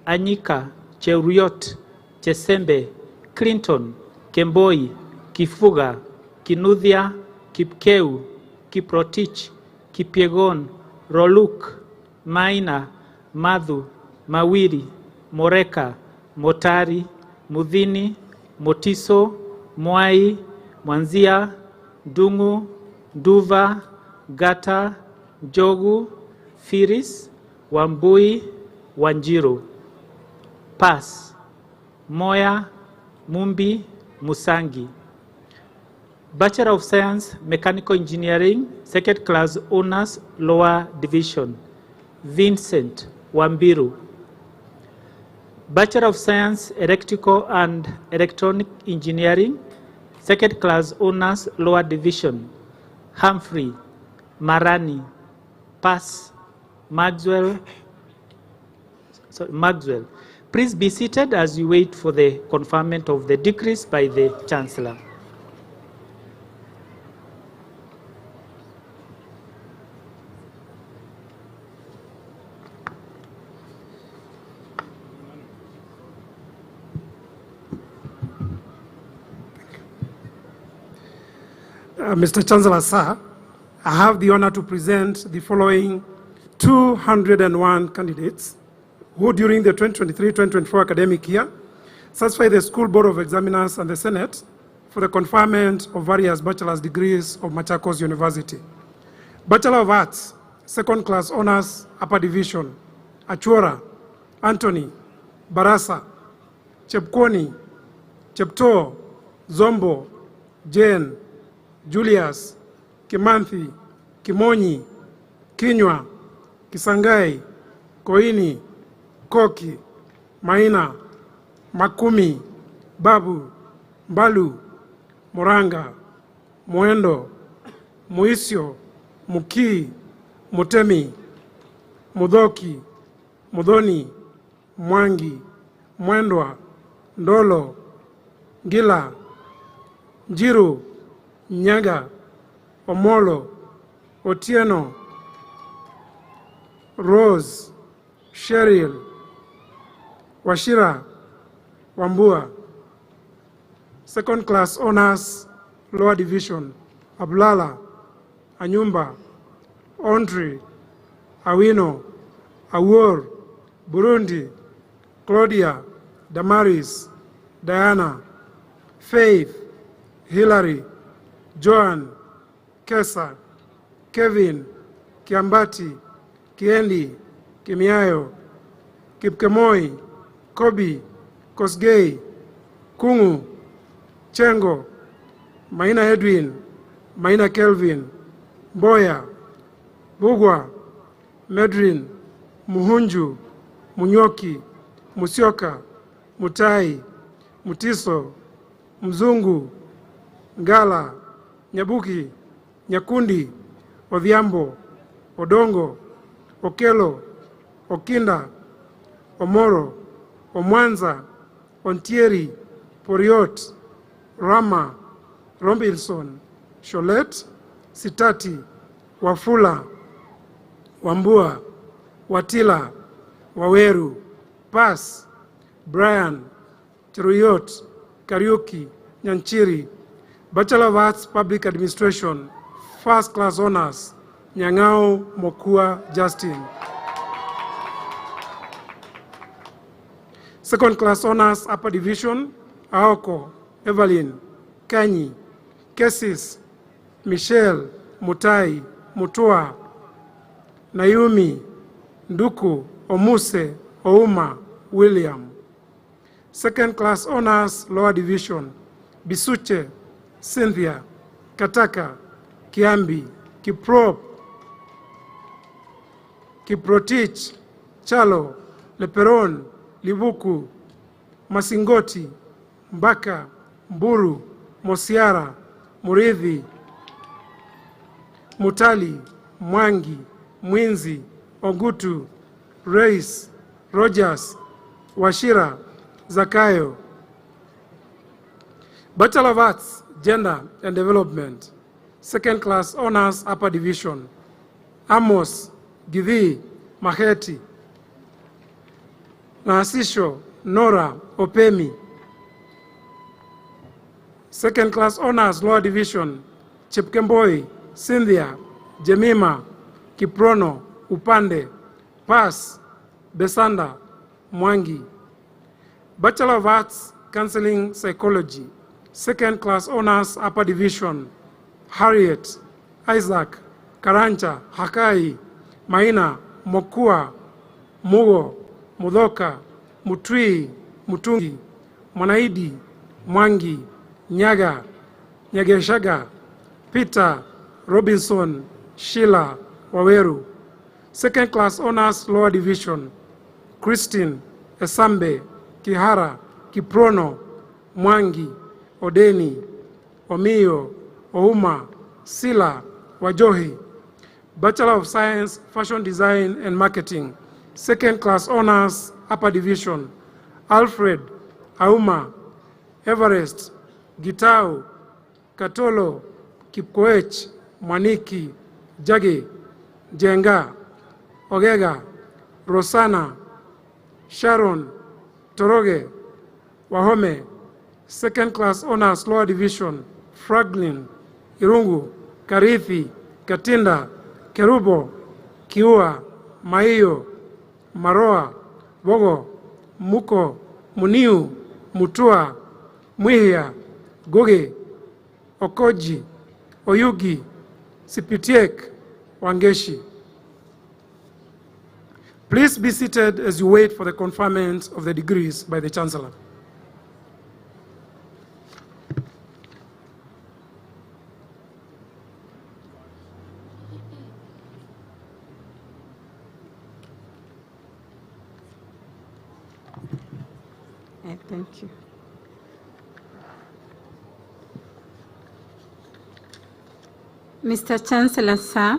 E: Anyika, Cheuriot, Chesembe, Clinton, Kemboi, Kifuga, Kinuthia, Kipkeu, Kiprotich, Kipiegon, Roluk, Maina, Madhu, Mawiri, Moreka, Motari, Mudhini, Motiso, Mwai, Mwanzia, Dungu, Duva, Gata, Jogu, Firis, Wambui, Wanjiru. Pass, Moya, Mumbi, Musangi. Bachelor of Science, Mechanical Engineering, second class honors, lower division, Vincent Wambiru. Bachelor of Science, Electrical and Electronic Engineering, second class honors, lower division, Humphrey Marani. Pass, Maxwell. Please be seated as you wait for the conferment of the degrees by the Chancellor.
M: Mr. Chancellor, sir, I have the honor to present the following 201 candidates who during the 2023-2024 academic year satisfy the School Board of Examiners and the Senate for the conferment of various bachelor's degrees of Machakos University. Bachelor of Arts, second class honors, upper division, Achura, Anthony, Barasa, Chepkwony, Cheptoo, Zombo, Jane, Julius, Kimanthi, Kimonyi, Kinywa, Kisangai, Koini, Koki, Maina, Makumi, Babu, Mbalu, Moranga, Mwendo, Muisio, Muki, Mutemi, Mudoki, Mudoni, Mwangi, Mwendwa, Ndolo, Gila, Njiru, Nyaga, Omolo, Otieno, Rose, Cheryl, Washira, Wambua. Second class honors, lower division, Ablala, Anyumba, Ondri, Awino, Awor, Burundi, Claudia, Damaris, Diana, Faith, Hillary, Joan, Kesa, Kevin, Kiambati, Kiendi, Kimiayo, Kipkemoi, Kobi, Kosgei, Kungu, Chengo, Maina Edwin, Maina Kelvin, Boya, Bugwa, Medrin, Muhunju, Munyoki, Musioka, Mutai, Mutiso, Mzungu, Ngala, Nyabuki, Nyakundi, Odhiambo, Odongo, Okelo, Okinda, Omoro, Omwanza, Ontieri, Poriot, Rama, Robinson, Sholet, Sitati, Wafula, Wambua, Watila, Waweru, Pass, Brian, Cheruyot, Kariuki, Nyanchiri. Bachelor of Arts, Public Administration, first class honors, Nyang'ao Mokua Justin. Second class honors, upper division, Aoko, Evelyn, Kanyi, Kesis, Michelle, Mutai, Mutua, Naomi, Nduku, Omuse, Ouma, William. Second class honors, lower division, Bisuche, Cynthia, Kataka, Kiambi, Kiprop, Kiprotich, Chalo, Leperon, Libuku, Masingoti, Mbaka, Mburu, Mosiara, Muridhi, Mutali, Mwangi, Mwinzi, Ogutu, Reis, Rogers, Washira, Zakayo. Bachelor of Arts, Gender and Development, second class honors, upper division, Amos, Givi, Maheti, Naasisho, Nora, Opemi. Second class honors, lower division, Chepkemboi, Cynthia, Jemima, Kiprono, Upande, Pass, Besanda, Mwangi. Bachelor of Arts, Counseling Psychology, second class honors, upper division, Harriet, Isaac, Karancha, Hakai, Maina, Mokua, Mugo, Mudoka, Mutui, Mutungi, Mwanaidi, Mwangi, Nyaga, Nyageshaga, Peter, Robinson, Sheila, Waweru. Second class honors, lower division, Christine, Esambe, Kihara, Kiprono, Mwangi, Odeni, Omio, Ouma, Sila, Wajohi. Bachelor of Science, Fashion Design and Marketing, second class honors, upper division, Alfred, Auma, Everest, Gitau, Katolo, Kipkoech, Mwaniki, Jage, Jenga, Ogega, Rosana, Sharon, Toroge, Wahome. Second class honors, lower division, Fraglin, Irungu, Karithi, Katinda, Kerubo, Kiua, Maiyo, Maroa, Bogo, Muko, Muniu, Mutua, Mwihia, Goge, Okoji, Oyugi, Sipitiek, Wangeshi. Please be seated as you wait for the conferment of the degrees by the Chancellor.
G: Thank you. Mr. Chancellor, sir,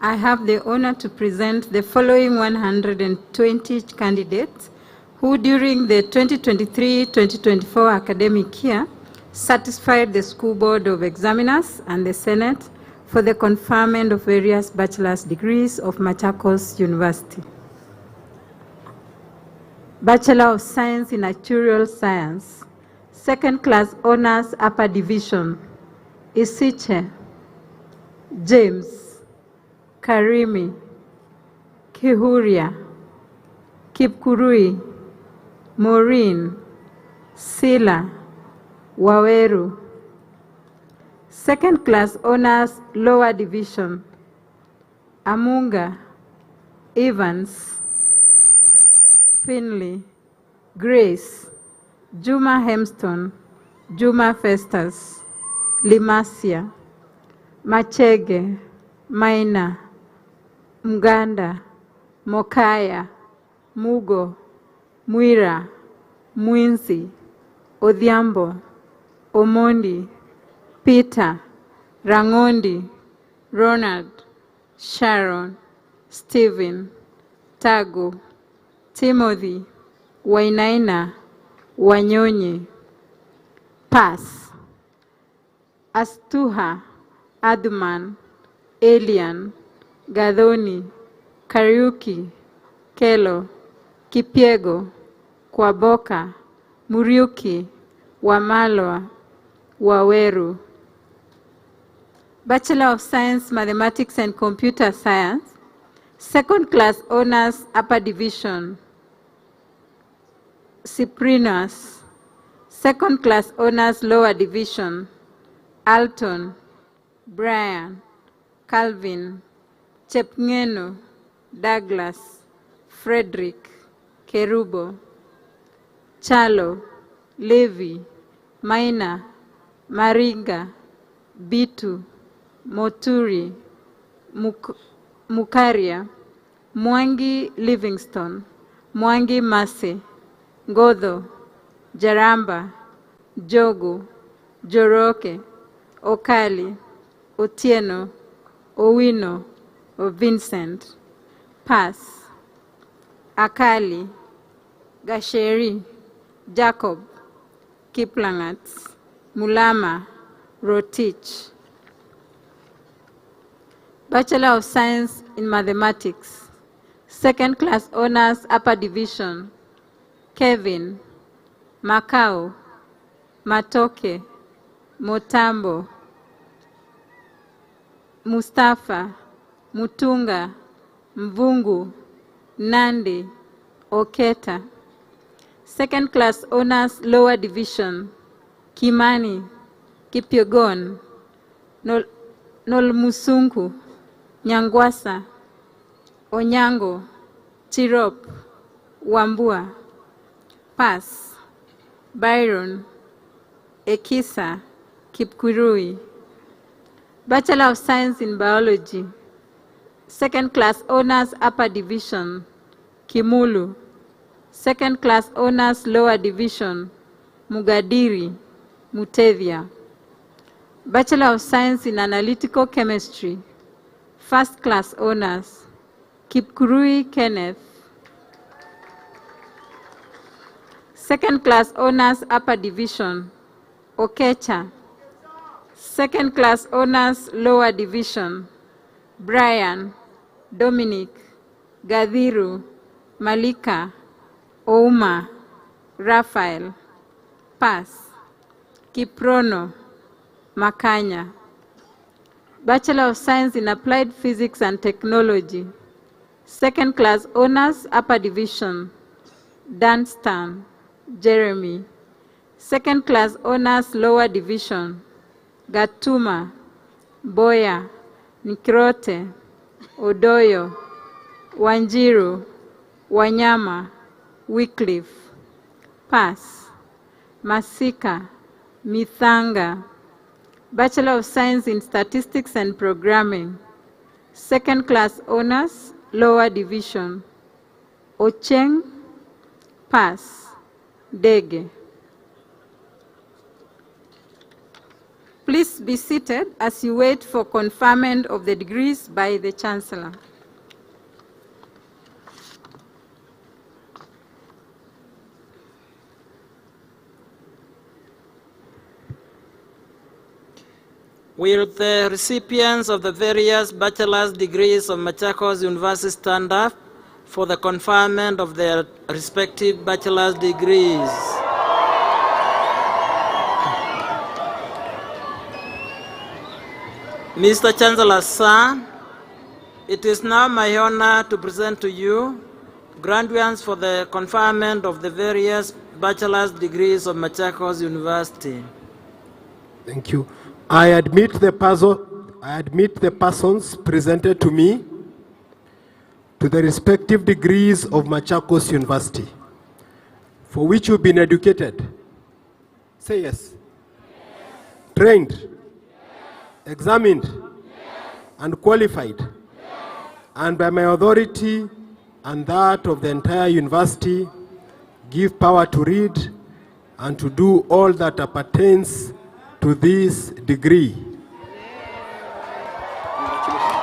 G: I have the honor to present the following 120 candidates who during the 2023-2024 academic year satisfied the School Board of Examiners and the Senate for the conferment of various bachelor's degrees of Machakos University. Bachelor of Science in Natural Science, Second Class Honors Upper Division, Isiche, James, Karimi, Kihuria, Kipkurui, Maureen, Sila, Waweru. Second Class Honors Lower Division, Amunga, Evans, Finley, Grace, Juma Hemston, Juma Festus, Limasia, Machege, Maina, Mganda, Mokaya, Mugo, Mwira, Mwinsi, Odhiambo, Omondi, Peter, Rangondi, Ronald, Sharon, Stephen, Tago, Timothy, Wainaina, Wanyonyi. Pass. Astuha, Adman, Elian, Gadoni, Kariuki, Kelo, Kipiego, Kwaboka, Muriuki, Wamalwa, Waweru. Bachelor of Science, Mathematics and Computer Science, Second Class Honors Upper Division, Cyprianus. Second Class Honors Lower Division, Alton, Brian, Calvin, Chepngeno, Douglas, Frederick, Kerubo, Chalo, Levi, Maina, Maringa, Bitu, Moturi, Mukaria, Mwangi Livingston, Mwangi Mase, Godho, Jaramba, Jogo, Joroke, Okali, Otieno, Owino, Vincent. Pass. Akali, Gasheri, Jacob, Kiplangat, Mulama, Rotich. Bachelor of Science in Mathematics, Second Class Honors Upper Division, Kevin, Makao, Matoke, Motambo, Mustafa, Mutunga, Mvungu, Nandi, Oketa. Second Class Honors Lower Division, Kimani, Kipyogon, Nolmusunku, Nyangwasa, Onyango, Tirop, Wambua. Pass. Byron, Ekisa, Kipkurui. Bachelor of Science in Biology, Second Class Honors Upper Division, Kimulu. Second Class Honors Lower Division, Mugadiri, Mutevia. Bachelor of Science in Analytical Chemistry, First Class Honors, Kipkurui Kenneth. Second Class Honors Upper Division, Okecha. Second Class Honors Lower Division, Brian, Dominic, Gadhiru, Malika, Ouma, Raphael. Pass. Kiprono, Makanya. Bachelor of Science in Applied Physics and Technology, Second Class Honors Upper Division, Dunstan, Jeremy. Second Class Honors Lower Division, Gatuma, Boya, Nikrote, Odoyo, Wanjiru, Wanyama, Wycliffe. Pass. Masika, Mithanga, Bachelor of Science in Statistics and Programming, second class honors, lower division. Ocheng, pass. Dege. Please be seated as you wait for conferment of the degrees by the Chancellor.
N: Will the recipients of the various bachelor's degrees of Machakos University stand up for the conferment of their respective bachelor's degrees? Mr. Chancellor, sir, it is now my honor to present to you graduands for the conferment of the various bachelor's degrees of Machakos University.
D: Thank you. I admit the persons presented to me to the respective degrees of Machakos University, for which you've been educated. Say yes. Trained, examined, and qualified, and by my authority and that of the entire university, give power to read and to do all that appertains to this degree.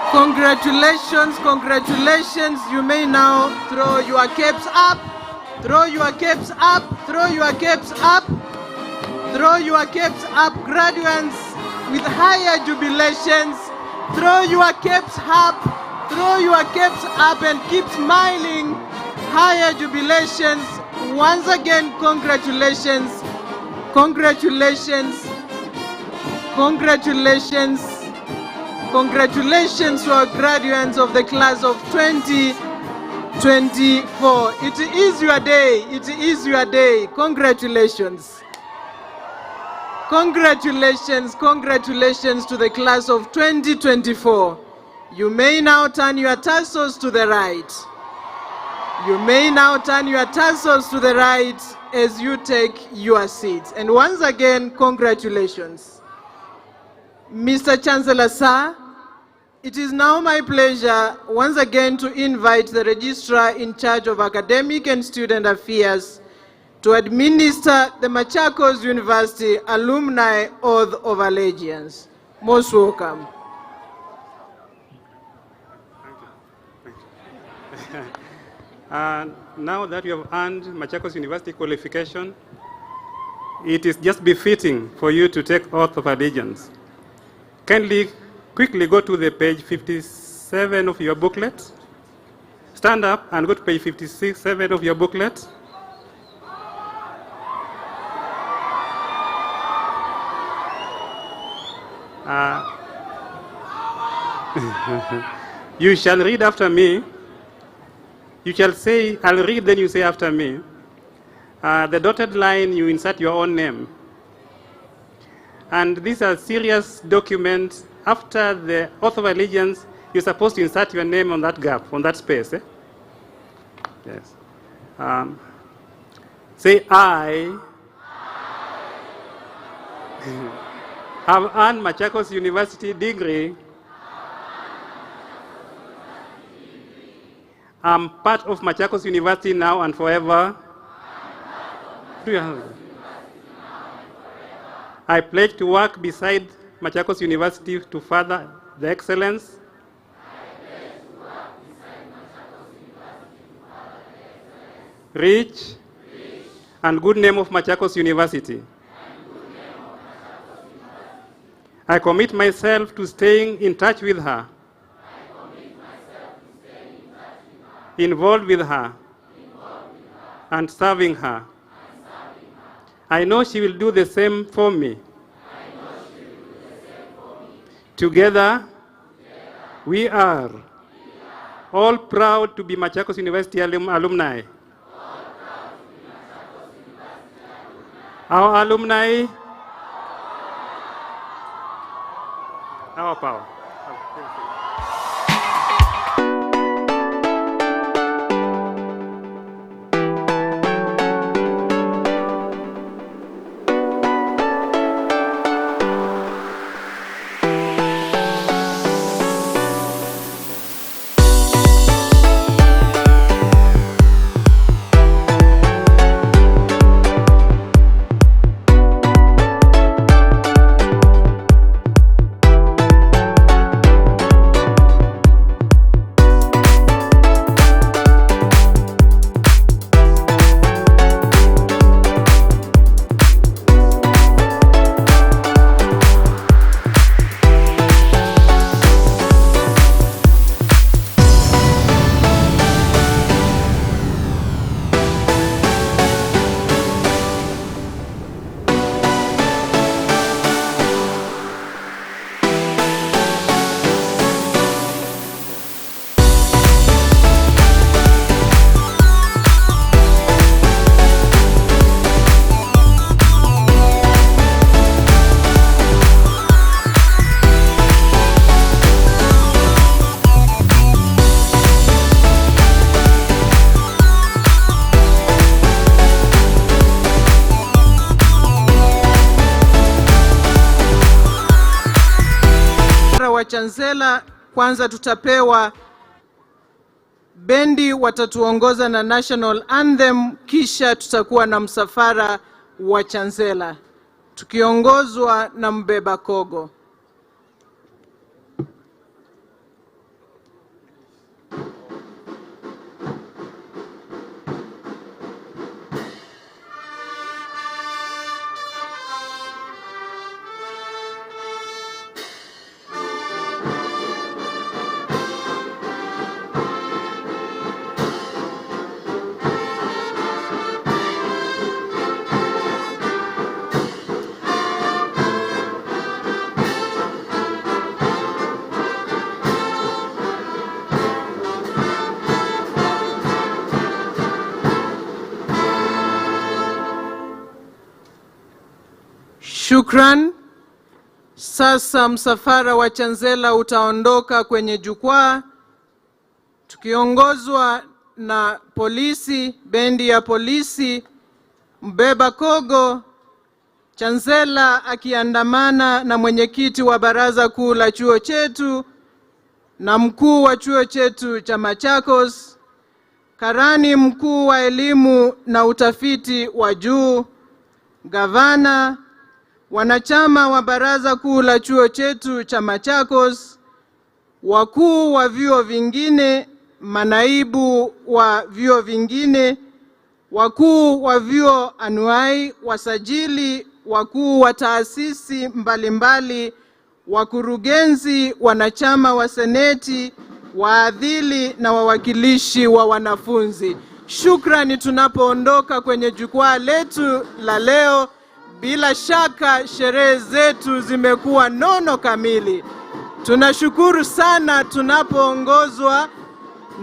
A: Congratulations, congratulations. You may now throw your caps up, throw your caps up, throw your caps up, throw your caps up, graduates with higher jubilations. Throw your caps up, throw your caps up and keep smiling. Higher jubilations. Once again, congratulations, congratulations. Congratulations. Congratulations to our graduates of the class of 2024. It is your day. It is your day. Congratulations. Congratulations. Congratulations to the class of 2024. You may now turn your tassels to the right. You may now turn your tassels to the right as you take your seats. And once again, congratulations. Mr. Chancellor, sir, it is now my pleasure once again to invite the Registrar in charge of Academic and Student Affairs to administer the Machakos University Alumni Oath of Allegiance. Most welcome.
R: Now that you have earned Machakos University qualification, it is just befitting for you to take oath of allegiance. Kindly quickly go to the page 57 of your booklet. Stand up and go to page 57 of your booklet. You shall read after me. You shall say, I'll read, then you say after me. The dotted line, you insert your own name. And these are serious documents. After the oath of allegiance, you're supposed to insert your name on that gap, on that space. Eh? Yes. Say, I have earned Machakos University degree. I'm part of Machakos University now and forever. I pledge to work beside Machakos University to further the excellence reach and good name of Machakos University. I commit myself to staying in touch with her, involved with her, and serving her. I know she will do the same for me. Together, we are all proud to be Machakos University alumni. Our alumni
K: Our power.
A: wa Chancellor, kwanza tutapewa bendi watatuongoza na national anthem, kisha tutakuwa na msafara wa Chancellor tukiongozwa na mbeba kogo. Shukran. Sasa msafara wa Chancellor utaondoka kwenye jukwaa tukiongozwa na polisi, bendi ya polisi, mbeba kogo, Chancellor akiandamana na mwenyekiti wa baraza kuu la chuo chetu na mkuu wa chuo chetu cha Machakos, karani mkuu wa elimu na utafiti wa juu, gavana, wanachama wa baraza kuu la chuo chetu cha Machakos, wakuu wa vyuo vingine, manaibu wa vyuo vingine, wakuu wa vyuo anuai, wasajili, wakuu wa taasisi mbalimbali, wakurugenzi, wanachama wa seneti, waadhili na wawakilishi wa wanafunzi. Shukrani tunapoondoka kwenye jukwaa letu la leo. Bila shaka sherehe zetu zimekuwa nono kamili. Tunashukuru sana tunapoongozwa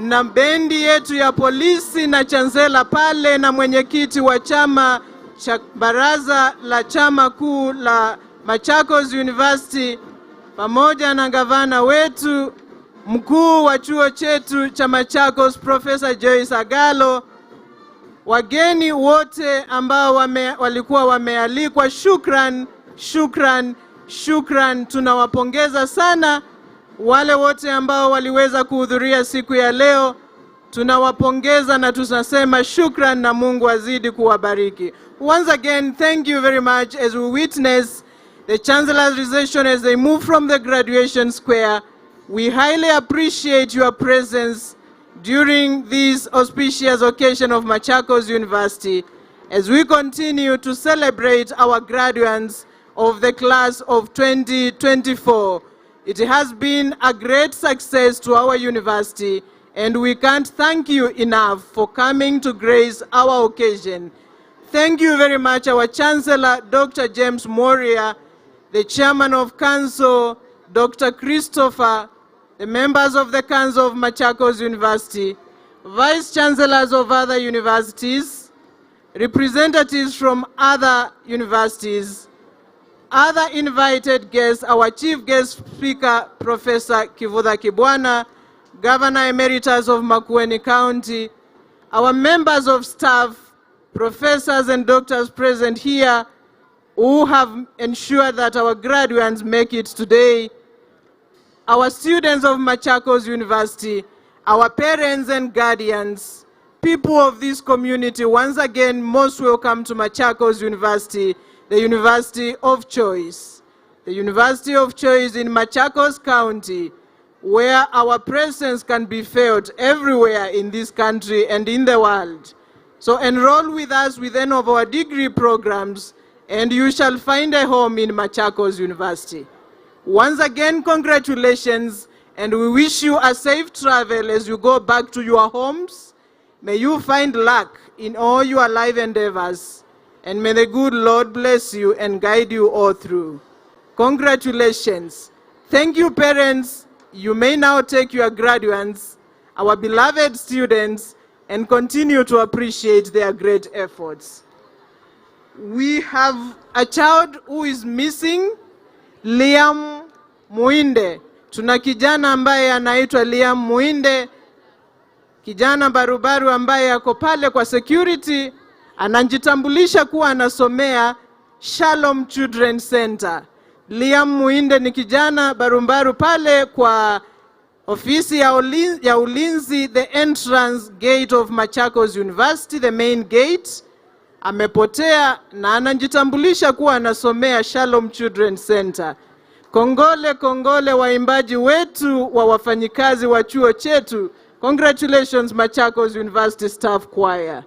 A: na bendi yetu ya polisi na Chancellor pale na mwenyekiti wa chama cha baraza la chama kuu la Machakos University pamoja na gavana wetu, mkuu wa chuo chetu cha Machakos Professor Joyce Agalo, wageni wote ambao walikuwa wamealikwa, shukran, shukran, shukran. Tunawapongeza sana wale wote ambao waliweza kuhudhuria siku ya leo. Tunawapongeza na tunasema shukran na Mungu azidi kuwabariki. Once again, thank you very much as we witness the Chancellor's reception as they move from the graduation square. We highly appreciate your presence during this auspicious occasion of Machakos University as we continue to celebrate our graduates of the class of 2024. It has been a great success to our university, and we can't thank you enough for coming to grace our occasion. Thank you very much, our Chancellor, Dr. James Moria, the Chairman of Council, Dr. Christopher, the members of the Council of Machakos University, Vice Chancellors of other universities, representatives from other universities, other invited guests, our chief guest speaker, Professor Kivutha Kibwana, Governor Emeritus of Makueni County, our members of staff, professors and doctors present here who have ensured that our graduates make it today, our students of Machakos University, our parents and guardians, people of this community, once again, most welcome to Machakos University, the University of Choice. The University of Choice in Machakos County, where our presence can be felt everywhere in this country and in the world. So enroll with us with any of our degree programs, and you shall find a home in Machakos University. Once again, congratulations, and we wish you a safe travel as you go back to your homes. May you find luck in all your life endeavors, and may the good Lord bless you and guide you all through. Congratulations. Thank you, parents. You may now take your graduates, our beloved students, and continue to appreciate their great efforts. We have a child who is missing, Liam Muinde. Tuna kijana ambaye anaitwa Liam Muinde, kijana barubaru ambaye ako pale kwa security, anajitambulisha kuwa anasomea Shalom Children's Center. Liam Muinde ni kijana barubaru pale kwa ofisi ya ulinzi, the entrance gate of Machakos University, the main gate. Amepotea na anajitambulisha kuwa anasomea Shalom Children's Center. Kongole, kongole waimbaji wetu wa wafanyikazi wa chuo chetu. Congratulations Machakos University Staff Choir.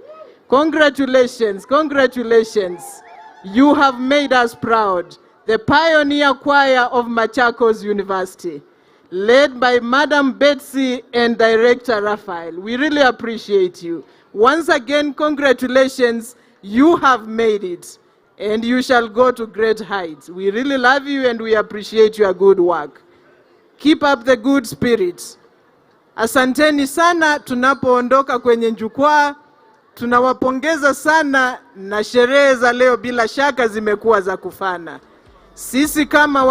A: Congratulations, congratulations. You have made us proud. The pioneer choir of Machakos University, led by Madam Betsy and Director Raphael. We really appreciate you. Once again, congratulations. You have made it, and you shall go to great heights. We really love you and we appreciate your good work. Keep up the good spirit. Asanteni sana. Tunapoondoka kwenye jukwaa, tunawapongeza sana, na sherehe za leo bila shaka zimekuwa za kufana. Sisi kama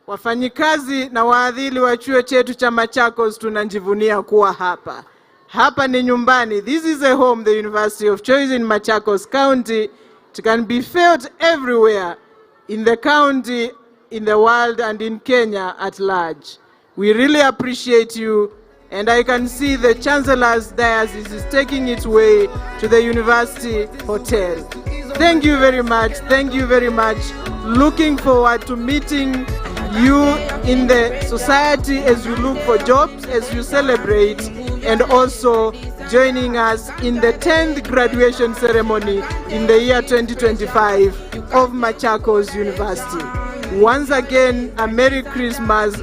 A: wafanyikazi na waadhili wa chuo chetu cha Machakos tunajivunia kuwa hapa. Hapa ni nyumbani. This is a home, the University of Choice in Machakos County. It can be felt everywhere in the county, in the world, and in Kenya at large. We really appreciate you, and I can see the Chancellor's diocese is taking its way to the University Hotel. Thank you very much. Thank you very much. Looking forward to meeting you in the society as you look for jobs, as you celebrate, and also joining us in the 10th graduation ceremony in the year 2025 of Machakos University. Once again, a Merry Christmas.